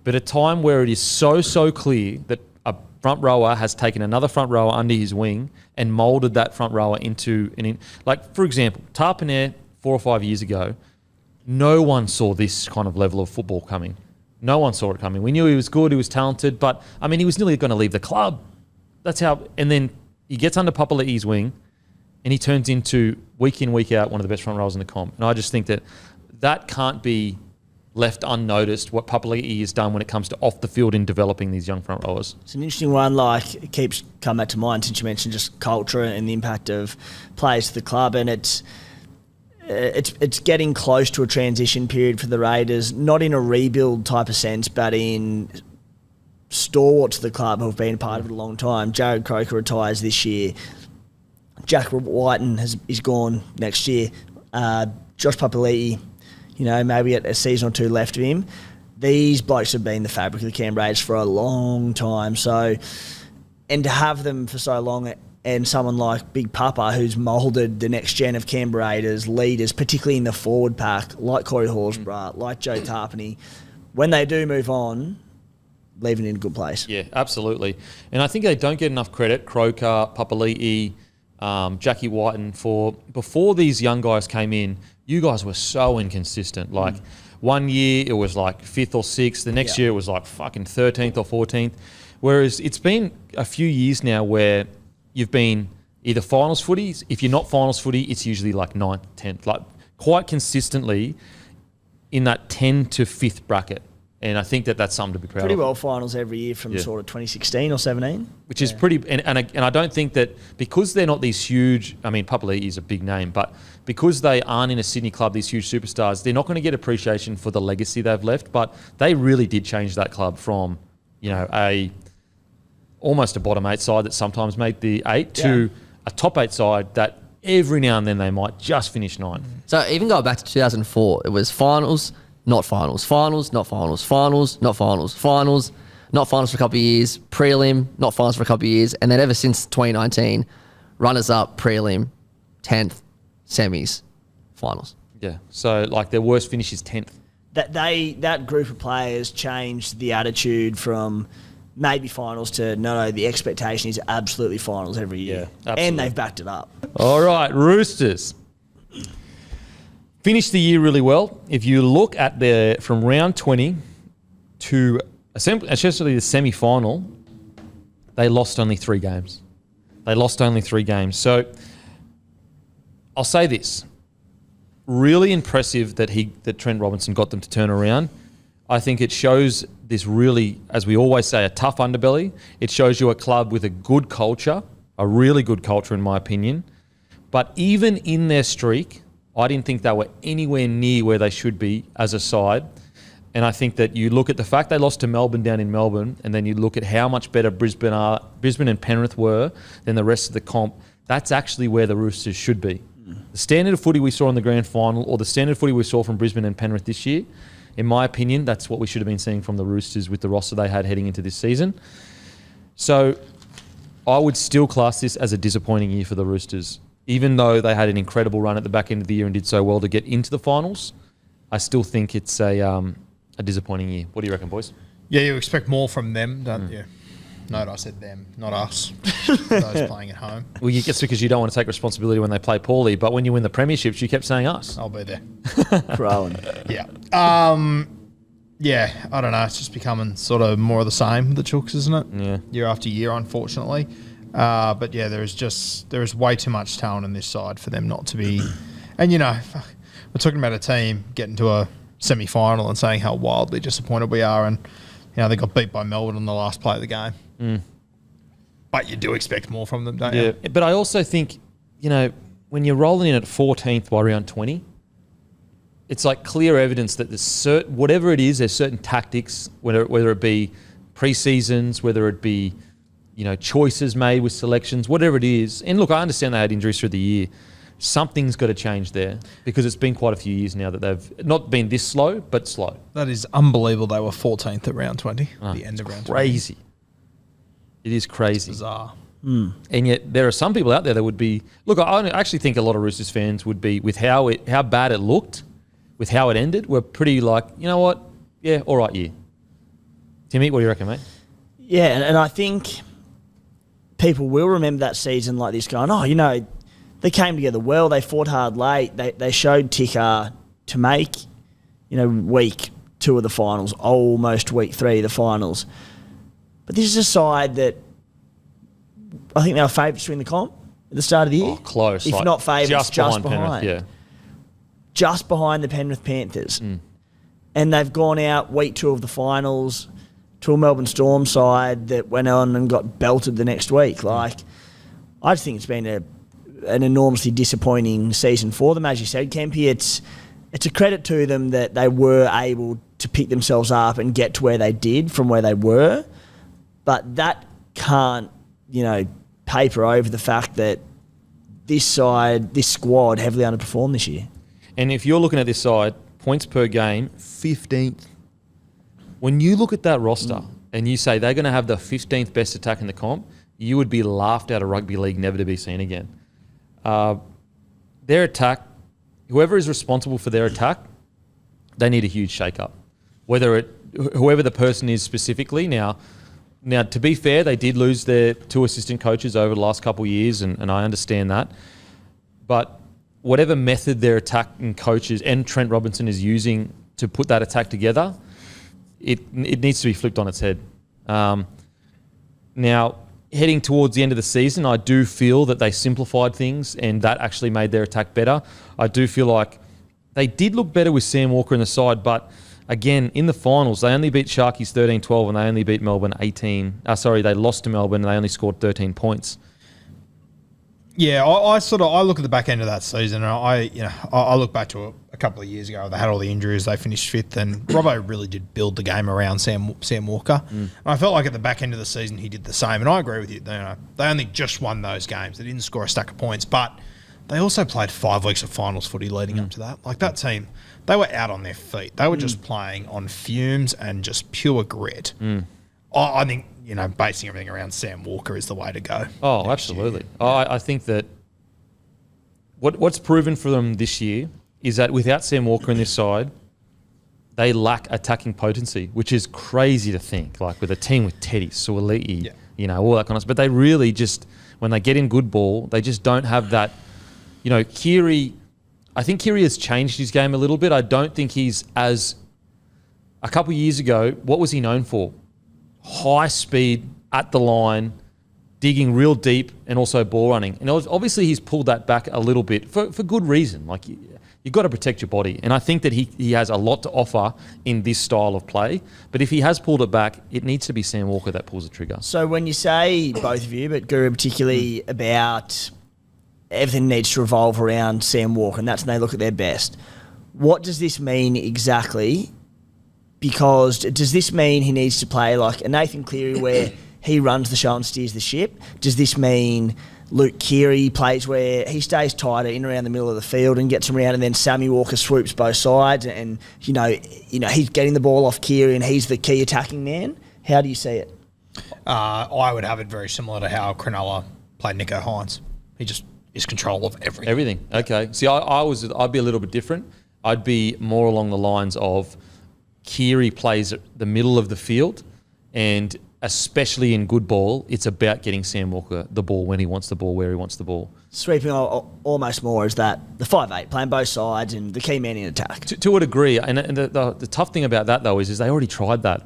but a time where it is so clear that a front rower has taken another front rower under his wing and moulded that front rower into like, for example, Tarpanere 4 or 5 years ago, no one saw this kind of level of football coming. No one saw it coming. We knew he was good, he was talented, but, he was nearly going to leave the club. That's how, and then he gets under Papali'i's wing and he turns into, week in, week out, one of the best front rowers in the comp. And I just think that can't be left unnoticed, what Papali'i has done when it comes to off the field in developing these young front rowers. It's an interesting one, like, it keeps coming back to mind since you mentioned just culture and the impact of players to the club, and it's getting close to a transition period for the Raiders, not in a rebuild type of sense, but in stalwarts to the club who have been a part of it a long time. Jared Croker retires this year. Jack Whiten is gone next year. Josh Papali'i, maybe a season or two left of him. These blokes have been the fabric of the Canberra Raiders for a long time. So, and to have them for so long, and someone like Big Papa, who's moulded the next gen of Canberra Raiders leaders, particularly in the forward pack, like Corey Horsburgh, like Joe Tarpany, when they do move on, leaving it in a good place. Yeah, absolutely. And I think they don't get enough credit, Croker, Papali'i, Jackie Whiten, for before these young guys came in, you guys were so inconsistent. Like 1 year it was like 5th or 6th, the next year it was like fucking 13th or 14th. Whereas it's been a few years now where you've been either finals footy. If you're not finals footy, it's usually like 9th, 10th, like quite consistently in that 10 to 5th bracket. And I think that's something to be proud of. Pretty well finals every year from sort of 2016 or 17. Which is pretty... And I don't think that... Because they're not these huge... Papali'i is a big name, but because they aren't in a Sydney club, these huge superstars, they're not going to get appreciation for the legacy they've left, but they really did change that club from, almost a bottom 8 side that sometimes made the 8 to a top 8 side that every now and then they might just finish 9. So even going back to 2004, it was finals... Not finals, finals, not finals, finals, not finals, finals, not finals for a couple of years, prelim, not finals for a couple of years, and then ever since 2019, runners up, prelim, 10th, semis, finals. Yeah, so like their worst finish is 10th. That group of players changed the attitude from maybe finals to no, the expectation is absolutely finals every year. Yeah, absolutely. And they've backed it up. All right, Roosters. Finished the year really well. If you look at from round 20 to essentially the semi-final, they lost only 3 games. So I'll say this. Really impressive that Trent Robinson got them to turn around. I think it shows this really, as we always say, a tough underbelly. It shows you a club with a good culture, a really good culture in my opinion. But even in their streak, I didn't think they were anywhere near where they should be as a side. And I think that you look at the fact they lost to Melbourne down in Melbourne, and then you look at how much better Brisbane and Penrith were than the rest of the comp, that's actually where the Roosters should be. The standard of footy we saw in the grand final, or the standard of footy we saw from Brisbane and Penrith this year, in my opinion, that's what we should have been seeing from the Roosters with the roster they had heading into this season. So I would still class this as a disappointing year for the Roosters. Even though they had an incredible run at the back end of the year and did so well to get into the finals, I still think it's a disappointing year. What do you reckon, boys? Yeah, you expect more from them, don't you? Note I said them, not us. Those playing at home. Well, I guess because you don't want to take responsibility when they play poorly, but when you win the premierships, you kept saying us. I'll be there. Rowan. Yeah. Yeah, I don't know. It's just becoming sort of more of the same with the Chooks, isn't it? Yeah. Year after year, unfortunately. But yeah, there is way too much talent in this side for them not to be. And we're talking about a team getting to a semi-final and saying how wildly disappointed we are, and they got beat by Melbourne on the last play of the game. But you do expect more from them, don't you? Yeah, but I also think when you're rolling in at 14th by round 20, it's like clear evidence that there's whatever it is, there's certain tactics, whether it be pre-seasons, whether it be choices made with selections, whatever it is. And look, I understand they had injuries through the year. Something's got to change there because it's been quite a few years now that they've not been this slow, but slow. That is unbelievable. They were 14th at round 20, the end of round 20. Crazy. It is crazy. It's bizarre. And yet there are some people out there that would be... Look, I actually think a lot of Roosters fans would be, with how bad it looked, with how it ended, were pretty like, you know what? Yeah, all right year. Timmy, what do you reckon, mate? Yeah, and I think people will remember that season like this going, they came together well, they fought hard late, they showed ticker to make, week 2 of the finals, almost week 3 of the finals. But this is a side that I think they were favourites to win the comp at the start of the year. Oh, close. If not favourites, just behind. Penrith, yeah. Just behind the Penrith Panthers. And they've gone out week 2 of the finals to a Melbourne Storm side that went on and got belted the next week. I just think it's been an enormously disappointing season for them. As you said, Kempy, it's a credit to them that they were able to pick themselves up and get to where they did from where they were. But that can't, paper over the fact that this squad heavily underperformed this year. And if you're looking at this side, points per game, 15th. When you look at that roster and you say they're going to have the 15th best attack in the comp, you would be laughed out of rugby league, never to be seen again. Their attack, whoever is responsible for their attack, they need a huge shake-up. Whoever the person is specifically. Now, to be fair, they did lose their 2 assistant coaches over the last couple of years, and I understand that. But whatever method their attacking coaches and Trent Robinson is using to put that attack together, it needs to be flipped on its head. Now, heading towards the end of the season, I do feel that they simplified things and that actually made their attack better. I do feel like they did look better with Sam Walker in the side, but again, in the finals, they only beat Sharkies 13-12 and they only beat Melbourne 18. They lost to Melbourne and they only scored 13 points. Yeah, I look at the back end of that season and I look back to a couple of years ago. They had all the injuries. They finished 5th, and Robbo really did build the game around Sam Walker. And I felt like at the back end of the season he did the same. And I agree with you. They only just won those games. They didn't score a stack of points, but they also played 5 weeks of finals footy leading up to that. Like that team, they were out on their feet. They were just playing on fumes and just pure grit. I think basing everything around Sam Walker is the way to go. Oh, absolutely. I think that what's proven for them this year is that without Sam Walker in this side, they lack attacking potency, which is crazy to think. Like with a team with Teddy, Suoliti, all that kind of stuff. But they really just, when they get in good ball, they just don't have that. Keary, I think Keary has changed his game a little bit. I don't think he's as... A couple of years ago, what was he known for? High speed, at the line, digging real deep, and also ball running. And obviously he's pulled that back a little bit for good reason. Like you've got to protect your body. And I think that he has a lot to offer in this style of play. But if he has pulled it back, it needs to be Sam Walker that pulls the trigger. So when you say, both of you, but Guru particularly, about everything needs to revolve around Sam Walker, and that's when they look at their best, what does this mean exactly? Because does this mean he needs to play like a Nathan Cleary where he runs the show and steers the ship? Does this mean Luke Keary plays where he stays tighter in around the middle of the field and gets around, and then Sammy Walker swoops both sides and he's getting the ball off Keary and he's the key attacking man? How do you see it? I would have it very similar to how Cronulla played Nico Hines. He just is control of everything. Everything. Okay. See, I'd be a little bit different. I'd be more along the lines of Keary plays at the middle of the field, and especially in good ball, it's about getting Sam Walker the ball when he wants the ball, where he wants the ball. Sweeping almost more is that the 5'8", playing both sides and the key man in attack. To a degree, and the tough thing about that though is they already tried that.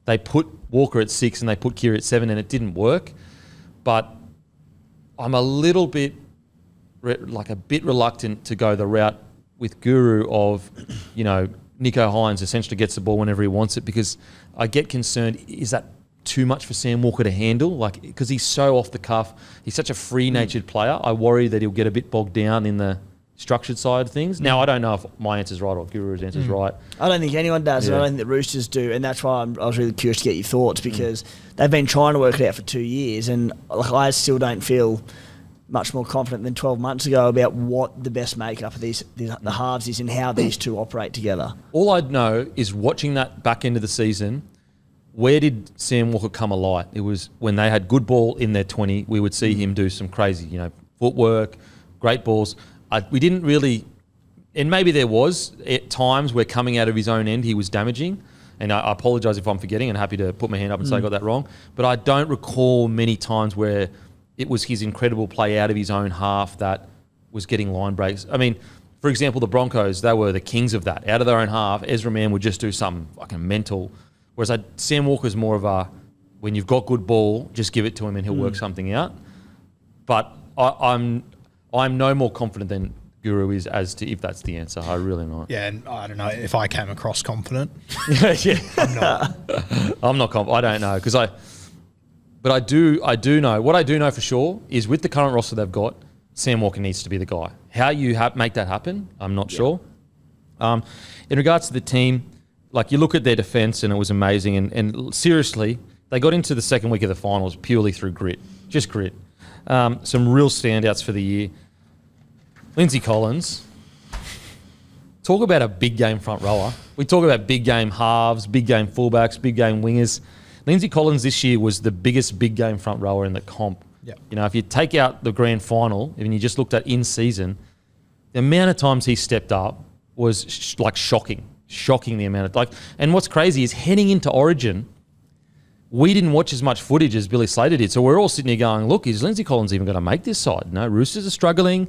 They put Walker at 6 and they put Keary at 7 and it didn't work. But I'm a little bit reluctant to go the route with Guru of, Nico Hines essentially gets the ball whenever he wants it, because I get concerned, is that too much for Sam Walker to handle? Because he's so off the cuff, he's such a free-natured player. I worry that he'll get a bit bogged down in the structured side of things. Now, I don't know if my answer's right or Guru's answer's right. I don't think anyone does, and I don't think the Roosters do, and that's why I was really curious to get your thoughts, because they've been trying to work it out for 2 years, and I still don't feel much more confident than 12 months ago about what the best makeup of the halves is and how these two operate together. All I'd know is watching that back end of the season, where did Sam Walker come alight? It was when they had good ball in their 20, we would see him do some crazy, footwork, great balls. We didn't really, and maybe there was at times where coming out of his own end he was damaging, and I apologise if I'm forgetting and happy to put my hand up and say I got that wrong, but I don't recall many times where it was his incredible play out of his own half that was getting line breaks. I mean, for example, the Broncos, they were the kings of that. Out of their own half, Ezra Mann would just do something fucking mental. Whereas Sam Walker's more of a, when you've got good ball, just give it to him and he'll work something out. But I'm no more confident than Guru is as to if that's the answer. I really not. Yeah, and I don't know if I came across confident. Yeah. I'm not. I'm not confident. I don't know but I do know. What I do know for sure is with the current roster they've got, Sam Walker needs to be the guy. How you make that happen, I'm not sure. In regards to the team, you look at their defence and it was amazing. And seriously, they got into the second week of the finals purely through grit. Just grit. Some real standouts for the year. Lindsay Collins. Talk about a big game front rower. We talk about big game halves, big game fullbacks, big game wingers. Lindsay Collins this year was the biggest big game front rower in the comp. Yep. If you take out the grand final and you just looked at in season, the amount of times he stepped up was shocking the amount of and what's crazy is heading into Origin, we didn't watch as much footage as Billy Slater did. So we're all sitting here going, look, is Lindsay Collins even going to make this side? No, Roosters are struggling.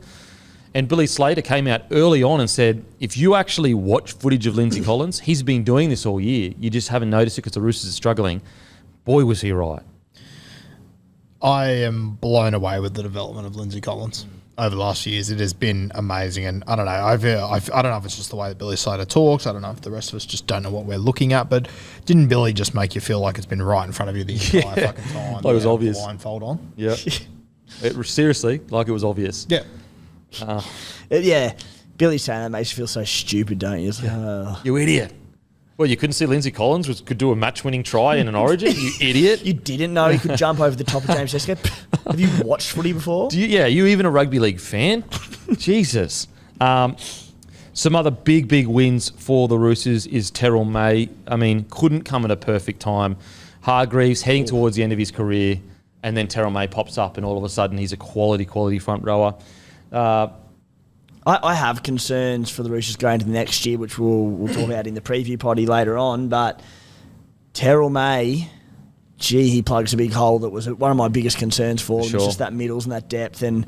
And Billy Slater came out early on and said, if you actually watch footage of Lindsay Collins, he's been doing this all year. You just haven't noticed it because the Roosters are struggling. Boy, was he right. I am blown away with the development of Lindsay Collins over the last few years. It has been amazing, and I don't know. I don't know if it's just the way that Billy Slater talks. I don't know if the rest of us just don't know what we're looking at. But didn't Billy just make you feel like it's been right in front of you the entire fucking time? Like it was obvious. The line fold on. Yeah. Seriously, like it was obvious. Yeah. Yeah. Billy saying that makes you feel so stupid, don't you? You idiot. Well, you couldn't see Lindsay Collins could do a match-winning try in an Origin? You idiot. You didn't know he could jump over the top of James Jessica? Have you watched footy before? You even a rugby league fan? Jesus. Some other big wins for the Roosters is Terrell May. I mean, couldn't come at a perfect time. Hargreaves heading towards the end of his career, and then Terrell May pops up, and all of a sudden he's a quality front rower. I have concerns for the Roosters going into the next year, which we'll talk about in the preview potty later on. But Terrell May, he plugs a big hole that was one of my biggest concerns for him. It's just that middles and that depth. And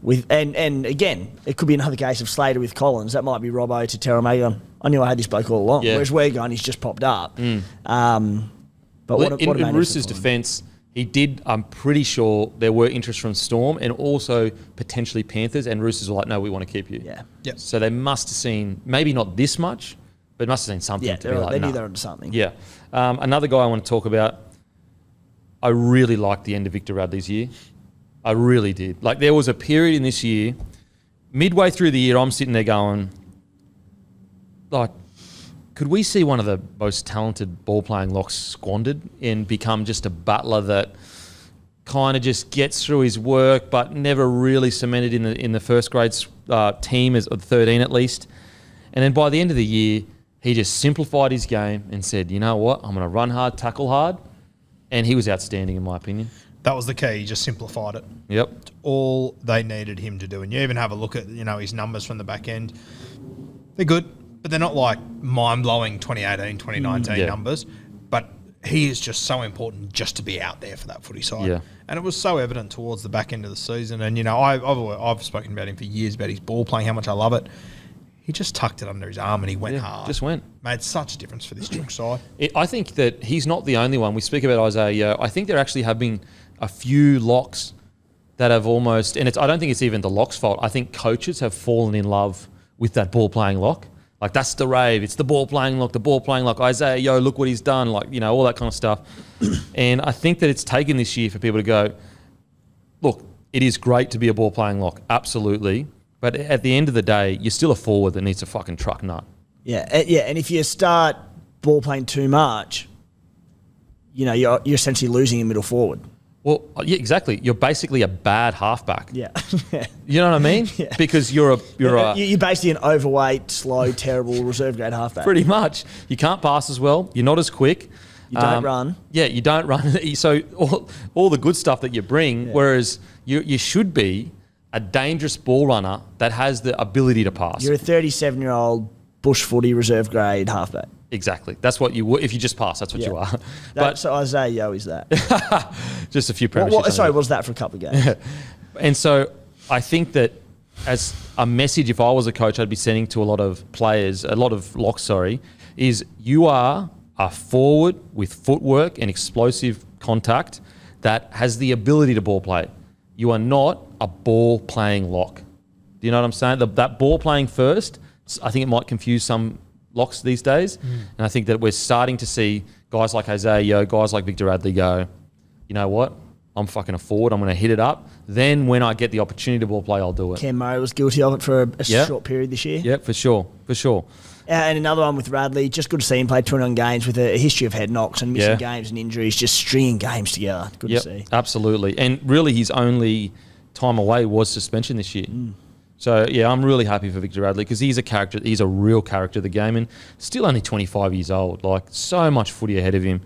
again, it could be another case of Slater with Collins. That might be Robbo to Terrell May. I knew I had this bloke all along. Yeah. Whereas we're going, he's just popped up. But in Roosters' defence, he did, I'm pretty sure there were interest from Storm and also potentially Panthers, and Roosters were like, no, we want to keep you. Yeah. Yep. So they must have seen, maybe not this much, but must have seen something to be like, they nah. knew they were onto something. Yeah. Another guy I want to talk about, I really liked the end of Victor Radley's year. I really did. There was a period in this year, midway through the year, I'm sitting there going, could we see one of the most talented ball-playing locks squandered and become just a battler that kind of just gets through his work but never really cemented in the first grade team, as 13 at least? And then by the end of the year, he just simplified his game and said, you know what, I'm going to run hard, tackle hard, And he was outstanding, in my opinion. That was the key. He just simplified it. Yep. All they needed him to do. And you even have a look at, his numbers from the back end. They're good, but they're not like mind-blowing 2018, 2019 numbers. But he is just so important just to be out there for that footy side. Yeah. And it was so evident towards the back end of the season. And, I've spoken about him for years, about his ball playing, how much I love it. He just tucked it under his arm and he went hard. Just went. Made such a difference for this Duke side. I think that he's not the only one. We speak about Isaiah. I think there actually have been a few locks that have almost, and I don't think it's even the lock's fault. I think coaches have fallen in love with that ball playing lock. Like, that's the rave. It's the ball playing lock. Isaiah, look what he's done. Like, all that kind of stuff. And I think that it's taken this year for people to go, look, it is great to be a ball playing lock. Absolutely. But at the end of the day, you're still a forward that needs a fucking truck nut. Yeah, and if you start ball playing too much, you're essentially losing a middle forward. Well, yeah, exactly. You're basically a bad halfback. Yeah. You know what I mean? Yeah. Because you're basically an overweight, slow, terrible reserve grade halfback. Pretty much. You can't pass as well. You're not as quick. You don't run. Yeah, you don't run. So all the good stuff that you bring, whereas you should be a dangerous ball runner that has the ability to pass. You're a 37-year-old bush footy reserve grade halfback. Exactly. That's what you would. If you just pass, that's what you are. So Isaiah Yeo is that. Just a few premierships. Was that for a couple of games? And so I think that as a message, if I was a coach, I'd be sending to a lot of players, a lot of locks, is you are a forward with footwork and explosive contact that has the ability to ball play. You are not a ball-playing lock. Do you know what I'm saying? That ball-playing first, I think it might confuse some locks these days. And I think that we're starting to see guys like Isaiah Yeo, guys like Victor Radley go, you know what? I'm fucking a forward. I'm going to hit it up. Then when I get the opportunity to ball play, I'll do it. Cam Murray was guilty of it for a short period this year. Yeah, for sure. And another one with Radley, just good to see him play 21 games with a history of head knocks and missing games and injuries, just stringing games together. Good to see. Absolutely. And really his only time away was suspension this year. So, I'm really happy for Victor Radley because he's a character. He's a real character of the game and still only 25 years old. Like, so much footy ahead of him.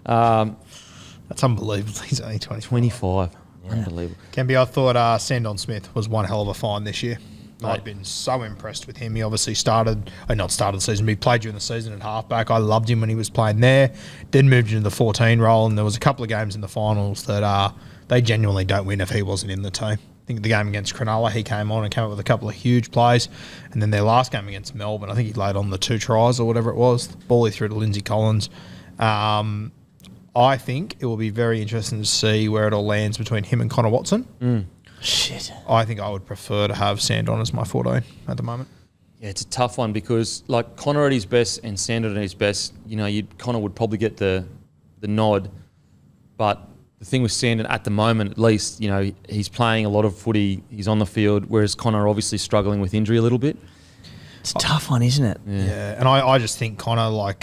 That's unbelievable. He's only 25. Yeah. Unbelievable. Kemby, I thought Sandon Smith was one hell of a find this year. I've been so impressed with him. He obviously not started the season, but he played during the season at halfback. I loved him when he was playing there. Then moved into the 14 role, and there was a couple of games in the finals that they genuinely don't win if he wasn't in the team. I think the game against Cronulla, he came on and came up with a couple of huge plays. And then their last game against Melbourne, I think he laid on the 2 tries or whatever it was. The ball he threw to Lindsay Collins. I think it will be very interesting to see where it all lands between him and Connor Watson. Shit. I think I would prefer to have Sandon as my 14 at the moment. Yeah, it's a tough one because like Connor at his best and Sandon at his best, Connor would probably get the nod. But the thing with Sandon at the moment, at least, he's playing a lot of footy. He's on the field, whereas Connor obviously struggling with injury a little bit. It's a tough one, isn't it? Yeah, and I just think Connor,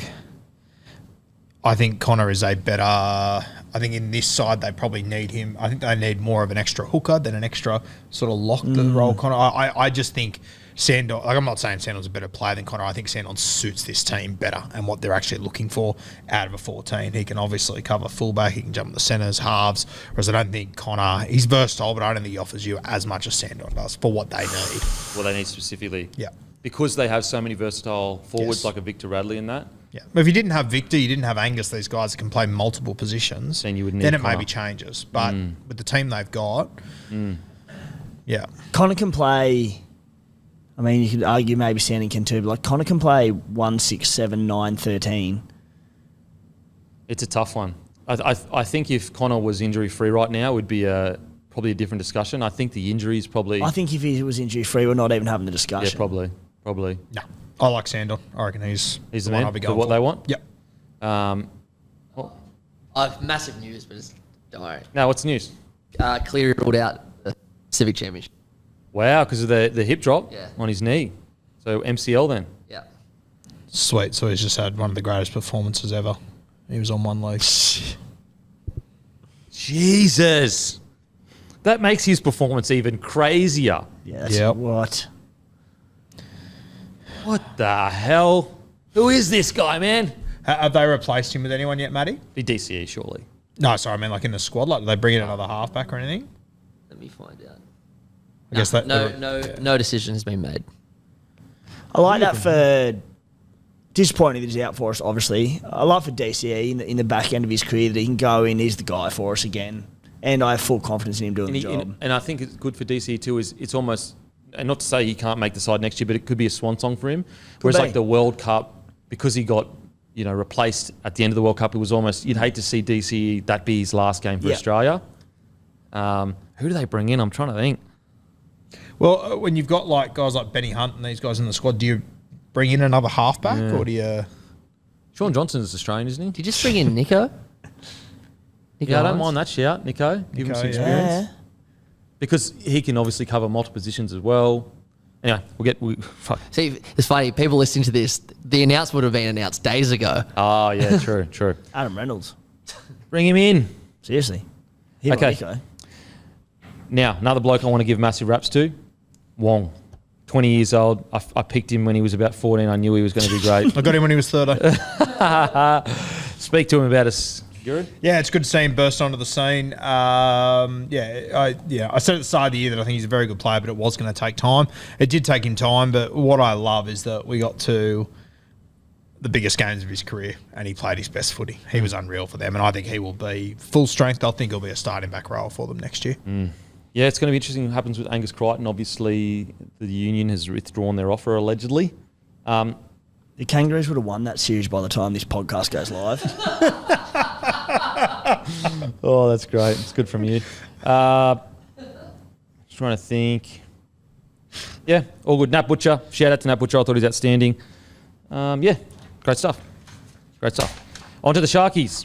I think Connor is a better... I think in this side they probably need him. I think they need more of an extra hooker than an extra sort of lock the role. Connor, I just think Sandon... I'm not saying Sandon's a better player than Connor. I think Sandon suits this team better and what they're actually looking for out of a 14. He can obviously cover fullback. He can jump in the centres, halves. Whereas I don't think Connor... He's versatile, but I don't think he offers you as much as Sandon does for what they need. What they need specifically. Yeah. Because they have so many versatile forwards like a Victor Radley in that. Yeah, but if you didn't have Victor, you didn't have Angus, these guys that can play multiple positions, then you would need then it Connor. maybe changes. But with the team they've got, yeah. Connor can play, I mean, you could argue maybe Sandon can too, but Connor can play 1, 6, 7, 9, 13. It's a tough one. I think if Connor was injury-free right now, it would be probably a different discussion. I think the injury is probably... I think if he was injury-free, we're not even having the discussion. Yeah, probably. No. I like Sandon. I reckon he's the one man I'll be for going what for. they want? Yep. I've massive news, but don't worry. Now, what's the news? Cleary ruled out the Civic Championship. Wow, because of the hip drop Yeah. on his knee. So MCL then. Yeah. Sweet. So he's just had one of the greatest performances ever. He was on one leg. Jesus. That makes his performance even crazier. Yeah, that's what? What the hell? Who is this guy, man? Have they replaced him with anyone yet, Matty? Be DCE, surely. No, sorry, I mean like in the squad. Like, do they bring in another halfback or anything? Let me find out. I guess that No decision has been made. I like that for disappointing that he's out for us, obviously. I like for DCE in the back end of his career that he can go in, he's the guy for us again. And I have full confidence in him doing the job. And I think it's good for DC too, is it's almost, and not to say he can't make the side next year, but it could be a swan song for him. Whereas like the World Cup, because he got, replaced at the end of the World Cup, it was almost, you'd hate to see DCE, that be his last game for Australia. Who do they bring in? I'm trying to think. Well, when you've got like guys like Benny Hunt and these guys in the squad, do you bring in another halfback or do you? Sean Johnson's Australian, isn't he? Did you just bring in Nico? Yeah, I don't mind that shout, Nico. Give him some experience. Yeah. Because he can obviously cover multiple positions as well. Anyway, fuck. See, it's funny. People listening to this, the announcement would have been announced days ago. Oh, yeah, true. Adam Reynolds. Bring him in. Seriously. Okay. Now, another bloke I want to give massive raps to, Wong. 20 years old. I picked him when he was about 14. I knew he was going to be great. I got him when he was 30. Speak to him about us. Good. Yeah, it's good to see him burst onto the scene. I said at the start of the year that I think he's a very good player, but it was going to take time. It did take him time, but what I love is that we got to the biggest games of his career and he played his best footy. He was unreal for them, and I think he will be full strength. I think he'll be a starting back rower for them next year. Yeah, it's going to be interesting what happens with Angus Crichton. Obviously, the union has withdrawn their offer, allegedly. The Kangaroos would have won that series by the time this podcast goes live. Oh, that's great. It's good from you. Just trying to think. Yeah, all good. Nat Butcher. Shout out to Nat Butcher. I thought he was outstanding. Yeah, great stuff. On to the Sharkies.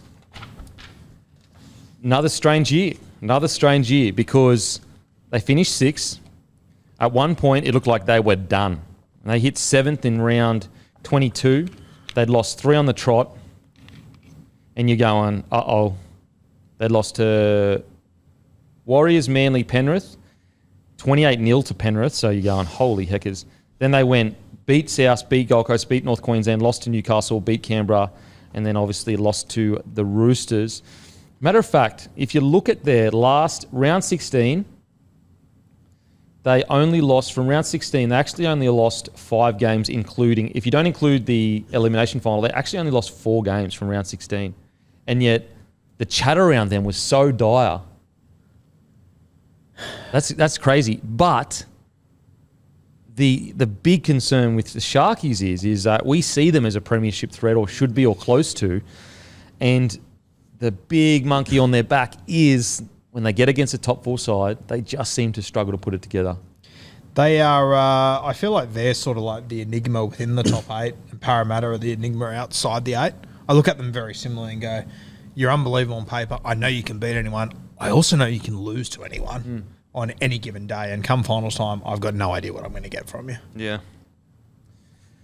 Another strange year because they finished 6th. At one point, it looked like they were done. And they hit 7th in round 22. They'd lost 3 on the trot. And you're going, uh-oh. They'd lost to Warriors, Manly, Penrith. 28-0 to Penrith. So you're going, holy heckers. Then they went, beat South, beat Gold Coast, beat North Queensland, lost to Newcastle, beat Canberra, and then obviously lost to the Roosters. Matter of fact, if you look at their last round 16, they only lost from round 16. They actually only lost 5 games, including, if you don't include the elimination final, they actually only lost 4 games from round 16. And yet the chatter around them was so dire. That's crazy. But the big concern with the Sharkies is that we see them as a premiership threat, or should be, or close to. And the big monkey on their back is when they get against a top 4 side, they just seem to struggle to put it together. They are, I feel like they're sort of like the enigma within the top 8, and Parramatta are the enigma outside the 8. I look at them very similarly and go, you're unbelievable on paper. I know you can beat anyone. I also know you can lose to anyone on any given day. And come finals time, I've got no idea what I'm going to get from you. Yeah.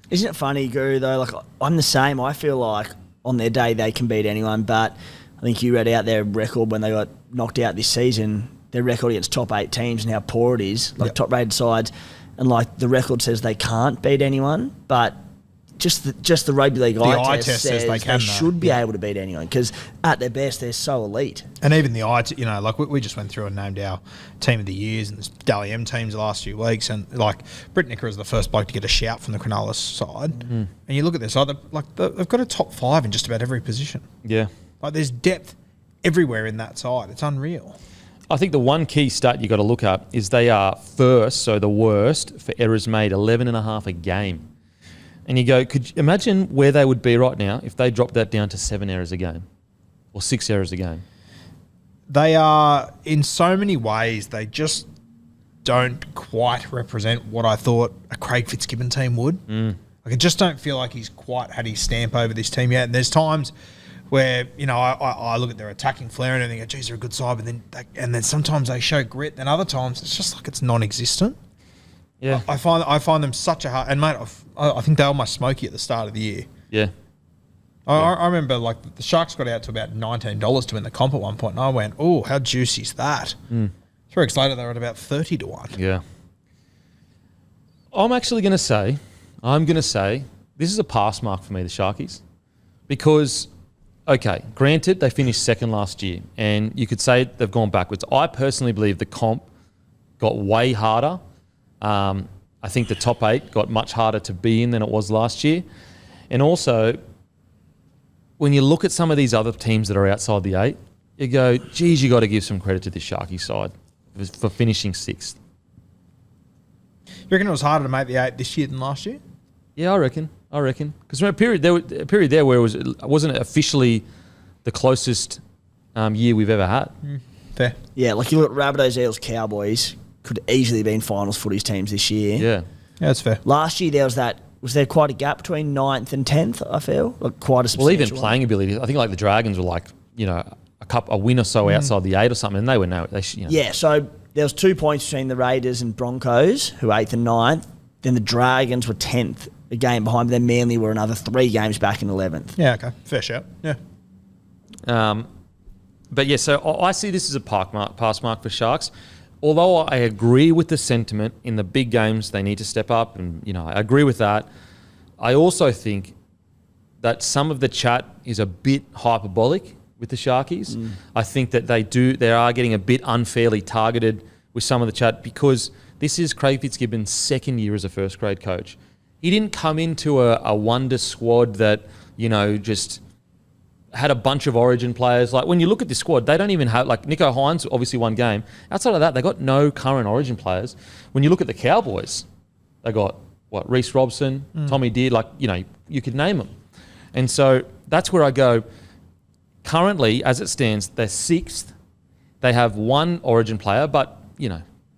Isn't it funny, Guru, though? Like, I'm the same. I feel like on their day they can beat anyone, but I think you read out their record when they got knocked out this season, their record against top 8 teams and how poor it is, like top-rated sides, and like the record says they can't beat anyone, but just the rugby league eye test says they should be able to beat anyone because at their best they're so elite. And even the like we just went through and named our team of the years and the Dally M teams the last few weeks, and like Britt Nicker is the first bloke to get a shout from the Cronulla side, and you look at their side, they've got a top 5 in just about every position. Yeah. Like there's depth everywhere in that side. It's unreal. I think the one key stat you got to look at is they are first, so the worst, for errors made, 11.5 a game. And you go, could you imagine where they would be right now if they dropped that down to 7 errors a game or 6 errors a game? They are, in so many ways, they just don't quite represent what I thought a Craig Fitzgibbon team would. Like, I just don't feel like he's quite had his stamp over this team yet. And there's times where, I look at their attacking flair and I think, geez, they're a good side, but then sometimes they show grit, and other times it's just like it's non-existent. Yeah, I find them such a hard, and mate, I think they were my smoky at the start of the year. Yeah. I remember like the Sharks got out to about $19 to win the comp at one point, and I went, oh, how juicy is that? 3 weeks later, they were at about 30 to 1. Yeah. I'm going to say this is a pass mark for me, the Sharkies, because okay, granted, they finished second last year, and you could say they've gone backwards. I personally believe the comp got way harder. I think the top 8 got much harder to be in than it was last year. And also, when you look at some of these other teams that are outside the 8, you go, geez, you got to give some credit to this Sharky side for finishing 6th. You reckon it was harder to make the 8 this year than last year? Yeah, I reckon. Because a period there where it wasn't officially the closest year we've ever had. Fair. Yeah, like you look at Rabbitohs, Eels, Cowboys, could easily have been finals footies teams this year. Yeah. Yeah, that's fair. Last year was there quite a gap between 9th and 10th, I feel? Like quite a substantial Well, even playing ability, I think like the Dragons were like, a win or so outside the 8 or something, and they were Yeah, so there was 2 points between the Raiders and Broncos, who were 8th and 9th. Then the Dragons were 10th, a game behind, but then Manly were another 3 games back in 11th. Yeah, okay. Fair shout. Yeah. But yeah, so I see this as a pass mark for Sharks. Although I agree with the sentiment in the big games, they need to step up, and I agree with that. I also think that some of the chat is a bit hyperbolic with the Sharkies. I think that they are getting a bit unfairly targeted with some of the chat because this is Craig Fitzgibbon's 2nd year as a first grade coach. He didn't come into a wonder squad that just had a bunch of Origin players. Like when you look at this squad, they don't even have like Nico Hines, obviously one game. Outside of that, they got no current Origin players. When you look at the Cowboys, they got Reece Robson, Tommy Deere, you could name them. And so that's where I go. Currently, as it stands, they're 6th. They have one Origin player, but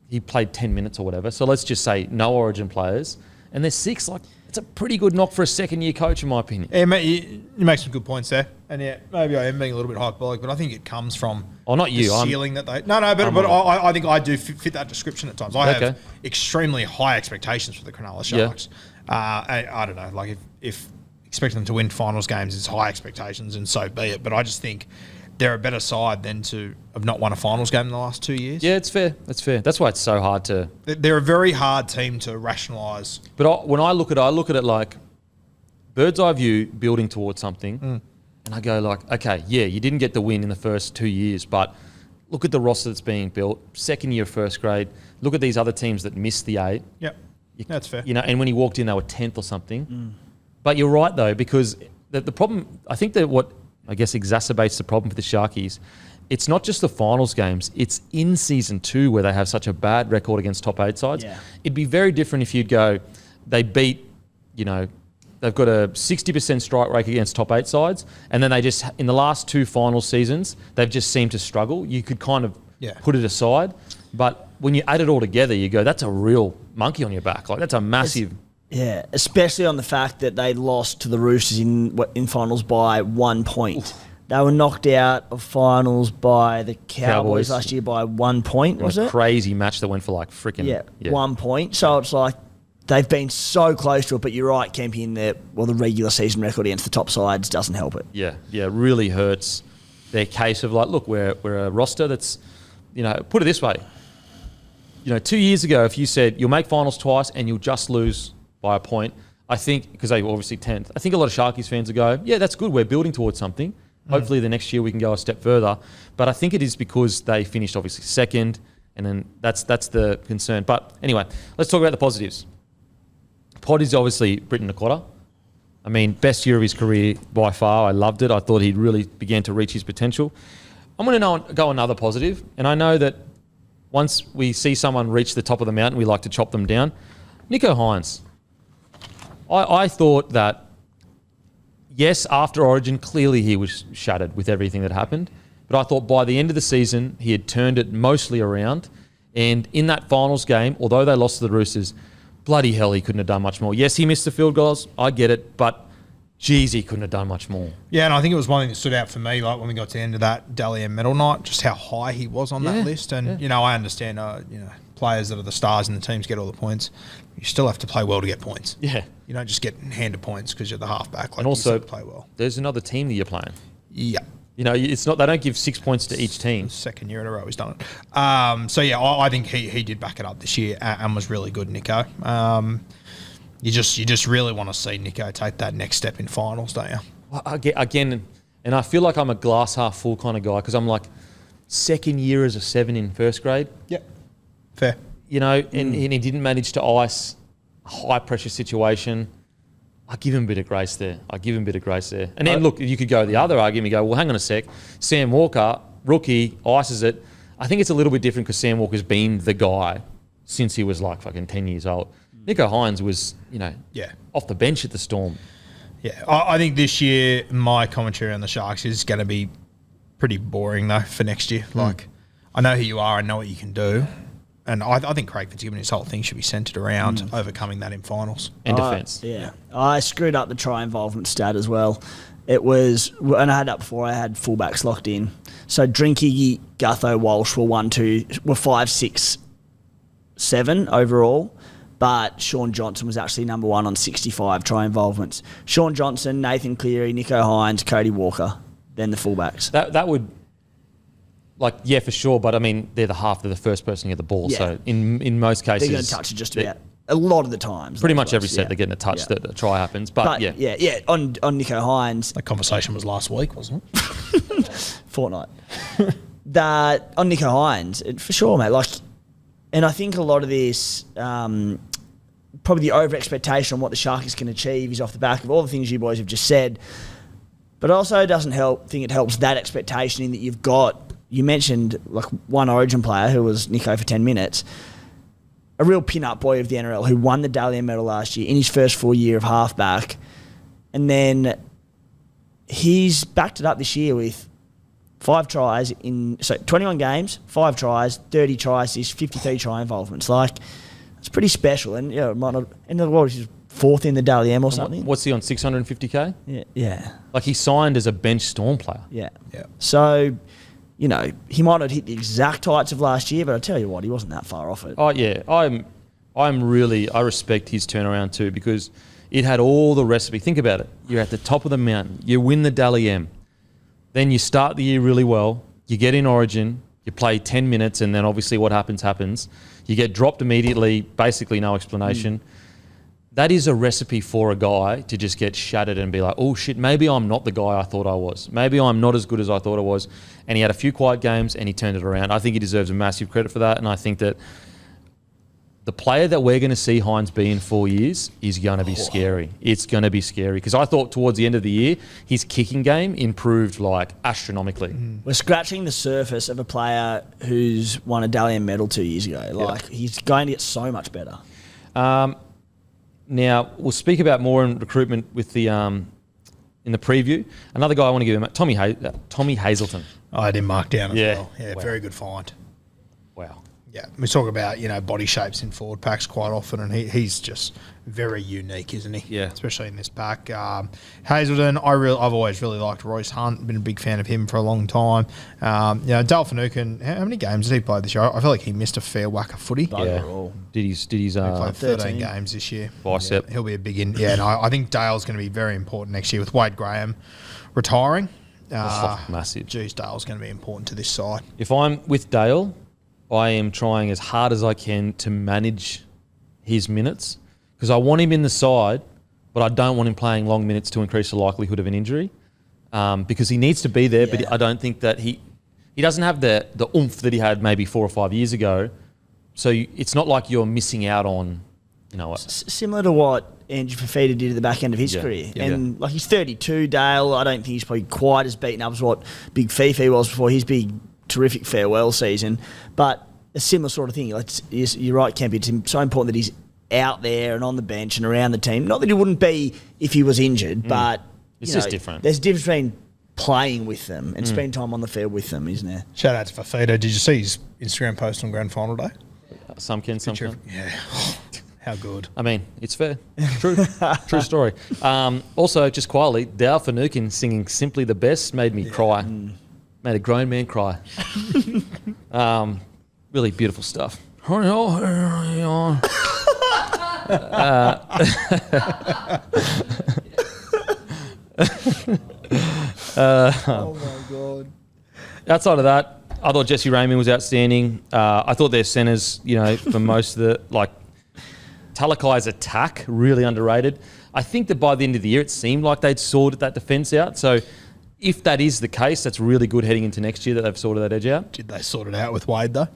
he played 10 minutes or whatever. So let's just say no Origin players, and they're 6th. Like it's a pretty good knock for a 2nd-year coach, in my opinion. Yeah, mate, you make some good points there. And yeah, maybe I am being a little bit hyperbolic, but I think it comes from not you. The ceiling that they... No, but I think I do fit that description at times. I have extremely high expectations for the Cronulla Sharks. Yeah. I don't know, like if expecting them to win finals games is high expectations, and so be it. But I just think they're a better side than to have not won a finals game in the last 2 years. Yeah, it's fair. That's fair. That's why it's so hard to... They're a very hard team to rationalise. But when I look at it like bird's eye view, building towards something, and I go like, okay, yeah, you didn't get the win in the first 2 years, but look at the roster that's being built. 2nd year of first grade. Look at these other teams that missed the 8. Yep, that's fair. And when he walked in, they were 10th or something. But you're right though, because the problem, I think that what I guess exacerbates the problem for the Sharkies, it's not just the finals games, it's in season 2 where they have such a bad record against top 8 sides. Yeah. It'd be very different if you'd go, they beat, they've got a 60% strike rate against top 8 sides, and then they just, in the last 2 final seasons, they've just seemed to struggle. You could kind of put it aside, but when you add it all together, you go, that's a real monkey on your back. Like that's a massive... Yeah, especially on the fact that they lost to the Roosters in finals by 1 point. Oof. They were knocked out of finals by the Cowboys last year by 1 point, was it? A crazy match that went for like freaking... Yeah, 1 point. So it's like they've been so close to it, but you're right, Kempy, the regular season record against the top sides doesn't help it. Yeah, it really hurts their case of like, look, we're a roster that's, put it this way. 2 years ago, if you said you'll make finals twice and you'll just lose by a point, I think, because they were obviously 10th, I think a lot of Sharkies fans would go, yeah, that's good, we're building towards something. Hopefully the next year we can go a step further. But I think it is because they finished obviously 2nd, and then that's the concern. But anyway, let's talk about the positives. Pod is obviously Britton Nakota. I mean, best year of his career by far. I loved it. I thought he really began to reach his potential. I'm going to go another positive, and I know that once we see someone reach the top of the mountain, we like to chop them down. Nico Hines. I thought that, yes, after Origin, clearly he was shattered with everything that happened. But I thought by the end of the season, he had turned it mostly around. And in that finals game, although they lost to the Roosters, bloody hell, he couldn't have done much more. Yes, he missed the field goals. I get it. But, geez, he couldn't have done much more. Yeah, and I think it was one thing that stood out for me, like when we got to the end of that Dally M medal night, just how high he was on that list. And, I understand, players that are the stars in the teams get all the points. You still have to play well to get points. Yeah. You don't just get handed points because you're the halfback. Like, and also, you play well. There's another team that you're playing. Yeah. It's not, they don't give 6 points to each team. 2nd year in a row he's done it. I think he did back it up this year and was really good, Nico. You just really want to see Nico take that next step in finals, don't you? Well, again, And I feel like I'm a glass half full kind of guy because I'm like second year as a 7 in first grade. Yep. Fair. You know, and he didn't manage to ice a high pressure situation. I give him a bit of grace there. And then, look, you could go the other argument. You go, well, hang on a sec. Sam Walker, rookie, ices it. I think it's a little bit different because Sam Walker's been the guy since he was like fucking 10 years old. Nicho Hynes was, off the bench at the Storm. Yeah, I think this year my commentary on the Sharks is going to be pretty boring, though, for next year. Like, I know who you are. I know what you can do. And I think Craig Fitzgibbon, his whole thing should be centred around overcoming that in finals. And defence. Yeah. I screwed up the try involvement stat as well. It was, and I had that before, I had fullbacks locked in. So Drinky, Gutho, Walsh were 5, 6, 7 overall. But Sean Johnson was actually number 1 on 65 try involvements. Sean Johnson, Nathan Cleary, Nicho Hynes, Cody Walker, then the fullbacks. That would... Like, yeah, for sure, but I mean, they're the half of the first person to get the ball. Yeah. So in most cases, they're going to touch it just about a lot of the times. Pretty much every set they're getting a touch that a try happens. But yeah. On Nicho Hynes. That conversation was last week, wasn't it? Fortnight. On Nicho Hynes, for sure, mate. Like, and I think a lot of this, probably the over expectation on what the Sharkies can achieve is off the back of all the things you boys have just said. But also it doesn't think it helps that expectation in that you've got. You mentioned like one Origin player who was Nicho for 10 minutes, a real pin-up boy of the NRL who won the Dally M medal last year in his first full year of halfback. And he's backed it up this year with 5 tries 21 games, 5 tries, 30 tries, 53 try involvements. Like, it's pretty special. And it might not, in the world, he's 4th in the Dally M or something. What's he on, 650K? Yeah. Like, he signed as a bench Storm player. Yeah. So, he might not hit the exact heights of last year, but I tell you what, he wasn't that far off it. Oh yeah, I respect his turnaround too because it had all the recipe. Think about it. You're at the top of the mountain. You win the Dally M. Then you start the year really well. You get in Origin. You play 10 minutes, and then obviously what happens. You get dropped immediately. Basically, no explanation. That is a recipe for a guy to just get shattered and be like, oh shit, maybe I'm not the guy I thought I was. Maybe I'm not as good as I thought I was. And he had a few quiet games and he turned it around. I think he deserves a massive credit for that. And I think that the player that we're going to see Hynes be in 4 years is going to be scary. It's going to be scary. Because I thought towards the end of the year, his kicking game improved like astronomically. We're scratching the surface of a player who's won a Dally M medal 2 years ago. Like, he's going to get so much better. Now, we'll speak about more in recruitment with the in the preview. Another guy I want to give him, Tommy Hazelton. I had him marked down as well. Yeah, wow. Very good find. Wow. Yeah, we talk about, body shapes in forward packs quite often, and he's just very unique, isn't he? Yeah. Especially in this pack. Hazelden, I've always really liked Royce Hunt, been a big fan of him for a long time. Dale Finucane, how many games did he play this year? I feel like he missed a fair whack of footy. Yeah. Did his he played 13 games this year. Bicep. Yeah, he'll be a big in. Yeah, and I think Dale's going to be very important next year with Wade Graham retiring. Massive. Geez, Dale's going to be important to this side. If I'm with Dale, I am trying as hard as I can to manage his minutes because I want him in the side, but I don't want him playing long minutes to increase the likelihood of an injury because he needs to be there, but I don't think that he doesn't have the oomph that he had maybe 4 or 5 years ago. So it's not like you're missing out on, similar to what Andrew Fafita did at the back end of his career. And like he's 32, Dale, I don't think he's probably quite as beaten up as what Big Fifi was before his big terrific farewell season, but a similar sort of thing. You're right, Kempy. It's so important that he's out there and on the bench and around the team. Not that he wouldn't be if he was injured, but it's just different. There's a difference between playing with them and spending time on the field with them, isn't there? Shout out to Fafita. Did you see his Instagram post on Grand Final day? Some can. Yeah. How good. I mean, it's fair. True story. Also, just quietly, Dale Finucane singing Simply the Best made me cry. Made a grown man cry. Really beautiful stuff. Oh my God. Outside of that, I thought Jesse Raymond was outstanding. I thought their centres, for most of the, Talakai's attack, really underrated. I think that by the end of the year, it seemed like they'd sorted that defence out. So if that is the case, that's really good heading into next year that they've sorted that edge out. Did they sort it out with Wade though?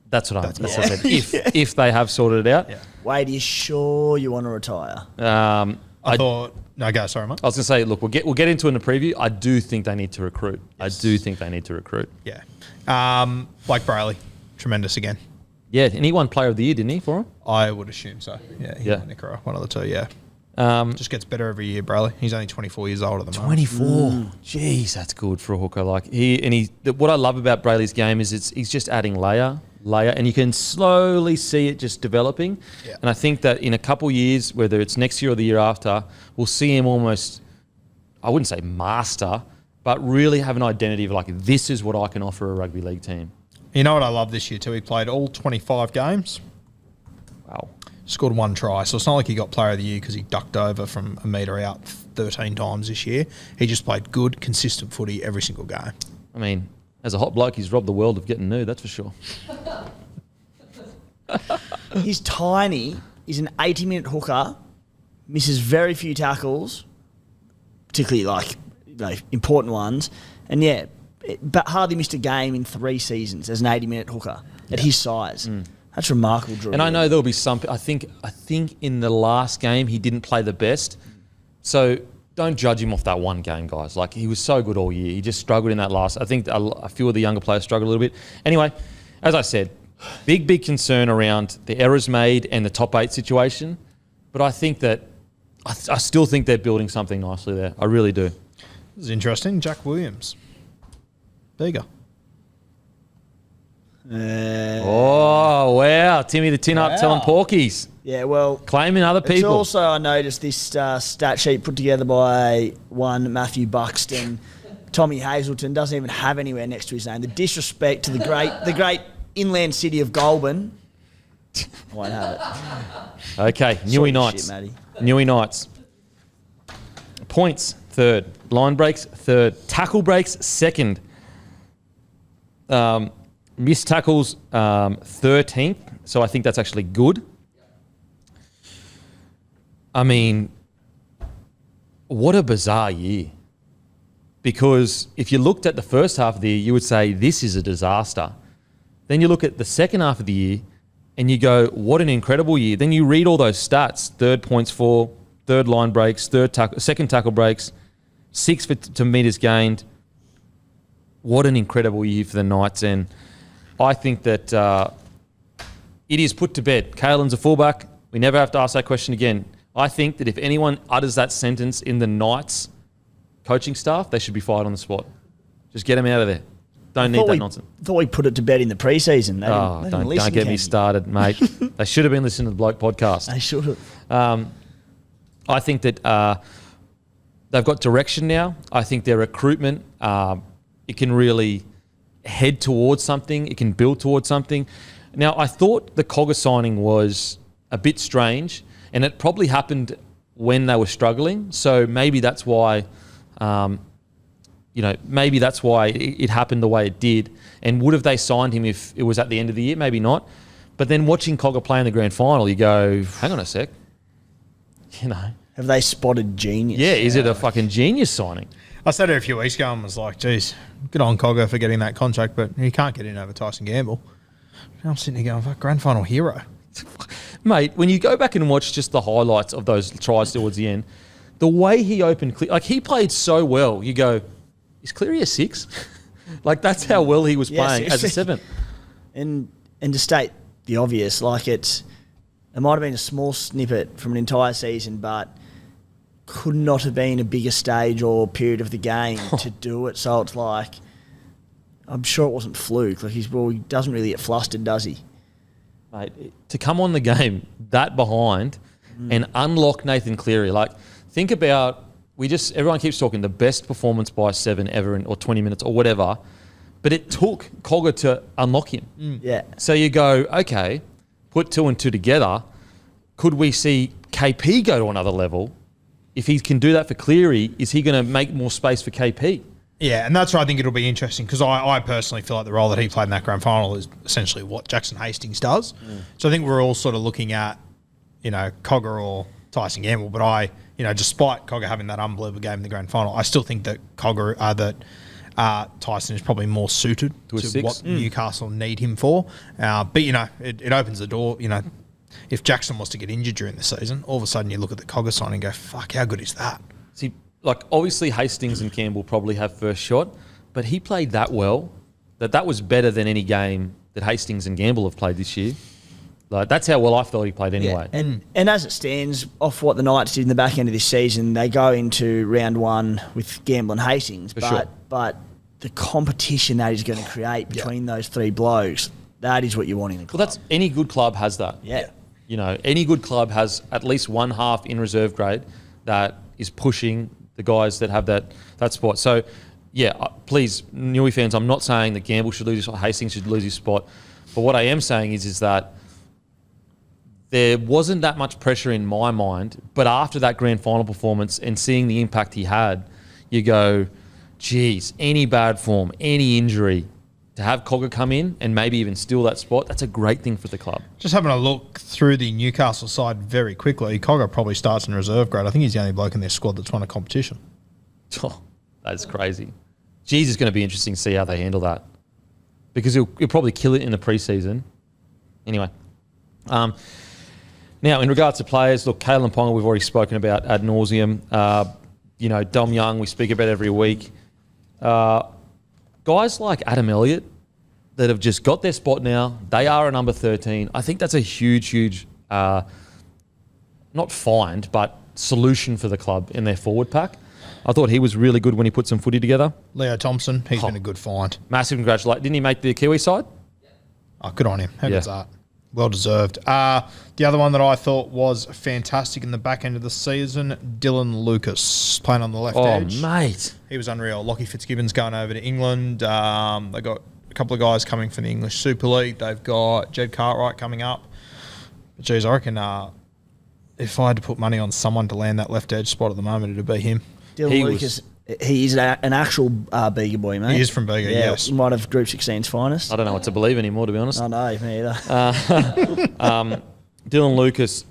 That's what I said. If they have sorted it out. Yeah. Wade, are you sure you want to retire? I thought. No, go. Sorry, mate. I was going to say, look, we'll get into it in the preview. I do think they need to recruit. Yes. I do think they need to recruit. Yeah. Blake Brayley, tremendous again. Yeah, and he won Player of the Year, didn't he, for him? I would assume so. Yeah. He and Nicara, one of the two. Yeah. Just gets better every year, Brayley. He's only 24 years old at the moment. 24. Jeez, that's good for a hooker. Like what I love about Brayley's game is he's just adding layer, and you can slowly see it just developing. Yeah. And I think that in a couple years, whether it's next year or the year after, we'll see him almost, I wouldn't say master, but really have an identity of like, this is what I can offer a rugby league team. You know what I love this year too? He played all 25 games. Wow. Scored one try. So it's not like he got Player of the Year because he ducked over from a metre out 13 times this year. He just played good, consistent footy every single game. I mean, as a hot bloke, he's robbed the world of getting nude, that's for sure. He's tiny. He's an 80-minute hooker. Misses very few tackles, particularly important ones. And but hardly missed a game in 3 seasons as an 80-minute hooker at his size. That's remarkable, Drew. And I know there'll be some. I think in the last game he didn't play the best, so don't judge him off that one game, guys. Like, he was so good all year. He just struggled in that last. I think a few of the younger players struggled a little bit. Anyway, as I said, big concern around the errors made and the top 8 situation. But I think that I still think they're building something nicely there. I really do. This is interesting. Jack Williams. Bigger. Oh, wow. Timmy the Tin Up telling porkies. Yeah, well... Claiming other people. It's also, I noticed, this stat sheet put together by one Matthew Buxton. Tommy Hazelton doesn't even have anywhere next to his name. The disrespect to the great inland city of Goulburn. I won't have it. Okay, Newey Knights. Newey Knights. Points, 3rd. Line breaks, 3rd. Tackle breaks, 2nd. Missed tackles, 13th. So I think that's actually good. I mean, what a bizarre year. Because if you looked at the first half of the year, you would say this is a disaster. Then you look at the second half of the year and you go, what an incredible year. Then you read all those stats, 3rd points for, 3rd line breaks, 2nd tackle breaks, 6 to metres gained. What an incredible year for the Knights. And I think that it is put to bed. Kalen's a fullback. We never have to ask that question again. I think that if anyone utters that sentence in the Knights coaching staff, they should be fired on the spot. Just get them out of there. Don't need that nonsense. I thought we put it to bed in the preseason. Don't get me started, mate. They should have been listening to the Bloke podcast. They should have. I think that they've got direction now. I think their recruitment, it can really head towards something. It can build towards something. Now, I thought the Cogger signing was a bit strange, and it probably happened when they were struggling. So maybe that's why, maybe that's why it happened the way it did. And would have they signed him if it was at the end of the year? Maybe not. But then watching Cogger play in the grand final, you go, hang on a sec. Have they spotted genius? Yeah, is it a fucking genius signing? I said it a few weeks ago and was like, geez, good on Cogger for getting that contract, but he can't get in over Tyson Gamble. I'm sitting here going, fuck, grand final hero. Mate, when you go back and watch just the highlights of those tries towards the end, the way he opened, like he played so well, you go, is Cleary a 6? Like that's how well he was playing as a 7. And to state the obvious, like it might have been a small snippet from an entire season, but could not have been a bigger stage or period of the game to do it. So it's like, I'm sure it wasn't fluke. Like he doesn't really get flustered, does he? Mate, to come on the game that behind and unlock Nathan Cleary, like think about, everyone keeps talking the best performance by 7 ever or 20 minutes or whatever, but it took Cogger to unlock him. Yeah. So you go, okay, put 2 and 2 together. Could we see KP go to another level? If he can do that for Cleary, is he going to make more space for KP? Yeah, and that's why I think it'll be interesting because I personally feel like the role that he played in that grand final is essentially what Jackson Hastings does. So I think we're all sort of looking at, Cogger or Tyson Gamble, but I despite Cogger having that unbelievable game in the grand final, I still think that Tyson is probably more suited to what Newcastle need him for. But it opens the door. If Jackson was to get injured during the season, all of a sudden you look at the Cogger sign and go, fuck, how good is that? See, obviously Hastings and Campbell probably have first shot, but he played that well that was better than any game that Hastings and Gamble have played this year. That's how well I thought he played anyway. Yeah. And as it stands, off what the Knights did in the back end of this season, they go into round one with Gamble and Hastings. But the competition that is going to create between those three blokes, that is what you want in a club. Well, any good club has that. Yeah. Any good club has at least one half in reserve grade that is pushing the guys that have that spot. So, please, Newey fans, I'm not saying that Gamble should lose his spot, Hastings should lose his spot. But what I am saying is that there wasn't that much pressure in my mind, but after that grand final performance and seeing the impact he had, you go, geez, any bad form, any injury, to have Cogger come in and maybe even steal that spot, that's a great thing for the club. Just having a look through the Newcastle side very quickly, Cogger probably starts in reserve grade. I think he's the only bloke in their squad that's won a competition. Oh, that's crazy. Geez, it's going to be interesting to see how they handle that, because he'll probably kill it in the preseason. Anyway. Now, in regards to players, look, Kalen Ponga we've already spoken about ad nauseum. Dom Young we speak about every week. Guys like Adam Elliott that have just got their spot now, they are a number 13. I think that's a huge, not find, but solution for the club in their forward pack. I thought he was really good when he put some footy together. Leo Thompson, he's been a good find. Massive congratulations. Didn't he make the Kiwi side? Oh, good on him. How good's that? Well deserved. The other one that I thought was fantastic in the back end of the season, Dylan Lucas, playing on the left edge. Oh, mate. He was unreal. Lockie Fitzgibbon's going over to England. They got a couple of guys coming from the English Super League. They've got Jed Cartwright coming up. But geez, I reckon if I had to put money on someone to land that left edge spot at the moment, it'd be him. Dylan Lucas, he is an actual Bega boy, mate. He is from Bega, yes. One of Group 16's finest. I don't know what to believe anymore, to be honest. I know, me either. Dylan Lucas,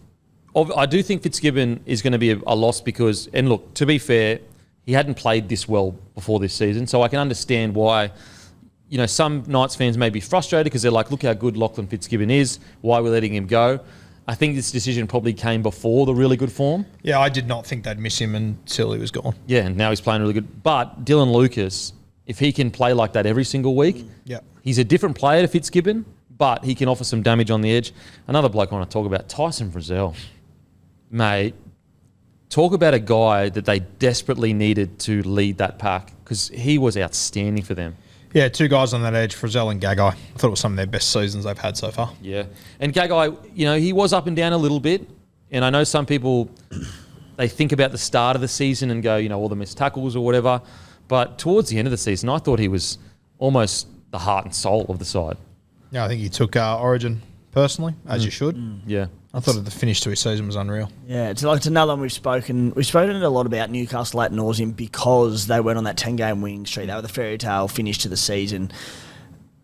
I do think Fitzgibbon is going to be a loss because, and look, to be fair, he hadn't played this well before this season, so I can understand why, some Knights fans may be frustrated because they're like, look how good Lachlan Fitzgibbon is, why we're letting him go. I think this decision probably came before the really good form. Yeah, I did not think they'd miss him until he was gone. Yeah, and now he's playing really good. But Dylan Lucas, if he can play like that every single week, he's a different player to Fitzgibbon, but he can offer some damage on the edge. Another bloke I want to talk about, Tyson Frizzell. Mate, talk about a guy that they desperately needed to lead that pack because he was outstanding for them. Yeah, two guys on that edge, Frizzell and Gagai. I thought it was some of their best seasons they've had so far. Yeah. And Gagai, he was up and down a little bit. And I know some people, they think about the start of the season and go, all the missed tackles or whatever. But towards the end of the season, I thought he was almost the heart and soul of the side. Yeah, I think he took Origin personally, as you should. Yeah. I thought the finish to his season was unreal. Yeah, it's another one we've spoken a lot about Newcastle ad nauseum because they went on that 10-game winning streak. They were the fairy tale finish to the season.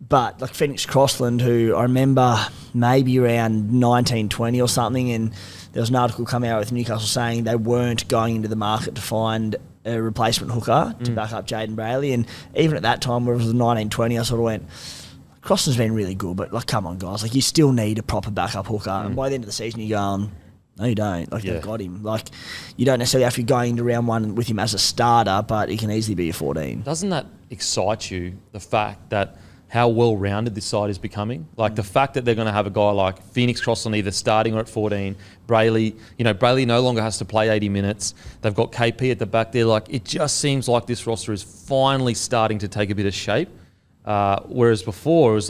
But like Phoenix Crossland, who I remember maybe around 1920 or something, and there was an article coming out with Newcastle saying they weren't going into the market to find a replacement hooker to back up Jaden Brayley. And even at that time, where it was 1920, I sort of went, Crossland's been really good, but come on, guys, you still need a proper backup hooker. And by the end of the season, you're going, no, you don't. They've got him. You don't necessarily have to be going into round one with him as a starter, but he can easily be a 14. Doesn't that excite you, the fact that how well-rounded this side is becoming? The fact that they're going to have a guy like Phoenix Crossland either starting or at 14, Brayley, Brayley no longer has to play 80 minutes. They've got KP at the back there. It just seems like this roster is finally starting to take a bit of shape. Whereas before it was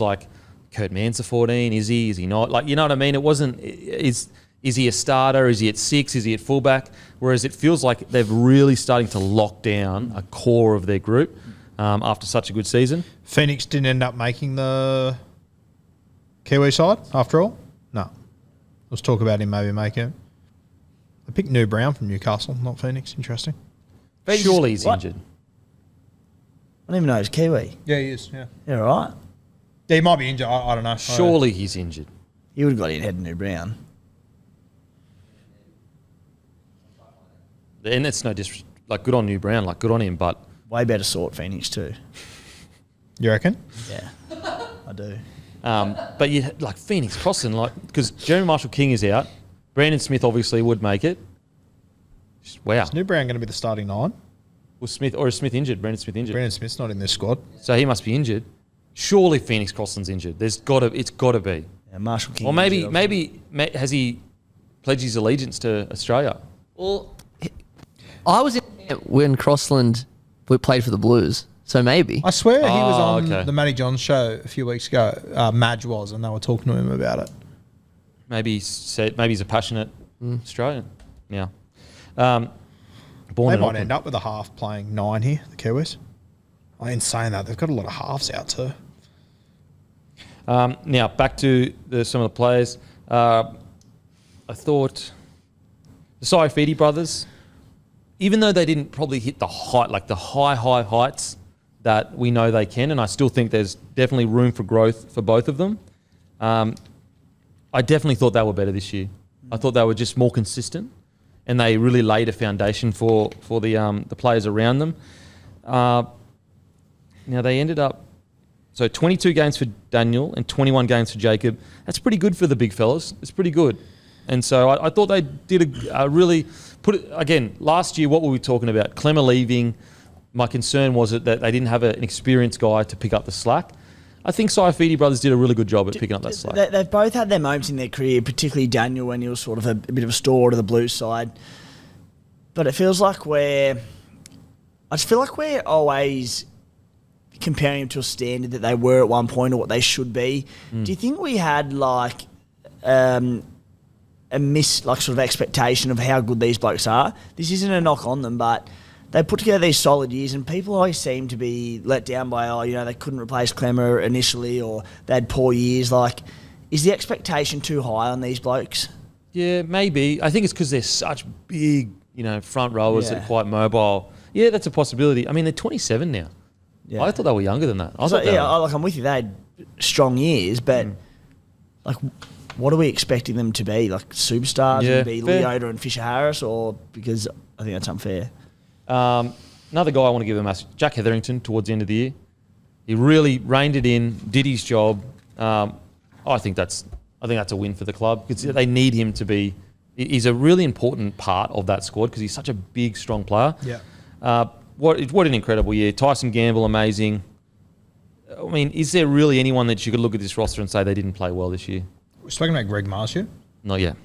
Kurt Mann's a 14, is he? Is he not? You know what I mean? It wasn't, is he a starter? Is he at 6? Is he at fullback? Whereas it feels like they're really starting to lock down a core of their group after such a good season. Phoenix didn't end up making the Kiwi side after all? No. Let's talk about him maybe making it. They picked New Brown from Newcastle, not Phoenix. Interesting. Surely he's injured. I don't even know he's Kiwi. Yeah, he is. Yeah. Yeah, right. Yeah, he might be injured. I don't know. Surely he's injured. He would have got in ahead of New Brown. and it's no good on New Brown, good on him, but Way better sort Phoenix too. You reckon? Yeah, I do. but you Phoenix Crossland, because Jeremy Marshall King is out, Brandon Smith obviously would make it. Wow. Is New Brown going to be the starting 9? Was Smith or is Smith injured? Brandon Smith injured. Brandon Smith's not in this squad. So he must be injured. Surely Phoenix Crossland's injured. It's got to be. Yeah, Marshall King. Or maybe has he pledged his allegiance to Australia? Well, I was in when Crossland played for the Blues, so maybe. I swear he was on okay. the Matty Johns show a few weeks ago. Madge was, and they were talking to him about it. Maybe he's a passionate Australian. Yeah. They might end up with a half playing 9 here, the Kiwis. In saying that, they've got a lot of halves out too. Now, back to some of the players. I thought the Saifidi brothers, even though they didn't probably hit the height, the high heights that we know they can, and I still think there's definitely room for growth for both of them, I definitely thought they were better this year. I thought they were just more consistent, and they really laid a foundation for the players around them. Now, they ended up... So 22 games for Daniel and 21 games for Jacob. That's pretty good for the big fellas. It's pretty good. And so I thought they did a really... Again, last year, what were we talking about? Clemmer leaving. My concern was that they didn't have an experienced guy to pick up the slack. I think Saifidi brothers did a really good job at picking up that slack. They've both had their moments in their career, particularly Daniel when he was sort of a bit of a stalwart to the Blues side. But it feels like I just feel like we're always comparing them to a standard that they were at one point or what they should be. Do you think we had a sort of expectation of how good these blokes are? This isn't a knock on them, but they put together these solid years, and people always seem to be let down by, they couldn't replace Clemmer initially, or they had poor years. Is the expectation too high on these blokes? Yeah, maybe. I think it's because they're such big, front rowers that are quite mobile. Yeah, that's a possibility. I mean, they're 27 now. Yeah. I thought they were younger than that. I'm with you. They had strong years, but what are we expecting them to be? Superstars and be Leota and Fisher Harris, or because I think that's unfair. Another guy I want to give a message, Jack Hetherington, towards the end of the year. He really reined it in, did his job. I think that's a win for the club because they need him to be. He's a really important part of that squad because he's such a big, strong player. Yeah. What an incredible year. Tyson Gamble, amazing. I mean, is there really anyone that you could look at this roster and say they didn't play well this year? We're speaking about Greg Marshall. Not yet.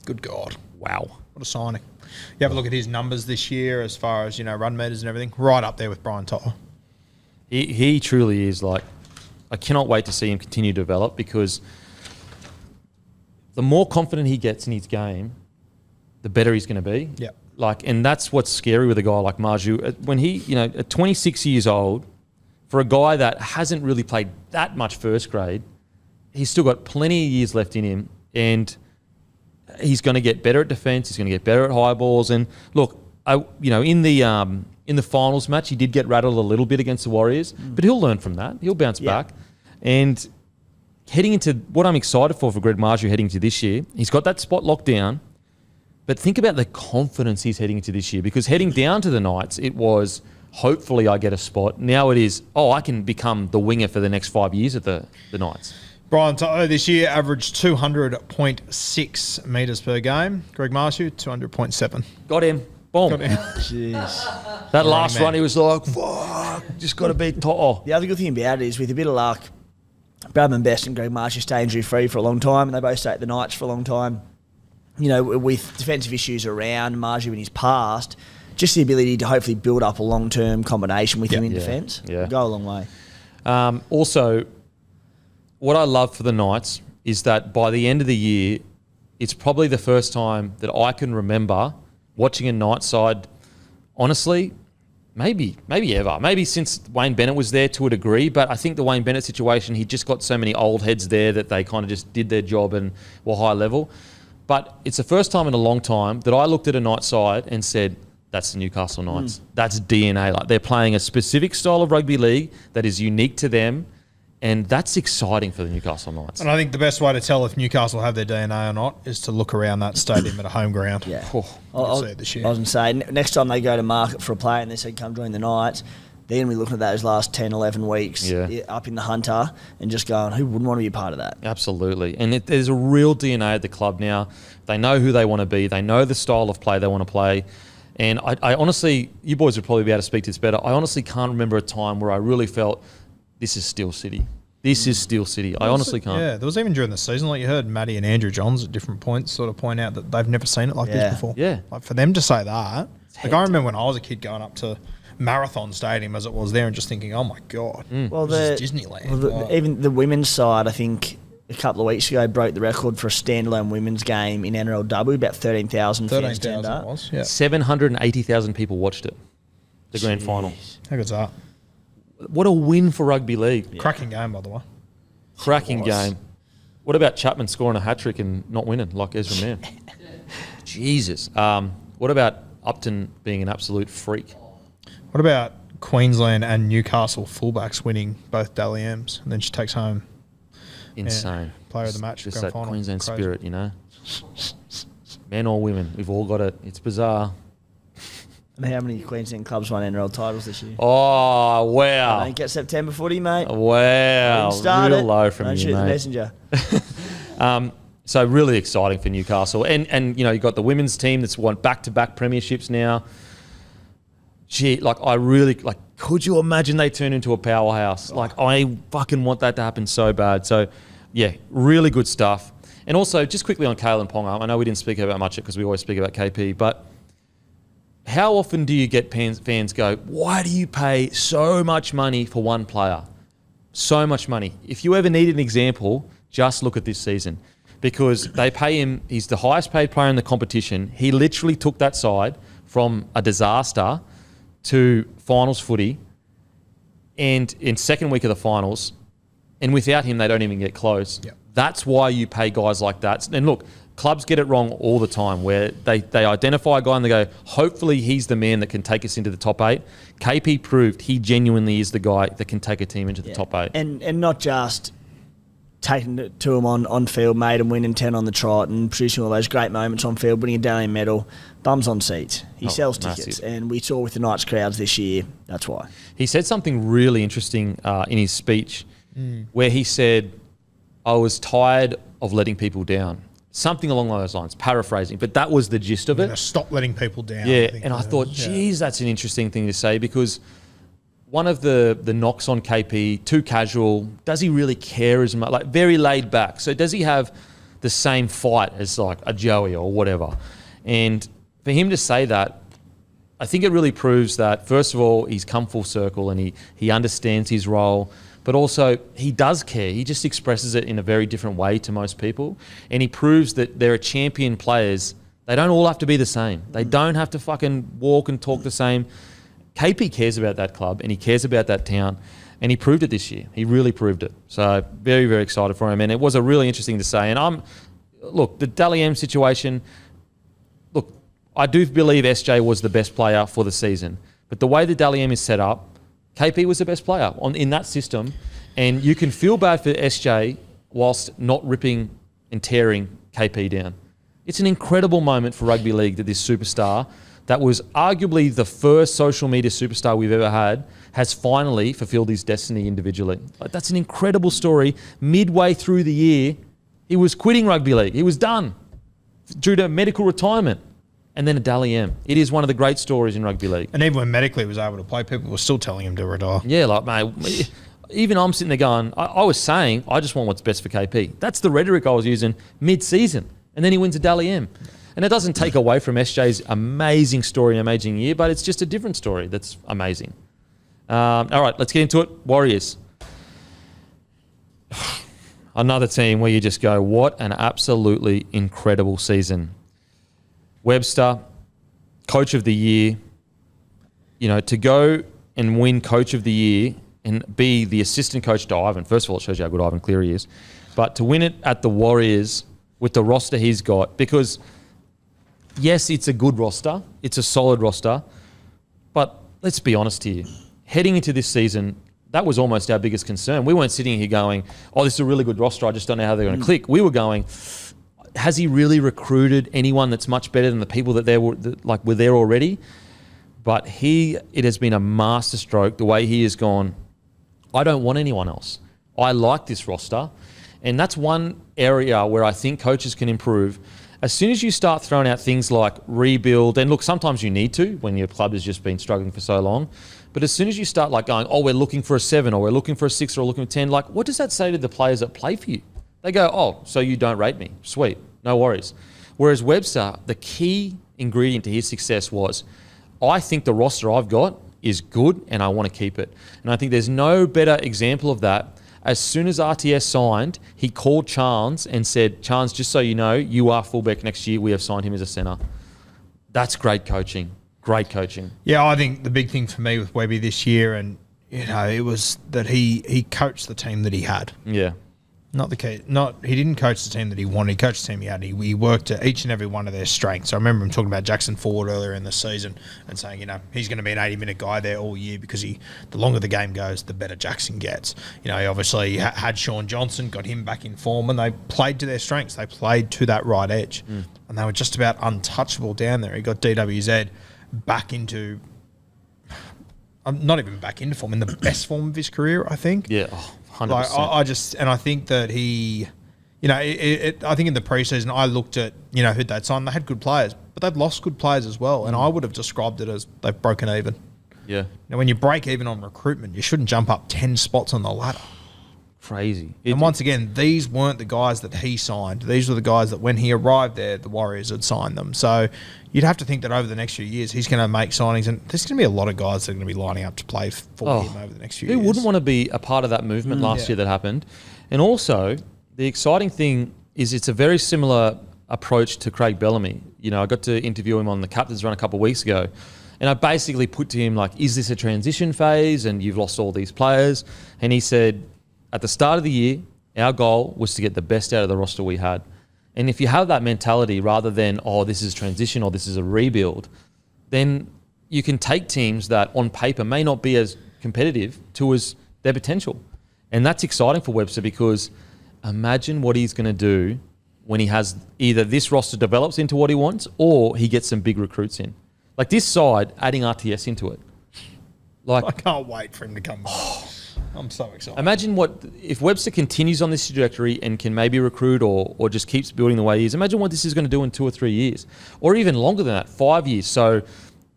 Good God. Wow. What a signing. You have a look at his numbers this year as far as, run meters and everything. Right up there with Brian Totter. He truly is I cannot wait to see him continue to develop because the more confident he gets in his game, the better he's going to be. Yeah. And that's what's scary with a guy like Marju. When he, at 26 years old, for a guy that hasn't really played that much first grade, he's still got plenty of years left in him, and he's going to get better at defence. He's going to get better at high balls. And look, in the finals match, he did get rattled a little bit against the Warriors, but he'll learn from that. He'll bounce back. And heading into what I'm excited for Greg Marju heading into this year, he's got that spot locked down. But think about the confidence he's heading into this year, because heading down to the Knights, it was hopefully I get a spot. Now it is, I can become the winger for the next 5 years at the Knights. Brian To'o this year averaged 200.6 metres per game. Greg Marshall, 200.7. Got him. Boom. Got him. Jeez. That last run, he was like, fuck, just got to beat To'o. The other good thing about it is with a bit of luck, Bradman Best and Greg Marshall stay injury-free for a long time, and they both stay at the Knights for a long time. With defensive issues around Marju in his past, just the ability to hopefully build up a long-term combination with him in defence will go a long way. Also, what I love for the Knights is that by the end of the year, it's probably the first time that I can remember watching a Knights side, honestly, maybe ever. Maybe since Wayne Bennett was there to a degree, but I think the Wayne Bennett situation, he just got so many old heads there that they kind of just did their job and were high level. But it's the first time in a long time that I looked at a Knights side and said, that's the Newcastle Knights. That's DNA. They're playing a specific style of rugby league that is unique to them, And that's exciting for the Newcastle Knights. And I think the best way to tell if Newcastle have their DNA or not is to look around that stadium at a home ground. Yeah. You'll see it this year. I was going to say, next time they go to market for a player and they say, come join the Knights, they're going to be looking at those last 10, 11 weeks up in the Hunter and just going, who wouldn't want to be a part of that? Absolutely. And there's a real DNA at the club now. They know who they want to be. They know the style of play they want to play. And I honestly, you boys would probably be able to speak to this better, I honestly can't remember a time where I really felt this is Steel City. This is Steel City. I honestly can't. Yeah, there was even during the season, like you heard Matty and Andrew Johns at different points sort of point out that they've never seen it like this before. Yeah. Like for them to say that, like I remember when I was a kid going up to Marathon Stadium as it was there and just thinking, oh my God, this is Disneyland. Well, even the women's side, I think a couple of weeks ago broke the record for a standalone women's game in NRLW, about 13,000 fans turned up. Was, yeah. 780,000 people watched it, the grand final. How good's that? What a win for rugby league. Yeah. Cracking game, by the way. Cracking game. What about Chapman scoring a hat-trick and not winning like Ezra Mann? Jesus. What about Upton being an absolute freak? What about Queensland and Newcastle fullbacks winning both Dally M's and then she takes home insane player of the match? Just grand that final. Queensland Crazy. spirit, you know. Men or women, we've all got it. It's bizarre. And how many Queensland clubs won NRL titles this year? Oh, wow. Don't get September footy, mate. Wow. Start Real it. low from Don't you, shoot the mate. messenger. So really exciting for Newcastle. And you know, you've got the women's team that's won back-to-back premierships now. Gee, like I really, like, could you imagine they turn into a powerhouse? Like I fucking want that to happen so bad. So yeah, really good stuff. And also, just quickly on Kalen Ponga, I know we didn't speak about much because we always speak about KP, but how often do you get fans go, why do you pay so much money for one player? So much money. If you ever need an example, just look at this season. Because they pay him, he's the highest paid player in the competition. He literally took that side from a disaster to finals footy and in second week of the finals. And without him, they don't even get close. Yep. That's why you pay guys like that. And look, clubs get it wrong all the time where they identify a guy and they go, hopefully he's the man that can take us into the top 8. KP proved he genuinely is the guy that can take a team into the top 8. And not just taking it to him on field, made him winning 10 on the trot and producing all those great moments on field, winning a Dally medal, bums on seats. He sells tickets. massive. And we saw with the Knights crowds this year, that's why. He said something really interesting in his speech where he said, I was tired of letting people down. Something along those lines, paraphrasing, but that was the gist of it. Stop letting people down. Yeah, and I thought, geez, that's an interesting thing to say because one of the knocks on KP, too casual, does he really care as much? Like very laid back. So does he have the same fight as like a Joey or whatever? And for him to say that, I think it really proves that, first of all, he's come full circle and he understands his role. But also, he does care. He just expresses it in a very different way to most people. And he proves that there are champion players. They don't all have to be the same. They don't have to fucking walk and talk the same. KP cares about that club and he cares about that town. And he proved it this year. He really proved it. So very, very excited for him. And it was a really interesting to say. And look, the Dally M situation, look, I do believe SJ was the best player for the season. But the way the Dally M is set up, KP was the best player in that system, and you can feel bad for SJ whilst not ripping and tearing KP down. It's an incredible moment for rugby league that this superstar, that was arguably the first social media superstar we've ever had, has finally fulfilled his destiny individually. Like, that's an incredible story. Midway through the year, he was quitting rugby league. He was done due to medical retirement. And then a Dally M. It is one of the great stories in rugby league. And even when medically he was able to play, people were still telling him to retire. Yeah, like, mate, even I'm sitting there going, I was saying, I just want what's best for KP. That's the rhetoric I was using mid-season. And then he wins a Dally M. And it doesn't take away from SJ's amazing story and amazing year, but it's just a different story that's amazing. All right, let's get into it. Warriors. Another team where you just go, what an absolutely incredible season. Webster, Coach of the Year, you know, to go and win Coach of the Year and be the assistant coach to Ivan. First of all, it shows you how good Ivan Cleary is. But to win it at the Warriors with the roster he's got, because yes, it's a good roster. It's a solid roster. But let's be honest here. Heading into this season, that was almost our biggest concern. We weren't sitting here going, oh, this is a really good roster, I just don't know how they're going to click. We were going, has he really recruited anyone that's much better than the people that were there already? But it has been a masterstroke the way he has gone, I don't want anyone else. I like this roster. And that's one area where I think coaches can improve. As soon as you start throwing out things like rebuild, and look, sometimes you need to when your club has just been struggling for so long. But as soon as you start like going, oh, we're looking for a 7 or we're looking for a 6 or we're looking for 10, like what does that say to the players that play for you? They go, oh, so you don't rate me. Sweet, no worries. Whereas Webster, the key ingredient to his success was, I think the roster I've got is good and I want to keep it. And I think there's no better example of that. As soon as RTS signed, he called Chance and said, Chance, just so you know, you are fullback next year. We have signed him as a centre. That's great coaching. Great coaching. Yeah, I think the big thing for me with Webby this year, and it was that he coached the team that he had. Yeah. He didn't coach the team that he wanted. He coached the team he had. He worked at each and every one of their strengths. I remember him talking about Jackson Ford earlier in the season and saying, he's going to be an 80-minute guy there all year because the longer the game goes, the better Jackson gets. He obviously had Sean Johnson, got him back in form, and they played to their strengths. They played to that right edge, and they were just about untouchable down there. He got DWZ back into, not even back into form, in the best form of his career, I think. Yeah, 100%. I think that he, I think in the preseason I looked at, who they'd signed. They had good players, but they'd lost good players as well. And I would have described it as they've broken even. Yeah. Now, when you break even on recruitment, you shouldn't jump up 10 spots on the ladder. Crazy. And once again, these weren't the guys that he signed. These were the guys that when he arrived there, the Warriors had signed them. So you'd have to think that over the next few years, he's going to make signings. And there's going to be a lot of guys that are going to be lining up to play for him over the next few years. Who wouldn't want to be a part of that movement last year that happened? And also, the exciting thing is it's a very similar approach to Craig Bellamy. I got to interview him on the Captain's Run a couple of weeks ago. And I basically put to him, is this a transition phase and you've lost all these players? And he said, at the start of the year, our goal was to get the best out of the roster we had. And if you have that mentality rather than, this is transition or this is a rebuild, then you can take teams that on paper may not be as competitive towards their potential. And that's exciting for Webster because imagine what he's going to do when he has either this roster develops into what he wants or he gets some big recruits in. Like this side, adding RTS into it. I can't wait for him to come back. I'm so excited. Imagine if Webster continues on this trajectory and can maybe recruit or just keeps building the way he is. Imagine what this is going to do in 2 or 3 years, or even longer than that, 5 years. So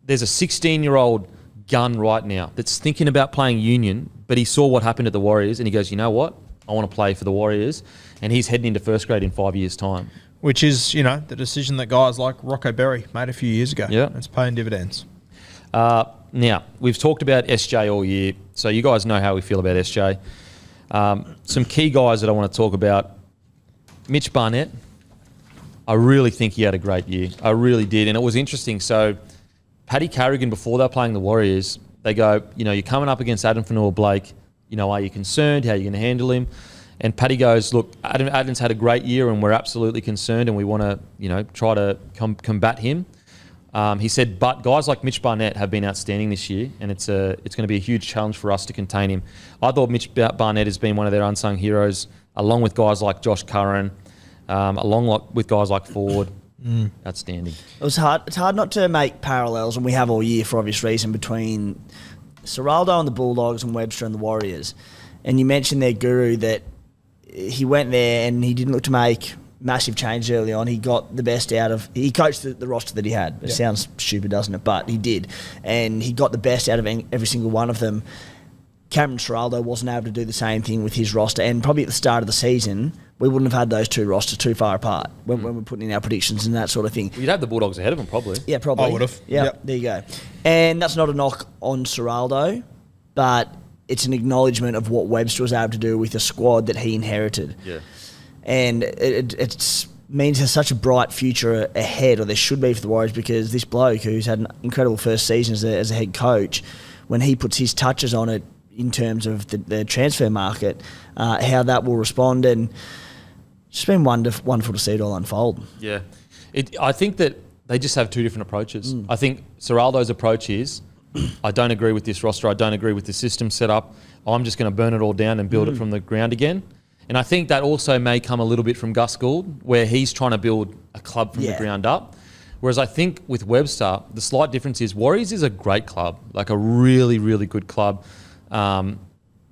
there's a 16-year-old gun right now that's thinking about playing union, but he saw what happened at the Warriors and he goes, you know what? I want to play for the Warriors, and he's heading into first grade in 5 years' time. Which is, the decision that guys like Rocco Berry made a few years ago. Yeah, it's paying dividends. Now, we've talked about SJ all year, so you guys know how we feel about SJ. Some key guys that I want to talk about. Mitch Barnett, I really think he had a great year. I really did, and it was interesting. So, Paddy Carrigan, before they were playing the Warriors, they go, you're coming up against Adam Fanua-Blake. Are you concerned? How are you going to handle him? And Paddy goes, look, Adam's had a great year and we're absolutely concerned and we want to, try to combat him. He said, but guys like Mitch Barnett have been outstanding this year, and it's going to be a huge challenge for us to contain him. I thought Mitch Barnett has been one of their unsung heroes, along with guys like Josh Curran, with guys like Ford. Outstanding. It was hard. It's hard not to make parallels, and we have all year for obvious reason, between Serraldo and the Bulldogs and Webster and the Warriors. And you mentioned their guru that he went there and he didn't look to make massive change early on. He got the best out of... He coached the roster that he had. It sounds stupid, doesn't it? But he did. And he got the best out of every single one of them. Cameron Serraldo wasn't able to do the same thing with his roster. And probably at the start of the season, we wouldn't have had those two rosters too far apart when we're putting in our predictions and that sort of thing. You'd have the Bulldogs ahead of them, probably. Yeah, probably. I would have. Yep, there you go. And that's not a knock on Serraldo, but it's an acknowledgement of what Webster was able to do with the squad that he inherited. Yeah. And it means there's such a bright future ahead, or there should be for the Warriors, because this bloke who's had an incredible first season as a head coach, when he puts his touches on it in terms of the transfer market, how that will respond, and it's just been wonderful to see it all unfold. Yeah. I think that they just have two different approaches. I think Serraldo's approach is, I don't agree with this roster. I don't agree with the system set up. I'm just going to burn it all down and build it from the ground again. And I think that also may come a little bit from Gus Gould, where he's trying to build a club from the ground up. Whereas I think with Webster, the slight difference is Warriors is a great club, like a really, really good club.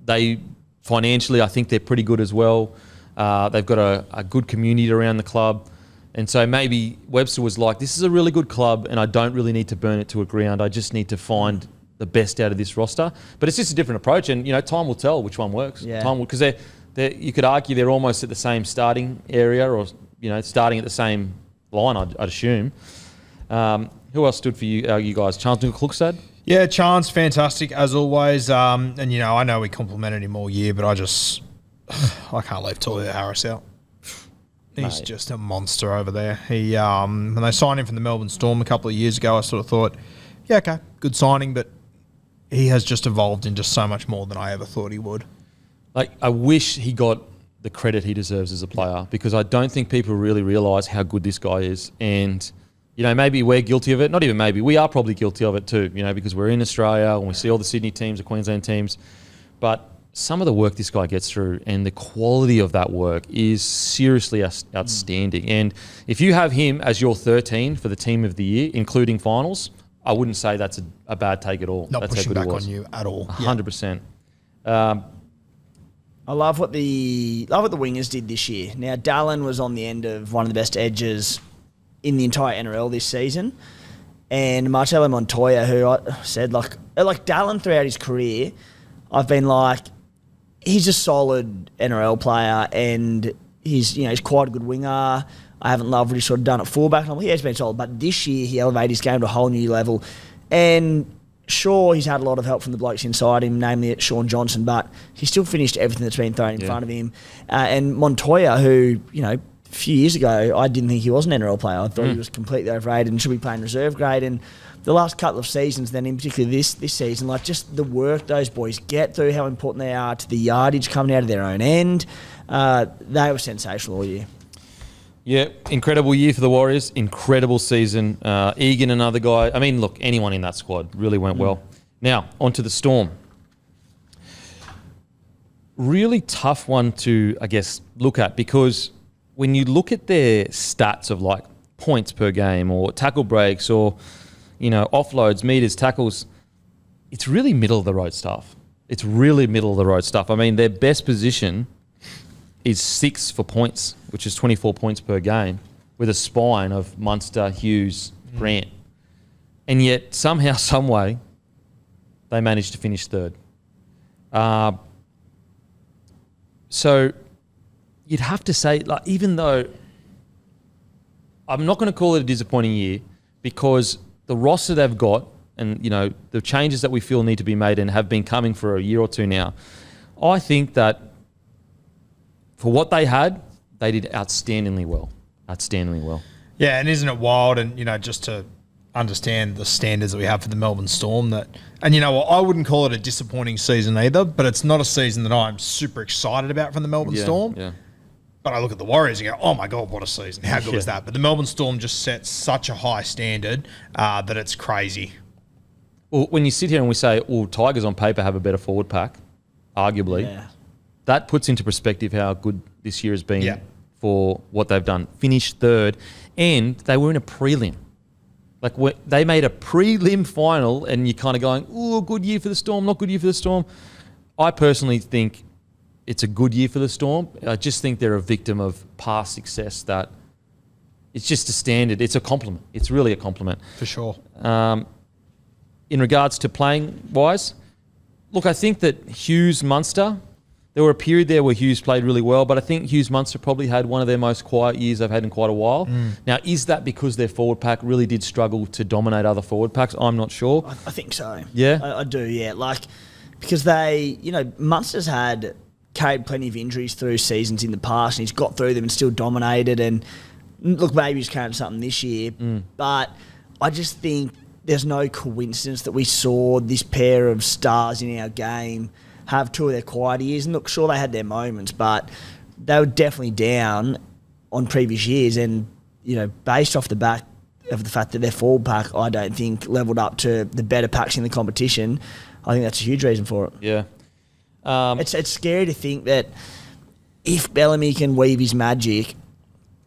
They financially, I think they're pretty good as well. They've got a good community around the club. And so maybe Webster was like, this is a really good club and I don't really need to burn it to a ground. I just need to find the best out of this roster. But it's just a different approach. And, time will tell which one works. Yeah. Because you could argue they're almost at the same starting area or, starting at the same line, I'd assume. Who else stood for you guys? Chance Klukstad? Yeah, Chance, fantastic as always. And I know we complimented him all year, but I can't leave Toya Harris out. He's just a monster over there. He when they signed him from the Melbourne Storm a couple of years ago, I sort of thought, yeah, okay, good signing, but he has just evolved into so much more than I ever thought he would. Like, I wish he got the credit he deserves as a player, because I don't think people really realise how good this guy is. And, maybe we're guilty of it. Not even maybe. We are probably guilty of it too, because we're in Australia and we see all the Sydney teams, the Queensland teams. But some of the work this guy gets through and the quality of that work is seriously outstanding. And if you have him as your 13 for the team of the year, including finals, I wouldn't say that's a bad take at all. Not that's pushing back on you at all. 100%. I love what the wingers did this year. Now, Dallin was on the end of one of the best edges in the entire NRL this season. And Marcelo Montoya, who I said, like Dallin throughout his career, I've been like, he's a solid NRL player and he's quite a good winger. I haven't loved what he's sort of done at fullback. He has been solid, but this year he elevated his game to a whole new level. And sure, he's had a lot of help from the blokes inside him, namely Sean Johnson, but he still finished everything that's been thrown in front of him. And Montoya, who, a few years ago, I didn't think he was an NRL player. I thought he was completely overrated and should be playing reserve grade. And the last couple of seasons, then in particular this season, like just the work those boys get through, how important they are to the yardage coming out of their own end, they were sensational all year. Yeah, incredible year for the Warriors. Incredible season. Egan, another guy. I mean, look, anyone in that squad really went well. Now, onto the Storm. Really tough one to, I guess, look at, because when you look at their stats of like points per game or tackle breaks or, offloads, meters, tackles, it's really middle of the road stuff. I mean, their best position is 6 for points, which is 24 points per game, with a spine of Munster, Hughes, Grant. And yet, somehow, some way, they managed to finish third. So you'd have to say, like, even though I'm not going to call it a disappointing year, because the roster they've got and, the changes that we feel need to be made and have been coming for a year or two now, I think that for what they had, they did outstandingly well. Yeah, and isn't it wild? And, just to understand the standards that we have for the Melbourne Storm, and I wouldn't call it a disappointing season either, but it's not a season that I'm super excited about from the Melbourne Storm. Yeah. But I look at the Warriors and go, oh my God, what a season. How good was that? But the Melbourne Storm just set such a high standard that it's crazy. Well, when you sit here and we say, Tigers on paper have a better forward pack, arguably, that puts into perspective how good this year has been for what they've done. Finished third, and they were in a prelim. Like, they made a prelim final, and you're kind of going, good year for the Storm, not good year for the Storm. I personally think it's a good year for the Storm. I just think they're a victim of past success that it's just a standard. It's a compliment. It's really a compliment. For sure. In regards to playing-wise, look, I think that Hughes, Munster, there were a period there where Hughes played really well, but I think Hughes, Munster probably had one of their most quiet years they've had in quite a while. Now, is that because their forward pack really did struggle to dominate other forward packs? I'm not sure. I think so. Yeah? I do, yeah. Like, because they, Munster's carried plenty of injuries through seasons in the past, and he's got through them and still dominated. And look, maybe he's carrying something this year, but I just think there's no coincidence that we saw this pair of stars in our game have two of their quieter years. And look, sure, they had their moments, but they were definitely down on previous years. And, based off the back of the fact that their forward pack, I don't think, levelled up to the better packs in the competition. I think that's a huge reason for it. Yeah. It's scary to think that if Bellamy can weave his magic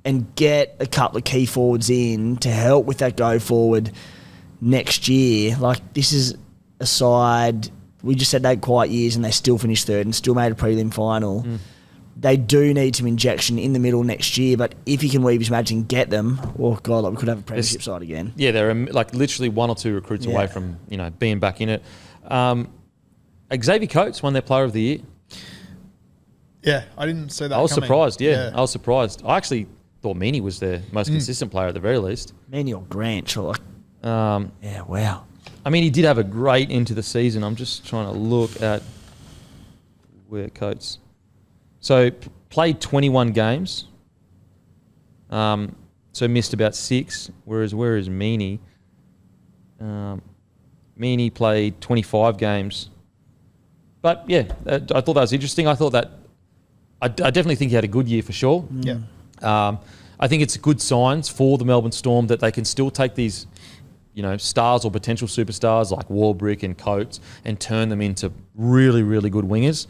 and get a couple of key forwards in to help with that go forward next year, like this is a side, we just said they had quiet years and they still finished third and still made a prelim final. They do need some injection in the middle next year, but if he can weave his magic and get them, oh God, like we could have a premiership side again. Yeah, they're like literally 1 or 2 recruits away from, being back in it. Xavier Coates won their Player of the Year. Yeah, I didn't see that. I was coming. surprised. Yeah, I was surprised. I actually thought Meany was their most consistent player at the very least. Meany or Grant, sure. Yeah, wow. I mean, he did have a great into the season. I'm just trying to look at where Coates. So played 21 games. So missed about 6. Whereas where is Meany? Meany played 25 games. But yeah, I thought that was interesting. I thought that I definitely think he had a good year for sure. Yeah. I think it's good signs for the Melbourne Storm that they can still take these, stars or potential superstars like Warbrick and Coates and turn them into really, really good wingers.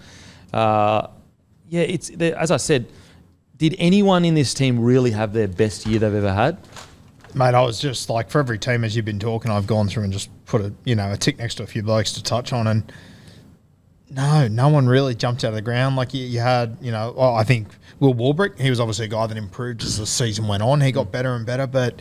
As I said, did anyone in this team really have their best year they've ever had? Mate, I was just like, for every team as you've been talking, I've gone through and just put a tick next to a few blokes to touch on, and no one really jumped out of the ground. Like you had, I think Will Warbrick, he was obviously a guy that improved as the season went on. He got better and better, but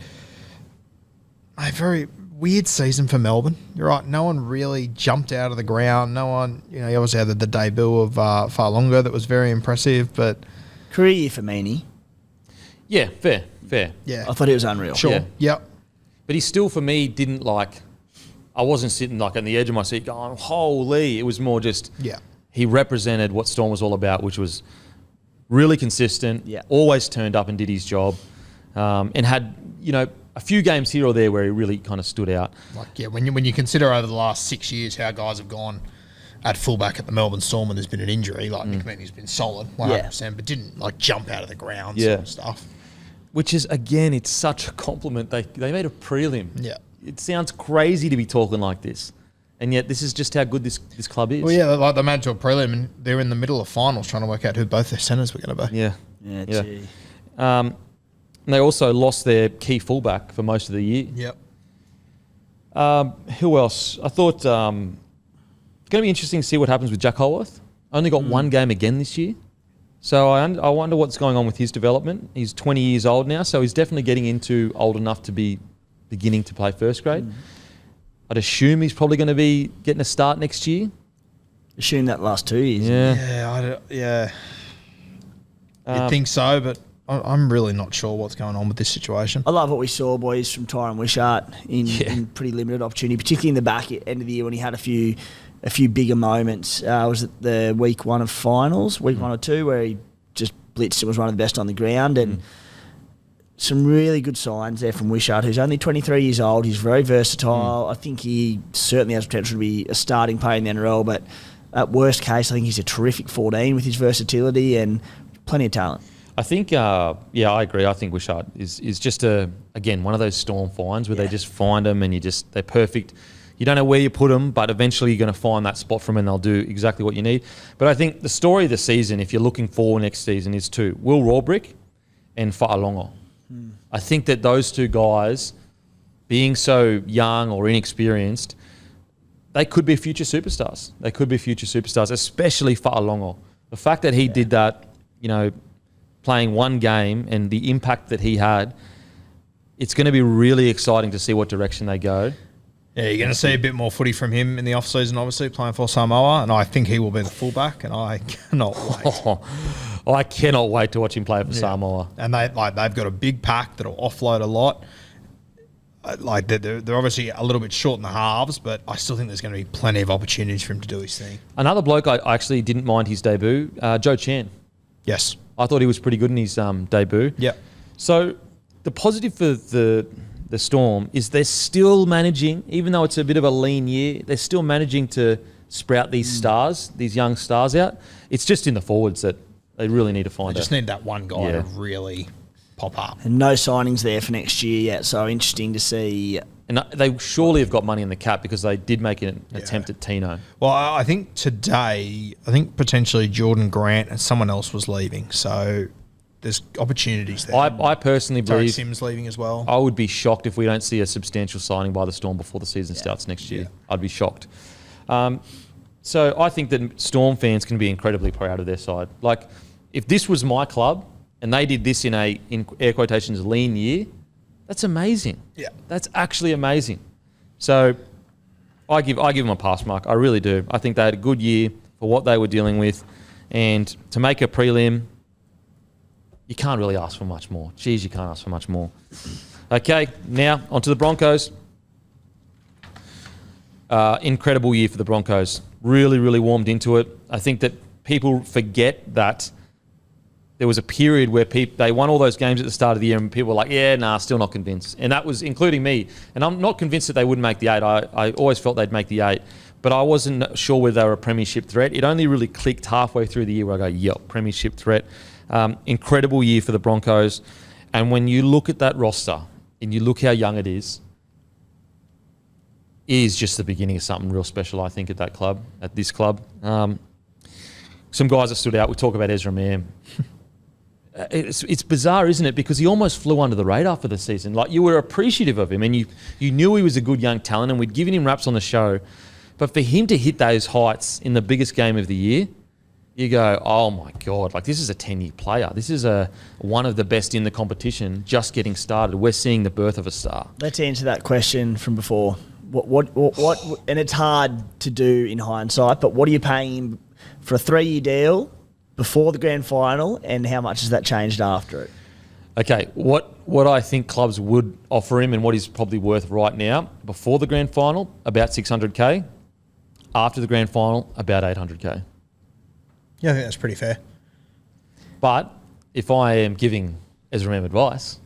a very weird season for Melbourne. You're right. No one really jumped out of the ground. No one, you obviously had the debut of Farlonga that was very impressive, but career year for Meany. Yeah, fair. Yeah, I thought it was unreal. sure. Yeah. Yep. But he still, for me, didn't I wasn't sitting on the edge of my seat going, holy. It was more just he represented what Storm was all about, which was really consistent, always turned up and did his job, and had, a few games here or there where he really kind of stood out. When you consider over the last 6 years how guys have gone at fullback at the Melbourne Storm when there's been an injury, Nick Meany's been solid, 100%, but didn't jump out of the ground sort of stuff. Which is, again, it's such a compliment. They made a prelim. Yeah. It sounds crazy to be talking like this. And yet this is just how good this club is. Well, yeah, they made it to a prelim and they're in the middle of finals trying to work out who both their centres were going to be. Yeah. Gee. And they also lost their key fullback for most of the year. Yep. Who else? I thought it's going to be interesting to see what happens with Jack Holworth. Only got one game again this year. So I wonder what's going on with his development. He's 20 years old now, so he's definitely getting into old enough to be beginning to play first grade. I'd assume he's probably going to be getting a start next year. Assume that last 2 years. Yeah. You'd think so, but I'm really not sure what's going on with this situation. I love what we saw, boys, from Tyron Wishart in pretty limited opportunity, particularly in the back end of the year when he had a few bigger moments. Was it the week 1 of finals, week 1 or 2, where he just blitzed and was one of the best on the ground, and some really good signs there from Wishart, who's only 23 years old. He's very versatile. I think he certainly has potential to be a starting player in the NRL, but at worst case, I think he's a terrific 14 with his versatility and plenty of talent. I think, I agree. I think Wishart is just again one of those Storm finds where they just find them and they're perfect. You don't know where you put them, but eventually you're going to find that spot for them and they'll do exactly what you need. But I think the story of the season, if you're looking for next season, is two: Will Rawbrick and Fa'alonga. I think that those two guys, being so young or inexperienced, they could be future superstars. They could be future superstars, especially Fa'alonga. The fact that he did that, playing one game and the impact that he had, it's going to be really exciting to see what direction they go. Yeah, you're going to see a bit more footy from him in the off-season, obviously, playing for Samoa, and I think he will be the fullback, and I cannot wait. I cannot wait to watch him play for Samoa. And they've got a big pack that'll offload a lot. They're obviously a little bit short in the halves, but I still think there's going to be plenty of opportunities for him to do his thing. Another bloke I actually didn't mind his debut, Joe Chan. Yes. I thought he was pretty good in his debut. Yeah. So the positive for the Storm is they're still managing, even though it's a bit of a lean year, they're still managing to sprout these stars, these young stars out. It's just in the forwards that they really need to find. They just need that one guy to really pop up. And no signings there for next year yet, so interesting to see. And they surely have got money in the cap because they did make an attempt at Tino. Well, I think today, potentially Jordan Grant and someone else was leaving. So there's opportunities there. I personally Derek believe Sims leaving as well. I would be shocked if we don't see a substantial signing by the Storm before the season starts next year. I'd be shocked. So I think that Storm fans can be incredibly proud of their side. Like, if this was my club and they did this in air quotations, lean year, that's amazing. Yeah. That's actually amazing. So I give them a pass mark. I really do. I think they had a good year for what they were dealing with. And to make a prelim, you can't really ask for much more. Jeez, you can't ask for much more. Okay, now onto the Broncos. Incredible year for the Broncos. Really, really warmed into it. I think that people forget that there was a period where they won all those games at the start of the year and people were like, yeah, nah, still not convinced. And that was including me. And I'm not convinced that they wouldn't make the 8. I always felt they'd make the 8. But I wasn't sure whether they were a premiership threat. It only really clicked halfway through the year where I go, yep, premiership threat. Incredible year for the Broncos. And when you look at that roster and you look how young it is just the beginning of something real special, I think, at this club. Some guys that stood out. We talk about Ezra Mann. It's bizarre, isn't it? Because he almost flew under the radar for the season. Like, you were appreciative of him and you knew he was a good young talent and we'd given him raps on the show. But for him to hit those heights in the biggest game of the year, you go, oh my God, like, this is a 10-year player. This is one of the best in the competition just getting started. We're seeing the birth of a star. Let's answer that question from before. What and it's hard to do in hindsight, but what are you paying him for a 3-year deal before the grand final, and how much has that changed after it? Okay, what I think clubs would offer him and what he's probably worth right now, before the grand final, about 600K. After the grand final, about 800K. Yeah, I think that's pretty fair. But if I am giving Ezra Mann advice,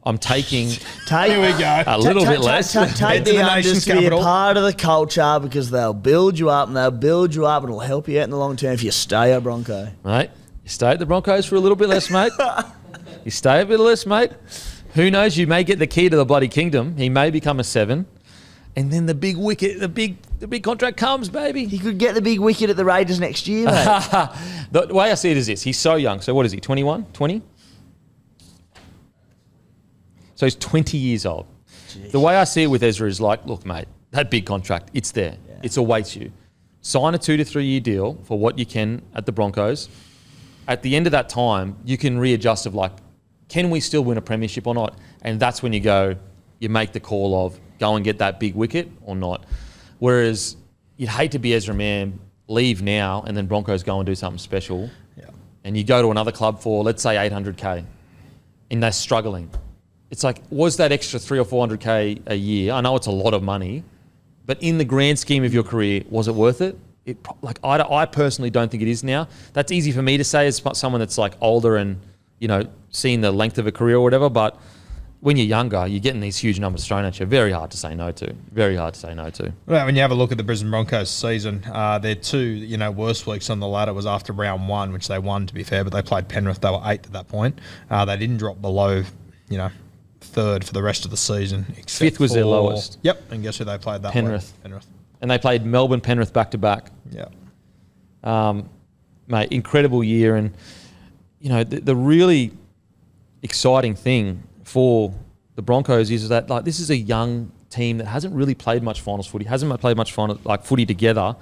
I'm taking Here we go. a little bit less. Take Head to the the unders nation's to be a capital. part of the culture, because they'll build you up and it'll help you out in the long term if you stay a Bronco. Mate, you stay at the Broncos for a little bit less, mate. You stay a bit less, mate. Who knows? You may get the key to the bloody kingdom. He may become a 7. And then the big wicket, the big contract comes, baby. He could get the big wicket at the Raiders next year, mate. The way I see it is this. He's so young. So what is he, 21, 20? So he's 20 years old. Jeez. The way I see it with Ezra is like, look, mate, that big contract, it's there. Yeah. It awaits you. Sign a 2 to 3 year deal for what you can at the Broncos. At the end of that time, you can readjust of like, can we still win a premiership or not? And that's when you make the call of go and get that big wicket or not. Whereas you'd hate to be Ezra Mann, leave now, and then Broncos go and do something special. Yeah. And you go to another club for, let's say, 800K, and they're struggling. It's like, was that extra 300 or 400K a year? I know it's a lot of money, but in the grand scheme of your career, was it worth it? I personally don't think it is now. That's easy for me to say as someone that's like older and, seeing the length of a career or whatever, but when you're younger, you're getting these huge numbers thrown at you. Very hard to say no to. Very hard to say no to. Well, when you have a look at the Brisbane Broncos season, their 2, worst weeks on the ladder was after round 1, which they won, to be fair, but they played Penrith. They were 8th at that point. They didn't drop below, 3rd for the rest of the season. 5th was their lowest. Yep, and guess who they played that Penrith. week? Penrith. And they played Melbourne, Penrith back-to-back. Yeah. Mate, incredible year. And, the really exciting thing for the Broncos is that this is a young team that hasn't really played much finals footy, hasn't played much footy together.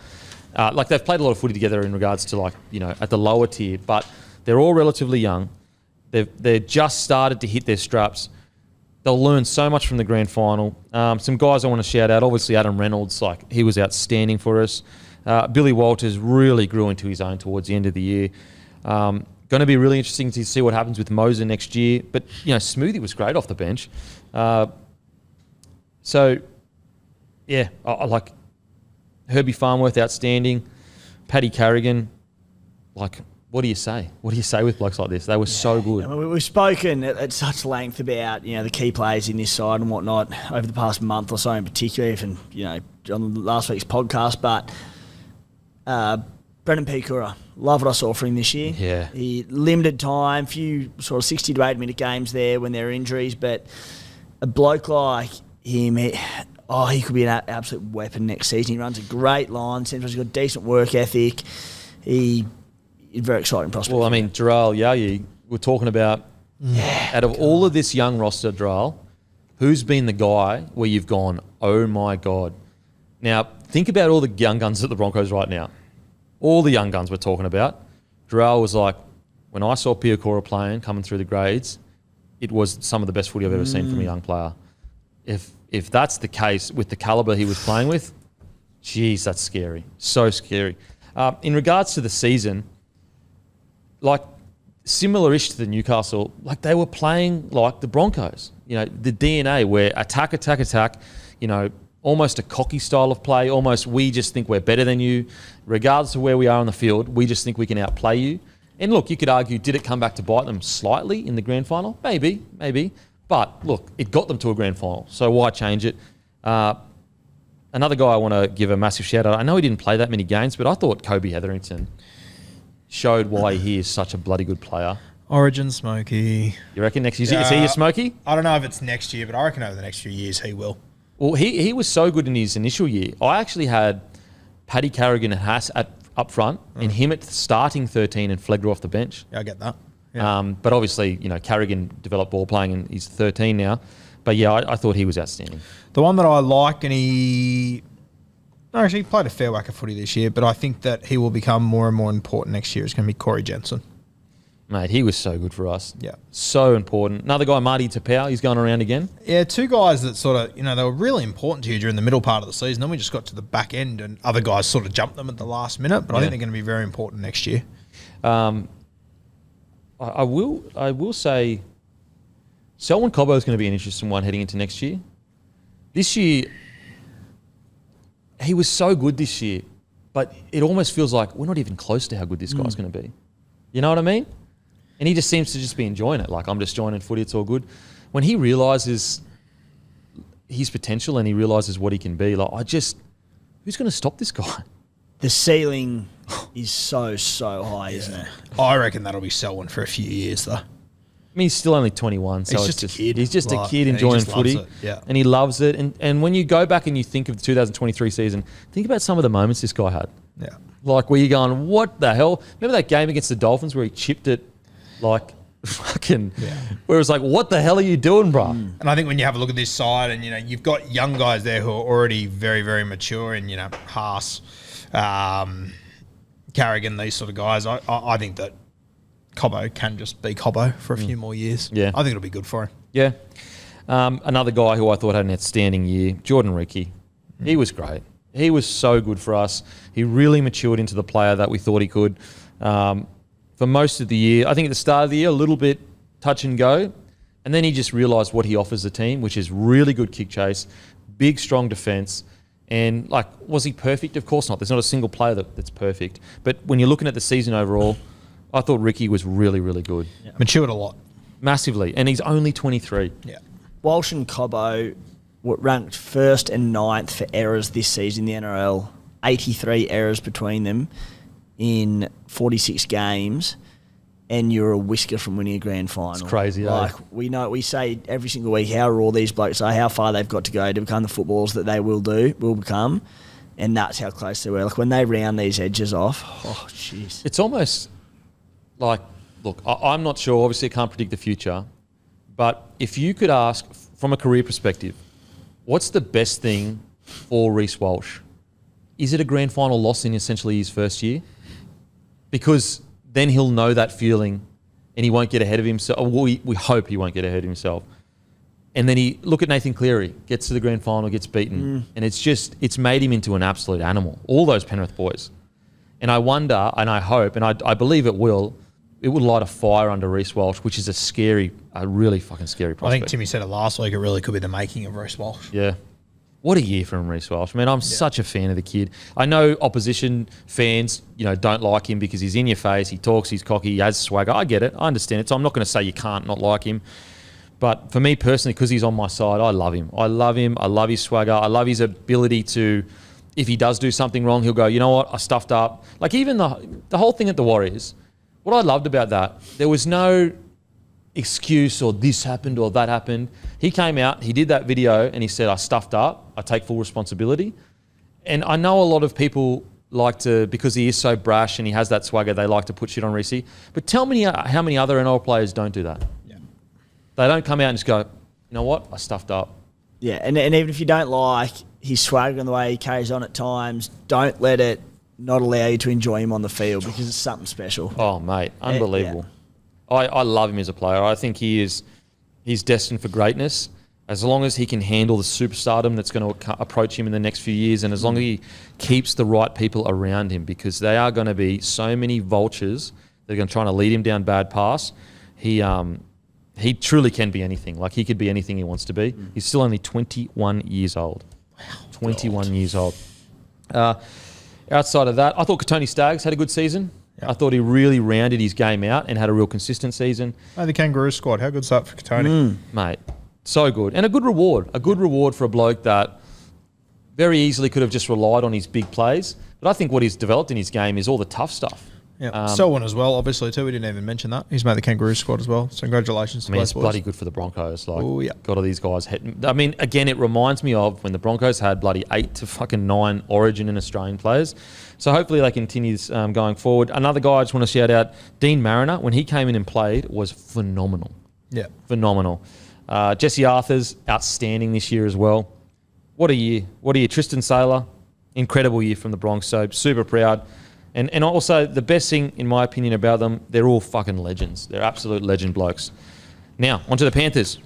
They've played a lot of footy together in regards to at the lower tier, but they're all relatively young. They've just started to hit their straps. They'll learn so much from the grand final. Some guys I want to shout out, obviously Adam Reynolds, he was outstanding for us. Billy Walters really grew into his own towards the end of the year. Going to be really interesting to see what happens with Moser next year. But, Smoothie was great off the bench. I like Herbie Farnworth, outstanding. Paddy Carrigan, what do you say? What do you say with blokes like this? They were so good. We've spoken at such length about, the key players in this side and whatnot over the past month or so in particular, and, on last week's podcast. But Brendan Pikura. Love what I saw from him this year. Yeah. He limited time, few sort of 60 to 80 minute games there when there are injuries, but a bloke like him, he could be an absolute weapon next season. He runs a great line, seems like he's got decent work ethic. He's a very exciting prospect. Well, I mean, Jarrell Yayi, we're talking about, out of all of this young roster, Jarrell, who's been the guy where you've gone, oh my God. Now, think about all the young guns at the Broncos right now. All the young guns we're talking about. Jarrell was like, when I saw Piakora playing, coming through the grades, it was some of the best footy I've ever seen from a young player. If that's the case with the calibre he was playing with, geez, that's scary. So scary. In regards to the season, like similar-ish to the Newcastle, like they were playing like the Broncos. You know, the DNA where attack, you know, almost a cocky style of play, almost we just think we're better than you. Regardless of where we are on the field, we just think we can outplay you. And look, you could argue, did it come back to bite them slightly in the grand final? Maybe. But look, it got them to a grand final, so why change it? Another guy I want to give a massive shout out. I know he didn't play that many games, but I thought Kobe Hetherington showed why he is such a bloody good player. Origin Smokey. You reckon next year? Is he a Smokey? I don't know if it's next year, but I reckon over the next few years he will. Well, he was so good in his initial year. I actually had Paddy Carrigan and Haas up front and him at starting 13 and Flegler off the bench. Yeah, I get that. Yeah. But obviously, you know, Carrigan developed ball playing and he's 13 now. But yeah, I thought he was outstanding. The one that I like, and he played a fair whack of footy this year, but I think that he will become more and more important next year is going to be Corey Jensen. Mate, he was so good for us. Yeah. So important. Another guy, Marty Tapau, he's going around again. Yeah, two guys that sort of, you know, they were really important to you during the middle part of the season. Then we just got to the back end and other guys sort of jumped them at the last minute, but I think they're going to be very important next year. I will say Selwyn Cobbo is going to be an interesting one heading into next year. This year, he was so good this year, but it almost feels like we're not even close to how good this guy's going to be. You know what I mean? And he just seems to just be enjoying it. Like, I'm just joining footy, it's all good. When he realises his potential and he realises what he can be, like, who's going to stop this guy? The ceiling is so high, isn't it? I reckon that'll be Selwyn for a few years, though. I mean, he's still only 21, so he's just a kid. He's just a kid enjoying footy, and he loves it. And when you go back and you think of the 2023 season, think about some of the moments this guy had. Yeah. Like, where you're going, what the hell? Remember that game against the Dolphins where he chipped it, like, fucking, where it was like, what the hell are you doing, bro? And I think when you have a look at this side and, you know, you've got young guys there who are already very, very mature and, you know, Haas, Carrigan, these sort of guys, I think that Cobbo can just be Cobbo for a few more years. Yeah. I think it'll be good for him. Yeah. Another guy who I thought had an outstanding year, Jordan Riki. He was great. He was so good for us. He really matured into the player that we thought he could. For most of the year, I think at the start of the year, a little bit touch and go. And then he just realised what he offers the team, which is really good kick chase, big, strong defence. And, like, was he perfect? Of course not. There's not a single player that's perfect. But when you're looking at the season overall, I thought Riki was really, really good. Yeah. Matured a lot. Massively. And he's only 23. Yeah. Walsh and Cobbo were ranked 1st and 9th for errors this season in the NRL. 83 errors between them in 46 games, and you're a whisker from winning a grand final. It's crazy, Like, we say every single week how all these blokes are, how far they've got to go to become the footballers that they will become, and that's how close they were. Like, when they round these edges off, oh, jeez. It's almost like, look, I'm not sure. Obviously, I can't predict the future. But if you could ask, from a career perspective, what's the best thing for Reece Walsh? Is it a grand final loss in essentially his first year? Because then he'll know that feeling and he won't get ahead of himself. We hope he won't get ahead of himself. And then look at Nathan Cleary, gets to the grand final, gets beaten. And it's made him into an absolute animal. All those Penrith boys. And I wonder, and I hope, and I believe it will light a fire under Reece Walsh, which is a really fucking scary prospect. I think Timmy said it last week, it really could be the making of Reece Walsh. Yeah. What a year from Reece Walsh. Man, I'm such a fan of the kid. I know opposition fans, you know, don't like him because he's in your face, he talks, he's cocky, he has swagger. I get it. I understand it. So I'm not going to say you can't not like him. But for me personally, because he's on my side, I love him. I love him. I love his swagger. I love his ability to, if he does do something wrong, he'll go, you know what, I stuffed up. Like even the whole thing at the Warriors, what I loved about that, there was no excuse or this happened or that happened. He came out, he did that video and he said, I stuffed up, I take full responsibility. And I know a lot of people like to, because he is so brash and he has that swagger, they like to put shit on Reece. But tell me how many other NRL players don't do that? Yeah. They don't come out and just go, you know what, I stuffed up. Yeah, and even if you don't like his swagger and the way he carries on at times, don't let it not allow you to enjoy him on the field because it's something special. Oh, mate, unbelievable. Yeah. I love him as a player. I think he's destined for greatness as long as he can handle the superstardom that's going to approach him in the next few years, and as long as he keeps the right people around him, because they are going to be so many vultures that are going to try to lead him down bad paths. He truly can be anything. Like, he could be anything he wants to be. He's still only 21 years old. Wow. 21 years old. Outside of that, I thought Tony Staggs had a good season. Yep. I thought he really rounded his game out and had a real consistent season. Oh, the Kangaroo squad, how good's that for Tony? Mate, so good. And a good reward. A good reward for a bloke that very easily could have just relied on his big plays. But I think what he's developed in his game is all the tough stuff. Yeah, Selwyn as well, obviously, too. We didn't even mention that. He's made the Kangaroo squad as well. So congratulations to both it's boys. Bloody good for the Broncos. Like, got all these guys. I mean, again, it reminds me of when the Broncos had bloody 8 to fucking 9 Origin and Australian players. So hopefully that continues going forward. Another guy I just want to shout out, Dean Mariner, when he came in and played, was phenomenal. Yeah. Phenomenal. Jesse Arthur's outstanding this year as well. What a year. What a year. Tristan Saylor, incredible year from the Bronx. So super proud. And also, the best thing, in my opinion, about them, they're all fucking legends. They're absolute legend blokes. Now, onto the Panthers.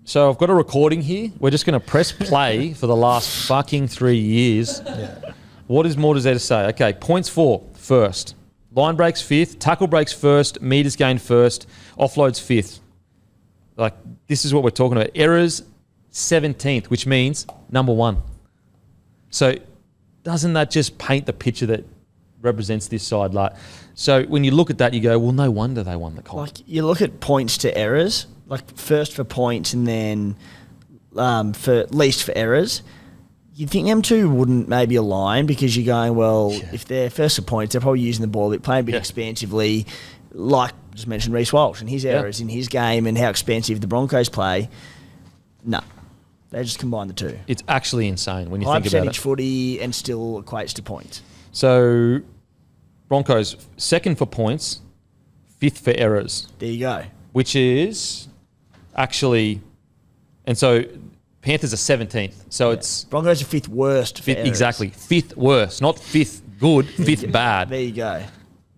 So I've got a recording here. We're just going to press play for the last fucking 3 years. Yeah. What is more is there to say? Okay, points for first. Line breaks fifth. Tackle breaks first. Meters gained first. Offloads fifth. Like, this is what we're talking about. Errors 17th, which means number one. So doesn't that just paint the picture that represents this side? Like, so when you look at that, you go, well, no wonder they won the comp. Like, you look at points to errors, like first for points and then for least for errors. You'd think them two wouldn't maybe align because you're going, well, if they're first for points, they're probably using the ball, they're playing a bit expansively, like just mentioned Reece Walsh and his errors in his game and how expansive the Broncos play. No. They just combine the two. It's actually insane when you High think about it. percentage footy and still equates to points. So Broncos, second for points, fifth for errors. There you go. Which is actually... And so Panthers are 17th. So it's... Broncos are fifth worst for errors. Exactly. Fifth worst. Not fifth good, fifth bad. There you go.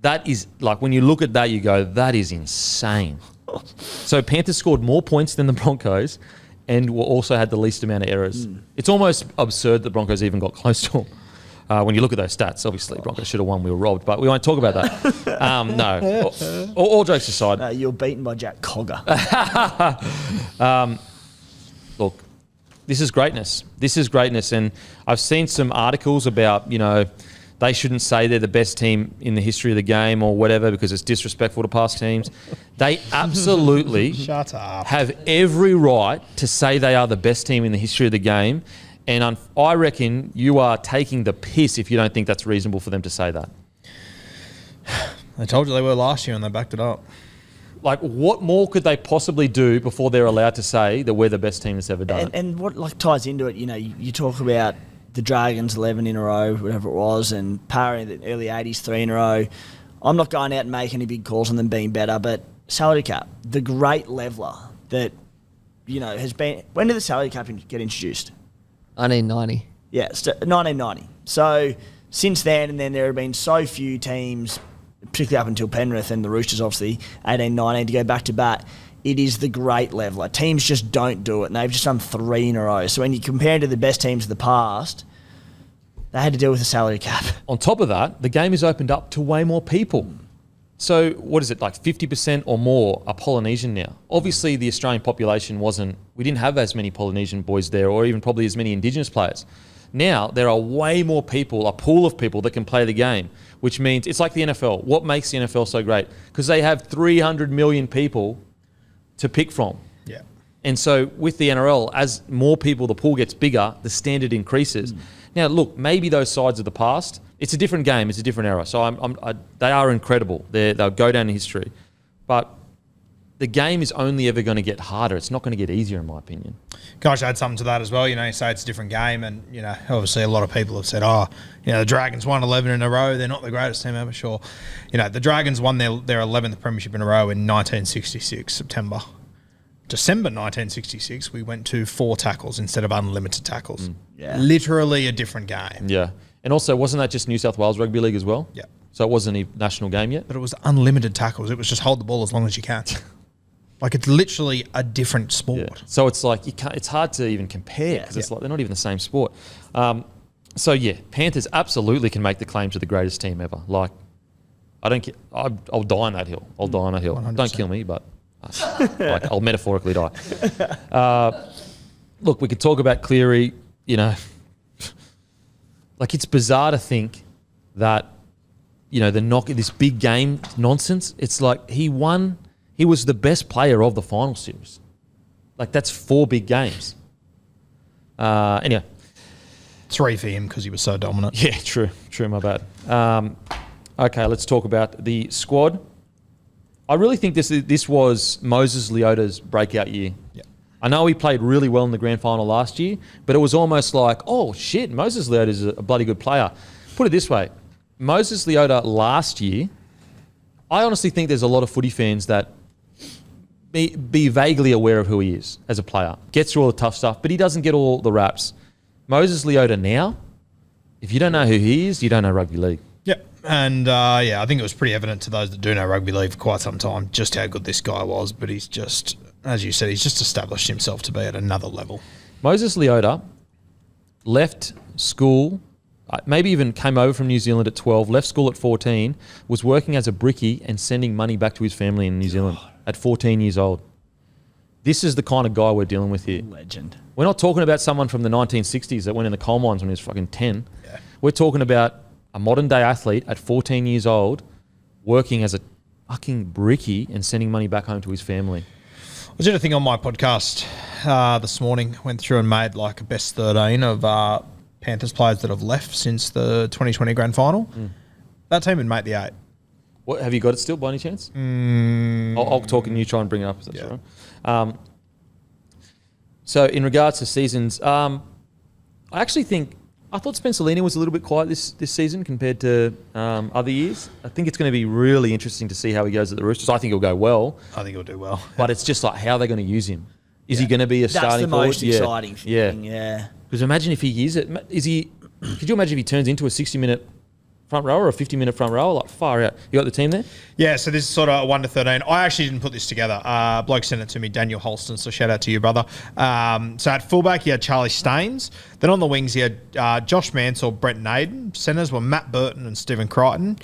That is... Like, when you look at that, you go, that is insane. So Panthers scored more points than the Broncos and also had the least amount of errors. It's almost absurd that Broncos even got close to them. When you look at those stats, obviously Broncos should have won. We were robbed, but we won't talk about that. No, all jokes aside. You were beaten by Jack Cogger. Look, this is greatness. This is greatness, and I've seen some articles about, you know, they shouldn't say they're the best team in the history of the game or whatever because it's disrespectful to past teams. They absolutely Shut up. have every right to say they are the best team in the history of the game. And I reckon you are taking the piss if you don't think that's reasonable for them to say that. They told you they were last year and they backed it up. Like, what more could they possibly do before they're allowed to say that we're the best team that's ever done it? And what like ties into it, you know, you talk about the Dragons 11 in a row, whatever it was, and Parra in the early 80s 3 in a row. I'm not going out and making any big calls on them being better, but salary cap, the great leveler that, you know, has been... When did the salary cap get introduced? 1990. Yeah, 1990. So since then, and then there have been so few teams, particularly up until Penrith and the Roosters, obviously, 18, 19, to go back to bat. It is the great leveler. Teams just don't do it, and they've just done 3 in a row. So when you compare it to the best teams of the past, they had to deal with the salary cap. On top of that, the game is opened up to way more people. So what is it, like 50% or more are Polynesian now? Obviously, the Australian population we didn't have as many Polynesian boys there or even probably as many Indigenous players. Now, there are way more people, a pool of people that can play the game, which means it's like the NFL. What makes the NFL so great? Because they have 300 million people to pick from. Yeah. And so with the NRL, as more people, the pool gets bigger, the standard increases. Now, look, maybe those sides of the past, it's a different game, it's a different era. So they are incredible. They'll go down in history. But the game is only ever going to get harder. It's not going to get easier, in my opinion. Gosh, add something to that as well. You say it's a different game, and obviously a lot of people have said, the Dragons won 11 in a row. They're not the greatest team ever. Sure, the Dragons won their 11th premiership in a row in 1966 December 1966. We went to 4 tackles instead of unlimited tackles. Yeah. Literally a different game. Yeah, and also wasn't that just New South Wales Rugby League as well? Yeah. So it wasn't a national game yet. But it was unlimited tackles. It was just hold the ball as long as you can. Like, it's literally a different sport. Yeah. So it's like it's hard to even compare because it's like they're not even the same sport. Panthers absolutely can make the claim to the greatest team ever. Like, I don't care. I'll die on that hill. 100%. Don't kill me, but I'll metaphorically die. Look, we could talk about Cleary. Like, it's bizarre to think that this big game nonsense. It's like he won. He was the best player of the final series. Like, that's 4 big games. Anyway. 3 for him because he was so dominant. Yeah, true, my bad. Okay, let's talk about the squad. I really think this was Moses Leota's breakout year. Yeah. I know he played really well in the grand final last year, but it was almost like, oh shit, Moses Leota is a bloody good player. Put it this way, Moses Leota last year, I honestly think there's a lot of footy fans that be vaguely aware of who he is as a player. Gets through all the tough stuff, but he doesn't get all the raps. Moses Leota now, if you don't know who he is, you don't know rugby league. Yep. And, I think it was pretty evident to those that do know rugby league for quite some time just how good this guy was. But he's just, as you said, he's just established himself to be at another level. Moses Leota left school, maybe even came over from New Zealand at 12, left school at 14, was working as a brickie and sending money back to his family in New Zealand at 14 years old. This is the kind of guy we're dealing with here. Legend. We're not talking about someone from the 1960s that went in the coal mines when he was fucking 10. Yeah. We're talking about a modern day athlete at 14 years old working as a fucking brickie and sending money back home to his family. I was doing a thing on my podcast this morning, went through and made like a best 13 of Panthers players that have left since the 2020 grand final. That team would make the 8. What, have you got it still by any chance? I'll talk and you try and bring it up. If that's right. So in regards to seasons, I actually think I thought Spencer Lenia was a little bit quiet this season compared to other years. I think it's going to be really interesting to see how he goes at the Roosters. I think he'll go well. I think he'll do well. But it's just like how they're going to use him. Is he going to be a starting forward? That's the most exciting thing, yeah. Because imagine if he is it. Could you imagine if he turns into a 60-minute front row or a 50-minute front row? Like, far out. You got the team there? Yeah, so this is sort of a 1 to 13. I actually didn't put this together. Bloke sent it to me, Daniel Holston, so shout out to you, brother. So at fullback, he had Charlie Staines. Then on the wings, he had Josh Mansell, Brent Naden. Centres were Matt Burton and Stephen Crichton.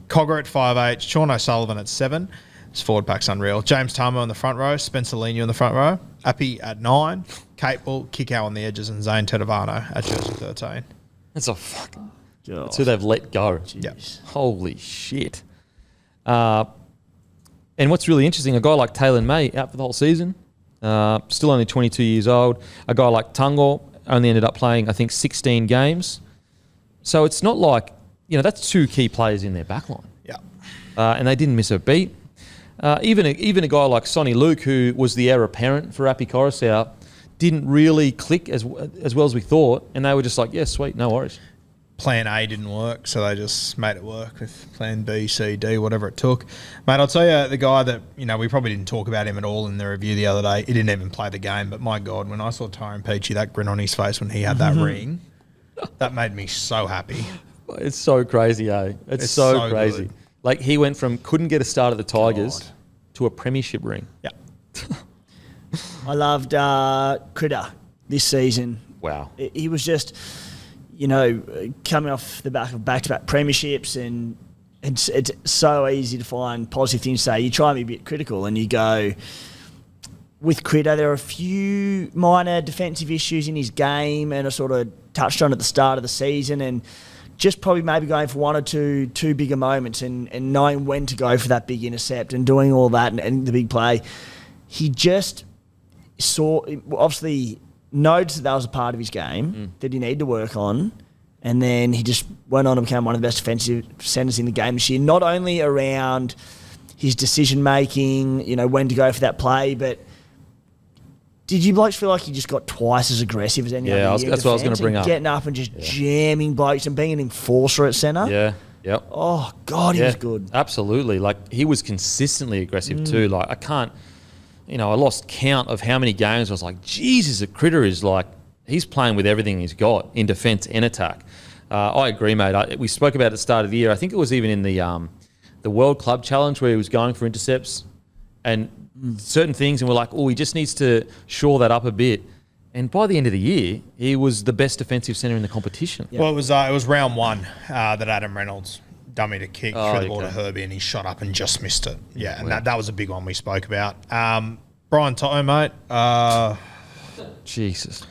Cogger at 5'8", Sean O'Sullivan at 7. His forward pack's unreal. James Tamo in the front row, Spencer Lenia in the front row. Appy at 9. Kate Bull, Kikau on the edges, and Zane Tedavano at jersey 13. That's a fucking... That's who they've let go. Yep. Holy shit. And what's really interesting, a guy like Taylor May out for the whole season, still only 22 years old. A guy like Tungo only ended up playing, I think, 16 games. So it's not like, that's 2 key players in their backline. Yeah. And they didn't miss a beat. Even a guy like Sonny Luke, who was the heir apparent for Appy Coruscant, didn't really click as well as we thought. And they were just like, yeah, sweet, no worries. Plan A didn't work, so they just made it work with plan B, C, D, whatever it took. Mate, I'll tell you, the guy that, we probably didn't talk about him at all in the review the other day. He didn't even play the game, but my God, when I saw Tyrone Peachy, that grin on his face when he had that ring, that made me so happy. It's so crazy, eh? It's so crazy. Good. Like, he went from couldn't get a start at the Tigers to a premiership ring. Yeah. I loved Critter this season. Wow. He was just... coming off the back of back-to-back premierships, and it's so easy to find positive things to say. You try and be a bit critical, and you go, with Critter, there are a few minor defensive issues in his game, and I sort of touched on at the start of the season, and just probably maybe going for 1 or two bigger moments and knowing when to go for that big intercept and doing all that and the big play. obviously noticed that was a part of his game that he needed to work on, and then he just went on and became one of the best defensive centres in the game this year. Not only around his decision making, when to go for that play, but did you blokes feel like he just got twice as aggressive as any other year? That's what I was going to bring up. Getting up and just jamming blokes and being an enforcer at centre. Yeah, yep. Oh, God, he was good. Absolutely. Like, he was consistently aggressive too. Like, I can't, I lost count of how many games I was like, Jesus, the critter is like, he's playing with everything he's got in defence and attack. I agree, mate. We spoke about it at the start of the year. I think it was even in the World Club Challenge where he was going for intercepts and certain things, and we're like, he just needs to shore that up a bit. And by the end of the year, he was the best defensive centre in the competition. Well, it was round one that Adam Reynolds dummy to kick through the ball to Herbie, and he shot up and just missed it. Yeah, and that was a big one we spoke about. Brian Toto, mate. Jesus.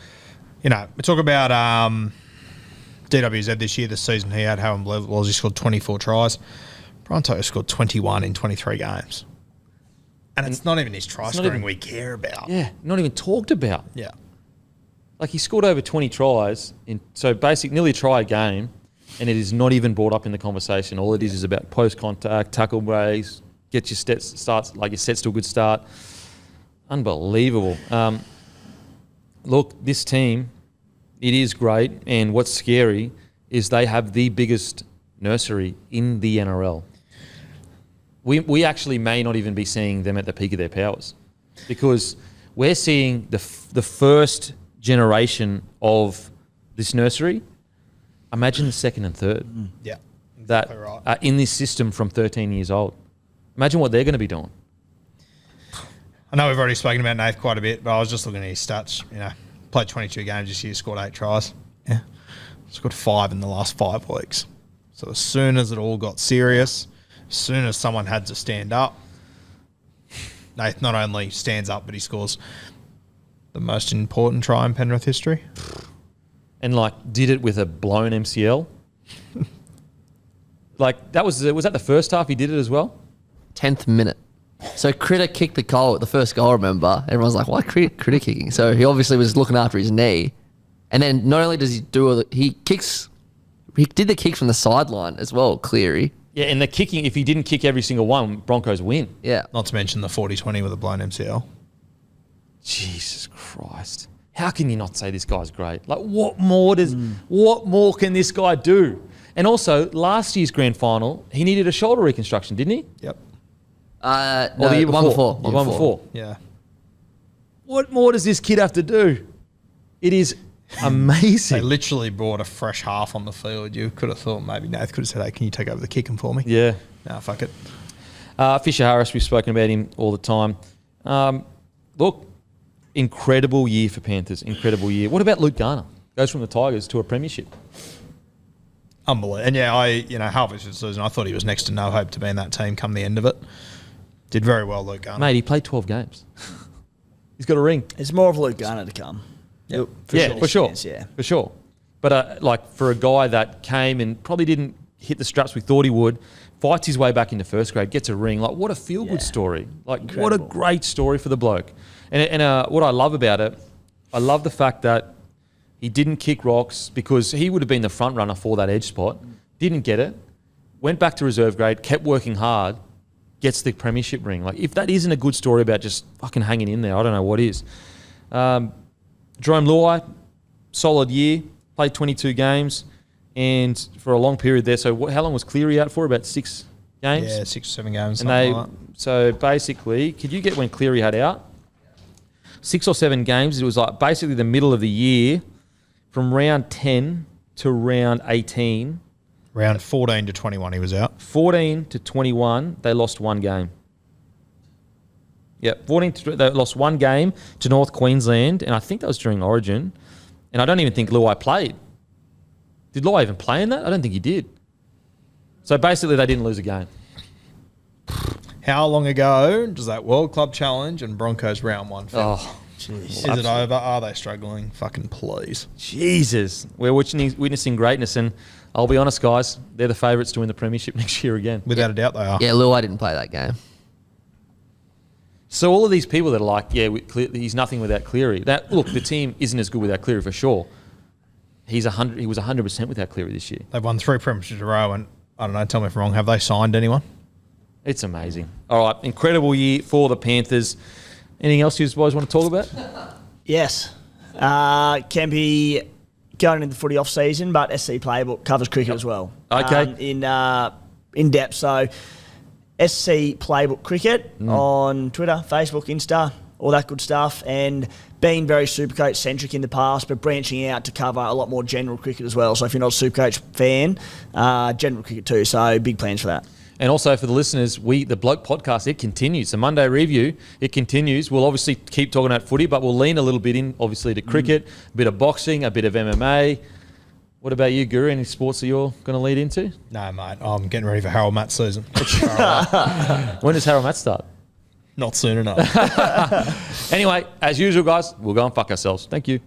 We talk about DWZ this year, the season he had, how unbelievable it was. He scored 24 tries. Brian Toto scored 21 in 23 games. And it's not even his try scoring we care about. Yeah, not even talked about. Yeah. Like, he scored over 20 tries, so basically nearly a try a game, and it is not even brought up in the conversation. All it is about post-contact, tackle breaks, get your sets to a good start. Unbelievable. Look, this team, it is great, and what's scary is they have the biggest nursery in the NRL. We actually may not even be seeing them at the peak of their powers, because we're seeing the first generation of this nursery. Imagine the second and third. Yeah, exactly that right. Are in this system from 13 years old. Imagine what they're going to be doing. I know we've already spoken about Nath quite a bit, but I was just looking at his stats. Played 22 games this year, scored 8 tries. Yeah, scored 5 in the last 5 weeks. So as soon as it all got serious, as soon as someone had to stand up, Nath not only stands up, but he scores the most important try in Penrith history. And did it with a blown MCL. Was that the first half he did it as well? 10th minute. So Critter kicked the goal at the first goal, remember? Everyone's like, why Critter kicking? So he obviously was looking after his knee. And then not only does he he did the kick from the sideline as well, Cleary. Yeah, and the kicking, if he didn't kick every single one, Broncos win. Yeah. Not to mention the 40-20 with a blown MCL. Jesus Christ. How can you not say this guy's great? What more can this guy do? And also, last year's grand final, he needed a shoulder reconstruction, didn't he? Yep. Or the year before. The one before. Yeah. What more does this kid have to do? It is amazing. They literally brought a fresh half on the field. You could have thought maybe Nath could have said, hey, can you take over the kicking for me? Yeah. Nah, fuck it. Fisher Harris, we've spoken about him all the time. Look, incredible year for Panthers. Incredible year. What about Luke Garner? Goes from the Tigers to a premiership. Unbelievable. And halfway through the season, I thought he was next to no hope to be in that team come the end of it. Did very well, Luke Garner. Mate, he played 12 games. He's got a ring. It's more of Luke Garner to come. Yep. For sure. But for a guy that came and probably didn't hit the straps we thought he would, fights his way back into first grade, gets a ring. What a feel-good story. Incredible. What a great story for the bloke. And what I love about it, I love the fact that he didn't kick rocks because he would have been the front runner for that edge spot. Didn't get it. Went back to reserve grade, kept working hard, gets the premiership ring. If that isn't a good story about just fucking hanging in there, I don't know what is. Jerome Luai, solid year, played 22 games, and for a long period there. So how long was Cleary out for? About 6 games? Yeah, 6 or 7 games. And so basically, could you get when Cleary had out? 6 or 7 games. It was basically the middle of the year, from round 10 to round 18. Round 14 to 21 he was out. 14 to 21, they lost 1 game. Yep, they lost 1 game to North Queensland, and I think that was during Origin. And I don't even think Luai played. Did Luai even play in that? I don't think he did. So basically, they didn't lose a game. How long ago does that World Club Challenge and Broncos round 1 finish? Oh, jeez. Is it over? Are they struggling? Fucking please. Jesus. We're witnessing greatness, and I'll be honest, guys, they're the favourites to win the premiership next year again. Without a doubt they are. Yeah, Luai didn't play that game. So all of these people that are like, yeah, he's nothing without Cleary. That look, the team isn't as good without Cleary for sure. He was 100% without Cleary this year. They've won 3 premierships in a row, and I don't know. Tell me if I'm wrong. Have they signed anyone? It's amazing. All right, incredible year for the Panthers. Anything else you guys want to talk about? Yes. Kempy going into the footy off season, but SC Playbook covers cricket as well. Okay. In depth. So SC Playbook Cricket on Twitter, Facebook, Insta, all that good stuff, and being very Supercoach centric in the past, but branching out to cover a lot more general cricket as well. So if you're not a Supercoach fan, general cricket too. So big plans for that. And also for the listeners, the Bloke podcast, it continues. The Monday review, it continues. We'll obviously keep talking about footy, but we'll lean a little bit in, obviously, to cricket, a bit of boxing, a bit of MMA. What about you, Guru? Any sports that you're going to lead into? No, mate. I'm getting ready for Harold Matt's season. When does Harold Matt start? Not soon enough. Anyway, as usual, guys, we'll go and fuck ourselves. Thank you.